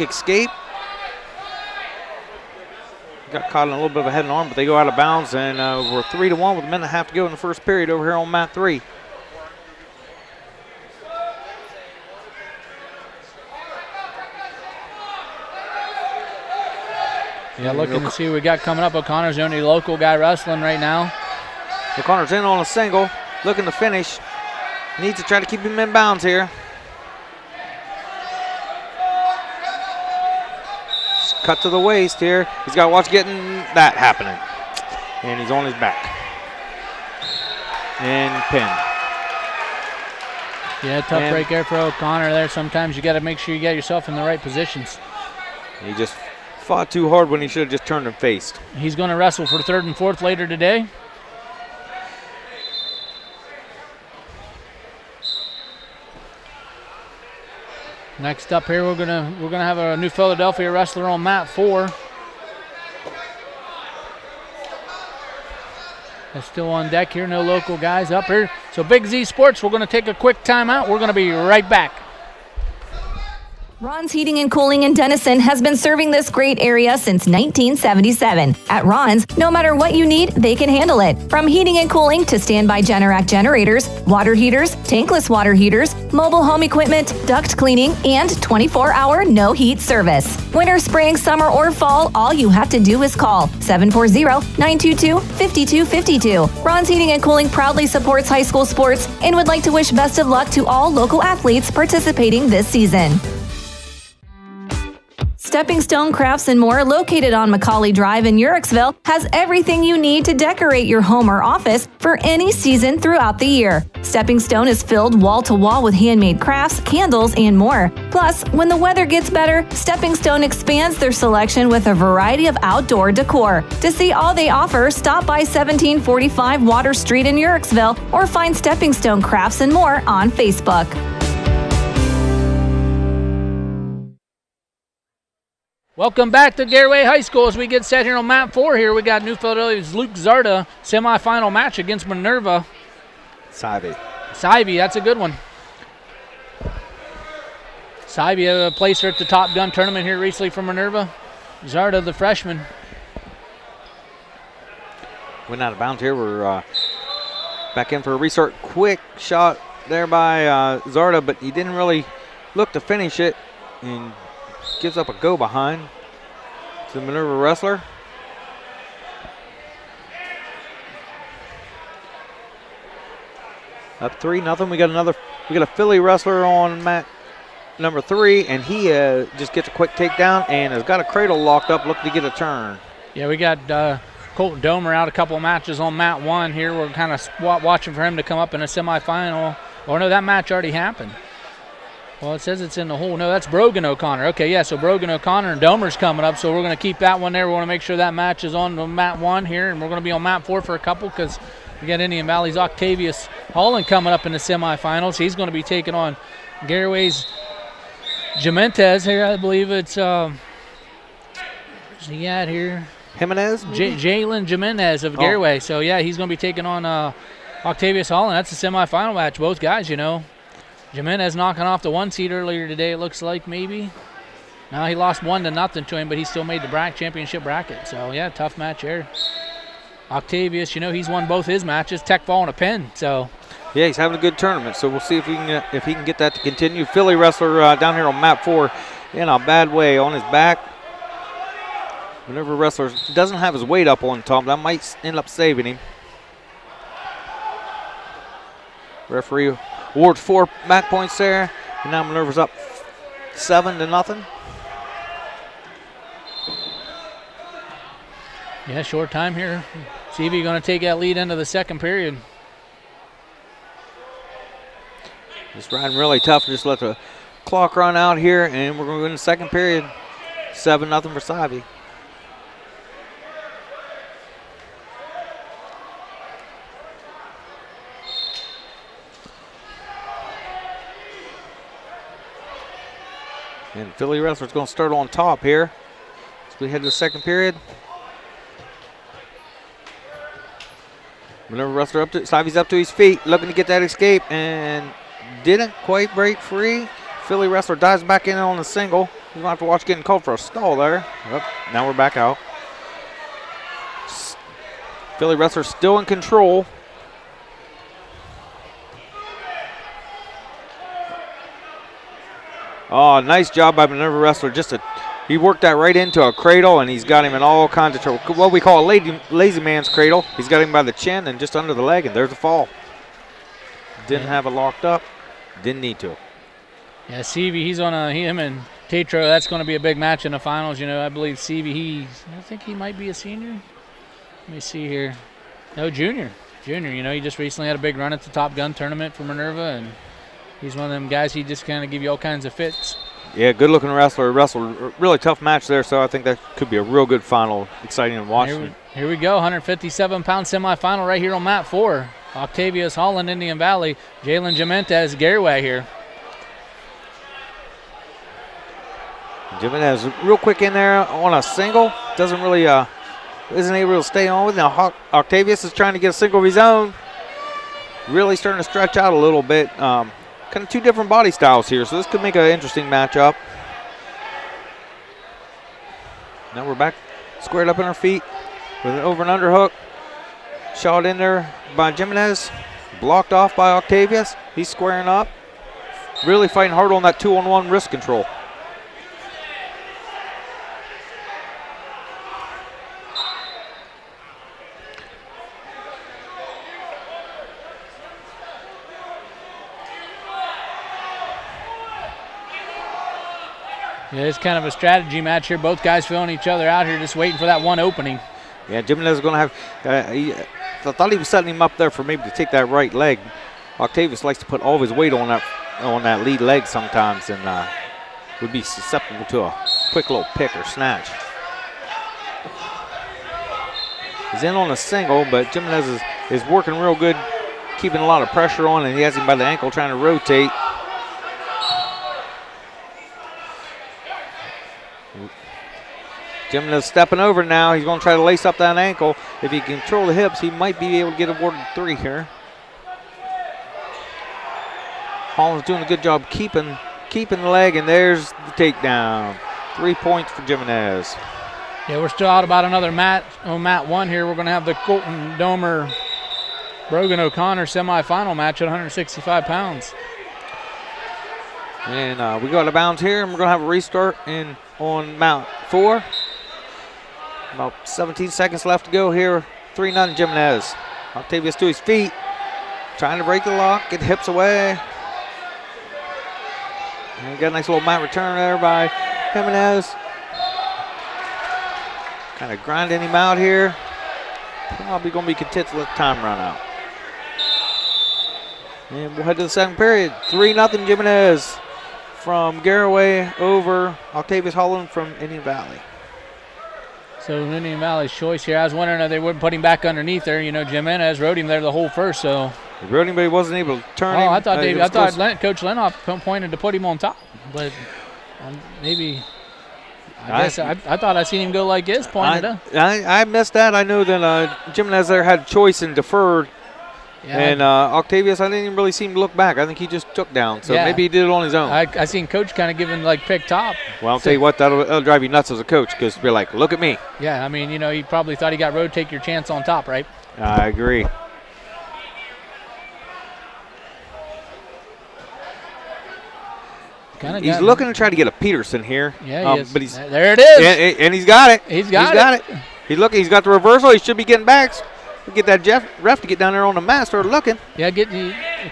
Speaker 21: escape. Got caught in a little bit of a head and arm, but they go out of bounds, and we're 3-1 with a minute and a half to go in the first period over here on mat 3.
Speaker 2: Yeah, looking to see what we got coming up. O'Connor's the only local guy wrestling right now.
Speaker 21: O'Connor's in on a single, looking to finish. Needs to try to keep him in bounds here. Cut to the waist here. He's got to watch getting that happening. And he's on his back. And pin.
Speaker 2: Yeah, tough break there for O'Connor there. Sometimes you got to make sure you get yourself in the right positions.
Speaker 21: He just fought too hard when he should have just turned and faced.
Speaker 2: He's going to wrestle for 3rd and 4th later today. Next up here, we're gonna have a New Philadelphia wrestler on mat 4. That's still on deck here. No local guys up here. So Big Z Sports, we're gonna take a quick timeout. We're gonna be right back.
Speaker 16: Ron's Heating and Cooling in Denison has been serving this great area since 1977. At Ron's, no matter what you need, they can handle it. From heating and cooling to standby Generac generators, water heaters, tankless water heaters, mobile home equipment, duct cleaning, and 24-hour no-heat service. Winter, spring, summer, or fall, all you have to do is call 740-922-5252. Ron's Heating and Cooling proudly supports high school sports and would like to wish best of luck to all local athletes participating this season. Stepping Stone Crafts and More, located on Macaulay Drive in Uricksville, has everything you need to decorate your home or office for any season throughout the year. Stepping Stone is filled wall to wall with handmade crafts, candles, and more. Plus, when the weather gets better, Stepping Stone expands their selection with a variety of outdoor decor. To see all they offer, stop by 1745 Water Street in Uricksville or find Stepping Stone Crafts and More on Facebook.
Speaker 2: Welcome back to Garaway High School as we get set here on mat 4 here. We got New Philadelphia's Luke Zarda semifinal match against Minerva.
Speaker 21: Sivey,
Speaker 2: that's a good one. Sybia placed her at the Top Gun tournament here recently from Minerva. Zarda, the freshman.
Speaker 21: Went out of bounds here. We're back in for a restart. Quick shot there by Zarda, but he didn't really look to finish it and gives up a go behind to the Minerva wrestler. Up 3-0. We got a Philly wrestler on mat number 3, and he just gets a quick takedown and has got a cradle locked up, looking to get a turn.
Speaker 2: Yeah, we got Colton Domer out a couple matches on mat 1 here. We're kind of watching for him to come up in a semifinal. Oh, no, that match already happened. Well, it says it's in the hole. No, that's Brogan O'Connor. Okay, yeah, so Brogan O'Connor and Domer's coming up, so we're going to keep that one there. We want to make sure that match is on the mat 1 here, and we're going to be on mat 4 for a couple because we got Indian Valley's Octavius Holland coming up in the semifinals. He's going to be taking on Garaway's Jimenez here. I believe it's, where's he at here?
Speaker 21: Jimenez?
Speaker 2: Jalen Jimenez of Garaway. So, yeah, he's going to be taking on Octavius Holland. That's a semifinal match. Both guys, you know. Jimenez knocking off the 1 seed earlier today, it looks like, maybe. Now he lost 1-0 to him, but he still made the championship bracket. So, yeah, tough match there. Octavius, you know, he's won both his matches. Tech ball and a pin, so.
Speaker 21: Yeah, he's having a good tournament, so we'll see if he can get that to continue. Philly wrestler down here on mat 4 in a bad way on his back. Minerva wrestler doesn't have his weight up on top. That might end up saving him. Referee awards 4 back points there, and now Minerva's up 7-0.
Speaker 2: Yeah, short time here. CV going to take that lead into the second period.
Speaker 21: Just riding really tough. Just let the clock run out here, and we're going to go in the second period. 7-0 for Savvy. And Philly wrestler's going to start on top here as we head to the second period. Minerva wrestler up to Savvy's up to his feet, looking to get that escape, and didn't quite break free. Philly wrestler dives back in on the single. He's going to have to watch getting called for a stall there. Yep, now we're back out. Philly wrestler still in control. Oh, nice job by Minerva wrestler. He worked that right into a cradle, and he's got him in all kinds of trouble. What we call a lazy man's cradle. He's got him by the chin and just under the leg, and there's a fall. Didn't have it locked up. Didn't need to.
Speaker 2: Yeah, CV, he's on him and Tatro. That's going to be a big match in the finals. You know, I believe CV, I think he might be a senior. Let me see here. No, junior. Junior, you know, he just recently had a big run at the Top Gun tournament for Minerva, and he's one of them guys, he just kind of give you all kinds of fits.
Speaker 21: Yeah, good-looking wrestler. Wrestled a really tough match there, so I think that could be a real good final. Exciting to watch.
Speaker 2: Here we go, 157-pound semifinal right here on mat 4. Octavius Holland, Indian Valley. Jalen Jimenez, Garaway here.
Speaker 21: Jimenez real quick in there on a single. Doesn't really, isn't able to stay on with it. Now Octavius is trying to get a single of his own. Really starting to stretch out a little bit. Kind of 2 different body styles here, so this could make an interesting matchup. Now we're back squared up on our feet with an over and under hook. Shot in there by Jimenez. Blocked off by Octavius. He's squaring up. Really fighting hard on that 2-on-1 wrist control.
Speaker 2: Yeah, it's kind of a strategy match here. Both guys feeling each other out here, just waiting for that one opening.
Speaker 21: Yeah, Jimenez is going to have, I thought he was setting him up there for maybe to take that right leg. Octavius likes to put all of his weight on that lead leg sometimes, and would be susceptible to a quick little pick or snatch. He's in on a single, but Jimenez is working real good, keeping a lot of pressure on, and he has him by the ankle trying to rotate. Jimenez stepping over now. He's going to try to lace up that ankle. If he can control the hips, he might be able to get awarded 3 here. Holland's doing a good job keeping keeping the leg, and there's the takedown. 3 points for Jimenez.
Speaker 2: Yeah, we're still out about another mat. On mat 1 here, we're going to have the Colton Domer Brogan O'Connor semifinal match at 165 pounds.
Speaker 21: And we go out of bounds here, and we're going to have a restart on mat 4. About 17 seconds left to go here. 3-0 Jimenez. Octavius to his feet, trying to break the lock, get the hips away. And we got a nice little mat return there by Jimenez. Kind of grinding him out here. Probably going to be content to let the time run out. And we'll head to the second period. 3-0 Jimenez from Garaway over Octavius Holland from Indian Valley.
Speaker 2: So Indian Valley's choice here. I was wondering if they wouldn't put him back underneath there. You know, Jimenez rode him there the whole first, so.
Speaker 21: He rode him, but he wasn't able to turn him.
Speaker 2: I thought Coach Lenoff pointed to put him on top, but maybe. I thought I seen him go like this, pointed.
Speaker 21: I missed that. I know that Jimenez there had choice and deferred. Yeah. And Octavius, I didn't even really see him look back. I think he just took down. So maybe he did it on his own.
Speaker 2: I seen Coach kind of giving like pick top.
Speaker 21: Well, I'll tell you what, that'll drive you nuts as a coach because you're like, look at me.
Speaker 2: Yeah, I mean, you know, he probably thought he got road, take your chance on top, right?
Speaker 21: I agree. He's looking to try to get a Peterson here.
Speaker 2: Yeah,
Speaker 21: but he's
Speaker 2: there it is.
Speaker 21: And he's got it.
Speaker 2: He's got it.
Speaker 21: He's got the reversal. He should be getting back. We'll get that ref to get down there on the mat, start looking.
Speaker 2: Yeah,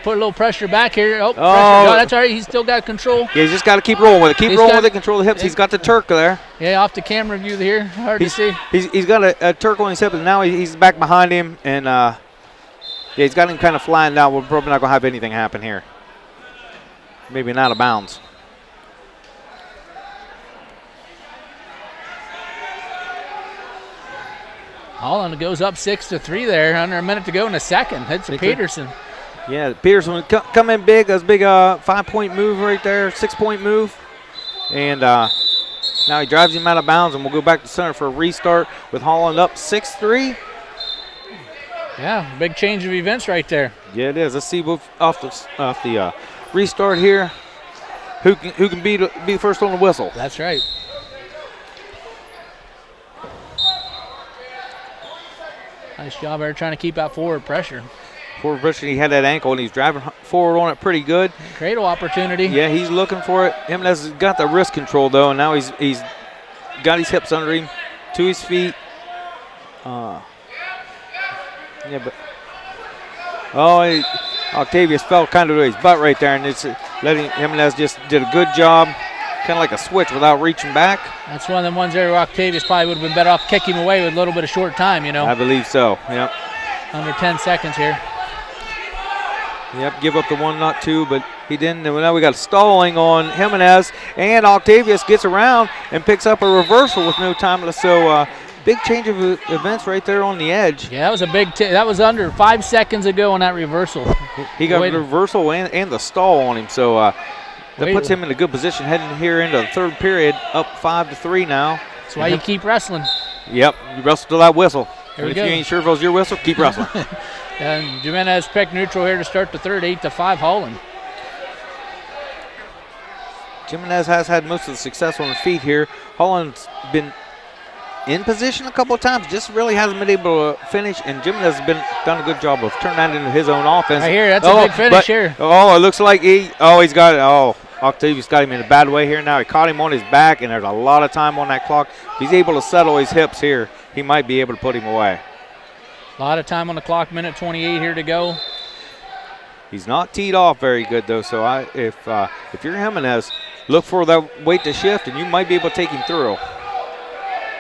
Speaker 2: put a little pressure back here. Pressure. No, that's all right. He's still got control.
Speaker 21: Yeah, he's just got to keep rolling with it. Keep rolling with it. Control the hips. He's got the Turk there.
Speaker 2: Yeah, off the camera view here. Hard to see.
Speaker 21: He's got a Turk on his hip, and now he's back behind him. And, he's got him kind of flying down. We're probably not going to have anything happen here. Maybe an out of bounds.
Speaker 2: Holland goes up 6-3 there. Under a minute to go in the second. It's a Peterson.
Speaker 21: Yeah, Peterson come in big. That's a big 5-point move right there, 6-point move. And now he drives him out of bounds, and we'll go back to center for a restart with Holland up 6-3.
Speaker 2: Yeah, big change of events right there.
Speaker 21: Yeah, it is. Let's see off the restart here. Who can be the first on the whistle?
Speaker 2: That's right. Nice job there trying to keep out forward pressure.
Speaker 21: Forward pressure, he had that ankle, and he's driving forward on it pretty good.
Speaker 2: Cradle opportunity.
Speaker 21: Yeah, he's looking for it. Jimenez has got the wrist control, though, and now he's got his hips under him, to his feet. Octavius fell kind of to his butt right there, and it's letting Jimenez just did a good job. Kind of like a switch without reaching back.
Speaker 2: That's one of them ones there where Octavius probably would have been better off kicking him away with a little bit of short time, you know.
Speaker 21: I believe so, yep.
Speaker 2: Under 10 seconds here.
Speaker 21: Yep, give up the 1, not 2, but he didn't. And now we got stalling on Jimenez, and Octavius gets around and picks up a reversal with no time left. So big change of events right there on the edge.
Speaker 2: Yeah, that was a big that was under 5 seconds ago on that reversal.
Speaker 21: He got the reversal and the stall on him, so that puts him in a good position heading here into the third period, up 5-3 now.
Speaker 2: That's why you keep wrestling.
Speaker 21: Yep, you wrestle till that whistle.
Speaker 2: Here we
Speaker 21: if
Speaker 2: go.
Speaker 21: you ain't sure if it was your whistle, keep wrestling.
Speaker 2: And Jimenez picked neutral here to start the third, 8-5 Holland.
Speaker 21: Jimenez has had most of the success on the feet here. Holland's been in position a couple of times, just really hasn't been able to finish, and Jimenez has done a good job of turning that into his own offense.
Speaker 2: Right here, that's a big finish here.
Speaker 21: Oh, it looks like he's got it. Oh, Octavius got him in a bad way here now. He caught him on his back, and there's a lot of time on that clock. If he's able to settle his hips here, he might be able to put him away.
Speaker 2: A lot of time on the clock, minute 28 here to go.
Speaker 21: He's not teed off very good, though, so if you're Jimenez, look for that weight to shift, and you might be able to take him through.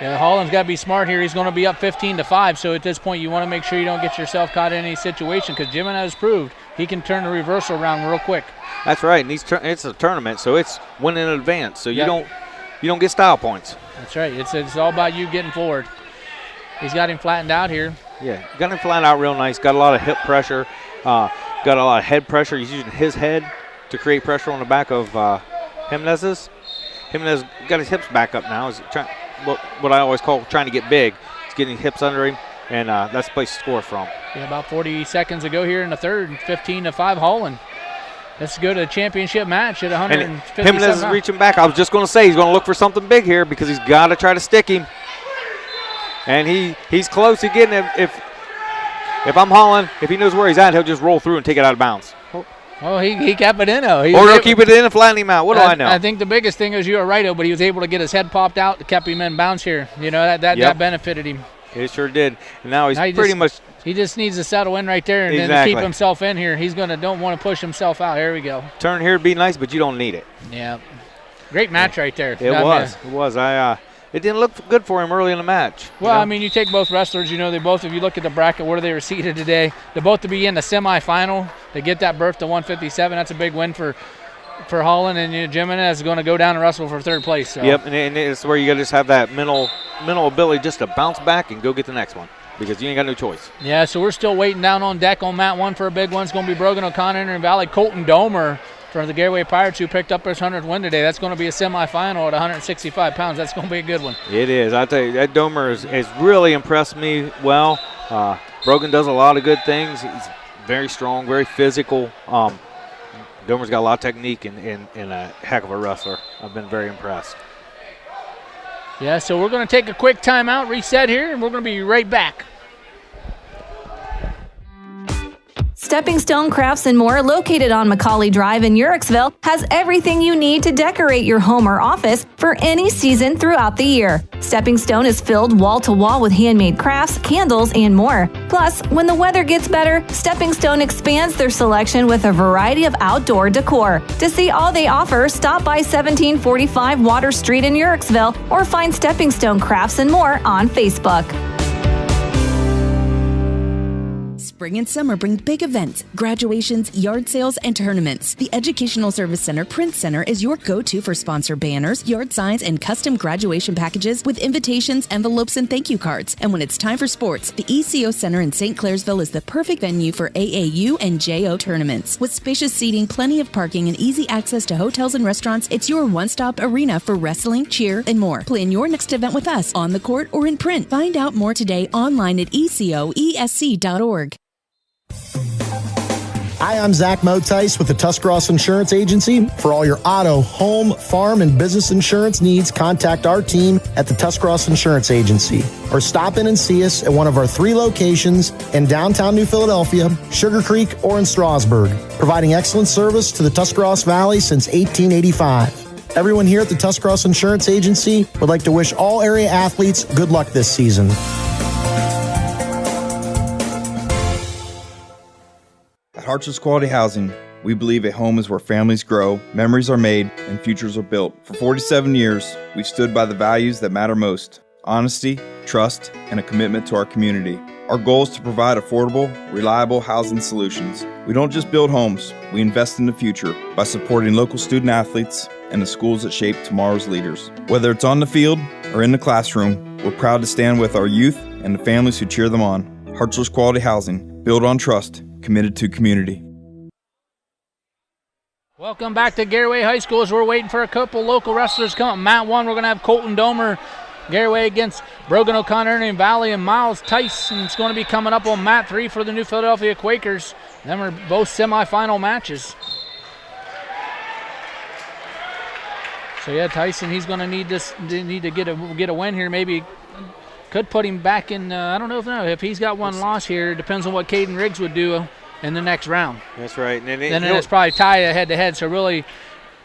Speaker 2: Yeah, Holland's got to be smart here. He's going to be up 15-5, so at this point you want to make sure you don't get yourself caught in any situation because Jimenez proved he can turn the reversal around real quick.
Speaker 21: That's right, and it's a tournament, so it's win in advance, so you don't get style points.
Speaker 2: That's right. It's all about you getting forward. He's got him flattened out here.
Speaker 21: Yeah, got him flattened out real nice. Got a lot of hip pressure, got a lot of head pressure. He's using his head to create pressure on the back of Jimenez's. Jimenez got his hips back up now. He's trying, what I always call trying to get big. He's getting hips under him, and that's the place to score from.
Speaker 2: Yeah, about 40 seconds ago here in the third, 15-5 Holland. Let's go to the championship match at 157
Speaker 21: Jimenez is reaching back. I was just going to say he's going to look for something big here because he's got to try to stick him. And he's close to getting it. If I'm hauling, if he knows where he's at, he'll just roll through and take it out of bounds.
Speaker 2: Well, he kept it in, though.
Speaker 21: Or he'll keep it in and flatten him out. What do I know?
Speaker 2: I think the biggest thing is you were right, but he was able to get his head popped out, kept him in bounds here. You know, that benefited him.
Speaker 21: It sure did. And now he's pretty much.
Speaker 2: He just needs to settle in right there and then keep himself in here. He's don't want to push himself out. Here we go.
Speaker 21: Turn here would be nice, but you don't need it.
Speaker 2: Yeah. Great match right there.
Speaker 21: It was. It didn't look good for him early in the match.
Speaker 2: Well, I mean, you take both wrestlers, if you look at the bracket where they were seated today, they're both to be in the semifinal. They get that berth to 157. That's a big win for Holland, and Jimenez is going to go down and wrestle for third place. So.
Speaker 21: Yep, and it's where you got to just have that mental ability just to bounce back and go get the next one because you ain't got no choice.
Speaker 2: Yeah, so we're still waiting down on deck on mat 1 for a big one. It's going to be Brogan O'Connor and Valley. Colton Domer for the Garaway Pirates, who picked up his 100th win today. That's going to be a semifinal at 165 pounds. That's going to be a good one.
Speaker 21: It is. I tell you, that Domer has really impressed me well. Brogan does a lot of good things. He's very strong, very physical. Domer's got a lot of technique and a heck of a wrestler. I've been very impressed.
Speaker 2: Yeah, so we're going to take a quick timeout, reset here, and we're going to be right back.
Speaker 16: Stepping Stone Crafts and More, located on Macaulay Drive in Uricksville, has everything you need to decorate your home or office for any season throughout the year. Stepping Stone is filled wall to wall with handmade crafts, candles, and more. Plus, when the weather gets better, Stepping Stone expands their selection with a variety of outdoor decor. To see all they offer, stop by 1745 Water Street in Uricksville or find Stepping Stone Crafts and More on Facebook.
Speaker 13: Spring and summer bring big events, graduations, yard sales, and tournaments. The Educational Service Center Print Center is your go-to for sponsor banners, yard signs, and custom graduation packages with invitations, envelopes, and thank you cards. And when it's time for sports, the ECO Center in St. Clairsville is the perfect venue for AAU and JO tournaments. With spacious seating, plenty of parking, and easy access to hotels and restaurants, it's your one-stop arena for wrestling, cheer, and more. Plan your next event with us on the court or in print. Find out more today online at ecoesc.org.
Speaker 18: Hi, I'm Zach Motice with the Tuscarawas Insurance Agency. For all your auto, home, farm, and business insurance needs, contact our team at the Tuscarawas Insurance Agency or stop in and see us at one of our 3 locations in downtown New Philadelphia, Sugarcreek, or in Strasburg, providing excellent service to the Tuscarawas Valley since 1885. Everyone here at the Tuscarawas Insurance Agency would like to wish all area athletes good luck this season.
Speaker 19: At Harts's Quality Housing, we believe a home is where families grow, memories are made, and futures are built. For 47 years, we've stood by the values that matter most: honesty, trust, and a commitment to our community. Our goal is to provide affordable, reliable housing solutions. We don't just build homes, we invest in the future by supporting local student athletes and the schools that shape tomorrow's leaders. Whether it's on the field or in the classroom, we're proud to stand with our youth and the families who cheer them on. Harts's Quality Housing, built on trust, committed to community.
Speaker 2: Welcome back to Garaway High School as we're waiting for a couple local wrestlers to come up. Mat 1, we're going to have Colton Domer, Garaway against Brogan O'Connor and Valley, and Miles Tyson. It's going to be coming up on Mat 3 for the New Philadelphia Quakers. Them are both semifinal matches. So yeah, Tyson, he's going to need to get a win here. Maybe could put him back in. I don't know if he's got one loss here. It depends on what Caden Riggs would do in the next round.
Speaker 21: That's right. And
Speaker 2: then it's probably tie head-to-head. So really,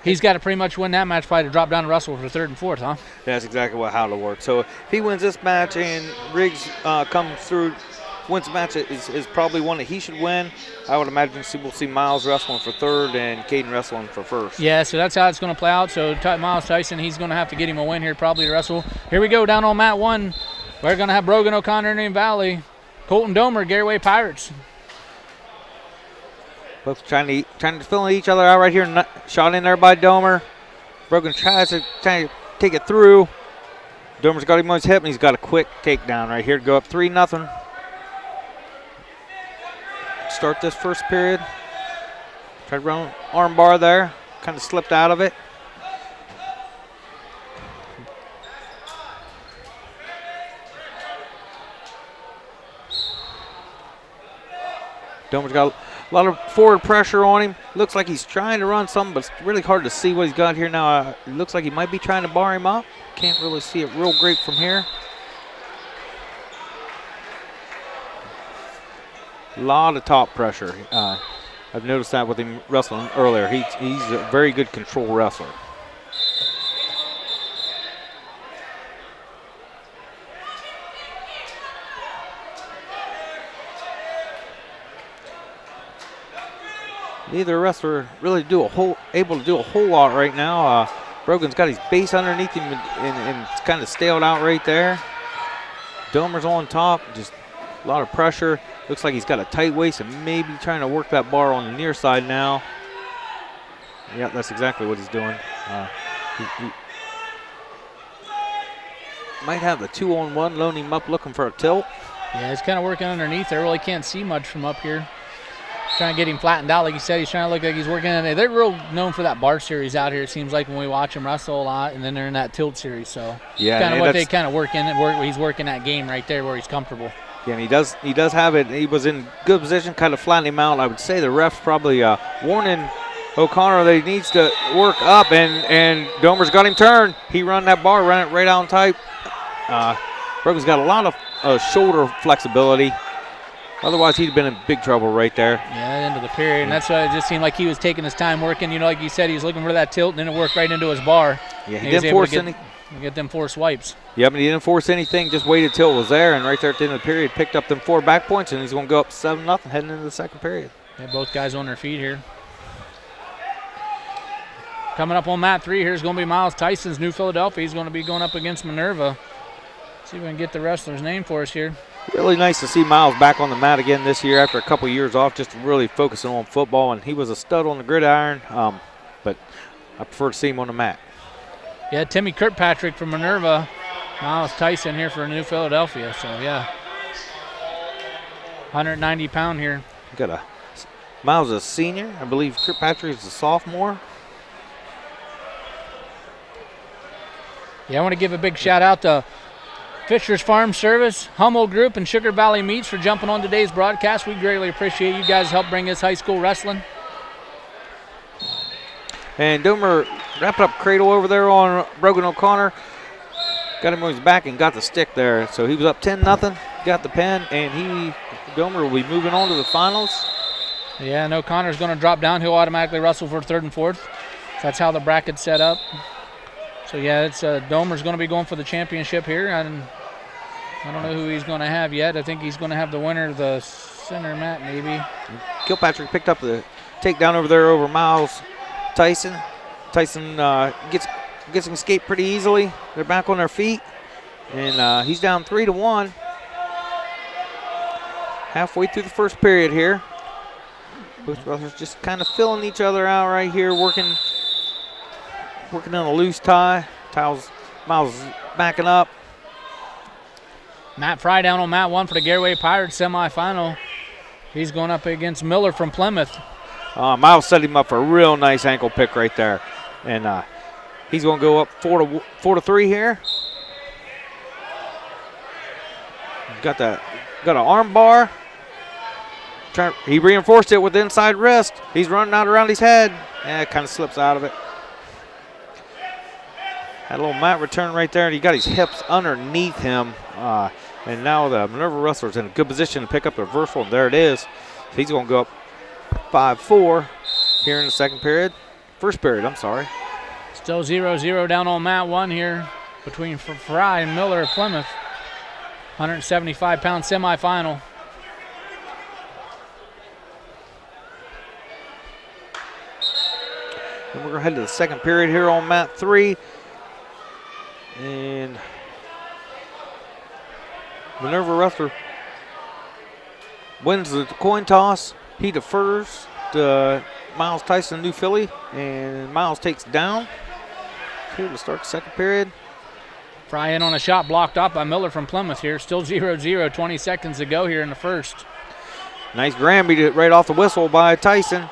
Speaker 2: he's got to pretty much win that match, probably to drop down to Russell for third and fourth, huh?
Speaker 21: That's exactly how it'll work. So if he wins this match and Riggs comes through, wins the match is probably one that he should win. I would imagine we'll see Miles wrestling for third and Caden wrestling for first.
Speaker 2: Yeah, so that's how it's going to play out. So Miles Tyson, he's going to have to get him a win here probably to wrestle. Here we go down on Mat 1. We're going to have Brogan O'Connor and Valley, Colton Domer, Garaway Pirates.
Speaker 21: Both trying to fill each other out right here. Shot in there by Domer. Brogan tries to take it through. Domer's got him on his hip, and he's got a quick takedown right here to go up 3-0. Start this first period. Tried to run arm bar there. Kind of slipped out of it. Domer's got A lot of forward pressure on him. Looks like he's trying to run something, but it's really hard to see what he's got here now. It looks like he might be trying to bar him up. Can't really see it real great from here. A lot of top pressure. I've noticed that with him wrestling earlier. He's a very good control wrestler. Neither wrestler really able to do a whole lot right now. Brogan's got his base underneath him and it's kind of staled out right there. Domer's on top, just a lot of pressure. Looks like he's got a tight waist and maybe trying to work that bar on the near side now. Yeah, that's exactly what he's doing. He might have the 2-on-1, loan him up looking for a tilt.
Speaker 2: Yeah, he's kind of working underneath there. Really can't see much from up here. Trying to get him flattened out, like you said. He's trying to look like he's working in there. They're real known for that bar series out here. It seems like when we watch them wrestle a lot, and then they're in that tilt series. So
Speaker 21: yeah,
Speaker 2: kind of what they kind of work in. He's working that game right there where he's comfortable.
Speaker 21: Yeah, and he does have it. He was in good position, kind of flattening him out. I would say the ref's probably warning O'Connor that he needs to work up, and Domer's got him turned. He run that bar, ran it right on tight. Brogan's got a lot of shoulder flexibility. Otherwise, he'd been in big trouble right there.
Speaker 2: Yeah, end of the period. And that's why it just seemed like he was taking his time working. You know, like you said, he was looking for that tilt, and then it worked right into his bar.
Speaker 21: Yeah, he didn't force any.
Speaker 2: Get them 4 swipes.
Speaker 21: Yeah, but he didn't force anything, just waited till it was there, and right there at the end of the period, picked up them 4 back points, and he's going to go up 7-0 heading into the second period.
Speaker 2: Yeah, both guys on their feet here. Coming up on mat 3 here is going to be Miles Tyson's New Philadelphia. He's going to be going up against Minerva. See if we can get the wrestler's name for us here.
Speaker 21: Really nice to see Miles back on the mat again this year after a couple years off, just really focusing on football, and he was a stud on the gridiron, but I prefer to see him on the mat.
Speaker 2: Yeah, Timmy Kirkpatrick from Minerva. Miles Tyson here for New Philadelphia. So, yeah. 190-pound here.
Speaker 21: Miles is a senior. I believe Kirkpatrick is a sophomore.
Speaker 2: Yeah, I want to give a big shout-out to Fisher's Farm Service, Hummel Group, and Sugar Valley Meats for jumping on today's broadcast. We greatly appreciate you guys help bring us high school wrestling.
Speaker 21: And Domer wrapped up cradle over there on Brogan O'Connor. Got him on his back and got the stick there. So he was up 10-0, got the pin, and Domer will be moving on to the finals.
Speaker 2: Yeah, and O'Connor's going to drop down. He'll automatically wrestle for 3rd and 4th. So that's how the bracket's set up. So, yeah, it's Domer's going to be going for the championship here. I don't know who he's going to have yet. I think he's going to have the winner of the center mat, maybe.
Speaker 21: Kilpatrick picked up the takedown over there over Miles Tyson. Tyson gets him escape pretty easily. They're back on their feet, and he's down 3-1. Halfway through the first period here. Both brothers just kind of filling each other out right here, working on a loose tie. Miles is backing up.
Speaker 2: Matt Fry down on mat 1 for the Garaway Pirates semifinal. He's going up against Miller from Plymouth.
Speaker 21: Miles set him up for a real nice ankle pick right there. And he's going to go up 4-3 here. Got an arm bar. He reinforced it with the inside wrist. He's running out around his head. And it kind of slips out of it. Had a little mat return right there, and he got his hips underneath him. And now the Minerva wrestler's in a good position to pick up the reversal, and there it is. So he's going to go up 5-4 here in the first period, I'm sorry.
Speaker 2: Still 0-0 down on mat 1 here between Fry and Miller of Plymouth. 175-pound semifinal.
Speaker 21: And we're going to head to the second period here on mat 3. And Minerva wrestler wins the coin toss. He defers to Miles Tyson, New Philly, and Miles takes down. Here to start the second period.
Speaker 2: Fry in on a shot blocked off by Miller from Plymouth here. Still 0-0, 20 seconds to go here in the first.
Speaker 21: Nice Granby right off the whistle by Tyson.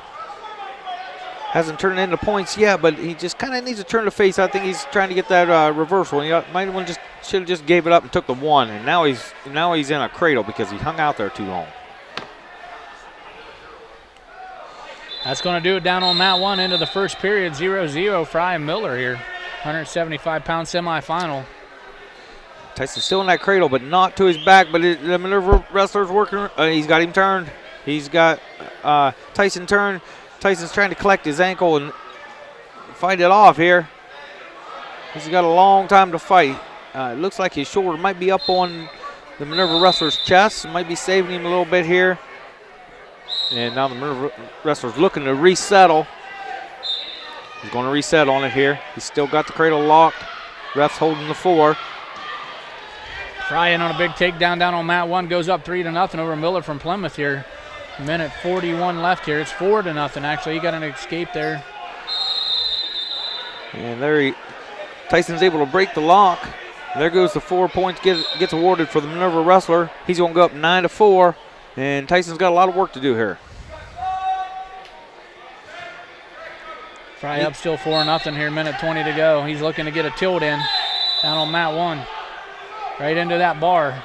Speaker 21: Hasn't turned into points yet, but he just kind of needs to turn the face. I think he's trying to get that reversal. He might have should have just gave it up and took the 1, and now he's in a cradle because he hung out there too long.
Speaker 2: That's going to do it down on mat 1 into the first period. 0-0 Fry and Miller here. 175-pound semifinal.
Speaker 21: Tyson's still in that cradle, but not to his back. But the Minerva wrestler's working. He's got him turned. He's got Tyson turned. Tyson's trying to collect his ankle and fight it off here. He's got a long time to fight. It looks like his shoulder might be up on the Minerva wrestler's chest. Might be saving him a little bit here. And now the Minerva wrestler's looking to resettle. He's going to reset on it here. He's still got the cradle locked. Ref's holding the 4.
Speaker 2: Fry in on a big takedown down on mat 1. Goes up 3-0 over Miller from Plymouth here. Minute 41 left here. It's 4-0 actually. He got an escape there.
Speaker 21: And there Tyson's able to break the lock. There goes the 4 points gets awarded for the Minerva wrestler. He's going to go up 9-4. And Tyson's got a lot of work to do here.
Speaker 2: Fry up still 4-0 here. Minute 20 to go. He's looking to get a tilt in down on mat 1. Right into that bar.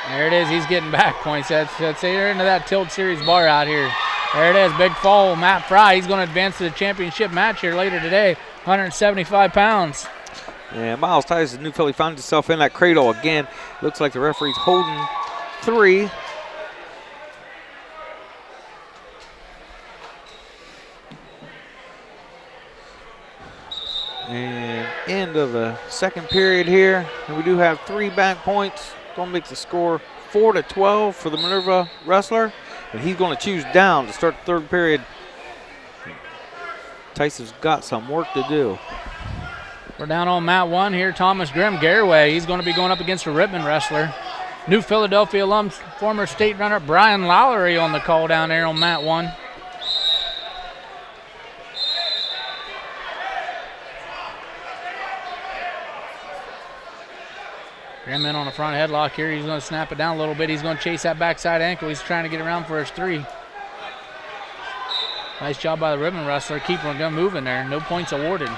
Speaker 2: There it is. He's getting back points. That's here into that tilt series bar out here. There it is. Big fall. Matt Fry. He's going to advance to the championship match here later today. 175 pounds.
Speaker 21: And Miles Tyson, New Philly, found himself in that cradle again. Looks like the referee's holding 3. And end of the second period here. And we do have 3 back points. Going to make the score 4-12 for the Minerva wrestler. And he's going to choose down to start the third period. Tyson's got some work to do.
Speaker 2: We're down on mat 1 here. Thomas Grimm, Garaway. He's going to be going up against a Rittman wrestler. New Philadelphia alum, former state runner Brian Lowry on the call down there on mat 1. Grimm in on the front headlock here. He's going to snap it down a little bit. He's going to chase that backside ankle. He's trying to get around for his 3. Nice job by the Ribbon wrestler. Keeping him moving there. No points awarded.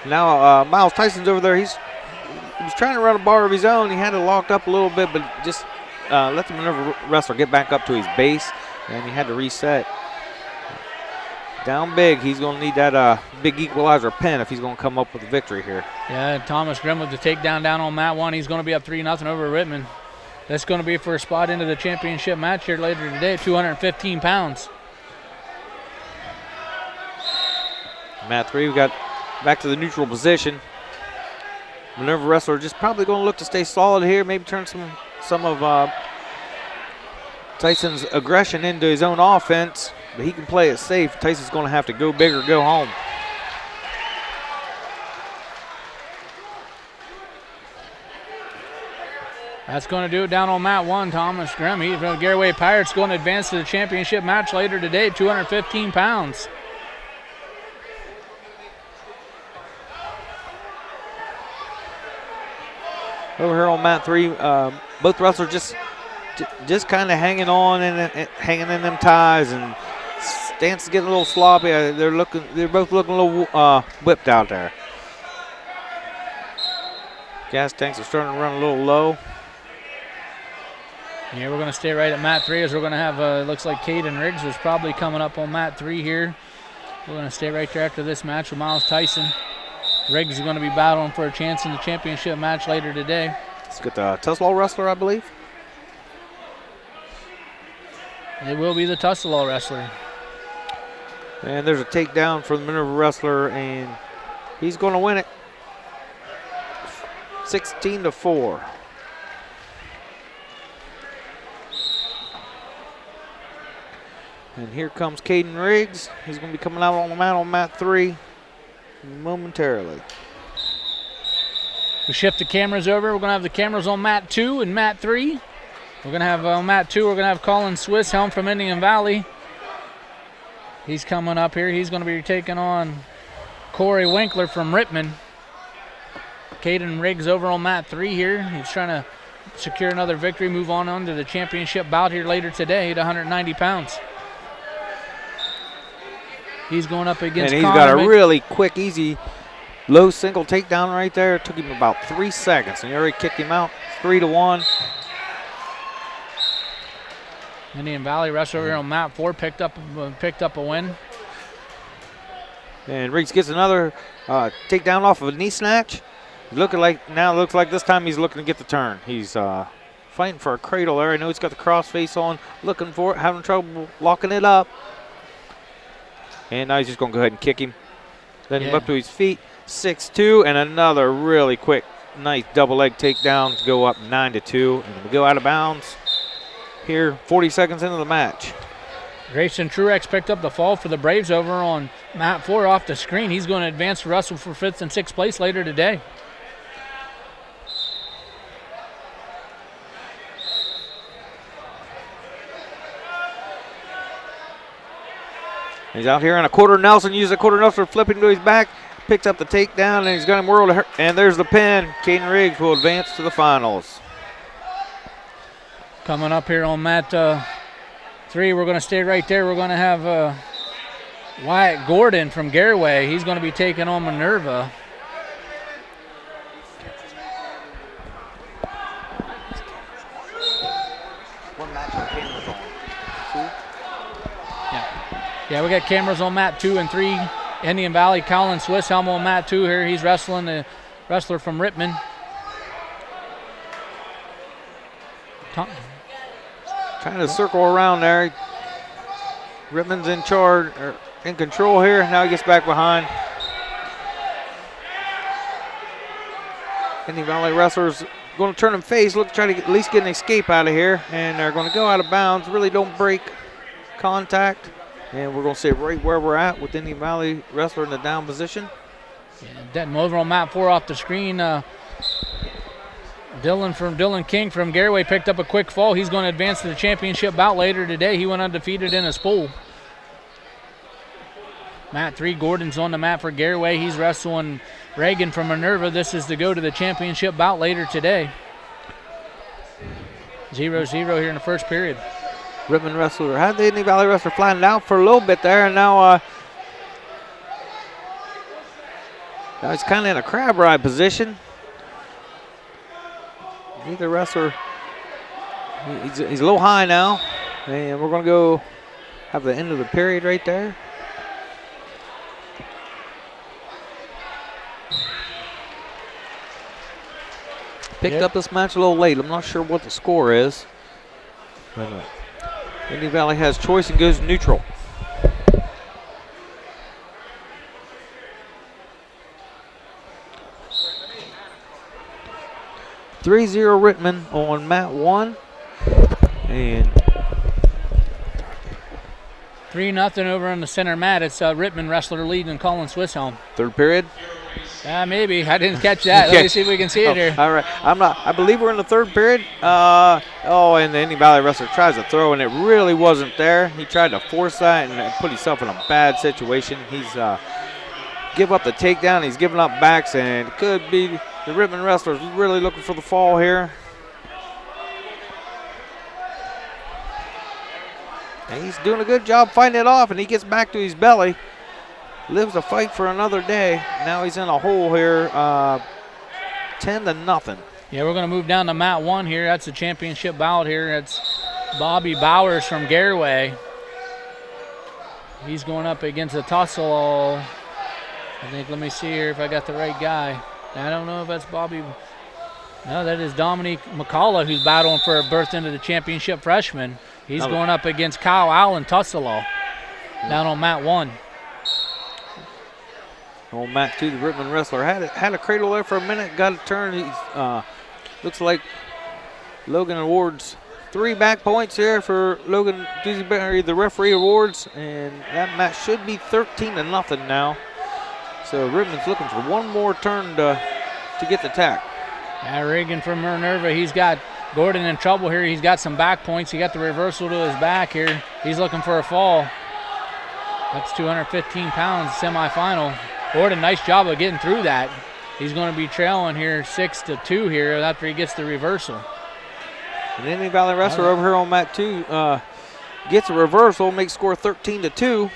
Speaker 21: Now Miles Tyson's over there. He was trying to run a bar of his own. He had it locked up a little bit, but just let the Minerva wrestler get back up to his base, and he had to reset. Down big. He's going to need that big equalizer pin if he's going to come up with a victory here.
Speaker 2: Yeah, Thomas Grimm with the takedown down on mat 1. He's going to be up 3-0 over Rittman. That's going to be for a spot into the championship match here later today, 215 pounds.
Speaker 21: Mat 3, we got back to the neutral position. Minerva wrestler just probably going to look to stay solid here, maybe turn some of Tyson's aggression into his own offense, but he can play it safe. Tyson's going to have to go big or go home.
Speaker 2: That's going to do it down on mat 1. Thomas Grimm, he's from Garaway Pirates, going to advance to the championship match later today, 215 pounds.
Speaker 21: Over here on mat 3, both wrestlers just kind of hanging on and hanging in them ties, and stance is getting a little sloppy. They're both looking a little whipped out there. Gas tanks are starting to run a little low.
Speaker 2: Yeah, we're going to stay right at mat 3 as we're going to have, looks like Caden Riggs is probably coming up on mat 3 here. We're going to stay right there after this match with Miles Tyson. Riggs is going to be battling for a chance in the championship match later today.
Speaker 21: Let's get the Tusslaw wrestler, I believe.
Speaker 2: It will be the Tusslaw wrestler.
Speaker 21: And there's a takedown for the Minerva wrestler, and he's going to win it. 16-4. And here comes Caden Riggs. He's going to be coming out on the mat on mat 3 momentarily.
Speaker 2: We shift the cameras over. We're going to have the cameras on mat 2 and mat 3. We're going to have on mat 2, we're going to have Colin Swiss, helm from Indian Valley. He's coming up here. He's going to be taking on Corey Winkler from Rittman. Caden Riggs over on mat 3 here. He's trying to secure another victory, move on to the championship bout here later today at 190 pounds. He's going up against
Speaker 21: And he's got a really quick, easy, low single takedown right there. It took him about 3 seconds, and he already kicked him out. 3-1.
Speaker 2: Indian Valley wrestler here on mat 4 picked up a win.
Speaker 21: And Riggs gets another takedown off of a knee snatch. Looks like this time he's looking to get the turn. He's fighting for a cradle there. I know he's got the cross face on, looking for it, having trouble locking it up. And now he's just going to go ahead and kick him. Then him up to his feet, 6-2, and another really quick, nice double leg takedown to go up 9-2. And we go out of bounds here, 40 seconds into the match.
Speaker 2: Grayson Truex picked up the fall for the Braves over on mat 4 off the screen. He's going to advance to wrestle for 5th and 6th place later today.
Speaker 21: He's out here on a quarter Nelson, uses a quarter Nelson, flipping to his back, picks up the takedown, and he's got him whirled, and there's the pin. Caden Riggs will advance to the finals.
Speaker 2: Coming up here on mat 3, we're going to stay right there. We're going to have Wyatt Gordon from Garaway. He's going to be taking on Minerva. Yeah, we got cameras on mat 2 and 3. Indian Valley, Colin Swisshelm on mat 2 here. He's wrestling the wrestler from Rittman.
Speaker 21: Trying to circle around there. Rittman's in charge, or in control here. Now he gets back behind. Indian Valley wrestlers going to turn him face, try to at least get an escape out of here, and they're going to go out of bounds. Really don't break contact. And we're going to stay right where we're at with Indian Valley wrestler in the down position.
Speaker 2: Yeah, over on mat 4 off the screen. Dylan King from Garaway picked up a quick fall. He's going to advance to the championship bout later today. He went undefeated in his pool. Mat 3, Gordon's on the mat for Garaway. He's wrestling Reagan from Minerva. This is to go to the championship bout later today. 0-0 here in the first period.
Speaker 21: Rittman wrestler had the Indian Valley wrestler flattened out for a little bit there, and now he's kind of in a crab ride position. Neither wrestler, he's a little high now, and we're going to go have the end of the period right there. Picked up this match a little late. I'm not sure what the score is. But, Indian Valley has choice and goes neutral. (3-0) Rittman on mat 1, and
Speaker 2: 3-0 over on the center mat. It's Rittman wrestler leading Colin Swisshelm.
Speaker 21: Third period.
Speaker 2: Maybe I didn't catch that. Let me see if we can see it here.
Speaker 21: All right, I believe we're in the third period. And the Indian Valley wrestler tries to throw, and it really wasn't there. He tried to force that and put himself in a bad situation. He's give up the takedown. He's giving up backs, and it could be the Rittman wrestler's really looking for the fall here. And he's doing a good job fighting it off, and he gets back to his belly. Lives to fight for another day. Now he's in a hole here, 10-0.
Speaker 2: Yeah, we're going to move down to mat 1 here. That's the championship bout here. That's Bobby Bowers from Garaway. He's going up against a tussle. I think, let me see here if I got the right guy. I don't know if that's Bobby. No, that is Dominique McCullough, who's battling for a berth into the championship freshman. He's going up against Kyle Allen Tussalo down on mat 1.
Speaker 21: On mat 2, the Rittman wrestler had a cradle there for a minute, got a turn. He's looks like Logan awards 3 back points here for Logan Dewsbury, the referee awards, and that match should be 13-0 now. So Rittman's looking for one more turn to get the tack.
Speaker 2: Yeah, Reagan from Minerva, he's got Gordon in trouble here. He's got some back points. He got the reversal to his back here. He's looking for a fall. That's 215 pounds, semifinal. Gordon, nice job of getting through that. He's going to be trailing here 6-2 here after he gets the reversal.
Speaker 21: And Indian Valley wrestler over here on mat 2 gets a reversal, makes score 13-2.
Speaker 2: Well,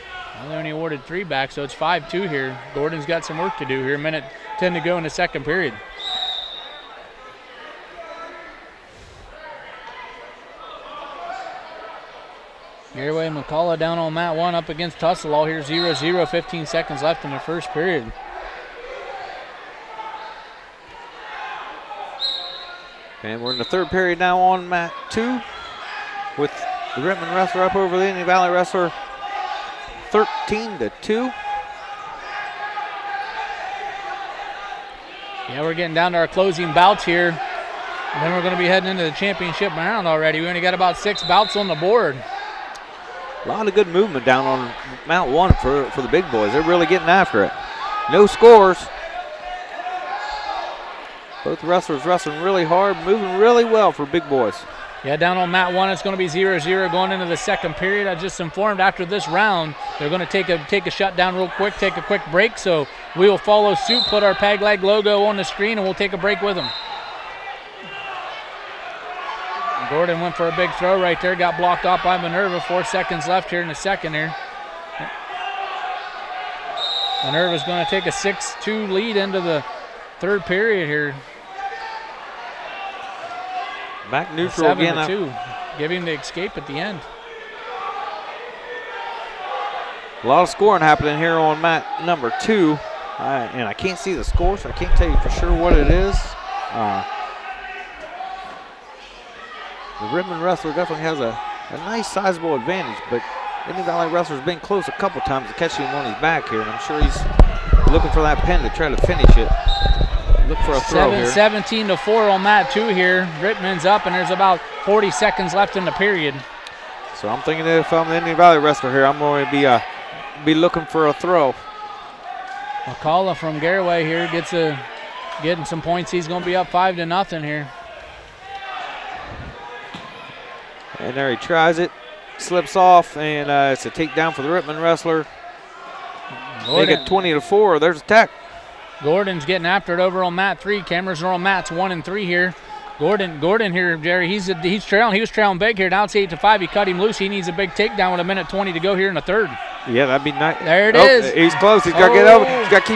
Speaker 2: they only awarded 3 back, so it's 5-2 here. Gordon's got some work to do here. 1:10 to go in the second period. Garaway and McCullough down on mat 1 up against Tussalall here, 0-0, 15 seconds left in the first period.
Speaker 21: And we're in the third period now on mat 2 with the Rittman wrestler up over the Indian Valley wrestler 13-2.
Speaker 2: Yeah, we're getting down to our closing bouts here. And then we're going to be heading into the championship round already. We only got about 6 bouts on the board.
Speaker 21: A lot of good movement down on Mount 1 for the big boys. They're really getting after it. No scores. Both wrestlers wrestling really hard, moving really well for big boys.
Speaker 2: Yeah, down on mat 1, it's going to be 0-0 going into the second period. I just informed after this round, they're going to take a shutdown real quick, take a quick break. So we will follow suit, put our Paglag logo on the screen, and we'll take a break with them. Gordon went for a big throw right there, got blocked off by Minerva. 4 seconds left here in the second here. Minerva's going to take a 6-2 lead into the third period here.
Speaker 21: Back neutral again.
Speaker 2: 7-2, giving the escape at the end.
Speaker 21: A lot of scoring happening here on mat number 2. And I can't see the score, so I can't tell you for sure what it is. The Rittman wrestler definitely has a nice sizable advantage, but Indian Valley wrestler's been close a couple times to catching him on his back here, and I'm sure he's looking for that pin to try to finish it. Look for a throw here.
Speaker 2: 17-4 on mat 2 here. Rittman's up, and there's about 40 seconds left in the period.
Speaker 21: So I'm thinking that if I'm the Indian Valley wrestler here, I'm going to be looking for a throw.
Speaker 2: McCullough from Garaway here getting some points. He's going to be up 5-0 here.
Speaker 21: And there he tries it, slips off, and it's a takedown for the Rittman wrestler. Make it 20-4. There's a tech.
Speaker 2: Gordon's getting after it over on mat 3. Cameras are on mats 1 and 3 here. Gordon here, Jerry. He's trailing. He was trailing big here. Now it's 8-5. He cut him loose. He needs a big takedown with 1:20 to go here in the third.
Speaker 21: Yeah, that'd be nice.
Speaker 2: There it is.
Speaker 21: He's close. He's got to get over. He's got to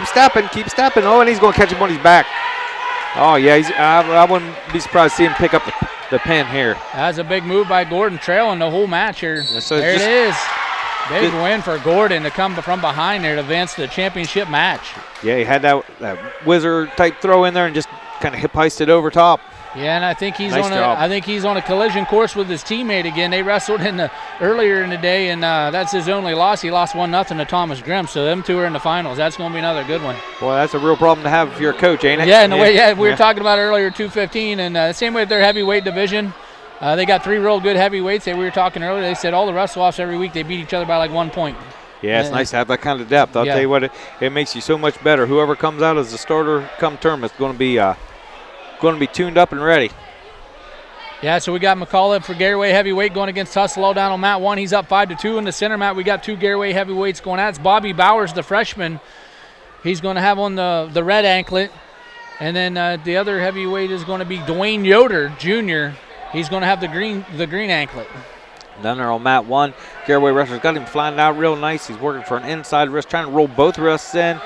Speaker 21: keep stepping. Oh, and he's going to catch him on his back. Oh yeah, I wouldn't be surprised to see him pick up the pin here.
Speaker 2: That's a big move by Gordon, trailing the whole match here. So there it is. Big win for Gordon to come from behind there to advance to the championship match.
Speaker 21: Yeah, he had that wizard type throw in there and just kind of hip heisted over top.
Speaker 2: Yeah, and I think he's on a collision course with his teammate again. They wrestled earlier in the day, and that's his only loss. He lost 1-0 to Thomas Grimm, so them two are in the finals. That's going to be another good one.
Speaker 21: Well, that's a real problem to have if you're a coach, ain't it?
Speaker 2: Yeah, we were talking about earlier, 215, and the same way with their heavyweight division. They got 3 real good heavyweights. We were talking earlier. They said all the wrestle-offs every week, they beat each other by like 1 point.
Speaker 21: Yeah, it's nice to have that kind of depth. I'll tell you what, it makes you so much better. Whoever comes out as the starter come tournament is going to be tuned up and ready.
Speaker 2: Yeah, so we got McCullough for Garaway heavyweight going against Tussalall down on mat 1. He's up 5-2 in the center mat. We got 2 Garaway heavyweights going at. It's Bobby Bowers, the freshman. He's going to have on the red anklet. And then the other heavyweight is going to be Dwayne Yoder, Jr. He's going to have the green anklet.
Speaker 21: Down there on mat 1, Garaway wrestler's got him flying out real nice. He's working for an inside wrist, trying to roll both wrists in.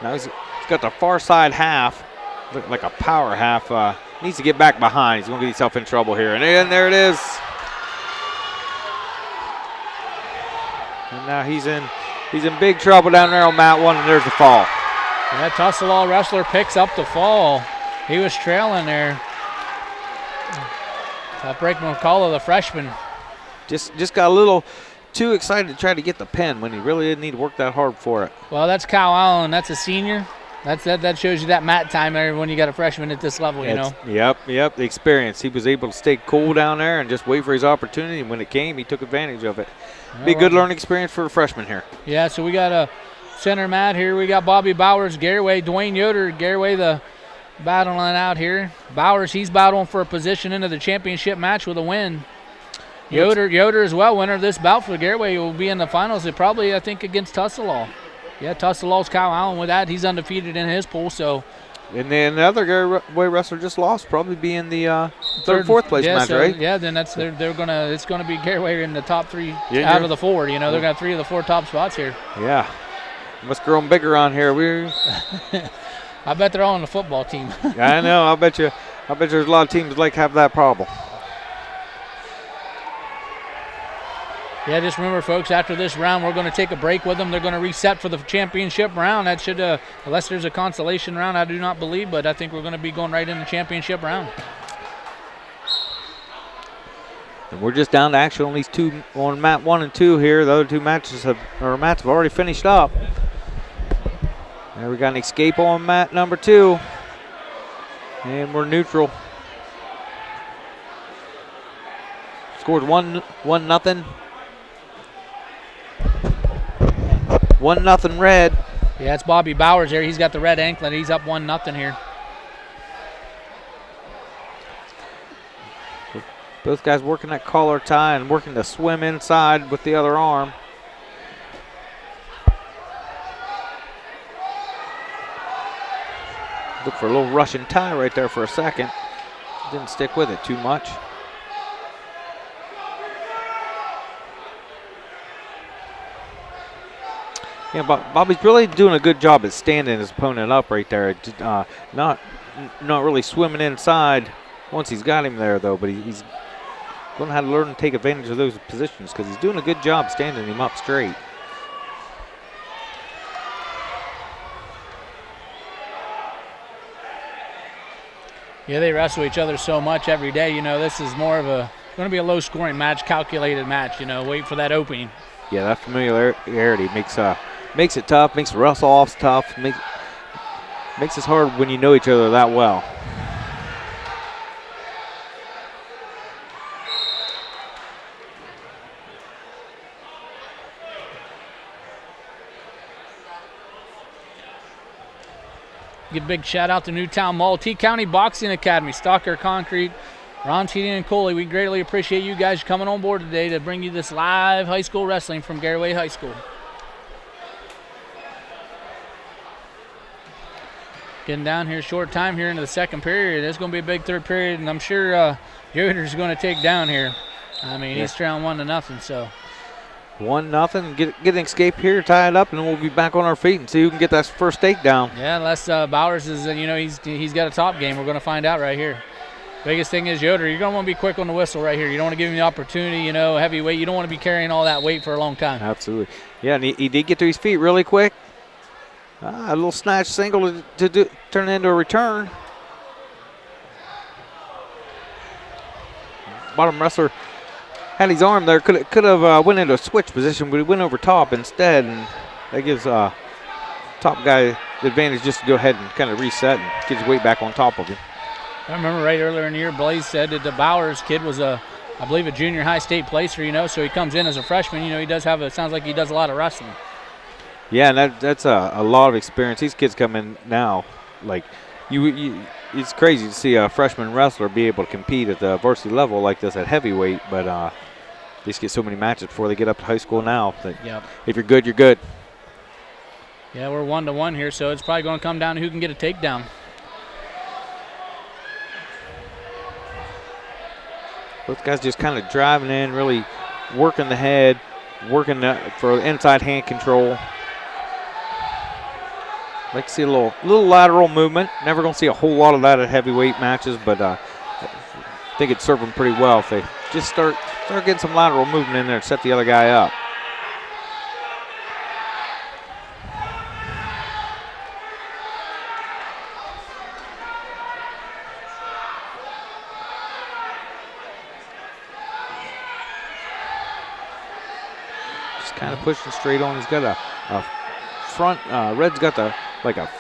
Speaker 21: Now he's got the far side half, look like a power half. Needs to get back behind. He's going to get himself in trouble here. And there it is. And now he's in big trouble down there on mat 1, and there's the fall.
Speaker 2: Yeah, Tussalall wrestler picks up the fall. He was trailing there. That break McCullough, the freshman.
Speaker 21: Just got a little too excited to try to get the pin when he really didn't need to work that hard for it.
Speaker 2: Well, that's Kyle Allen. That's a senior. That shows you that mat time there when you got a freshman at this level, you know.
Speaker 21: Yep, the experience. He was able to stay cool down there and just wait for his opportunity. And when it came, he took advantage of it. Be a good learning experience for a freshman here.
Speaker 2: Yeah, so we got a center mat here. We got Bobby Bowers, Garaway, Dwayne Yoder. Garaway the battling out here. Bowers, he's battling for a position into the championship match with a win. Yoder as well, winner of this bout for Garaway, will be in the finals. It probably, I think, against Tussalall. Yeah, Tussalall's Kyle Allen with that. He's undefeated in his pool, so.
Speaker 21: And then the other Garaway wrestler just lost, probably be in the third, fourth place match,
Speaker 2: so,
Speaker 21: right?
Speaker 2: Yeah, then it's going to be Garaway in the top 3 out of the 4. You know, they've got 3 of the 4 top spots here.
Speaker 21: Yeah, must grow bigger on here.
Speaker 2: I bet they're all on the football team.
Speaker 21: I know. I bet I bet there's a lot of teams that like have that problem.
Speaker 2: Yeah, just remember, folks, after this round, we're going to take a break with them. They're going to reset for the championship round. That should, unless there's a consolation round, I do not believe, but I think we're going to be going right in the championship round.
Speaker 21: And we're just down to actually only two on mat 1 and 2 here. The other two mats have already finished up. There we got an escape on mat number 2. And we're neutral. Scored 1-0. 1-0 red.
Speaker 2: Yeah, it's Bobby Bowers there. He's got the red anklet. He's up 1-0 here.
Speaker 21: Both guys working that collar tie and working to swim inside with the other arm. Look for a little Russian tie right there for a second. Didn't stick with it too much. Yeah, Bobby's really doing a good job at standing his opponent up right there. Not really swimming inside once he's got him there, though, but he's going to have to learn to take advantage of those positions because he's doing a good job standing him up straight.
Speaker 2: Yeah, they wrestle each other so much every day. You know, this is more of a going to be a low-scoring match, calculated match. You know, wait for that opening.
Speaker 21: Yeah, that familiarity makes it tough, makes the wrestle-offs tough, makes it hard when you know each other that well.
Speaker 2: Give a big shout out to Newtown Mall, T-County Boxing Academy, Stalker Concrete, Ron Cheating and Coley. We greatly appreciate you guys coming on board today to bring you this live high school wrestling from Garaway High School. Getting down here, short time here into the second period. It's going to be a big third period, and I'm sure Yoder's going to take down here. I mean, he's trailing 1-0, so.
Speaker 21: 1-0. Get an escape here, tie it up, and then we'll be back on our feet and see who can get that first takedown.
Speaker 2: Yeah, unless Bowers is, he's got a top game. We're going to find out right here. Biggest thing is Yoder, you're going to want to be quick on the whistle right here. You don't want to give him the opportunity, heavyweight. You don't want to be carrying all that weight for a long time.
Speaker 21: Absolutely. Yeah, and he did get to his feet really quick. A little snatch single to turn into a return. Bottom wrestler had his arm there. Could have went into a switch position, but he went over top instead, and that gives top guy the advantage just to go ahead and kind of reset and get his weight back on top of him.
Speaker 2: I remember right earlier in the year, Blaze said that the Bowers kid was I believe a junior high state placer, so he comes in as a freshman. He does have it sounds like he does a lot of wrestling.
Speaker 21: Yeah, and that's a lot of experience. These kids come in now, like it's crazy to see a freshman wrestler be able to compete at the varsity level like this at heavyweight, but they just get so many matches before they get up to high school now.
Speaker 2: Yep.
Speaker 21: If you're good, you're good.
Speaker 2: Yeah, we're 1-1 here, so it's probably going to come down to who can get a takedown.
Speaker 21: Both guys just kind of driving in, really working the head, working for inside hand control. Like to see a little lateral movement. Never going to see a whole lot of that at heavyweight matches, but I think it'd serve them pretty well if they just start getting some lateral movement in there and set the other guy up. Just kind of pushing straight on. He's got a front, Red's got a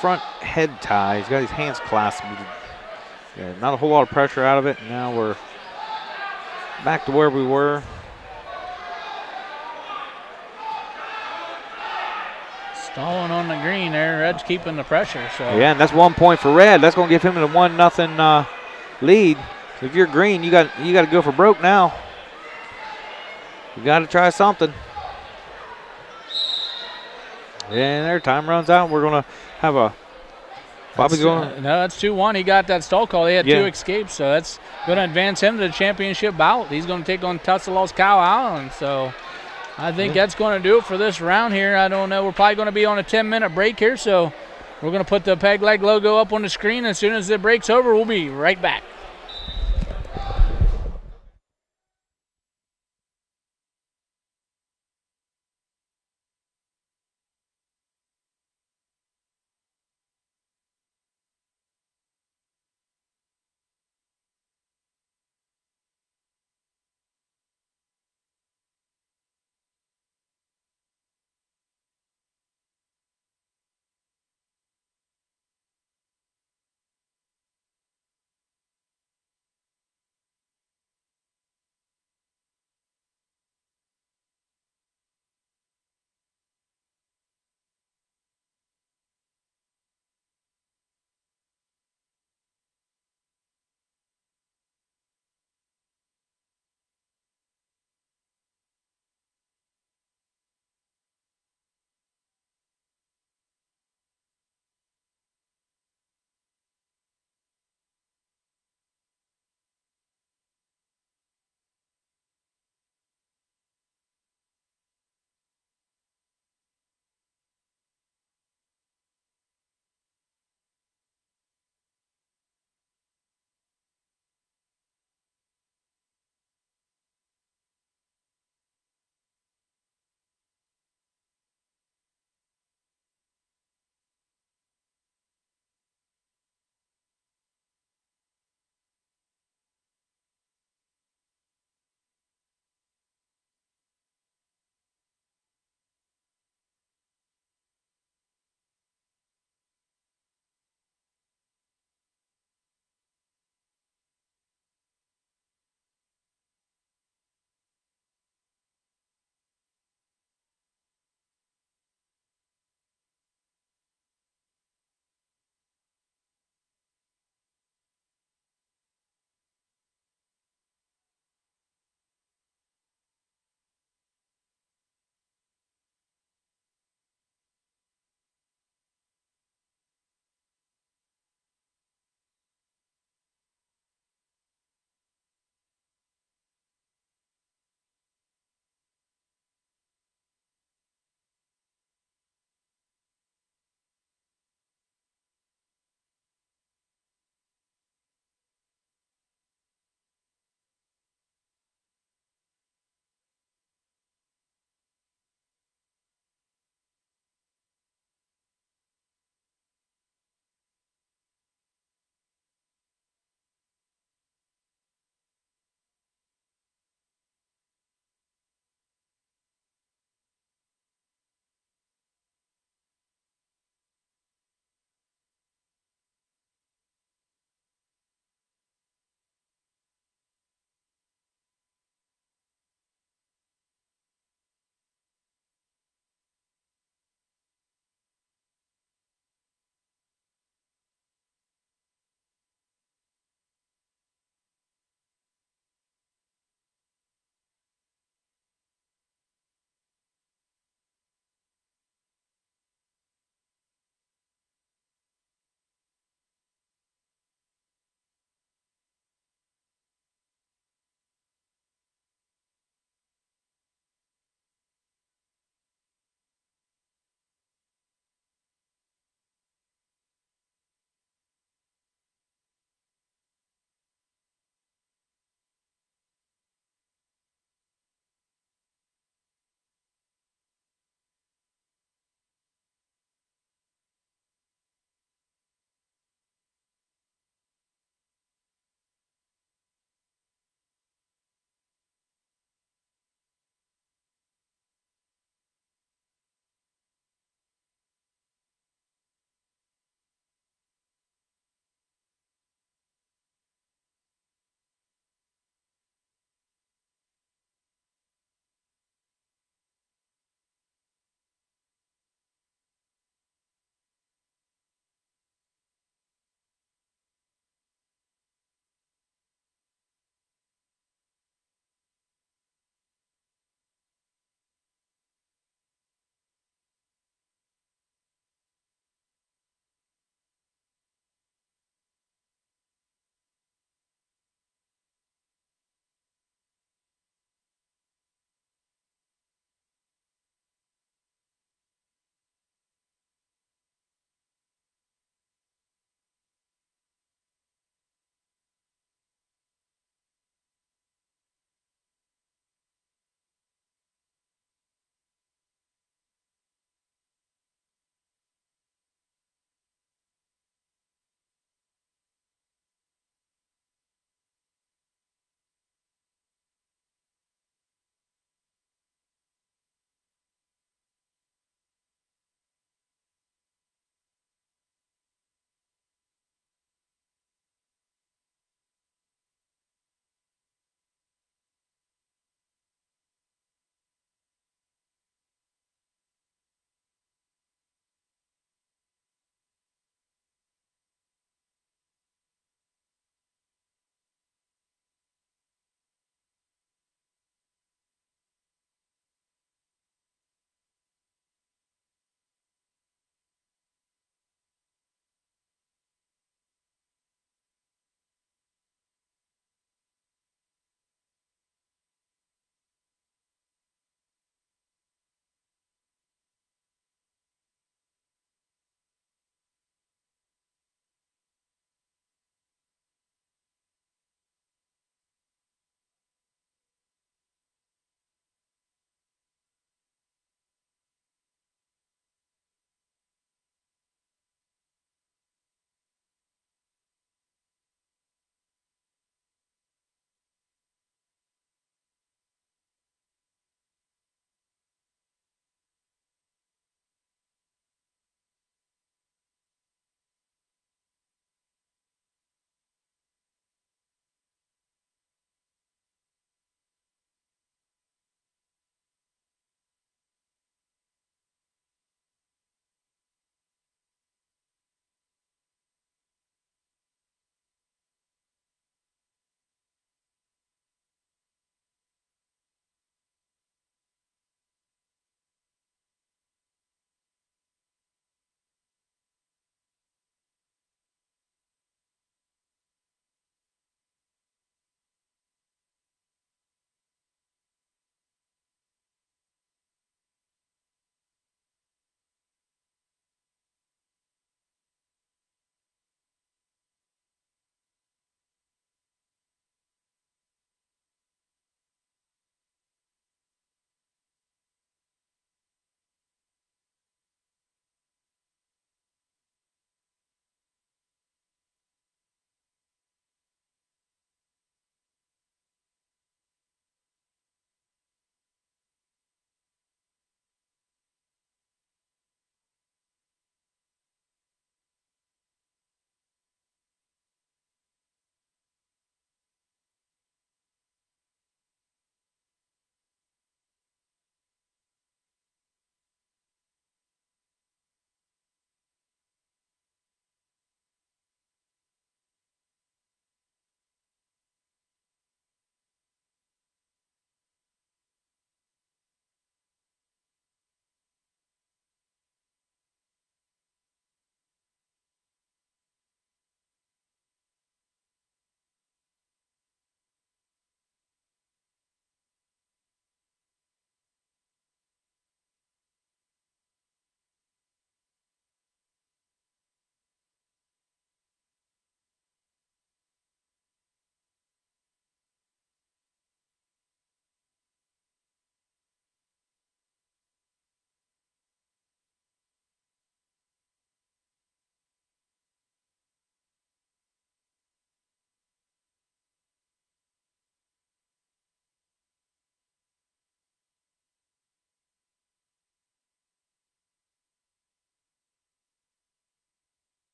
Speaker 21: front head tie. He's got his hands clasped. Yeah, not a whole lot of pressure out of it. Now we're back to where we were.
Speaker 2: Stalling on the green there. Red's keeping the pressure. So
Speaker 21: yeah, and that's 1 point for Red. That's going to give him a 1-0 lead. So if you're green, you got to go for broke now. You got to try something. And their time runs out. We're going to have a Bobby's going.
Speaker 2: No, that's 2-1. He got that stall call. They had 2 escapes, so that's going to advance him to the championship bout. He's going to take on Tuscaloosa Cow Island. So I think that's going to do it for this round here. I don't know. We're probably going to be on a 10-minute break here, so we're going to put the Peg Leg logo up on the screen. As soon as the break's over, we'll be right back.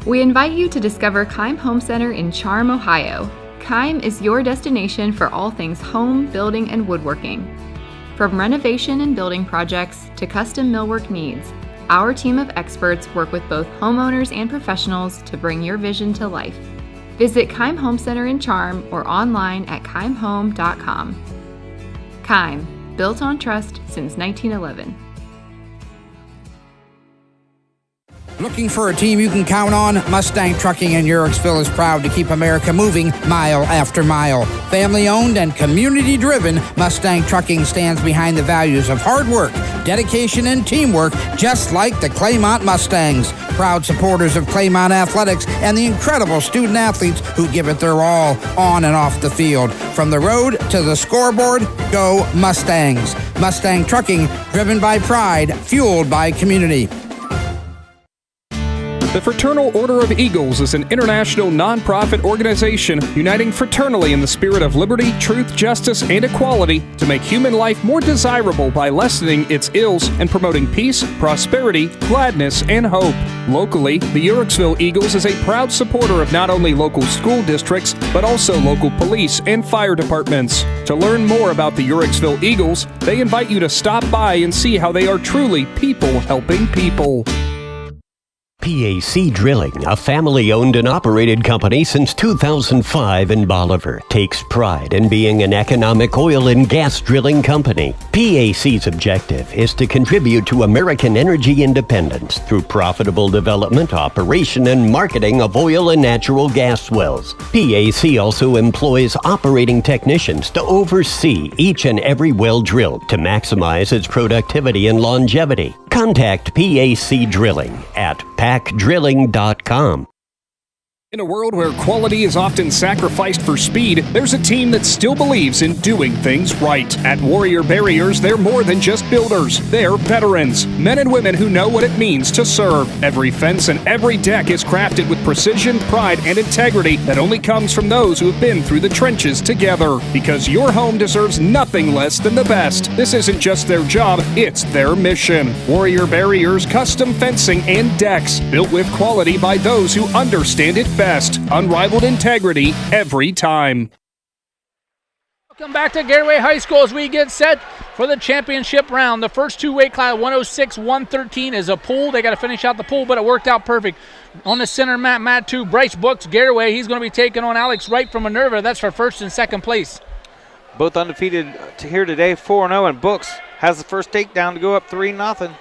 Speaker 4: We invite you to discover Keim Home Center in Charm, Ohio. Keim is your destination for all things home, building, and woodworking. From renovation and building projects to custom millwork needs, our team of experts work with both homeowners and professionals to bring your vision to life. Visit Keim Home Center in Charm or online at keimhome.com. Keim, built on trust since 1911.
Speaker 15: Looking for a team you can count on? Mustang Trucking in Yurexville is proud to keep America moving mile after mile. Family owned and community driven, Mustang Trucking stands behind the values of hard work, dedication, and teamwork, just like the Claymont Mustangs. Proud supporters of Claymont Athletics and the incredible student athletes who give it their all on and off the field. From the road to the scoreboard, go Mustangs. Mustang Trucking, driven by pride, fueled by community.
Speaker 5: The Fraternal Order of Eagles is an international nonprofit organization uniting fraternally in the spirit of liberty, truth, justice, and equality to make human life more desirable by lessening its ills and promoting peace, prosperity, gladness, and hope. Locally, the Yurexville Eagles is a proud supporter of not only local school districts, but also local police and fire departments. To learn more about the Yurexville Eagles, they invite you to stop by and see how they are truly people helping people.
Speaker 6: PAC Drilling, a family-owned and operated company since 2005 in Bolivar, takes pride in being an economic oil and gas drilling company. PAC's objective is to contribute to American energy independence through profitable development, operation, and marketing of oil and natural gas wells. PAC also employs operating technicians to oversee each and every well drilled to maximize its productivity and longevity. Contact PAC Drilling at pacdrilling.com.
Speaker 5: In a world where quality is often sacrificed for speed, there's a team that still believes in doing things right. At Warrior Barriers, they're more than just builders. They're veterans, men and women who know what it means to serve. Every fence and every deck is crafted with precision, pride, and integrity that only comes from those who have been through the trenches together. Because your home deserves nothing less than the best. This isn't just their job, it's their mission. Warrior Barriers custom fencing and decks, built with quality by those who understand it best. Unrivaled integrity every time.
Speaker 2: Welcome back to Garaway High School as we get set for the championship round. The first two weight class, 106, 113 is a pool. They got to finish out the pool, but it worked out perfect. On the center mat 2, Bryce Books, Garaway. He's going to be taking on Alex Wright from Minerva. That's for first and second place.
Speaker 21: Both undefeated here today, 4-0, and Books has the first takedown to go up 3-0.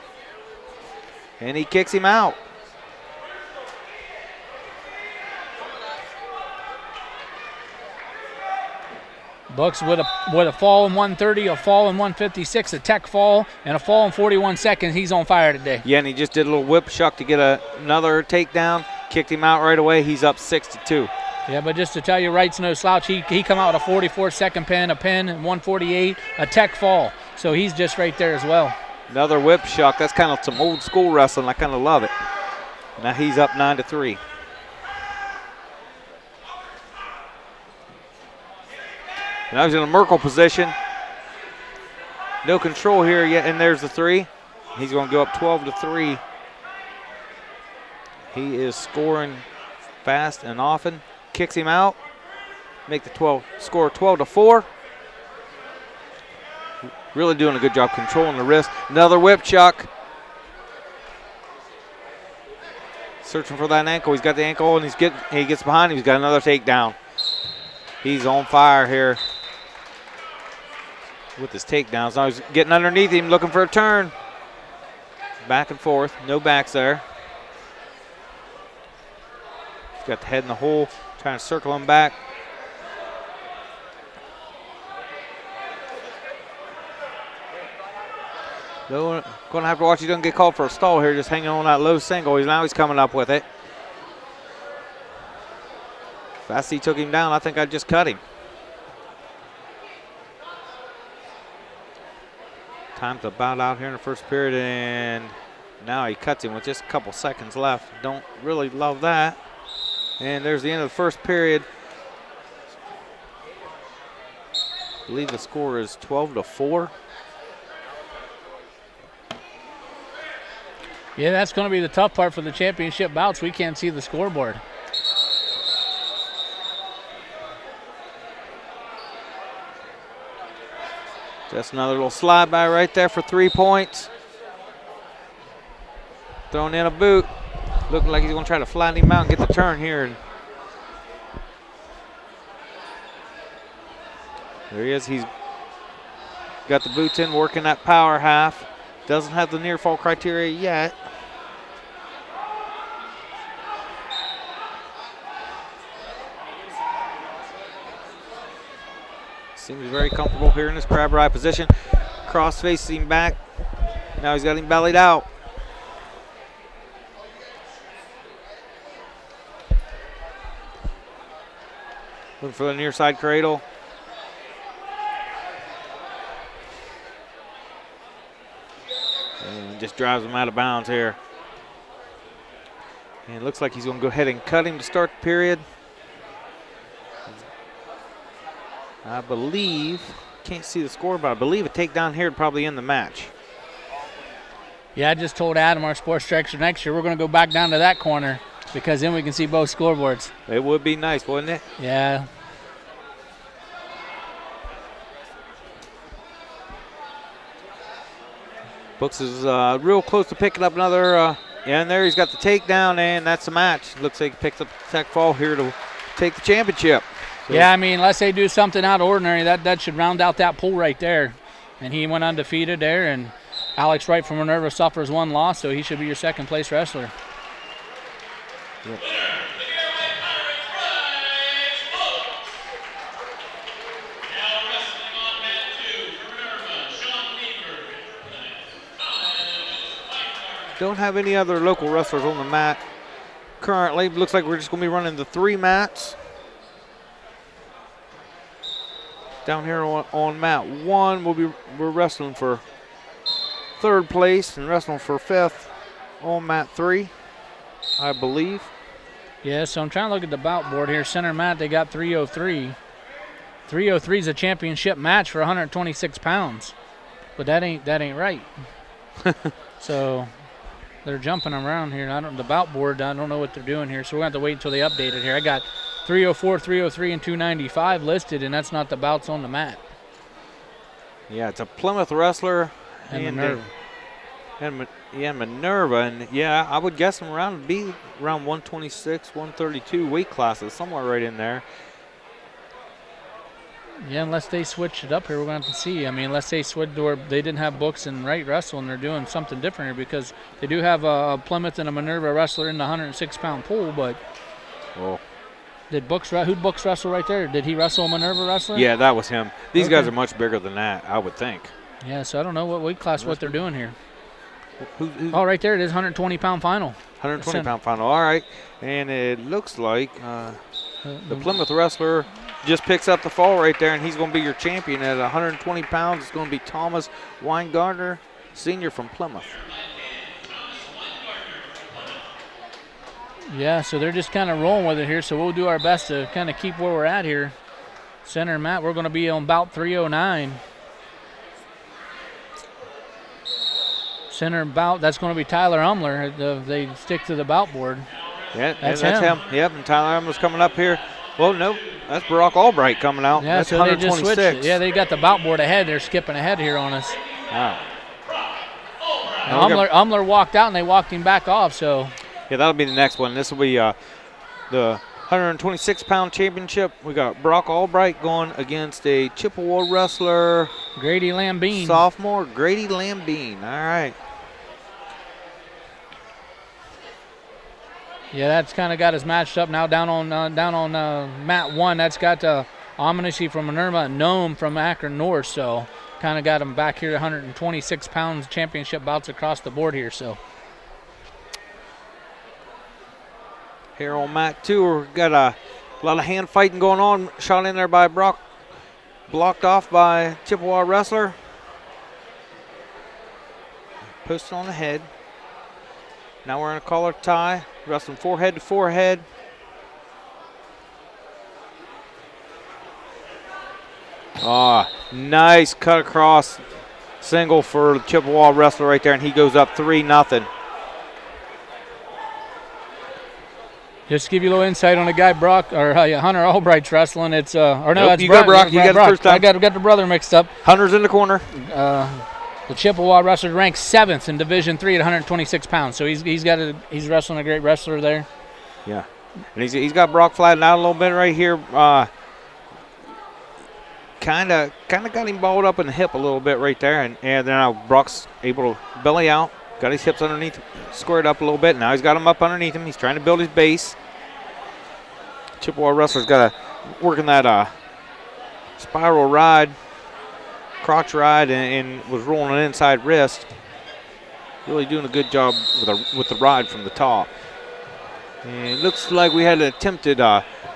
Speaker 21: And he kicks him out.
Speaker 2: Bucks with a fall in 130, a fall in 156, a tech fall, and a fall in 41 seconds. He's on fire today.
Speaker 21: Yeah, and he just did a little whip shuck to get another takedown. Kicked him out right away. He's up 6-2.
Speaker 2: Yeah, but just to tell you, Wright's no slouch. He come out with a 44-second pin, a pin, and 148, a tech fall. So he's just right there as well.
Speaker 21: Another whip shuck. That's kind of some old school wrestling. I kind of love it. Now he's up 9-3. Now he's in a Merkle position. No control here yet, and there's the 3. He's going to go up 12-3. He is scoring fast and often. Kicks him out. Make the score 12-4. Really doing a good job controlling the wrist. Another whip chuck. Searching for that ankle. He's got the ankle, and he gets behind him. He's got another takedown. He's on fire here with his takedowns. Now he's getting underneath him, looking for a turn. Back and forth. No backs there. He's got the head in the hole, trying to circle him back. Going to have to watch he doesn't get called for a stall here, just hanging on that low single. He's coming up with it. Fast he took him down, I think I just cut him. Time's about out here in the first period, and now he cuts him with just a couple seconds left. Don't really love that. And there's the end of the first period. I believe the score is 12-4.
Speaker 2: Yeah, that's going to be the tough part for the championship bouts. We can't see the scoreboard.
Speaker 21: Just another little slide by right there for 3 points. Throwing in a boot. Looking like he's going to try to flatten him out and get the turn here. There he is. He's got the boots in, working that power half. Doesn't have the near fall criteria yet. Seems very comfortable here in his crab ride position. Cross facing back. Now he's got him bellied out. Looking for the near side cradle. And just drives him out of bounds here. And it looks like he's going to go ahead and cut him to start the period. I believe, can't see the score, but I believe a takedown here would probably end the match.
Speaker 2: Yeah, I just told Adam, our sports director, next year we're going to go back down to that corner because then we can see both scoreboards.
Speaker 21: It would be nice, wouldn't it?
Speaker 2: Yeah.
Speaker 21: Brooks is real close to picking up another, and there he's got the takedown, and that's the match. Looks like he picks up the tech fall here to take the championship. So
Speaker 2: yeah, I mean, unless they do something out of ordinary, that should round out that pool right there. And he went undefeated there, and Alex Wright from Minerva suffers 1 loss, so he should be your second place wrestler.
Speaker 21: Yep. Don't have any other local wrestlers on the mat currently. Looks like we're just going to be running the 3 mats. Down here on mat 1, we're wrestling for 3rd place and wrestling for 5th on mat 3, I believe.
Speaker 2: Yeah, so I'm trying to look at the bout board here. Center mat, they got 303. 303 is a championship match for 126 pounds, but that ain't right. So they're jumping around here. The bout board, I don't know what they're doing here, so we're going to have to wait until they update it here. I got 304, 303, and 295 listed, and that's not the bouts on the mat.
Speaker 21: Yeah, it's a Plymouth wrestler
Speaker 2: and Minerva.
Speaker 21: Minerva, and yeah, I would guess them around 126, 132 weight classes, somewhere right in there.
Speaker 2: Yeah, unless they switch it up here, we're going to have to see. I mean, unless they switch or they didn't have Books and Wright wrestle and they're doing something different here, because they do have a Plymouth and a Minerva wrestler in the 106-pound pool, but who'd Books wrestle right there? Did he wrestle a Minerva wrestler?
Speaker 21: Yeah, that was him. These guys are much bigger than that, I would think.
Speaker 2: Yeah, so I don't know what weight class, what they're doing here. Oh, right there it is, 120-pound final.
Speaker 21: 120-pound final, all right. And it looks like the Plymouth wrestler just picks up the fall right there, and he's going to be your champion at 120 pounds. It's going to be Thomas Weingardner, senior from Plymouth.
Speaker 2: Yeah, so they're just kind of rolling with it here, so we'll do our best to kind of keep where we're at here. Center mat, we're going to be on bout 309. Center bout, that's going to be Tyler Umler. They stick to the bout board.
Speaker 21: Yeah, that's him. Yep, and Tyler Umler's coming up here. Well, nope, that's Barack Albright coming out.
Speaker 2: Yeah,
Speaker 21: that's
Speaker 2: so they just switched it. Yeah, they got the bout board ahead. They're skipping ahead here on us.
Speaker 21: Wow.
Speaker 2: Umler walked out, and they walked him back off, so.
Speaker 21: Yeah, that'll be the next one. This will be the 126-pound championship. We got Brock Albright going against a Chippewa wrestler.
Speaker 2: Grady Lambine.
Speaker 21: Sophomore Grady Lambine. All right.
Speaker 2: Yeah, that's kind of got us matched up now down on mat 1. That's got Ominousy from Minerva and Nome from Akron North, so kind of got them back here 126 pounds championship bouts across the board here. So
Speaker 21: here on mat 2, we've got a lot of hand fighting going on. Shot in there by Brock, blocked off by Chippewa wrestler. Posted on the head. Now we're in a collar tie, wrestling forehead to forehead. Nice cut across single for the Chippewa wrestler right there, and he goes up 3-0.
Speaker 2: Just to give you a little insight on the guy Hunter Albright's wrestling. It's
Speaker 21: you got Brock. You got the first time.
Speaker 2: I got the brother mixed up.
Speaker 21: Hunter's in the corner.
Speaker 2: The Chippewa wrestler ranked 7th in Division III at 126 pounds. So he's wrestling a great wrestler there.
Speaker 21: Yeah, and he's got Brock flattened out a little bit right here. Kind of got him balled up in the hip a little bit right there, and then now Brock's able to belly out. Got his hips underneath, squared up a little bit. Now he's got him up underneath him. He's trying to build his base. Chippewa wrestler's got to work in that spiral ride, crotch ride, and was rolling an inside wrist. Really doing a good job with the ride from the top. And it looks like we had an attempted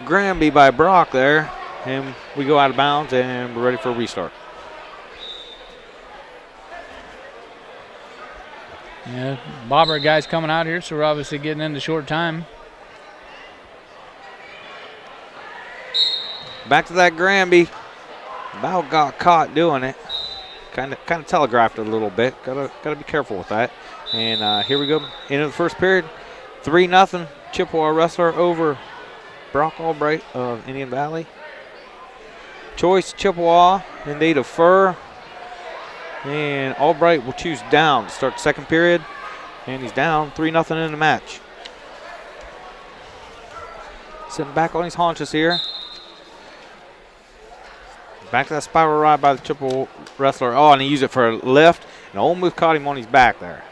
Speaker 21: Granby by Brock there. And we go out of bounds, and we're ready for a restart.
Speaker 2: Yeah, bobber guys coming out here, so we're obviously getting into short time.
Speaker 21: Back to that Granby. About got caught doing it. Kind of telegraphed it a little bit. Gotta be careful with that. And here we go. Into the first period. 3-0. Chippewa wrestler over Brock Albright of Indian Valley. Choice Chippewa, and they defer. And Albright will choose down to start the second period. And he's down 3-0 in the match. Sitting back on his haunches here. Back to that spiral ride by the Chippewa wrestler. Oh, and he used it for a lift. And almost caught him on his back there.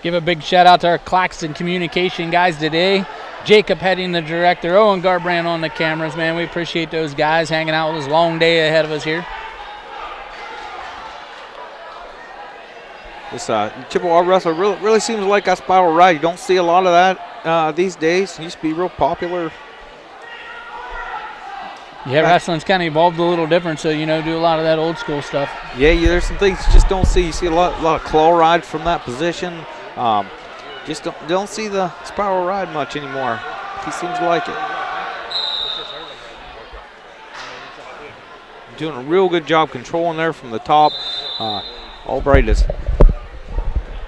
Speaker 2: Give a big shout out to our Claxon communication guys today. Jacob Heading, the director, Owen Garabrandt on the cameras, man. We appreciate those guys hanging out with us. Long day ahead of us here.
Speaker 21: This Chippewa wrestler really seems like a spiral ride. You don't see a lot of that these days. It used to be real popular.
Speaker 2: Yeah, wrestling's kind of evolved a little different, so, do a lot of that old school stuff.
Speaker 21: Yeah, there's some things you just don't see. You see a lot of claw rides from that position. Just don't see the spiral ride much anymore. He seems to like it. Doing a real good job controlling there from the top. Albright has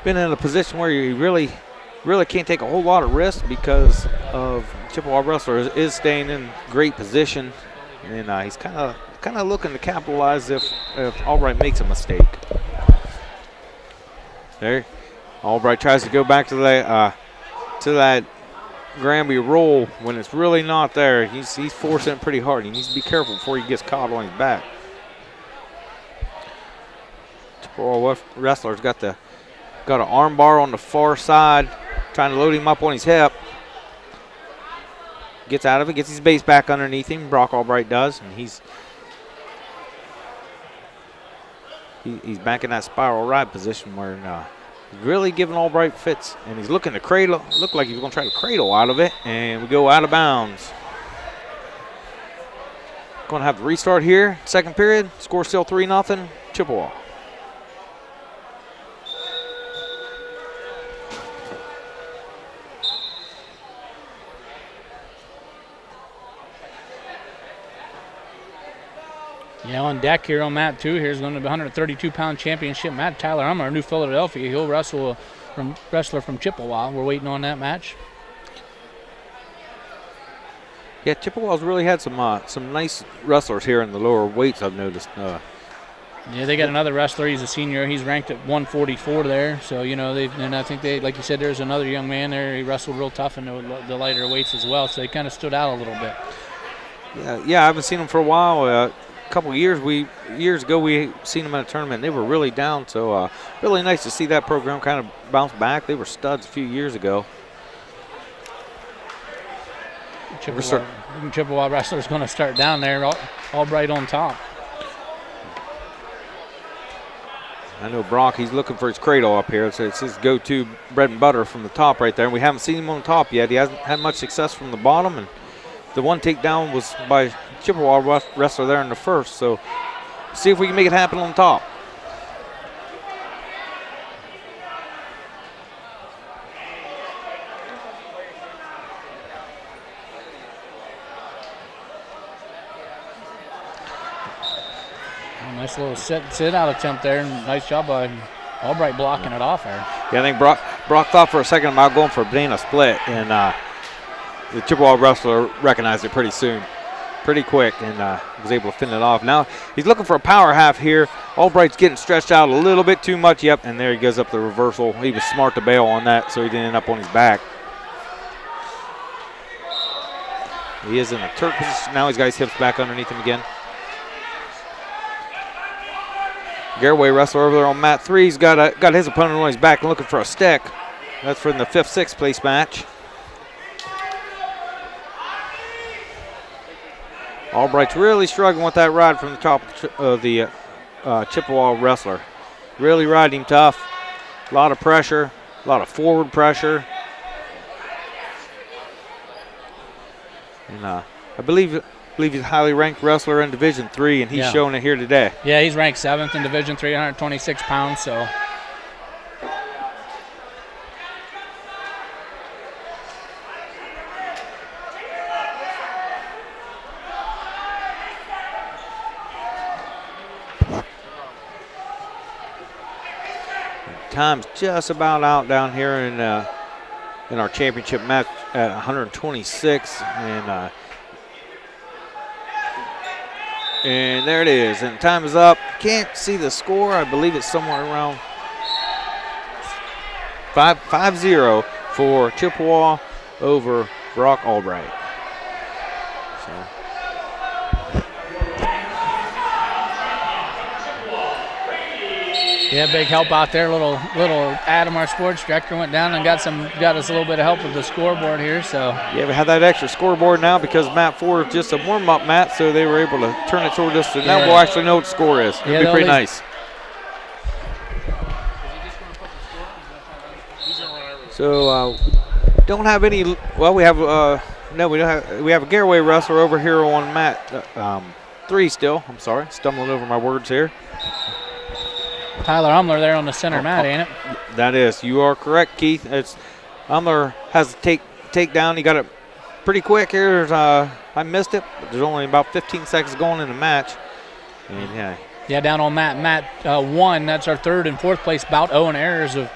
Speaker 21: been in a position where you really can't take a whole lot of risk because of Chippewa wrestler is staying in great position, and he's kind of looking to capitalize if Albright makes a mistake. There. Albright tries to go back to that Granby roll when it's really not there. He's forcing it pretty hard. He needs to be careful before he gets caught on his back. Chippewa wrestler's got an arm bar on the far side, trying to load him up on his hip. Gets out of it, gets his base back underneath him. Brock Albright does, and he's back in that spiral ride position where really giving Albright fits, and he's looking to cradle. Looked like he was going to try to cradle out of it, and we go out of bounds. Going to have the restart here. Second period, score still 3-0, Chippewa.
Speaker 2: Yeah, on deck here on mat 2 here is going to be 132-pound championship Matt Tyler. I'm our New Philadelphia. He'll wrestler from Chippewa. We're waiting on that match.
Speaker 21: Yeah, Chippewa's really had some nice wrestlers here in the lower weights, I've noticed.
Speaker 2: Yeah, they got another wrestler. He's a senior. He's ranked at 144 there. So, and I think like you said, there's another young man there. He wrestled real tough in the lighter weights as well. So he kind of stood out a little bit.
Speaker 21: Yeah, I haven't seen him for a while. Couple of years ago we seen them in a tournament. They were really down, so really nice to see that program kind of bounce back. They were studs a few years ago.
Speaker 2: Chippewa wrestler's going to start down there, Albright on top.
Speaker 21: I know Brock, he's looking for his cradle up here. So it's his go-to bread and butter from the top right there. And we haven't seen him on the top yet. He hasn't had much success from the bottom, and the one takedown was by Chippewa wrestler there in the first, so see if we can make it happen on top.
Speaker 2: Nice little sit out attempt there, and nice job by Albright blocking it off there.
Speaker 21: Yeah, I think Brock thought for a second about going for a banana split, and the Chippewa wrestler recognized it pretty soon, pretty quick, and was able to finish it off. Now he's looking for a power half here. Albright's getting stretched out a little bit too much. Yep, and there he goes up the reversal. He was smart to bail on that, so he didn't end up on his back. He is in a Turk position. Now he's got his hips back underneath him again. Garaway wrestler over there on mat 3. He's got his opponent on his back looking for a stick. That's for the 5th, 6th place match. Albright's really struggling with that ride from the top of the Chippewa wrestler. Really riding him tough. A lot of pressure, a lot of forward pressure. And I believe he's a highly ranked wrestler in Division III, and he's showing it here today.
Speaker 2: Yeah, he's ranked 7th in Division III, 126 pounds, so.
Speaker 21: Time's just about out down here in our championship match at 126, and there it is, and time is up. Can't see the score. I believe it's somewhere around 5-0 for Chippewa over Brock Albright. So.
Speaker 2: Yeah, big help out there. Little Adam, our sports director, went down and got us a little bit of help with the scoreboard here. So
Speaker 21: yeah, we have that extra scoreboard now because mat 4 is just a warm-up mat, so they were able to turn it toward us. So now we'll actually know what the score is. It'll be pretty nice. So don't have any. Well, we have no, we don't have. We have a Garaway wrestler over here on mat 3 still. I'm sorry, stumbling over my words here.
Speaker 2: Tyler Umler there on the center mat, ain't it?
Speaker 21: That is. You are correct, Keith. It's Umler has a takedown. He got it pretty quick here. I missed it, but there's only about 15 seconds going in the match. And
Speaker 2: yeah, down on mat 1. That's our 3rd and 4th place bout. Owen Ayers of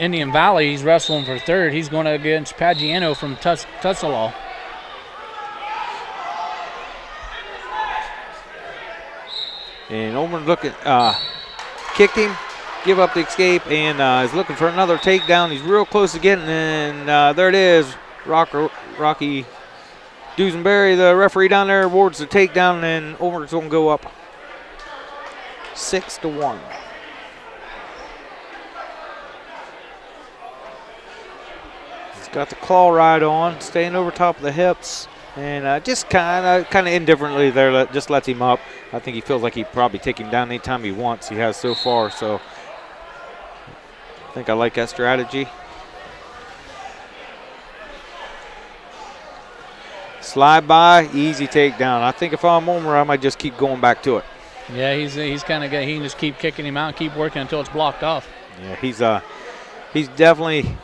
Speaker 2: Indian Valley. He's wrestling for 3rd. He's going against Pagiano from Tussalaw.
Speaker 21: And Owen looking. Kicked him, give up the escape, and is looking for another takedown. He's real close to getting, and there it is. Rocky Dusenberry, the referee down there, awards the takedown, and Over's going to go up 6-1. He's got the claw ride on, staying over top of the hips. And just kind of indifferently there, just lets him up. I think he feels like he probably take him down anytime he wants. He has so far, so I think I like that strategy. Slide by, easy takedown. I think if I'm Omer, I might just keep going back to it.
Speaker 2: Yeah, he's kind of good. He can just keep kicking him out and keep working until it's blocked off.
Speaker 21: Yeah, he's definitely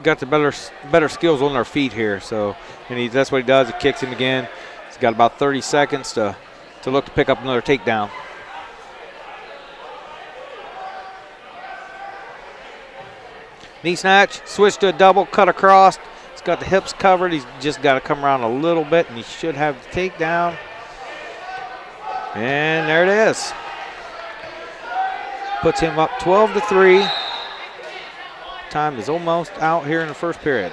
Speaker 21: got the better skills on their feet here. So, and that's what he does. He kicks him again. He's got about 30 seconds to look to pick up another takedown. Knee snatch, switch to a double, cut across. He's got the hips covered. He's just got to come around a little bit, and he should have the takedown. And there it is. Puts him up 12-3. Time is almost out here in the first period.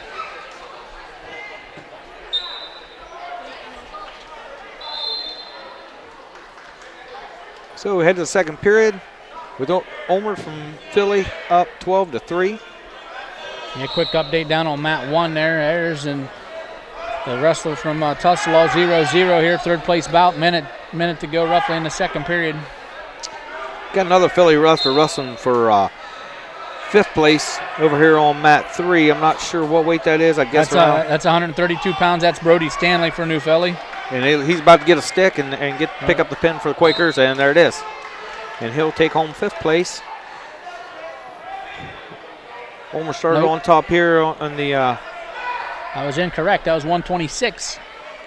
Speaker 21: So we head to the second period with Omer from Philly up 12-3.
Speaker 2: Yeah, quick update down on mat 1 there. Ayers and the wrestler from Tussalaw 0-0 here, 3rd place bout. Minute to go roughly in the second period.
Speaker 21: Got another Philly wrestler wrestling for 5th place over here on mat 3. I'm not sure what weight that is. I guess
Speaker 2: that's 132 pounds. That's Brody Stanley for New Philly.
Speaker 21: And he's about to get a stick and pick up the pin for the Quakers, and there it is. And he'll take home 5th place. Omer started on top here on the.
Speaker 2: I was incorrect. That was 126.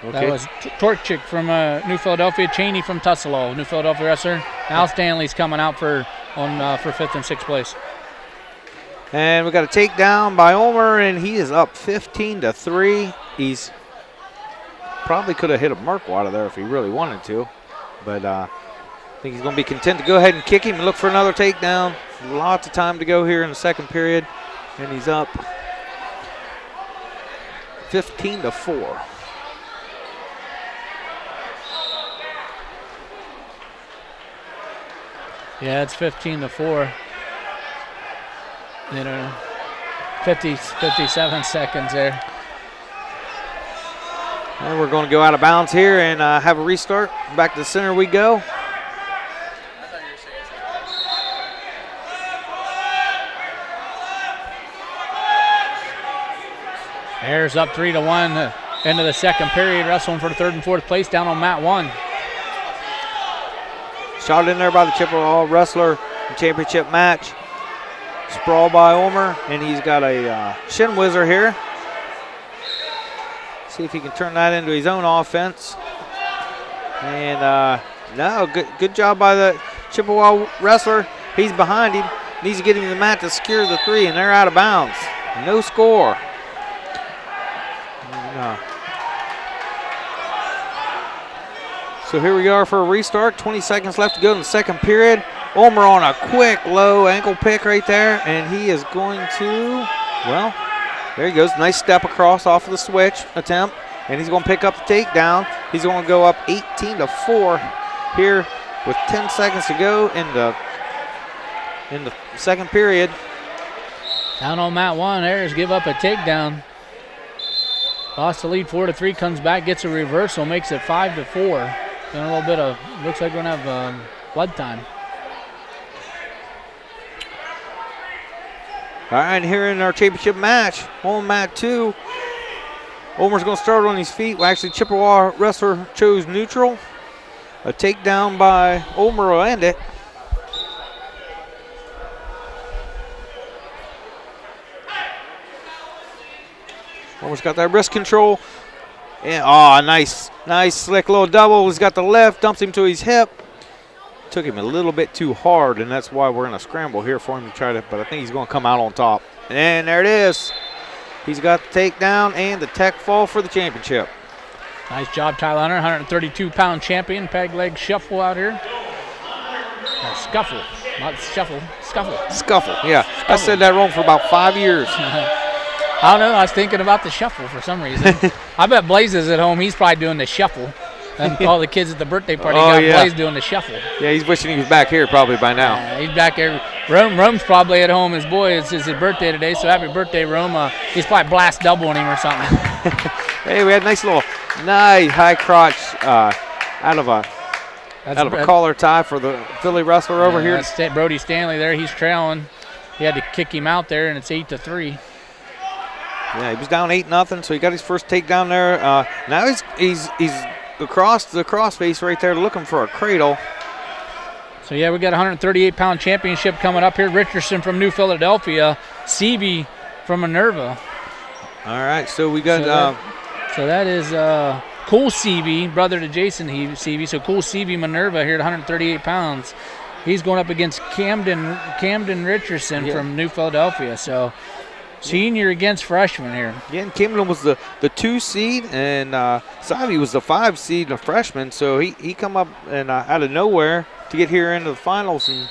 Speaker 21: Okay.
Speaker 2: That was Torchik from New Philadelphia, Cheney from Tussalaw, New Philadelphia wrestler. Al Stanley's coming out for 5th and 6th place.
Speaker 21: And we got a takedown by Omer, and he is up 15-3. He's probably could have hit a Merkle out of there if he really wanted to, but I think he's going to be content to go ahead and kick him and look for another takedown. Lots of time to go here in the second period, and he's up 15-4.
Speaker 2: Yeah, it's 15-4. 57 seconds there.
Speaker 21: And we're going to go out of bounds here and have a restart. Back to the center we go.
Speaker 2: Ayers up 3-1 into the second period, wrestling for the third and fourth place down on mat 1.
Speaker 21: Shot in there by the Chippewa wrestler in championship match. Sprawl by Omer, and he's got a shin whizzer here. See if he can turn that into his own offense. And no, good job by the Chippewa wrestler. He's behind him. Needs to get him to the mat to secure the 3, and they're out of bounds. No score. So here we are for a restart. 20 seconds left to go in the second period. Omer on a quick low ankle pick right there, and he is going to, well, there he goes. Nice step across off of the switch attempt, and he's going to pick up the takedown. He's going to go up 18-4 here with 10 seconds to go in the second period.
Speaker 2: Down on mat 1, Ayers give up a takedown. Lost the lead 4-3, comes back, gets a reversal, makes it 5-4. And a little bit of, looks like we're going to have blood time.
Speaker 21: All right, here in our championship match, on mat 2, Omer's going to start on his feet. Well, actually, Chippewa wrestler chose neutral. A takedown by Omer will end it. Omer's got that wrist control. And, nice slick little double. He's got the left, dumps him to his hip. Took him a little bit too hard, and that's why we're in a scramble here for him to try to, but I think he's going to come out on top. And there it is. He's got the takedown and the tech fall for the championship.
Speaker 2: Nice job, Tyler Hunter, 132-pound champion. Peg leg shuffle out here. Scuffle, not shuffle, scuffle.
Speaker 21: Scuffle, yeah. Scuffle. I said that wrong for about 5 years.
Speaker 2: I don't know. I was thinking about the shuffle for some reason. I bet Blaze is at home. He's probably doing the shuffle. And all the kids at the birthday party got Blaze doing the shuffle.
Speaker 21: Yeah, he's wishing he was back here probably by now.
Speaker 2: He's back there. Rome's probably at home. His boy, it's his birthday today, so happy birthday, Rome. He's probably blast doubling him or something.
Speaker 21: Hey, we had a nice high crotch out of a collar tie for the Philly wrestler over here.
Speaker 2: That's Brody Stanley there. He's trailing. He had to kick him out there, and it's 8-3.
Speaker 21: Yeah, he was down 8-0, so he got his first takedown there. Now he's across the crossface right there looking for a cradle.
Speaker 2: So, yeah, we got a 138-pound championship coming up here. Richardson from New Philadelphia. Seavey from Minerva.
Speaker 21: All right, so we got...
Speaker 2: So that is Cool Seavey, brother to Jason Seavey. So Cool Seavey Minerva here at 138 pounds. He's going up against Camden Richardson from New Philadelphia. So senior against freshman here.
Speaker 21: Yeah, and Camden was the 2 seed, and Savvy was the 5 seed, a freshman. So he come up and out of nowhere to get here into the finals, and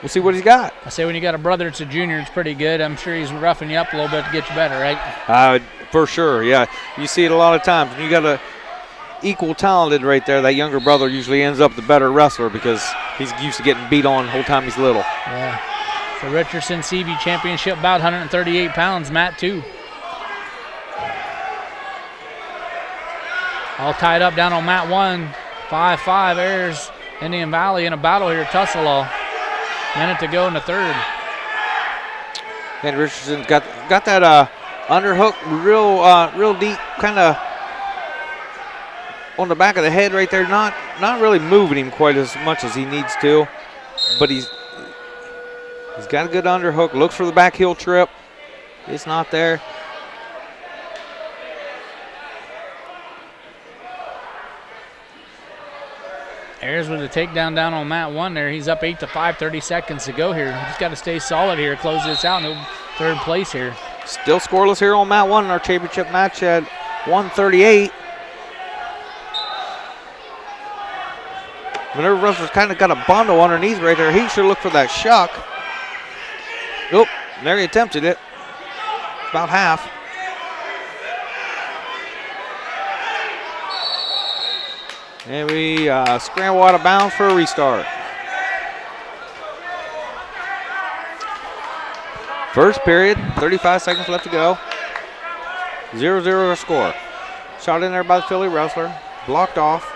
Speaker 21: we'll see what he's got.
Speaker 2: I say when you got a brother that's a junior, it's pretty good. I'm sure he's roughing you up a little bit to get you better, right?
Speaker 21: For sure, yeah. You see it a lot of times. When you got a equal talented right there, that younger brother usually ends up the better wrestler because he's used to getting beat on the whole time he's little.
Speaker 2: Yeah. So Richardson CV championship bout, 138 pounds, mat 2. All tied up down on mat 1. 5-5 Ayers, Indian Valley in a battle here, Tusselaw. Minute to go in the third.
Speaker 21: And Richardson got that underhook real deep, kind of on the back of the head right there. Not really moving him quite as much as he needs to, but he's got a good underhook. Looks for the back heel trip. It's not there.
Speaker 2: Ayers with a takedown down on mat 1 there. He's up 8-5, 30 seconds to go here. He's got to stay solid here, close this out, and he'll third place here.
Speaker 21: Still scoreless here on mat 1 in our championship match at 138. Minerva Wrestlers kind of got a bundle underneath right there. He should look for that shuck. Oop, there he attempted it. About half. And we scramble out of bounds for a restart. First period, 35 seconds left to go. 0-0 our score. Shot in there by the Philly wrestler. Blocked off.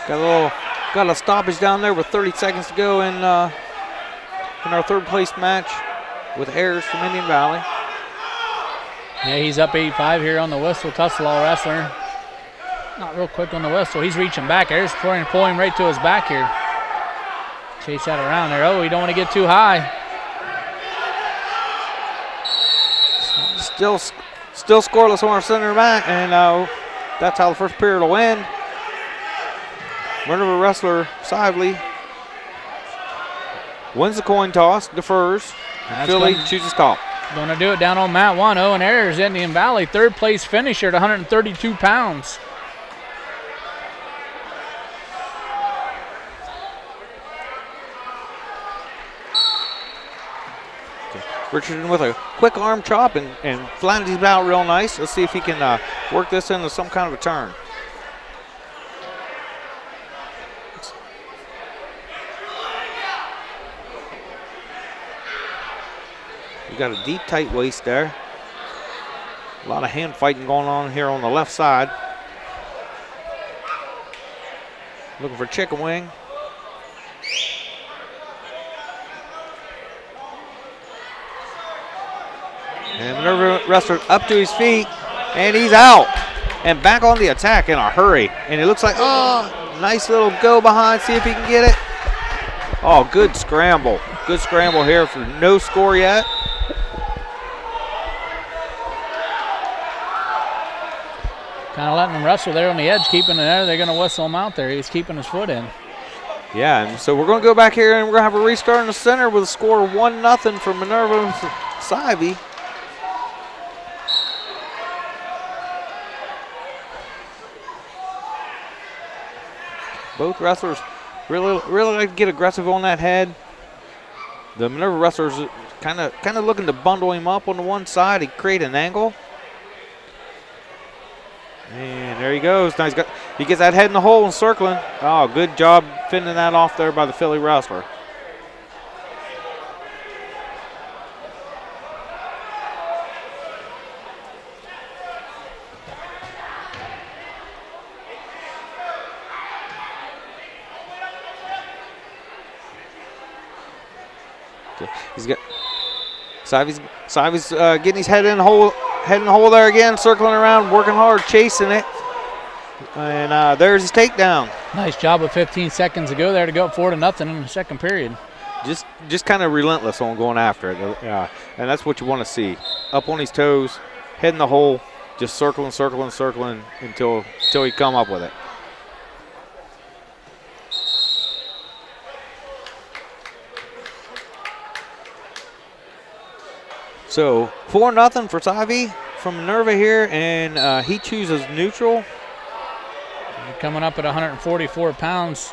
Speaker 21: Got a stoppage down there with 30 seconds to go in our third place match with Ayers from Indian Valley.
Speaker 2: Yeah, he's up 8-5 here on the whistle. Tusselaw wrestler. Not real quick on the whistle. He's reaching back. Ayers pulling him right to his back here. Chase that around there. Oh, you don't want to get too high.
Speaker 21: Still scoreless on our center mat, and that's how the first period will end. Minerva wrestler Sively wins the coin toss, defers. Philly chooses top.
Speaker 2: Going to do it down on mat 1. Owen Ayers, Indian Valley, third place finisher at 132 pounds.
Speaker 21: Richardson with a quick arm chop and flattens him out real nice. Let's see if he can work this into some kind of a turn. You got a deep, tight waist there. A lot of hand fighting going on here on the left side. Looking for chicken wing. And Minerva wrestler up to his feet, and he's out. And back on the attack in a hurry. And it looks like, oh, nice little go behind, see if he can get it. Oh, good scramble. Good scramble here for no score yet.
Speaker 2: Kind of letting him wrestle there on the edge, keeping it there. They're going to whistle him out there. He's keeping his foot in.
Speaker 21: Yeah, and so we're going to go back here and we're going to have a restart in the center with a score of 1-0 for Minerva Sivey. Both wrestlers really like to get aggressive on that head. The Minerva wrestlers kind of looking to bundle him up on the one side and create an angle. And there he goes. Now he gets that head in the hole and circling. Oh, good job fending that off there by the Philly wrestler. He's got Sivey's getting his head in the hole there again, circling around, working hard, chasing it. And there's his takedown.
Speaker 2: Nice job with 15 seconds to go there to go up 4-0 in the second period.
Speaker 21: Just kind of relentless on going after it. Yeah, and that's what you want to see. Up on his toes, head in the hole, just circling until he come up with it. So 4-0 for Sivey from Minerva here, and he chooses neutral.
Speaker 2: Coming up at 144 pounds,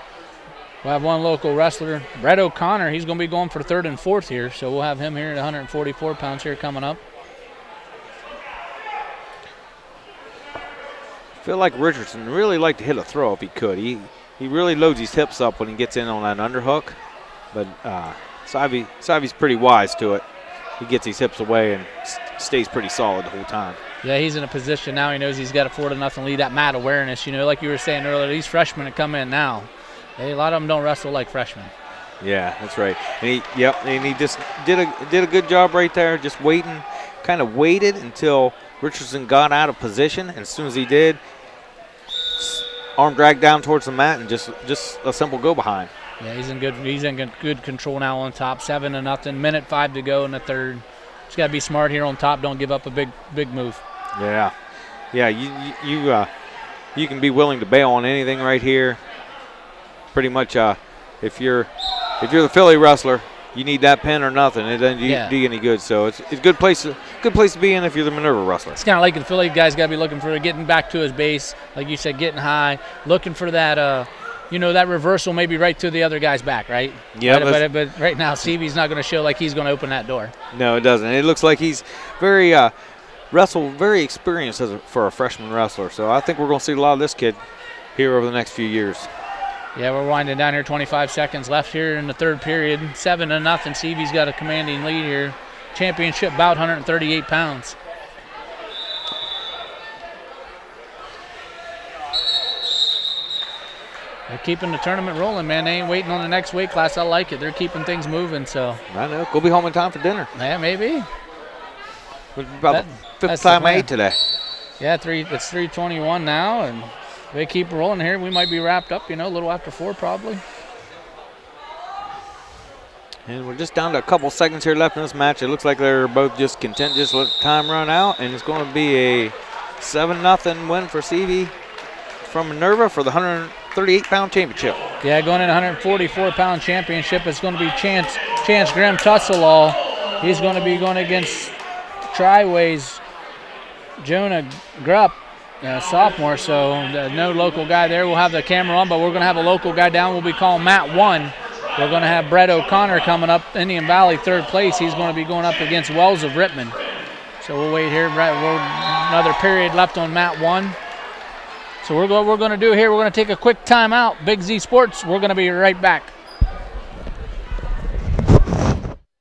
Speaker 2: we'll have one local wrestler, Brett O'Connor. He's going to be going for third and fourth here, so we'll have him here at 144 pounds here coming up.
Speaker 21: I feel like Richardson really like to hit a throw if he could. He really loads his hips up when he gets in on that underhook, but Sivey's pretty wise to it. He gets his hips away and stays pretty solid the whole time.
Speaker 2: Yeah, he's in a position now. He knows he's got a 4-0 lead. That mat awareness, like you were saying earlier, these freshmen that come in now, a lot of them don't wrestle like freshmen.
Speaker 21: Yeah, that's right. And he just did a good job right there, just waiting, kind of waited until Richardson got out of position, and as soon as he did, arm dragged down towards the mat and just a simple go behind.
Speaker 2: Yeah, he's in good control now on top. 7-0, minute 5 to go in the third. Just got to be smart here on top. Don't give up a big move.
Speaker 21: Yeah. You can be willing to bail on anything right here. pretty much if you're the Philly wrestler, you need that pin or nothing. It doesn't do you any good. So it's a good place to be in if you're the Minerva wrestler.
Speaker 2: It's kind of like the Philly guy's got to be looking for getting back to his base, like you said, getting high, looking for that that reversal maybe right to the other guy's back, right?
Speaker 21: Yeah.
Speaker 2: But right now, CB's not going to show like he's going to open that door.
Speaker 21: No, it doesn't. It looks like he's very very experienced for a freshman wrestler. So I think we're going to see a lot of this kid here over the next few years.
Speaker 2: Yeah, we're winding down here. 25 seconds left here in the third period. 7-0. CB's got a commanding lead here. Championship bout, 138 pounds. They're keeping the tournament rolling, man. They ain't waiting on the next weight class. I like it. They're keeping things moving. So
Speaker 21: I know. Go be home in time for dinner.
Speaker 2: Yeah, maybe.
Speaker 21: It's about the fifth time I ate today.
Speaker 2: Yeah, it's 3:21 now, and they keep rolling here. We might be wrapped up, a little after 4 probably.
Speaker 21: And we're just down to a couple seconds here left in this match. It looks like they're both just content just let time run out, and it's going to be a 7-0 win for CV from Minerva for the 138-pound championship.
Speaker 2: Yeah, going in 144-pound championship, it's going to be Chance Graham Tusselall. He's going to be going against Triway's Jonah Grupp, sophomore, so no local guy there. We'll have the camera on, but we're going to have a local guy down. We'll be calling Mat 1. We're going to have Brett O'Connor coming up, Indian Valley, third place. He's going to be going up against Wells of Rittman. So we'll wait here. Another period left on Mat 1. So what we're going to do here, we're going to take a quick timeout. Big Z Sports, we're going to be right back.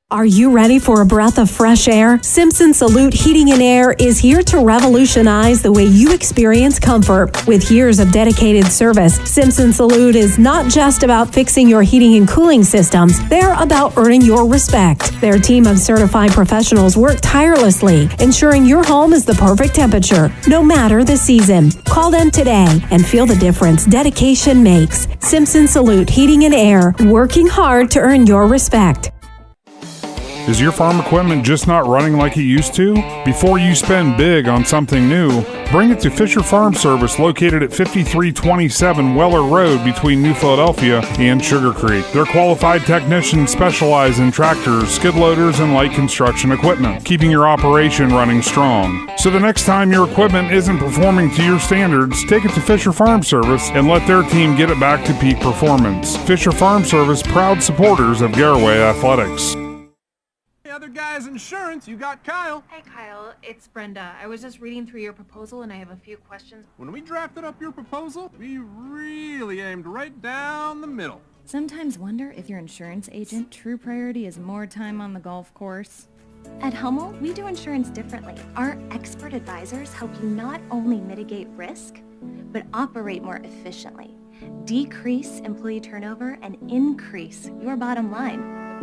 Speaker 7: Are you ready for a breath of fresh air? Simpson Salute Heating and Air is here to revolutionize the way you experience comfort. With years of dedicated service, Simpson Salute is not just about fixing your heating and cooling systems. They're about earning your respect. Their team of certified professionals work tirelessly, ensuring your home is the perfect temperature, no matter the season. Call them today and feel the difference dedication makes. Simpson Salute Heating and Air, working hard to earn your respect.
Speaker 8: Is your farm equipment just not running like it used to? Before you spend big on something new, bring it to Fisher Farm Service located at 5327 Weller Road between New Philadelphia and Sugarcreek. Their qualified technicians specialize in tractors, skid loaders, and light construction equipment, keeping your operation running strong. So the next time your equipment isn't performing to your standards, take it to Fisher Farm Service and let their team get it back to peak performance. Fisher Farm Service, proud supporters of Garaway Athletics.
Speaker 9: Other guy's insurance, you got Kyle.
Speaker 10: Hey Kyle, it's Brenda. I was just reading through your proposal and I have a few questions.
Speaker 9: When we drafted up your proposal, we really aimed right down the middle.
Speaker 11: Sometimes wonder if your insurance agent true priority is more time on the golf course.
Speaker 12: At Hummel, we do insurance differently. Our expert advisors help you not only mitigate risk, but operate more efficiently, decrease employee turnover, and increase your bottom line.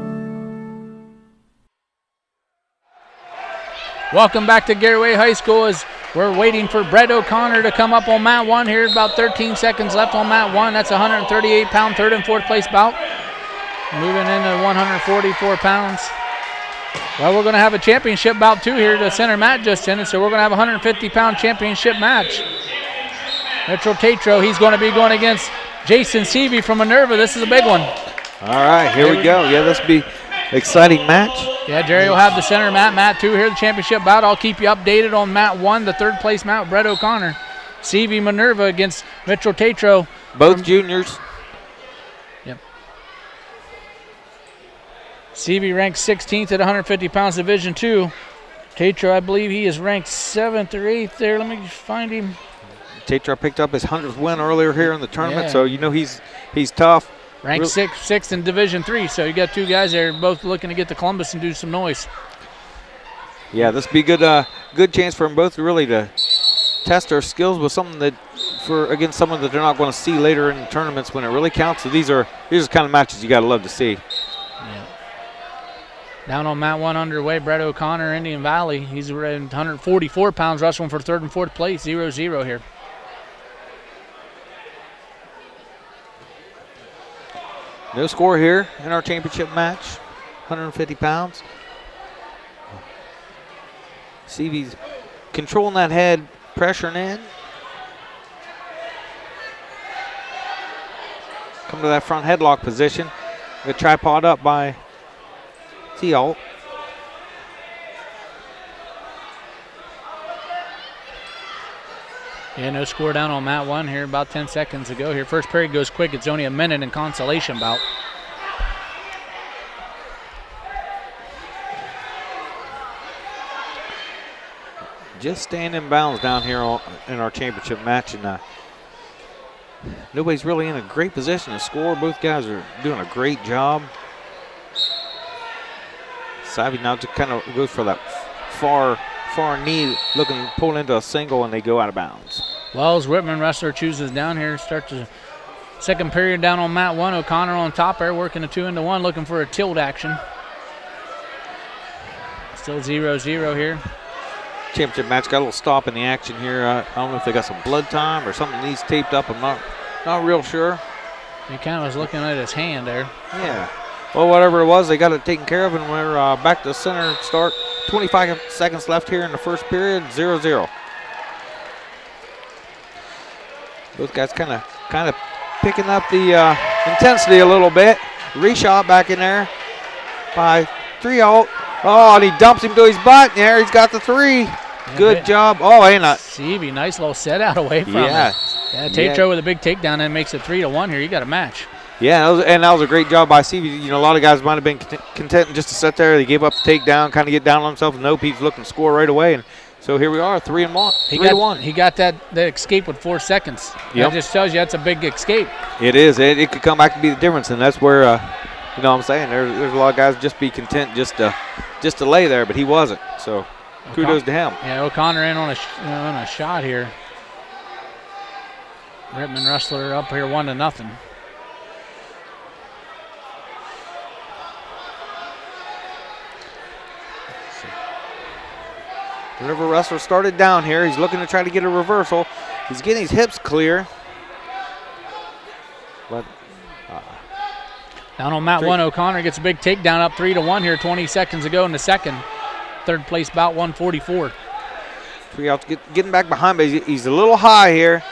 Speaker 2: Welcome back to Garaway High School as we're waiting for Brett O'Connor to come up on Mat 1 here. About 13 seconds left on Mat 1. That's a 138-pound third and fourth place bout. Moving into 144 pounds. Well, we're going to have a championship bout too here. The center mat just ended, so we're going to have a 150-pound championship match. Metro Tatro, he's going to be going against Jason Seavey from Minerva. This is a big one.
Speaker 21: All right, here we go. Yeah, this will be exciting match.
Speaker 2: Yeah, Jerry will have the center mat 2 here, the championship bout. I'll keep you updated on Mat 1, the third place mat, Brett O'Connor. CV Minerva against Metro Tatro.
Speaker 21: Both juniors.
Speaker 2: Yep. CV ranked 16th at 150 pounds, Division 2. Tatro, I believe he is ranked 7th or 8th there. Let me just find him.
Speaker 21: Tatro picked up his 100th win earlier here in the tournament, so you know he's tough.
Speaker 2: Ranked sixth in Division 3, so you got two guys there both looking to get to Columbus and do some noise.
Speaker 21: Yeah, this would be good chance for them both really to test their skills with something against someone that they're not going to see later in tournaments when it really counts. So these are the kind of matches you got to love to see.
Speaker 2: Yeah. Down on Mat 1 underway, Brett O'Connor, Indian Valley. He's around 144 pounds, wrestling for third and fourth place, 0-0 here.
Speaker 21: No score here in our championship match, 150 pounds. CV's controlling that head, pressuring in. come to that front headlock position. The tripod up by T-Alt.
Speaker 2: Yeah, no score down on mat 1 here about 10 seconds ago here. First period goes quick. It's only a minute in consolation bout.
Speaker 21: Just staying in bounds down here in our championship match, and nobody's really in a great position to score. Both guys are doing a great job. Savvy now just kind of goes for that far knee, looking to pull into a single, and they go out of bounds.
Speaker 2: Wells Whitman wrestler chooses down here. Starts the second period down on mat 1. O'Connor on top there, working a 2-into-1, looking for a tilt action. Still 0-0 here.
Speaker 21: Championship match got a little stop in the action here. I don't know if they got some blood time or something needs taped up. I'm not real sure.
Speaker 2: He kind of was looking at his hand there.
Speaker 21: Yeah. Well, whatever it was, they got it taken care of, and we're back to center start. 25 seconds left here in the first period, 0-0. Both guys kind of picking up the intensity a little bit. Reshot back in there by T-Alt. Oh, and he dumps him to his butt. There, he's got the 3. Yeah, good job. Oh, ain't it?
Speaker 2: Seavey, nice little set out away from
Speaker 21: yeah.
Speaker 2: it. Yeah, Tatro with a big takedown and makes it 3-1 here. You got a match.
Speaker 21: Yeah, that was a great job by Seavey. You know, a lot of guys might have been content just to sit there. They gave up the takedown, kind of get down on themselves. Nope, he's looking to score right away. And so here we are, 3-1. He got
Speaker 2: that escape with 4 seconds.
Speaker 21: Yep.
Speaker 2: That just tells you that's a big escape.
Speaker 21: It is. It could come back to be the difference, and that's where, you know what I'm saying, there's a lot of guys just be content just to lay there, but he wasn't. So kudos to him.
Speaker 2: Yeah, O'Connor in on a shot here. Rittman wrestler up here 1-0.
Speaker 21: Whenever wrestler started down here, he's looking to try to get a reversal. He's getting his hips clear. But
Speaker 2: down on mat 1, O'Connor gets a big takedown up 3-1 here 20 seconds ago in the second. Third place bout 144.
Speaker 21: T-Alt getting back behind, but he's a little high here.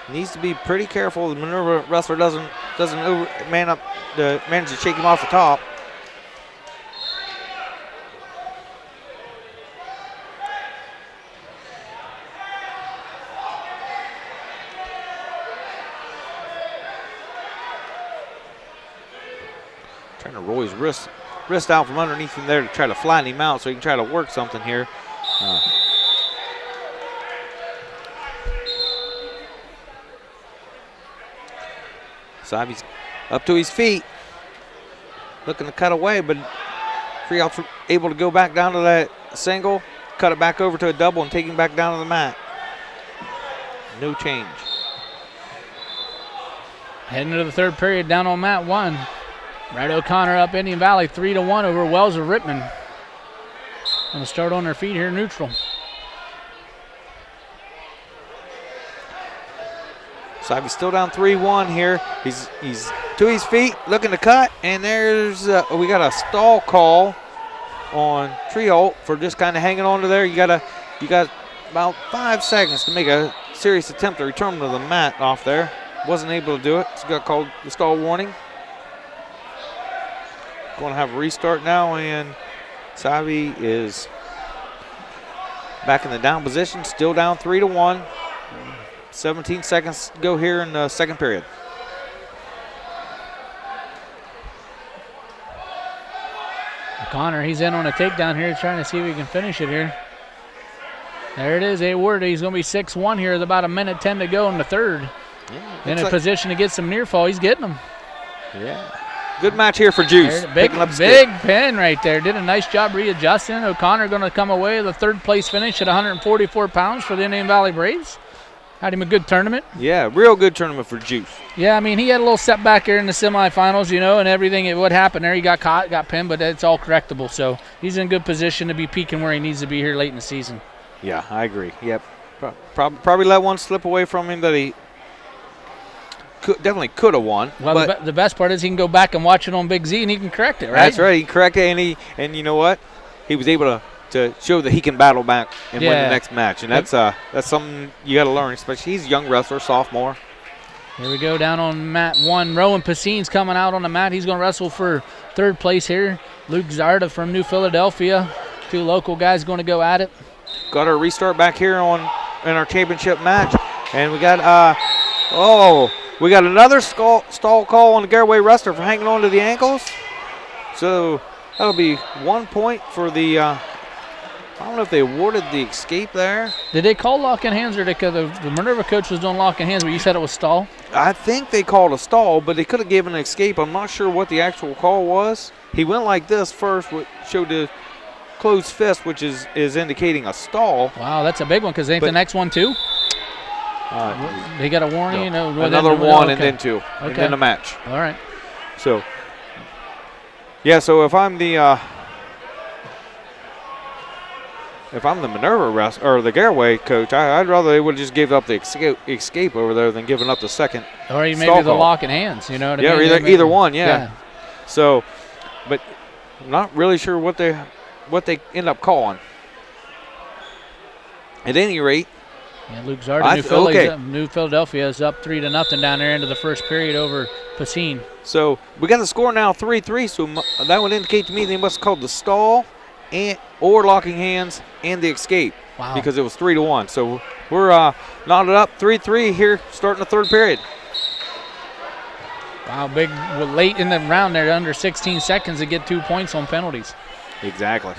Speaker 21: Needs to be pretty careful. The Minerva wrestler doesn't manage to shake him off the top. Trying to roll his wrist out from underneath him there to try to flatten him out so he can try to work something here. Savvy's up to his feet, looking to cut away, but T-Alt's able to go back down to that single, cut it back over to a double, and take him back down to the mat. No change.
Speaker 2: Heading into the third period down on mat 1. Brad O'Connor up Indian Valley 3-1 over Wells of Rittman. Going to start on their feet here neutral.
Speaker 21: Savvy's still down 3-1 here. He's to his feet, looking to cut, and there's we got a stall call on T-Alt for just kind of hanging on to there. You got about 5 seconds to make a serious attempt to return him to the mat off there. Wasn't able to do it. So got called the stall warning. Going to have a restart now, and Savvy is back in the down position, still down 3-1. 17 seconds to go here in the second period.
Speaker 2: O'Connor, he's in on a takedown here, trying to see if he can finish it here. There it is, A-Word. He's going to be 6-1 here with about 1:10 to go in the third.
Speaker 21: Yeah,
Speaker 2: in a position to get some near fall. He's getting them.
Speaker 21: Yeah. Good match here for Juice.
Speaker 2: Big pin right there. Did a nice job readjusting. O'Connor going to come away with a third place finish at 144 pounds for the Indian Valley Braves. Had him a good tournament.
Speaker 21: Yeah, real good tournament for Juice.
Speaker 2: Yeah, I mean, he had a little setback here in the semifinals, and everything. What happened there, he got caught, got pinned, but it's all correctable. So he's in good position to be peaking where he needs to be here late in the season.
Speaker 21: Yeah, I agree. Yep. Probably let one slip away from him that he definitely could have won.
Speaker 2: Well, the best part is he can go back and watch it on Big Z, and he can correct it, right?
Speaker 21: That's right. He can correct it, and you know what? He was able to show that he can battle back and win the next match. And that's something you got to learn, especially he's a young wrestler, sophomore.
Speaker 2: Here we go down on mat 1. Rowan Pacine's coming out on the mat. He's going to wrestle for 3rd place here. Luke Zarda from New Philadelphia. 2 local guys going to go at it.
Speaker 21: Got our restart back here in our championship match. And we got we got another stall call on the Garaway wrestler for hanging on to the ankles. So that'll be 1 point for the I don't know if they awarded the escape there.
Speaker 2: Did they call locking hands, or the Minerva coach was doing locking hands, but you said it was stall?
Speaker 21: I think they called a stall, but they could have given an escape. I'm not sure what the actual call was. He went like this first, which showed the closed fist, which is indicating a stall.
Speaker 2: Wow, that's a big one, because ain't the next one too? They got a warning?
Speaker 21: No.
Speaker 2: You know,
Speaker 21: another one and then 2, and then a match.
Speaker 2: All right.
Speaker 21: So, yeah, so if I'm the Minerva or the Garaway coach, I'd rather they would have just gave up the escape over there than giving up the second.
Speaker 2: Or maybe
Speaker 21: stall
Speaker 2: the
Speaker 21: call.
Speaker 2: locking hands, you know what I mean?
Speaker 21: Yeah, either one, yeah. So, but I'm not really sure what they end up calling. At any rate,
Speaker 2: yeah, Luke Zarda, New Philadelphia is up 3-0 down there into the first period over Pacine.
Speaker 21: So we got the score now 3-3. So that would indicate to me they must have called the stall or locking hands and the escape.
Speaker 2: Wow.
Speaker 21: Because it was 3-1. So we're knotted up 3-3 here, starting the 3rd period.
Speaker 2: Wow, big late in the round there, under 16 seconds to get 2 points on penalties.
Speaker 21: Exactly.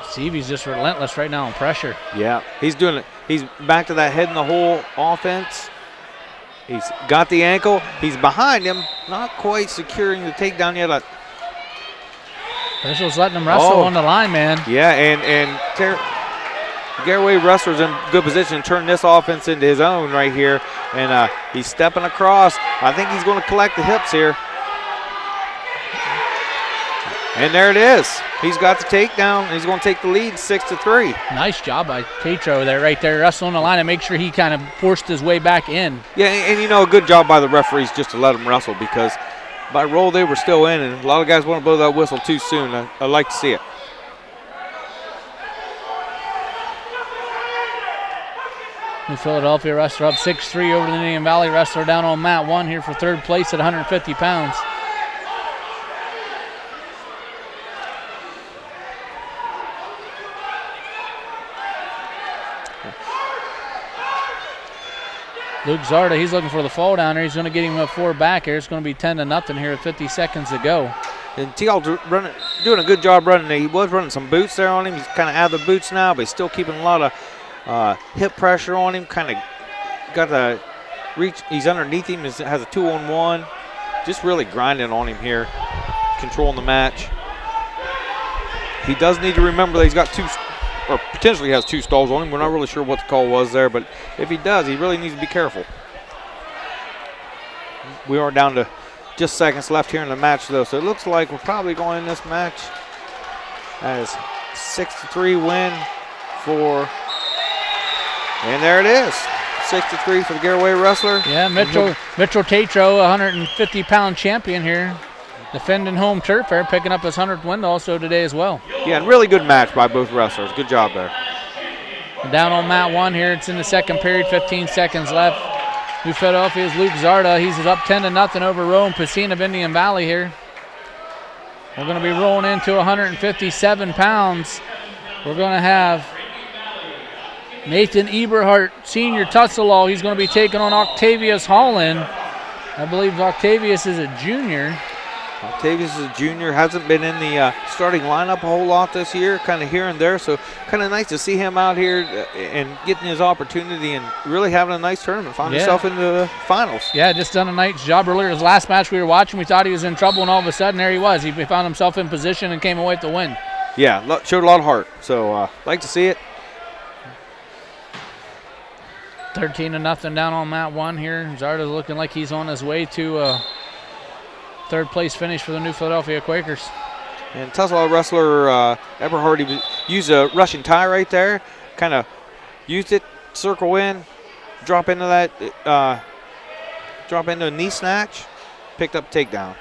Speaker 2: Stevie's just relentless right now on pressure.
Speaker 21: Yeah, he's doing it. He's back to that head in the hole offense. He's got the ankle. He's behind him, not quite securing the takedown yet.
Speaker 2: Officials letting him wrestle on the line, man.
Speaker 21: Yeah, and Garaway wrestler's in good position to turn this offense into his own right here. And he's stepping across. I think he's going to collect the hips here. And there it is. He's got the takedown. He's going to take the lead 6-3.
Speaker 2: Nice job by Tatro there, right there, wrestling the line and make sure he kind of forced his way back in.
Speaker 21: Yeah, and you know, a good job by the referees just to let him wrestle, because by roll they were still in, and a lot of guys want to blow that whistle too soon. I like to see it.
Speaker 2: New Philadelphia wrestler up 6-3 over the Indian Valley wrestler down on mat 1 here for 3rd place at 150 pounds. Luke Zarda, he's looking for the fall down there. He's going to get him up 4 back here. It's going to be 10-0 here with 50 seconds to go.
Speaker 21: And T.L.'s doing a good job running. He was running some boots there on him. He's kind of out of the boots now, but he's still keeping a lot of hip pressure on him. Kind of got the reach. He's underneath him. Has a 2-on-1. Just really grinding on him here, controlling the match. He does need to remember that he's got or potentially has 2 stalls on him. We're not really sure what the call was there, but if he does, he really needs to be careful. We are down to just seconds left here in the match, though, so it looks like we're probably going in this match as 6-3 win for, and there it is, 6-3 for the Garaway wrestler.
Speaker 2: Yeah, Mitchell Tatro, 150-pound champion here. Defending home turf there, picking up his 100th win also today as well.
Speaker 21: Yeah, and really good match by both wrestlers. Good job there.
Speaker 2: Down on mat 1 here. It's in the 2nd period, 15 seconds left. New Philadelphia's Luke Zarda. He's up 10-0 over Rowan Pacine of Indian Valley here. We're going to be rolling into 157 pounds. We're going to have Nathan Eberhardt, senior Tusselaw. He's going to be taking on Octavius Holland. I believe Octavius is a junior.
Speaker 21: Octavius is a junior, hasn't been in the starting lineup a whole lot this year, kind of here and there, so kind of nice to see him out here and getting his opportunity and really having a nice tournament, find himself into the finals.
Speaker 2: Yeah, just done a nice job earlier. His last match we were watching, we thought he was in trouble, and all of a sudden there he was. He found himself in position and came away with the win.
Speaker 21: Yeah, showed a lot of heart, so like to see it.
Speaker 2: 13-0 down on mat 1 here. Zarda's looking like he's on his way to 3rd place finish for the New Philadelphia Quakers.
Speaker 21: And Tusselaw wrestler Eberhardt, he used a Russian tie right there, kind of used it, circle in, drop into that, drop into a knee snatch, picked up takedown.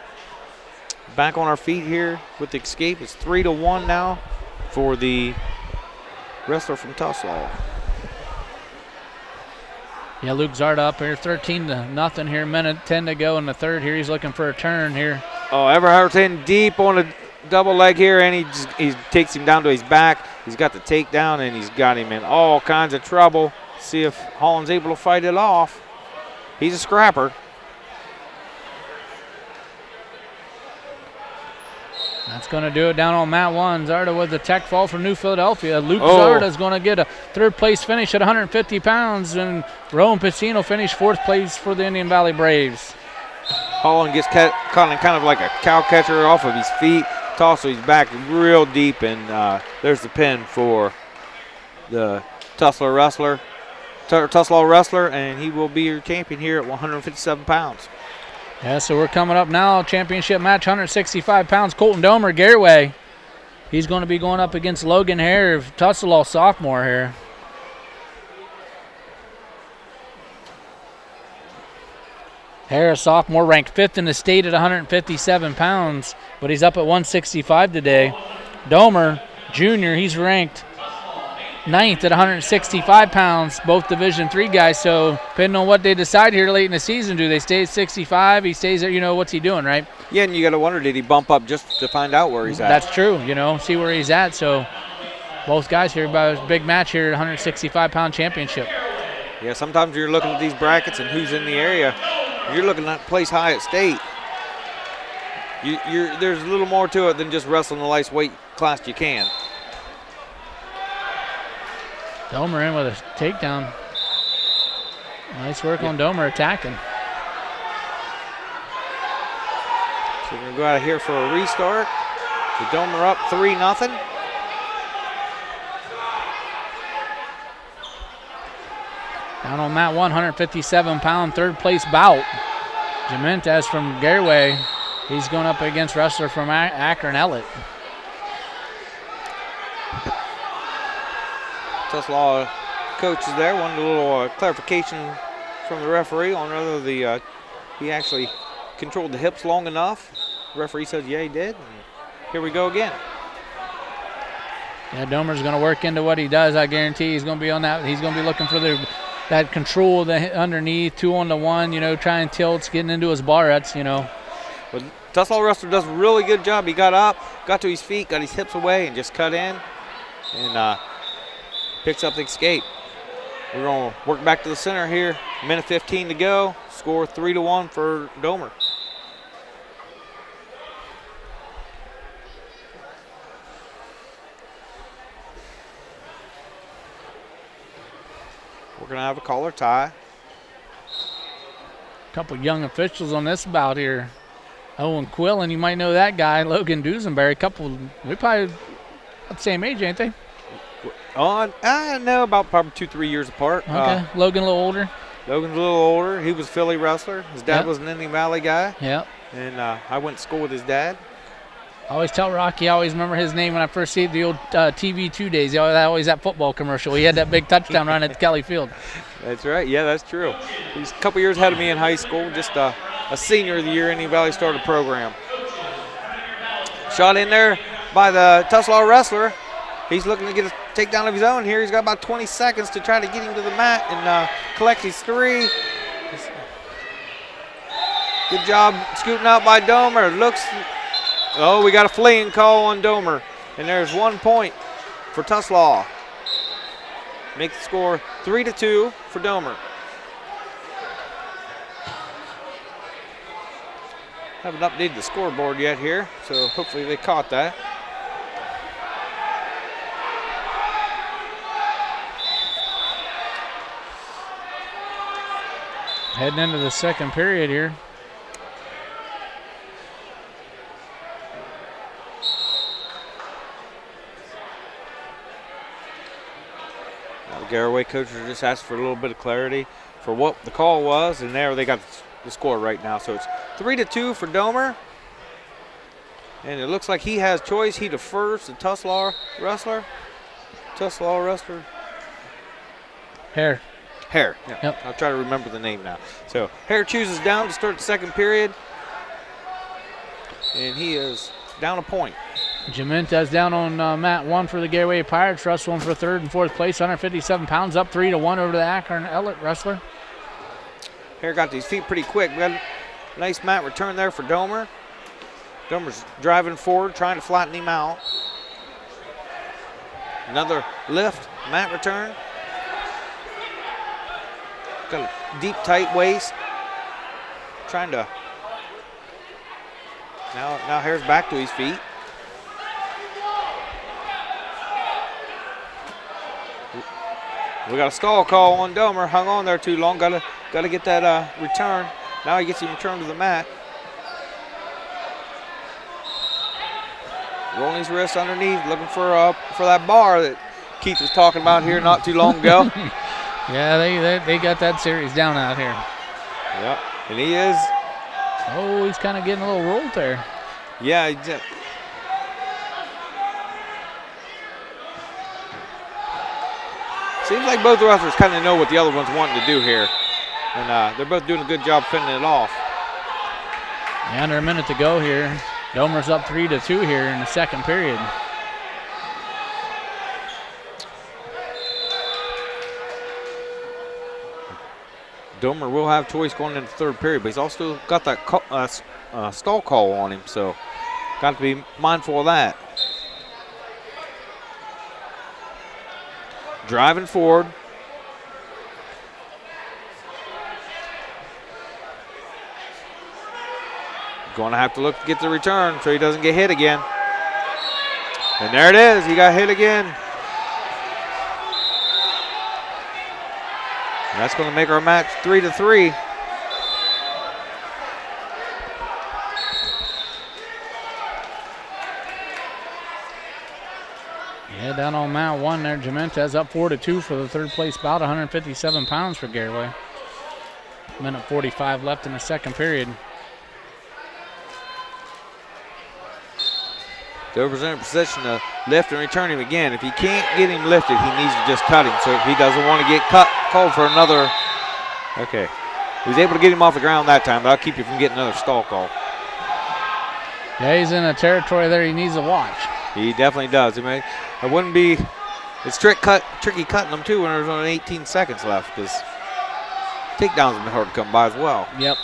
Speaker 21: Back on our feet here with the escape. It's 3-1 now for the wrestler from Tuslaw.
Speaker 2: Yeah, Luke Zarda up here, 13-0 here, minute 10 to go in the third here. He's looking for a turn here.
Speaker 21: Oh, Everharton deep on a double leg here, and he takes him down to his back. He's got the takedown, and he's got him in all kinds of trouble. See if Holland's able to fight it off. He's a scrapper.
Speaker 2: That's going to do it down on mat 1. Zarda with the tech fall for New Philadelphia. Luke Zarda is going to get a third-place finish at 150 pounds, and Rowan Pacino finished 4th place for the Indian Valley Braves.
Speaker 21: Holland gets caught in kind of like a cow catcher off of his feet, tosses his back real deep, and there's the pin for the Tuslaw wrestler, and he will be your champion here at 157 pounds.
Speaker 2: Yeah, so we're coming up now. Championship match, 165 pounds. Colton Domer, Garaway. He's going to be going up against Logan Hare, Tuslaw sophomore here. Hare, sophomore, ranked 5th in the state at 157 pounds, but he's up at 165 today. Domer, junior, he's ranked 9th at 165 pounds, both Division III guys. So depending on what they decide here late in the season, do they stay at 65? He stays there, what's he doing, right?
Speaker 21: Yeah, and you got to wonder, did he bump up just to find out where he's at?
Speaker 2: That's true, see where he's at. So both guys here, about a big match here at 165-pound championship.
Speaker 21: Yeah, sometimes you're looking at these brackets and who's in the area. You're looking at place high at state. There's a little more to it than just wrestling the lightest weight class you can.
Speaker 2: Domer in with a takedown. Nice work on Domer attacking.
Speaker 21: So we're going to go out of here for a restart. The Domer up 3-0.
Speaker 2: Down on mat 1, 157-pound third-place bout. Jimenez from Garaway. He's going up against wrestler from Akron, Ellett.
Speaker 21: Tuslaw coach is there. Wanted a little clarification from the referee on whether he actually controlled the hips long enough. The referee says, yeah, he did. And here we go again.
Speaker 2: Yeah, Domer's going to work into what he does. I guarantee he's going to be on that. He's going to be looking for that control of the underneath, 2-on-1, try and tilts, getting into his barrettes,
Speaker 21: But Tuslaw wrestler does a really good job. He got up, got to his feet, got his hips away, and just cut in. And picks up the escape. We're going to work back to the center here. Minute 15 to go. Score 3-1 for Domer. We're going to have a collar tie.
Speaker 2: A couple young officials on this bout here. Owen Quillen, you might know that guy. Logan Dusenberry, they're probably about the same age, ain't they?
Speaker 21: I know about probably 2-3 years apart.
Speaker 2: Okay, Logan a little older.
Speaker 21: Logan's a little older. He was a Philly wrestler. His dad was an Indian Valley guy.
Speaker 2: Yep.
Speaker 21: And I went to school with his dad.
Speaker 2: I always tell Rocky, I always remember his name when I first see the old TV2 days. Always that football commercial. He had that big touchdown run at Kelly Field.
Speaker 21: That's right. Yeah, that's true. He's a couple years ahead of me in high school. Just a senior of the year Indian Valley started program. Shot in there by the Tuslaw wrestler. He's looking to get a takedown of his own here. He's got about 20 seconds to try to get him to the mat and collect his 3. Good job scooting out by Domer. We got a fleeing call on Domer. And there's 1 point for Tuslaw. Make the score 3-2 for Domer. Haven't updated the scoreboard yet here, so hopefully they caught that.
Speaker 2: Heading into the second period here.
Speaker 21: Now the Garaway coaches just asked for a little bit of clarity for what the call was, and there they got the score right now. So it's 3-2 for Domer. And it looks like he has choice. He defers the Tuslaw wrestler.
Speaker 2: Hare.
Speaker 21: Yeah. Yep. I'll try to remember the name now. So Hare chooses down to start the second period. And he is down a point.
Speaker 2: Jimenez down on mat 1 for the Garaway Pirates. Wrestling for 3rd and 4th place, 157 pounds, up 3-1 over the Akron Ellet wrestler.
Speaker 21: Hare got to his feet pretty quick. We got a nice mat return there for Domer. Domer's driving forward, trying to flatten him out. Another lift, mat return. Got a deep, tight waist. Trying to. Now Hare's back to his feet. We got a stall call on Domer. Hung on there too long. Gotta get that return. Now he gets him returned to the mat. Rolling his wrist underneath, looking for that bar that Keith was talking about here not too long ago.
Speaker 2: Yeah, they got that series down out here.
Speaker 21: Yep, and he is.
Speaker 2: Oh, he's kind of getting a little rolled there.
Speaker 21: Yeah, seems like both wrestlers kind of know what the other one's wanting to do here. And they're both doing a good job fending it off.
Speaker 2: Yeah, under a minute to go here. Domer's up 3-2 here in the second period.
Speaker 21: Domer will have choice going into the third period, but he's also got that stall call on him, so got to be mindful of that. Driving forward. Going to have to look to get the return so he doesn't get hit again. And there it is. He got hit again. And that's going to make our match 3-3.
Speaker 2: Yeah, down on mat 1 there. Jimenez up 4-2 for the third place bout, 157 pounds for Garaway. Minute 45 left in the second period.
Speaker 21: Dover's in a position to lift and return him again. If he can't get him lifted, he needs to just cut him. So if he doesn't want to get called for another. Okay. He was able to get him off the ground that time, but I'll keep you from getting another stall call.
Speaker 2: Yeah, he's in a territory there he needs to watch.
Speaker 21: He definitely does. It wouldn't be. It's tricky cutting them too when there's only 18 seconds left, because takedowns have been hard to come by as well.
Speaker 2: Yep.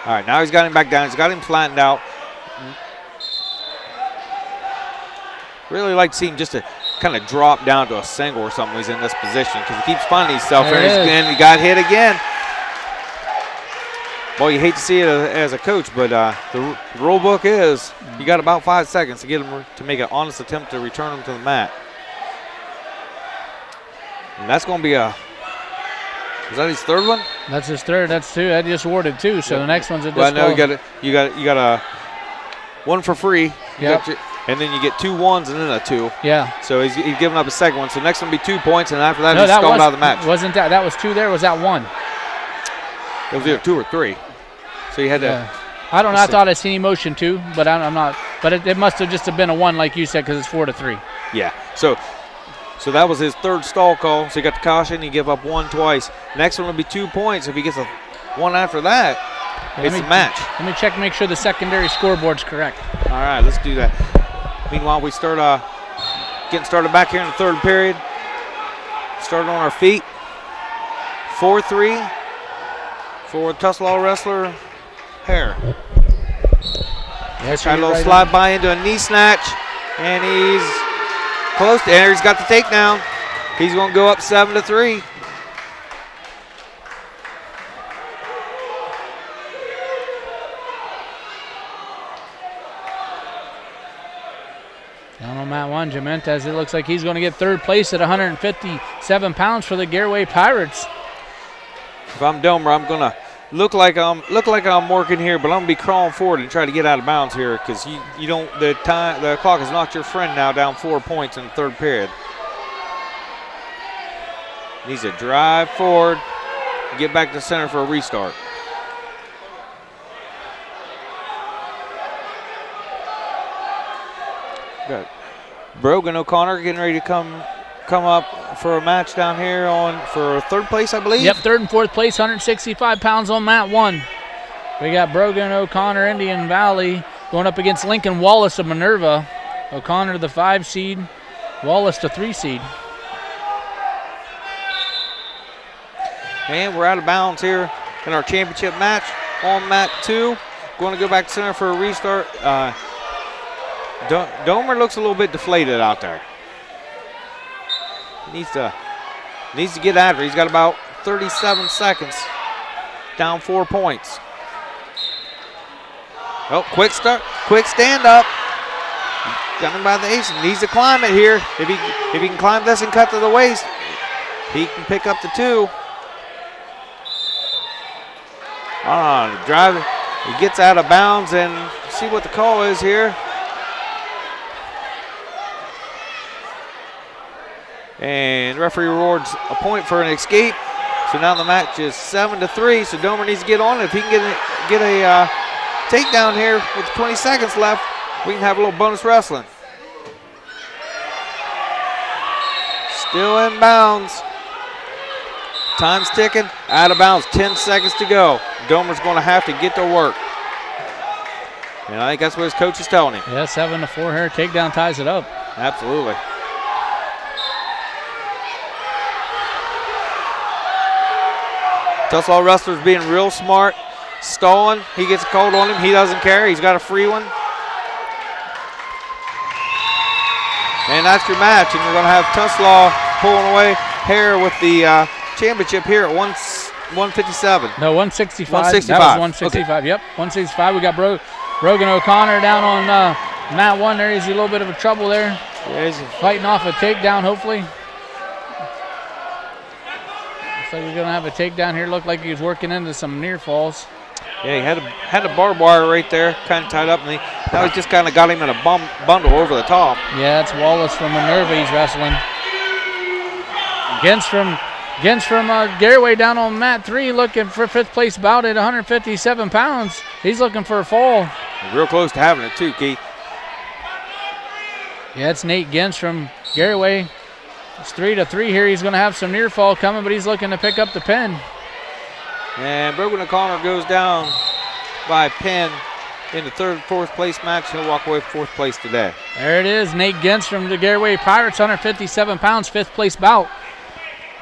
Speaker 21: All right, now he's got him back down. He's got him flattened out. Really like to see him just to kind of drop down to a single or something when he's in this position, because he keeps finding himself here. And he got hit again. Boy, you hate to see it as a coach, but the rule book is you got about 5 seconds to get him to make an honest attempt to return him to the mat. And that's going to be is that his third one?
Speaker 2: That's his third. That's 2. I just awarded 2, so the next one's a
Speaker 21: well, no,
Speaker 2: disqual.
Speaker 21: you got a 1 for free.
Speaker 2: Yep.
Speaker 21: And then you get 2 1s and then a 2.
Speaker 2: Yeah.
Speaker 21: So he's giving up a second one. So the next one will be 2 points, and after that, he's stalled out of the match.
Speaker 2: Wasn't that? That was 2 there. Was that 1?
Speaker 21: It was either 2 or 3. So you had to.
Speaker 2: I don't know. I thought I seen motion 2, but I'm not. But it must have just been a 1, like you said, because it's 4-3.
Speaker 21: Yeah. So that was his third stall call. So he got the caution. He gave up 1 twice. Next one will be 2 points. If he gets a 1 after that, it's the match.
Speaker 2: Let me check, make sure the secondary scoreboard's correct.
Speaker 21: All right, let's do that. Meanwhile, we start getting started back here in the third period. Started on our feet. 4-3 for Tuslaw wrestler Hare. Tried a little slide by into a knee snatch, and he's close. There, he's got the takedown. He's going to go up 7-3.
Speaker 2: Down on mat 1, Jimenez. It looks like he's going to get third place at 157 pounds for the Garaway Pirates.
Speaker 21: If I'm Domer, I'm going to look like I'm working here, but I'm going to be crawling forward and try to get out of bounds here, because you don't. The clock is not your friend now. Down 4 points in the third period. Needs to drive forward, get back to center for a restart. Got Brogan O'Connor getting ready to come up for a match down here for third place, I believe.
Speaker 2: Yep, third and fourth place, 165 pounds on mat 1. We got Brogan, O'Connor, Indian Valley going up against Lincoln Wallace of Minerva. O'Connor the 5 seed, Wallace the 3 seed.
Speaker 21: And we're out of bounds here in our championship match on mat 2. Going to go back to center for a restart. Domer looks a little bit deflated out there. Needs to get after it. He's got about 37 seconds. Down 4 points. Oh, quick start, quick stand up. Got him by the ace. Needs to climb it here. If he can climb this and cut to the waist, he can pick up the 2. Drive. He gets out of bounds, and see what the call is here. And referee awards a point for an escape. So now the match is 7-3. So Domer needs to get on it. If he can get a takedown here with 20 seconds left, we can have a little bonus wrestling. Still in bounds. Time's ticking. Out of bounds. 10 seconds to go. Domer's going to have to get to work. And I think that's what his coach is telling him.
Speaker 2: Yeah, 7-4 here. Takedown ties it up.
Speaker 21: Absolutely. Tuslaw wrestler's being real smart. Stalling. He gets called on him. He doesn't care. He's got a free one. And that's your match. And you're going to have Tuslaw pulling away here with the championship here at 157.
Speaker 2: No, 165.
Speaker 21: 165.
Speaker 2: That was 165. Okay. Yep, 165. We got Brogan O'Connor down on mat 1 there. He's a little bit of a trouble there.
Speaker 21: Yeah, he's
Speaker 2: fighting off a takedown, hopefully. Looks like we're going to have a takedown here. Looked like he was working into some near falls.
Speaker 21: Yeah, he had a barbed wire right there, kind of tied up, and now he just kind of got him in a bundle over the top.
Speaker 2: Yeah, that's Wallace from Minerva he's wrestling. Gens from Garaway down on mat 3 looking for 5th place bout at 157 pounds. He's looking for a fall.
Speaker 21: Real close to having it too, Keith.
Speaker 2: Yeah, it's Nate Gens from Garaway. It's 3-3 here. He's going to have some near fall coming, but he's looking to pick up the pin.
Speaker 21: And Brogan O'Connor goes down by a pin in the 3rd, 4th place match. He'll walk away with 4th place today.
Speaker 2: There it is. Nate Gens from the Garaway Pirates, 157 pounds, 5th place bout.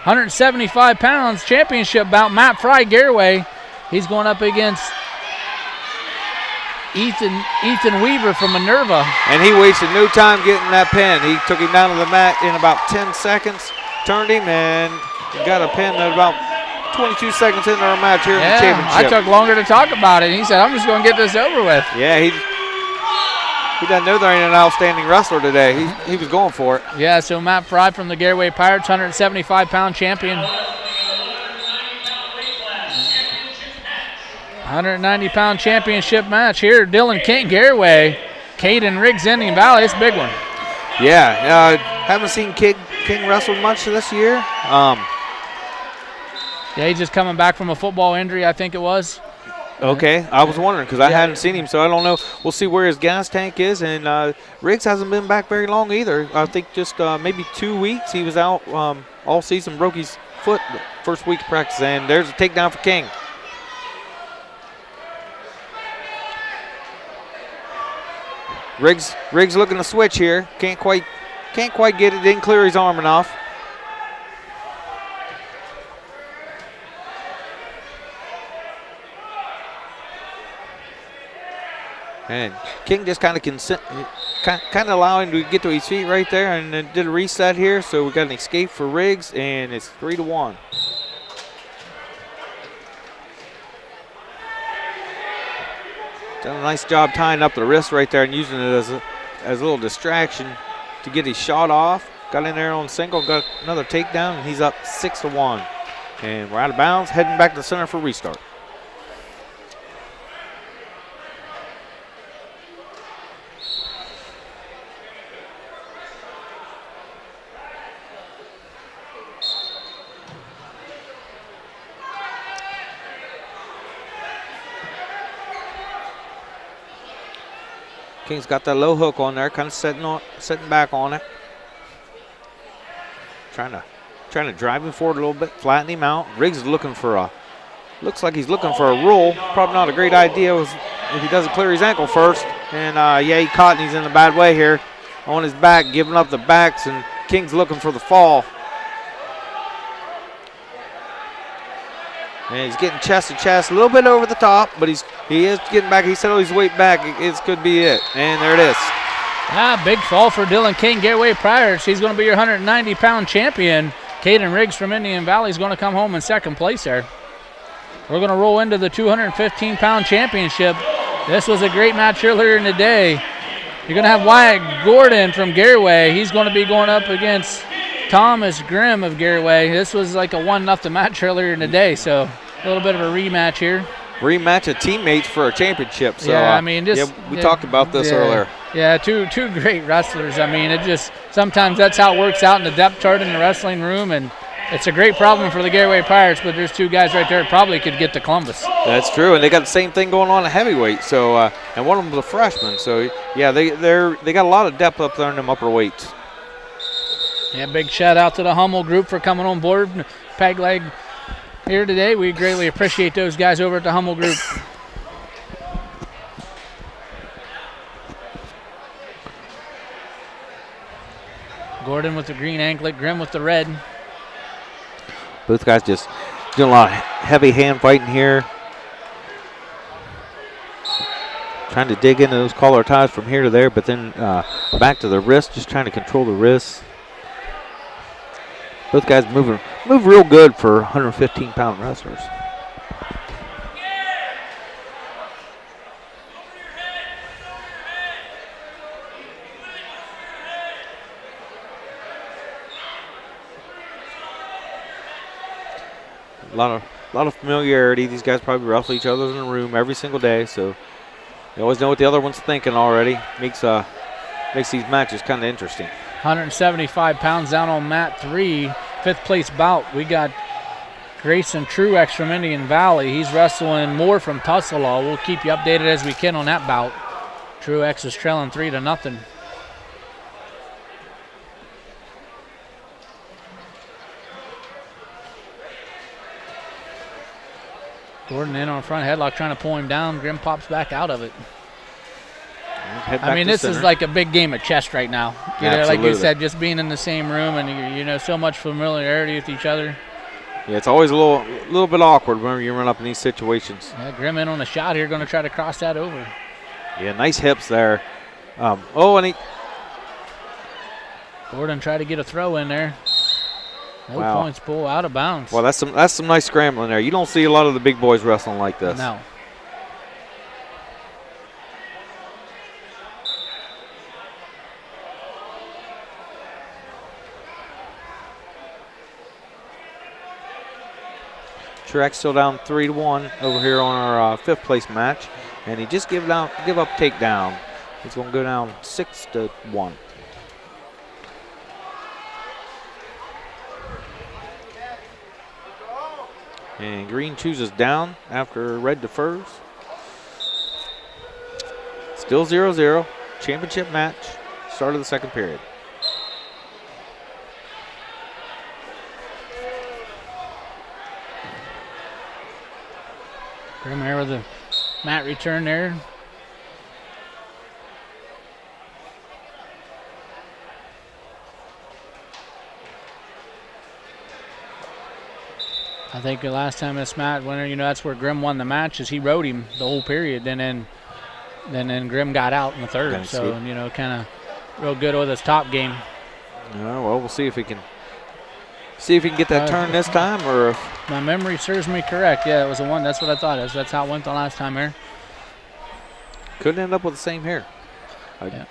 Speaker 2: 175 pounds, championship bout. Matt Fry, Garaway. He's going up against Ethan Weaver from Minerva.
Speaker 21: And he wasted no time getting that pin. He took him down to the mat in about 10 seconds, turned him, and got a pin at about 22 seconds into our match here in the championship.
Speaker 2: I took longer to talk about it. He said, I'm just going to get this over with.
Speaker 21: Yeah, he doesn't know there ain't an outstanding wrestler today. He was going for it.
Speaker 2: Yeah, so Matt Fry from the Garaway Pirates, 175-pound champion. 190-pound championship match here. Dylan Kent, Garaway. Caden Riggs, Indian Valley. It's a big one.
Speaker 21: Yeah, haven't seen King wrestle much this year.
Speaker 2: Yeah, he's just coming back from a football injury, I think it was.
Speaker 21: Okay, I was wondering because I hadn't seen him, so I don't know. We'll see where his gas tank is, and Riggs hasn't been back very long either. I think just maybe 2 weeks. He was out all season, broke his foot the first week of practice, and there's a takedown for King. Riggs looking to switch here. Can't quite get it. Didn't clear his arm enough. And King just kind of allowing him to get to his feet right there, and then did a reset here. So we got an escape for Riggs, and it's 3-1. Done a nice job tying up the wrist right there and using it as a little distraction to get his shot off. Got in there on single, got another takedown, and he's up 6-1. And we're out of bounds, heading back to the center for restart. King's got that low hook on there, kind of setting back on it. Trying to drive him forward a little bit, flatten him out. Riggs is looking for a Looks like he's looking for a roll. Probably not a great idea if he doesn't clear his ankle first. And yeah, he caught and he's in a bad way here. On his back, giving up the backs, and King's looking for the fall. And he's getting chest to chest, a little bit over the top, but he is getting back. He settled his weight back. It could be it. And there it is.
Speaker 2: Big fall for Dylan King. Garaway Pirates. He's going to be your 190-pound champion. Caden Riggs from Indian Valley is going to come home in second place there. We're going to roll into the 215-pound championship. This was a great match earlier in the day. You're going to have Wyatt Gordon from Garaway. He's going to be going up against Thomas Grimm of Garaway. This was like a 1-0 match earlier in the day, so a little bit of a rematch here.
Speaker 21: Rematch of teammates for a championship. So,
Speaker 2: yeah, I mean, just
Speaker 21: we talked about this earlier.
Speaker 2: Yeah, two great wrestlers. I mean, it just sometimes that's how it works out in the depth chart in the wrestling room, and it's a great problem for the Garaway Pirates. But there's two guys right there that probably could get to Columbus.
Speaker 21: That's true, and they got the same thing going on at heavyweight. So, and one of them was a freshman. So, yeah, they got a lot of depth up there in them upper weights.
Speaker 2: Yeah, big shout out to the Hummel group for coming on board, Peg Leg here today. We greatly appreciate those guys over at the Hummel group. Gordon with the green anklet, Grimm with the red.
Speaker 21: Both guys just doing a lot of heavy hand fighting here. Trying to dig into those collar ties from here to there, but then back to the wrist, just trying to control the wrists. Both guys move real good for 115-pound wrestlers. A lot of familiarity. These guys probably wrestle each other in the room every single day, so they always know what the other one's thinking already. Makes these matches kind of interesting.
Speaker 2: 175 pounds down on mat 3, 5th place bout. We got Grayson Truex from Indian Valley. He's wrestling Moore from Tusselaw. We'll keep you updated as we can on that bout. Truex is trailing 3-0. Gordon in on front headlock trying to pull him down. Grimm pops back out of it. I mean, this is like a big game of chess right now. You know, like you said, just being in the same room and you know so much familiarity with each other.
Speaker 21: Yeah, it's always a little bit awkward whenever you run up in these situations.
Speaker 2: Yeah, Grimm in on the shot here, going to try to cross that over.
Speaker 21: Yeah, nice hips there. And
Speaker 2: Gordon tried to get a throw in there. No points, pull out of bounds.
Speaker 21: Well, that's some nice scrambling there. You don't see a lot of the big boys wrestling like this.
Speaker 2: No.
Speaker 21: Truex still down 3-1 over here on our 5th place match, and he just give up takedown. He's going to go down 6-1. And green chooses down after red defers. Still 0-0. Championship match. Start of the second period.
Speaker 2: Grimm here with a mat return there. I think the last time this match, that's where Grimm won the match, is he rode him the whole period, and then Grimm got out in the third. So kind of real good with his top game.
Speaker 21: Well, we'll see if he can get that turn this time, or if
Speaker 2: my memory serves me correct. Yeah, it was a one. That's what I thought. That's how it went the last time here.
Speaker 21: Couldn't end up with the same here.
Speaker 2: Yeah.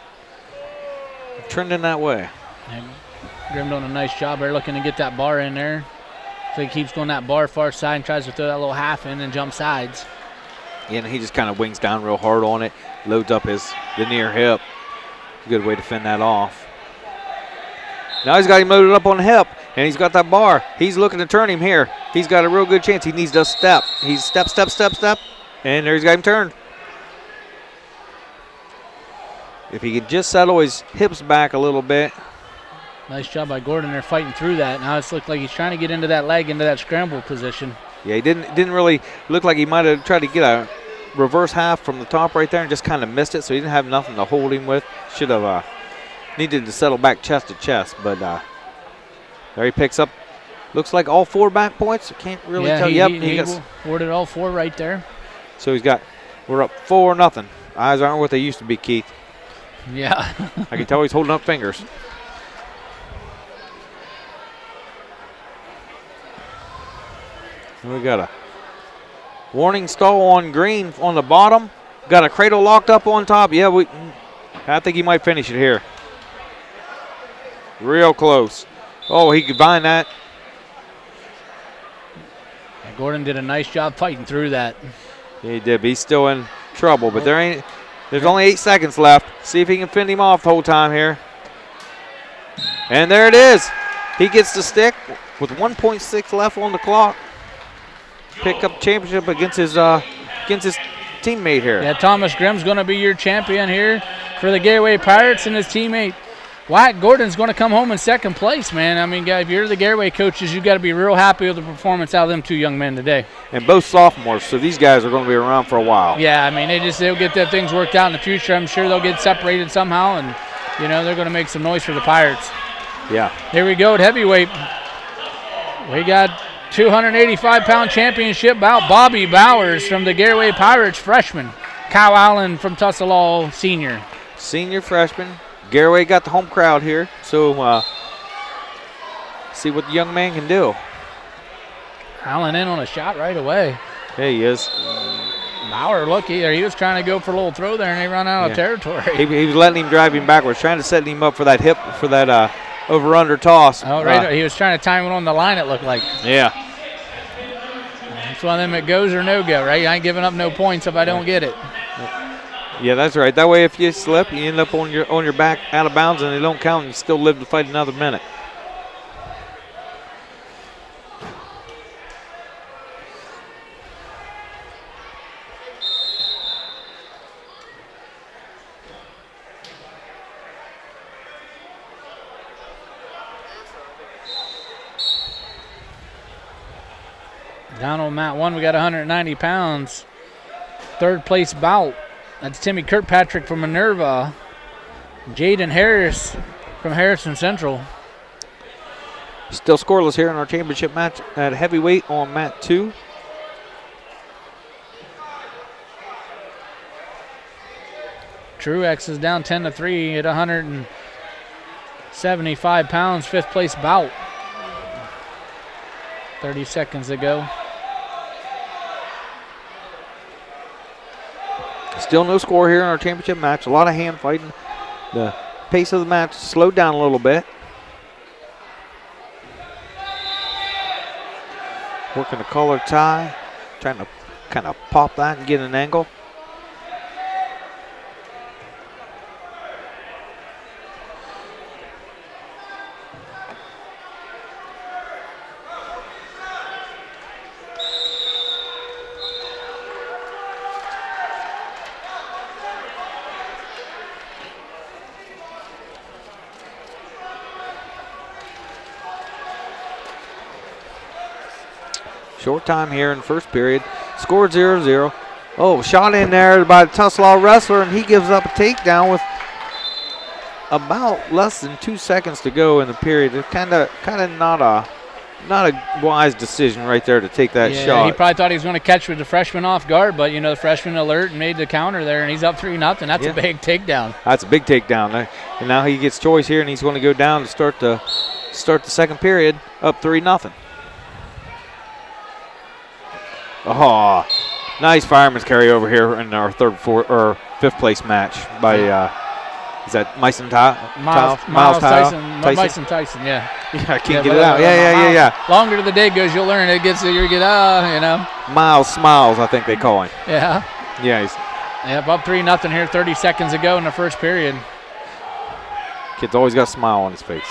Speaker 21: Trending that way.
Speaker 2: And Grimm doing a nice job there, looking to get that bar in there. So he keeps going that bar far side and tries to throw that little half in and jump sides.
Speaker 21: Yeah, and he just kind of wings down real hard on it, loads up the near hip. Good way to fend that off. Now he's got him loaded up on the hip, and he's got that bar. He's looking to turn him here. He's got a real good chance. He needs to step. He's step, and there he's got him turned. If he could just settle his hips back a little bit.
Speaker 2: Nice job by Gordon there fighting through that. Now it's looked like he's trying to get into that leg, into that scramble position.
Speaker 21: Yeah, he didn't really look like he might have tried to get a reverse half from the top right there and just kind of missed it, so he didn't have nothing to hold him with. Should have needed to settle back chest to chest, but there he picks up, looks like all 4 back points. I can't really tell.
Speaker 2: He awarded all 4 right there.
Speaker 21: So we're up 4-0. Eyes aren't what they used to be, Keith.
Speaker 2: Yeah.
Speaker 21: I can tell he's holding up fingers. We got a warning stall on green on the bottom. Got a cradle locked up on top. Yeah, I think he might finish it here. Real close. Oh, he could find that.
Speaker 2: And Gordon did a nice job fighting through that.
Speaker 21: Yeah, he did. But he's still in trouble, but there's only 8 seconds left. See if he can fend him off the whole time here. And there it is. He gets the stick with 1.6 left on the clock. Pick up championship against his teammate here.
Speaker 2: Yeah, Thomas Grimm's going to be your champion here for the Garaway Pirates, and his teammate Wyatt Gordon's going to come home in second place, man. I mean, if you're the Garaway coaches, you've got to be real happy with the performance out of them 2 young men today.
Speaker 21: And both sophomores, so these guys are going to be around for a while.
Speaker 2: Yeah, I mean, they'll get their things worked out in the future. I'm sure they'll get separated somehow, and, they're going to make some noise for the Pirates.
Speaker 21: Yeah.
Speaker 2: Here we go at heavyweight. We got 285-pound championship bout. Bobby Bowers from the Garaway Pirates, freshman. Kyle Allen from Tussalaw, senior.
Speaker 21: Senior freshman. Garaway got the home crowd here, so see what the young man can do.
Speaker 2: Allen in on a shot right away.
Speaker 21: Yeah, he is.
Speaker 2: Bauer, look, he was trying to go for a little throw there, and they run out of territory.
Speaker 21: He was letting him drive him backwards, trying to set him up for that over-under toss.
Speaker 2: Oh, right. He was trying to time it on the line, it looked like.
Speaker 21: Yeah.
Speaker 2: It's one of them, it goes or no go, right? I ain't giving up no points if I don't get it.
Speaker 21: Yeah, that's right. That way, if you slip, you end up on your back out of bounds, and they don't count, and you still live to fight another minute.
Speaker 2: Down on mat 1, we got 190 pounds. 3rd place bout. That's Timmy Kirkpatrick from Minerva. Jaden Harris from Harrison Central.
Speaker 21: Still scoreless here in our championship match at heavyweight on mat 2.
Speaker 2: Truex is down 10-3 at 175 pounds, 5th place bout. 30 seconds ago.
Speaker 21: Still no score here in our championship match. A lot of hand fighting. The pace of the match slowed down a little bit. Working a collar tie. Trying to kind of pop that and get an angle. Short time here in the first period. Scored 0-0. Oh, shot in there by the Tussalaw wrestler, and he gives up a takedown with about less than 2 seconds to go in the period. It's kind of not a wise decision right there to take that shot.
Speaker 2: He probably thought he was going to catch with the freshman off guard, but the freshman alert and made the counter there, and he's up 3-0. That's a big takedown.
Speaker 21: That's a big takedown. And now he gets choice here, and he's going to go down to start the second period up 3-0. Oh, nice fireman's carry over here in our 5th place match by is that Miles
Speaker 2: Tyson? Tyson, yeah.
Speaker 21: I can't get it out. Yeah.
Speaker 2: Longer the day goes, you'll learn it gets you get
Speaker 21: Miles Smiles, I think they call him.
Speaker 2: Yeah.
Speaker 21: Yeah.
Speaker 2: Up 3-0 here. 30 seconds ago in the first period.
Speaker 21: Kid's always got a smile on his face.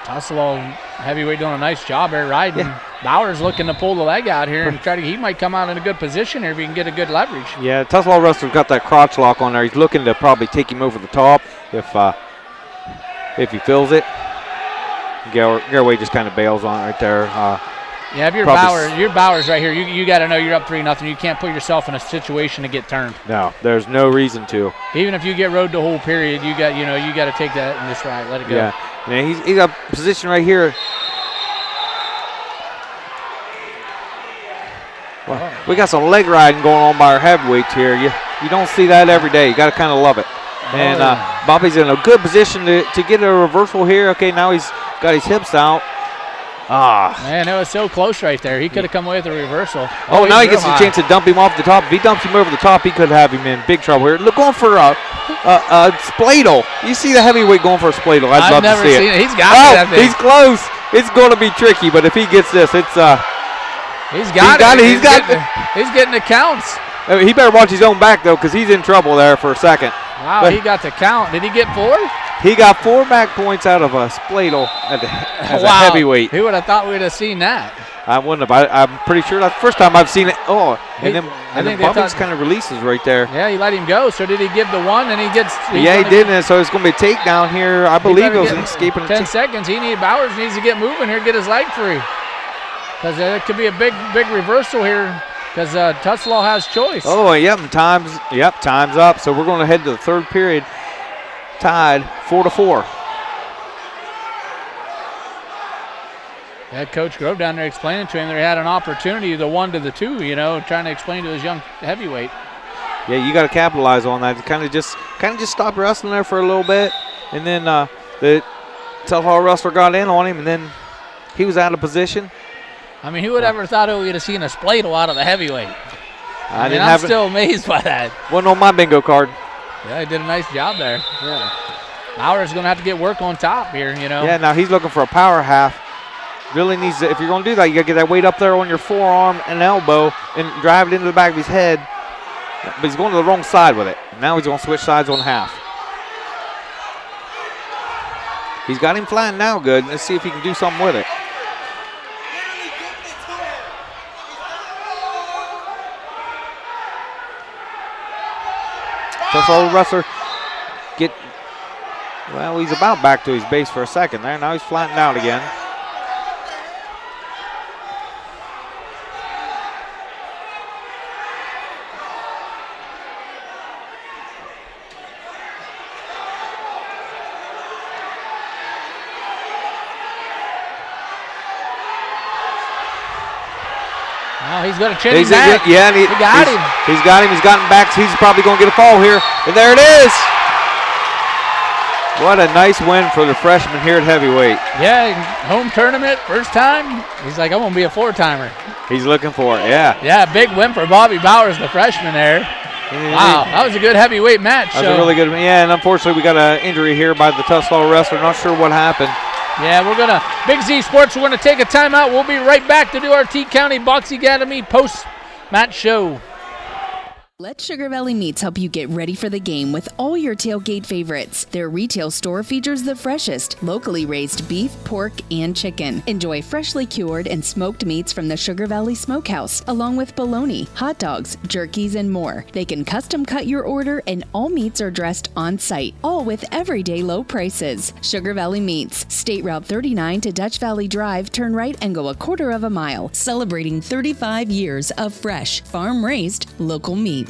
Speaker 2: Tussalaw heavyweight doing a nice job here riding. Yeah. Bowers looking to pull the leg out here and he might come out in a good position here if he can get a good leverage.
Speaker 21: Yeah, Tussalaw wrestler's got that crotch lock on there. He's looking to probably take him over the top if he feels it. Garaway just kind of bails on it right there.
Speaker 2: Yeah, if you're Bowers right here, you got to know you're up 3-0. You can't put yourself in a situation to get turned.
Speaker 21: No, there's no reason to.
Speaker 2: Even if you get rode the whole period, you got to take that and just let it go.
Speaker 21: Yeah, he's got position right here. Well, we got some leg riding going on by our heavyweights here. You don't see that every day. You got to kind of love it. And Bobby's in a good position to get a reversal here. Okay, now he's got his hips out.
Speaker 2: Man, it was so close right there. He could have come away with a reversal.
Speaker 21: Oh, now he gets a chance to dump him off the top. If he dumps him over the top, he could have him in big trouble here. Look, going for a spladle. You see the heavyweight going for a spladle. I've love
Speaker 2: never
Speaker 21: to see
Speaker 2: seen it. He's got it.
Speaker 21: He's close. It's going to be tricky, but if he gets this, it's
Speaker 2: He's got it. He's getting the counts.
Speaker 21: He better watch his own back, though, because he's in trouble there for a second.
Speaker 2: Wow, but he got the count. Did he get 4?
Speaker 21: He got 4 back points out of a spladle as a heavyweight.
Speaker 2: Who would have thought we'd have seen that?
Speaker 21: I wouldn't have. I'm pretty sure that's the first time I've seen it. And then Bubbles kind of releases right there.
Speaker 2: Yeah, he let him go. So did he give the 1 and he gets...
Speaker 21: He did, and so it's going to be a takedown here. I believe it was an escaping.
Speaker 2: 10 seconds. Bowers needs to get moving here, get his leg free. Because it could be a big reversal here. Because Tuslaw has choice.
Speaker 21: Oh, time's up. So we're going to head to the third period, tied 4-4.
Speaker 2: Had Coach Grove down there explaining to him they had an opportunity, the 1 to the 2, trying to explain to his young heavyweight.
Speaker 21: Yeah, you got to capitalize on that. Kind of just stop wrestling there for a little bit, and then the Tuslaw wrestler got in on him, and then he was out of position.
Speaker 2: I mean, who would ever thought we would have seen a spladle out of the heavyweight? I'm still amazed by that.
Speaker 21: Wasn't on my bingo card.
Speaker 2: Yeah, he did a nice job there.
Speaker 21: Yeah.
Speaker 2: Bowers going to have to get work on top here,
Speaker 21: Yeah, now he's looking for a power half. Really needs to, if you're going to do that, you got to get that weight up there on your forearm and elbow and drive it into the back of his head. But he's going to the wrong side with it. Now he's going to switch sides on half. He's got him flying now good. Let's see if he can do something with it. Tuslaw wrestler he's about back to his base for a second there. Now he's flattened out again.
Speaker 2: Now he's going to chin him back.
Speaker 21: He got him. He's got him. He's got him back. So he's probably going to get a fall here. And there it is. What a nice win for the freshman here at heavyweight.
Speaker 2: Yeah, home tournament, first time. He's like, I'm going to be a 4-timer.
Speaker 21: He's looking for it, yeah.
Speaker 2: Yeah, big win for Bobby Bowers, the freshman there. Wow, that was a good heavyweight match.
Speaker 21: That was a really good one. Yeah, and unfortunately we got an injury here by the Tuslaw wrestler. Not sure what happened.
Speaker 2: Yeah, Big Z Sports, we're going to take a timeout. We'll be right back to do our T-County Boxing Academy post-match show.
Speaker 13: Let Sugar Valley Meats help you get ready for the game with all your tailgate favorites. Their retail store features the freshest, locally raised beef, pork, and chicken. Enjoy freshly cured and smoked meats from the Sugar Valley Smokehouse, along with bologna, hot dogs, jerkies, and more. They can custom cut your order, and all meats are dressed on site, all with everyday low prices. Sugar Valley Meats, State Route 39 to Dutch Valley Drive, turn right and go a quarter of a mile. Celebrating 35 years of fresh, farm-raised, local meats.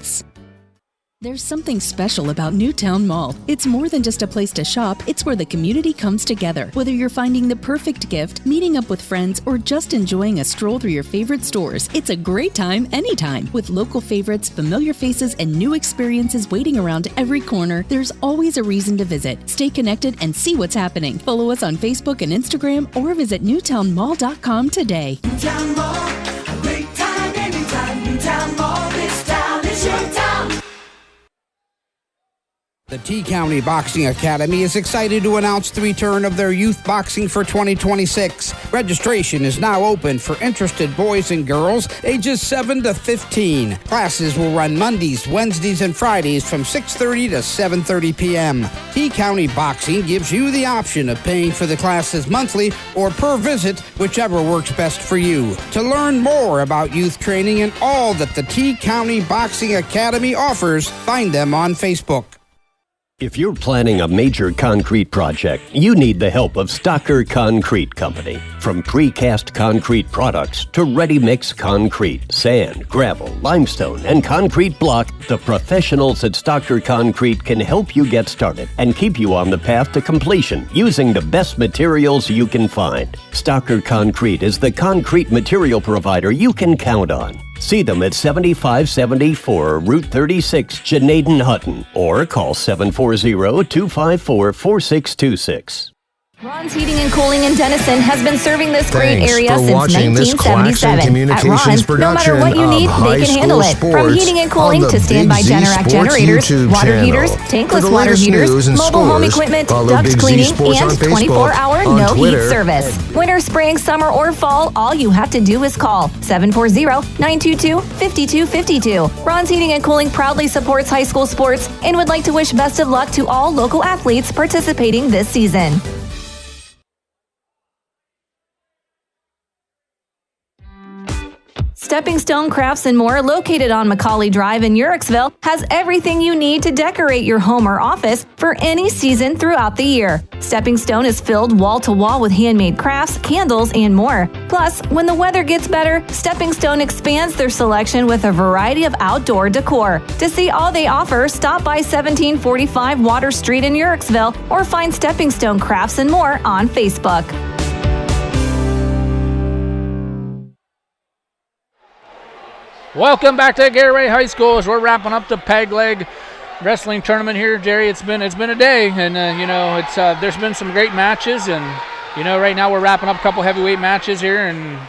Speaker 13: There's something special about Newtown Mall. It's more than just a place to shop, it's where the community comes together. Whether you're finding the perfect gift, meeting up with friends, or just enjoying a stroll through your favorite stores, it's a great time anytime. With local favorites, familiar faces, and new experiences waiting around every corner, there's always a reason to visit. Stay connected and see what's happening. Follow us on Facebook and Instagram or visit newtownmall.com today.
Speaker 14: Newtown Mall, a great time anytime. Newtown Mall, this town is your town.
Speaker 15: The T-County Boxing Academy is excited to announce the return of their youth boxing for 2026. Registration is now open for interested boys and girls ages 7 to 15. Classes will run Mondays, Wednesdays, and Fridays from 6:30 to 7:30 p.m. T-County Boxing gives you the option of paying for the classes monthly or per visit, whichever works best for you. To learn more about youth training and all that the T-County Boxing Academy offers, find them on Facebook.
Speaker 6: If you're planning a major concrete project, you need the help of Stocker Concrete Company. For From precast concrete products to ready-mix concrete, sand, gravel, limestone, and concrete block, the professionals at Stocker Concrete can help you get started and keep you on the path to completion using the best materials you can find. Stocker Concrete is the concrete material provider you can count on. See them at 7574 Route 36, Janaden-Hutton, or call 740-254-4626.
Speaker 16: Ron's Heating and Cooling in Denison has been serving this great
Speaker 20: Thanks
Speaker 16: area
Speaker 20: for
Speaker 16: since
Speaker 20: watching this Claxon
Speaker 16: 1977. At
Speaker 20: Communications
Speaker 16: Ron's, no matter what you
Speaker 20: production
Speaker 16: need,
Speaker 20: of
Speaker 16: they can handle
Speaker 20: high
Speaker 16: it.
Speaker 20: school
Speaker 16: From
Speaker 20: sports
Speaker 16: heating and
Speaker 20: on
Speaker 16: cooling
Speaker 20: the
Speaker 16: to standby
Speaker 20: Big Z
Speaker 16: Generac
Speaker 20: Sports
Speaker 16: generators,
Speaker 20: YouTube
Speaker 16: water
Speaker 20: channel.
Speaker 16: heaters,
Speaker 20: For
Speaker 16: tankless
Speaker 20: the
Speaker 16: water
Speaker 20: latest
Speaker 16: heaters,
Speaker 20: news and
Speaker 16: mobile home
Speaker 20: scores,
Speaker 16: equipment,
Speaker 20: follow
Speaker 16: duct
Speaker 20: Big Z
Speaker 16: cleaning,
Speaker 20: Sports on
Speaker 16: and
Speaker 20: Facebook,
Speaker 16: 24-hour
Speaker 20: on
Speaker 16: no
Speaker 20: Twitter.
Speaker 16: heat service. Winter, spring, summer, or fall, all you have to do is call 740-922-5252. Ron's Heating and Cooling proudly supports high school sports and would like to wish best of luck to all local athletes participating this season. Stepping Stone Crafts and More, located on Macaulay Drive in Uricksville, has everything you need to decorate your home or office for any season throughout the year. Stepping Stone is filled wall to wall with handmade crafts, candles, and more. Plus, when the weather gets better, Stepping Stone expands their selection with a variety of outdoor decor. To see all they offer, stop by 1745 Water Street in Uricksville or find Stepping Stone Crafts and More on Facebook.
Speaker 2: Welcome back to Garaway High School as we're wrapping up the peg leg wrestling tournament here, Jerry. It's been a day, and there's been some great matches, and right now we're wrapping up a couple heavyweight matches here, and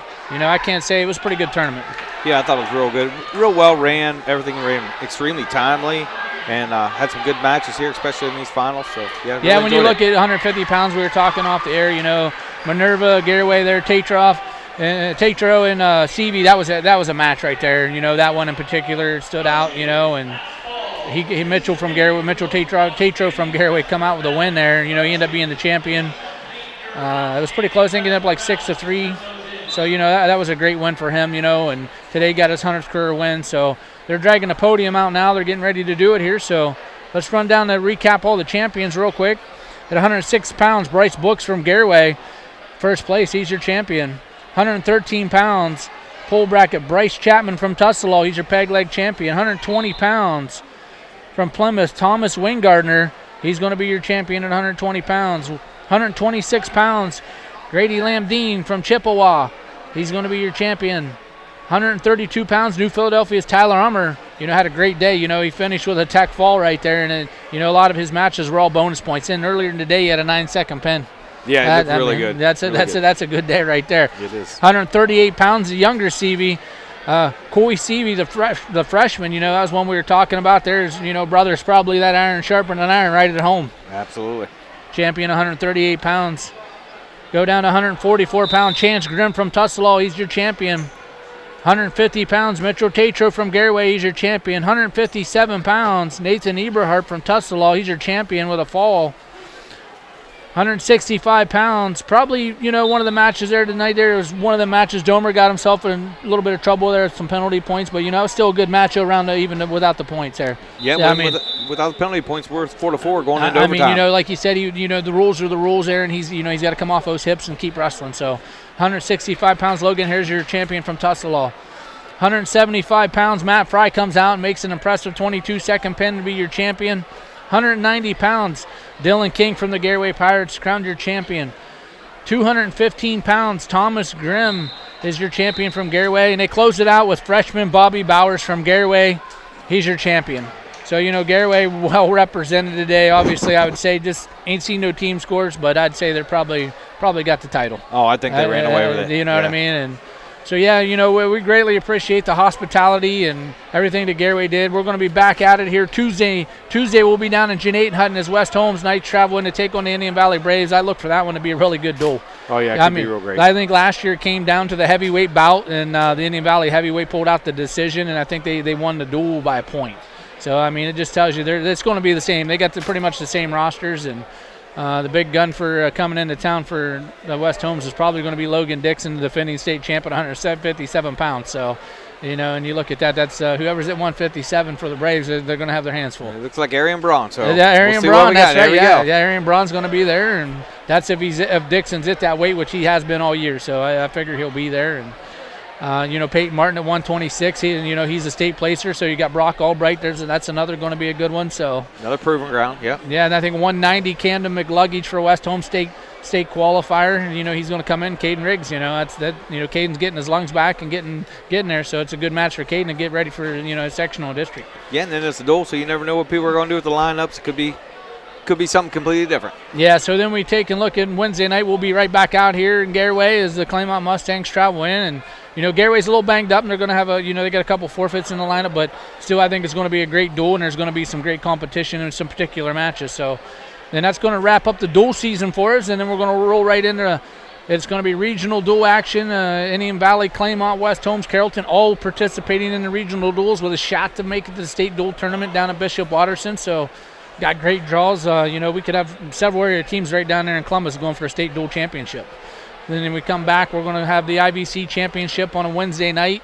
Speaker 2: I can't say it was a pretty good tournament.
Speaker 21: Yeah, I thought it was real good, real well ran. Everything ran extremely timely, and had some good matches here, especially in these finals. So yeah, really
Speaker 2: when you look at 150 pounds, we were talking off the air. Minerva, Garaway there, Tatro and CB. That was a match right there. That one in particular stood out. And Mitchell Tatro from Garaway come out with a win there. He ended up being the champion. It was pretty close. I think it ended up like 6-3. So that was a great win for him. And today got his 100th career win. So they're dragging the podium out now. They're getting ready to do it here. So let's run down and recap all the champions real quick. At 106 pounds, Bryce Books from Garaway, first place. He's your champion. 113 pounds, pull bracket, Bryce Chapman from Tusselaw. He's your peg leg champion. 120 pounds from Plymouth, Thomas Wingardner. He's going to be your champion at 120 pounds. 126 pounds, Grady Lamdean from Chippewa. He's going to be your champion. 132 pounds, New Philadelphia's Tyler Ummer. Had a great day. He finished with a tech fall right there, and a lot of his matches were all bonus points. And earlier today, he had a 9-second pin.
Speaker 21: Yeah, it looked really good.
Speaker 2: That's a good day right there.
Speaker 21: It is.
Speaker 2: 138 pounds, the younger Seavey. Coy Seavey, the freshman, that was one we were talking about. There's, brothers, probably that iron sharpened an iron right at home.
Speaker 21: Absolutely.
Speaker 2: Champion, 138 pounds. Go down to 144-pound Chance Grimm from Tusselaw. He's your champion. 150 pounds, Mitchell Tatro from Garaway. He's your champion. 157 pounds, Nathan Eberhardt from Tusselaw. He's your champion with a fall. 165 pounds, probably, one of the matches there tonight. There was one of the matches Domer got himself in a little bit of trouble there, some penalty points, but, still a good match around even without the points there.
Speaker 21: Yeah, without the penalty points, we're 4-4 going into overtime.
Speaker 2: Like you said, the rules are the rules there, and he's got to come off those hips and keep wrestling. So 165 pounds, Logan, here's your champion from Tusselaw. 175 pounds, Matt Fry comes out and makes an impressive 22-second pin to be your champion. 190 pounds, Dylan King from the Garaway Pirates, crowned your champion. 215 pounds, Thomas Grimm is your champion from Garaway. And they closed it out with freshman Bobby Bowers from Garaway. He's your champion. So, Garaway well represented today. Obviously, I would say just ain't seen no team scores, but I'd say they're probably got the title.
Speaker 21: Oh, I think they ran away with it.
Speaker 2: You know what I mean? And so, we greatly appreciate the hospitality and everything that Garaway did. We're going to be back at it here Tuesday. Tuesday we'll be down in Janaden-Hutton as West Holmes Knights traveling to take on the Indian Valley Braves. I look for that one to be a really good duel.
Speaker 21: Oh, yeah, it could be real great.
Speaker 2: I think last year it came down to the heavyweight bout, and the Indian Valley heavyweight pulled out the decision, and I think they won the duel by a point. So, it just tells you it's going to be the same. They got pretty much the same rosters, and the big gun for coming into town for the West Holmes is probably going to be Logan Dixon, the defending state champ at 157 pounds. So, And you look at that, that's whoever's at 157 for the Braves, they're going to have their hands full.
Speaker 21: It looks like Arian Braun. So
Speaker 2: yeah, Arian Braun, that's right.
Speaker 21: Yeah,
Speaker 2: Arian Braun's going to be there, and that's if Dixon's at that weight, which he has been all year. So I figure he'll be there. And Peyton Martin at 126, he's a state placer. So you got Brock Albright. That's another going to be a good one. So
Speaker 21: another proving ground. Yeah.
Speaker 2: Yeah, and I think 190 Camden McLuggage for West Home State qualifier. He's going to come in. Caden Riggs. Caden's getting his lungs back and getting there. So it's a good match for Caden to get ready for his sectional district.
Speaker 21: Yeah, and then it's a duel, so you never know what people are going to do with the lineups. It could be something completely different.
Speaker 2: Yeah, so then we take a look at Wednesday night. We'll be right back out here in Garaway as the Claymont Mustangs travel in. And, Garaway's a little banged up, and they're going to have they got a couple forfeits in the lineup, but still I think it's going to be a great duel, and there's going to be some great competition in some particular matches. So then that's going to wrap up the dual season for us, and then we're going to roll right into it's going to be regional dual action. Indian Valley, Claymont, West Holmes, Carrollton, all participating in the regional duels with a shot to make it to the state dual tournament down at Bishop Watterson. So got great draws. We could have several area teams right down there in Columbus going for a state dual championship. And then we come back, we're going to have the IVC championship on a Wednesday night,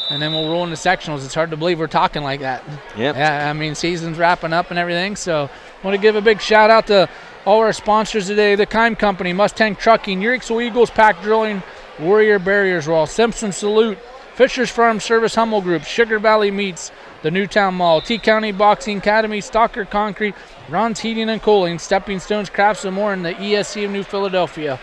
Speaker 2: and then we'll roll into sectionals. It's hard to believe we're talking like that.
Speaker 21: Yep.
Speaker 2: Yeah, season's wrapping up and everything. So I want to give a big shout out to all our sponsors today, the Kime Company, Mustang Trucking, Urixel Eagles Pack Drilling, Warrior Barriers Wall, Simpson Salute, Fisher's Farm Service Hummel Group, Sugar Valley Meats, the Newtown Mall, T-County Boxing Academy, Stalker Concrete, Ron's Heating and Cooling, Stepping Stones Crafts and more, and the ESC of New Philadelphia.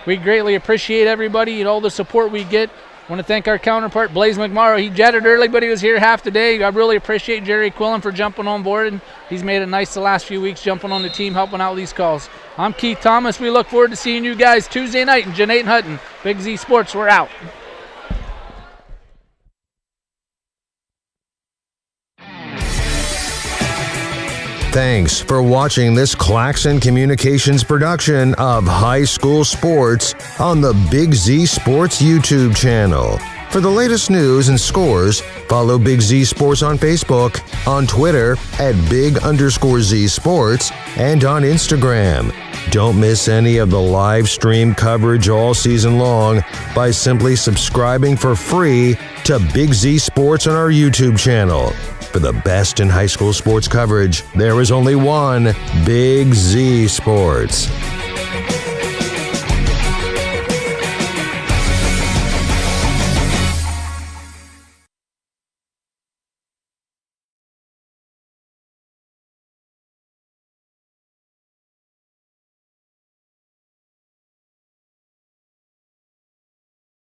Speaker 2: We greatly appreciate everybody and all the support we get. I want to thank our counterpart, Blaze McMorrow. He jetted early, but he was here half the day. I really appreciate Jerry Quillen for jumping on board, and he's made it nice the last few weeks jumping on the team, helping out with these calls. I'm Keith Thomas. We look forward to seeing you guys Tuesday night in Jeanette and Hutton. Big Z Sports, we're out.
Speaker 20: Thanks for watching this Claxon Communications production of High School Sports on the Big Z Sports YouTube channel. For the latest news and scores, follow Big Z Sports on Facebook, on Twitter at @Big_Z Sports, and on Instagram. Don't miss any of the live stream coverage all season long by simply subscribing for free to Big Z Sports on our YouTube channel. For the best in high school sports coverage, there is only one Big Z Sports.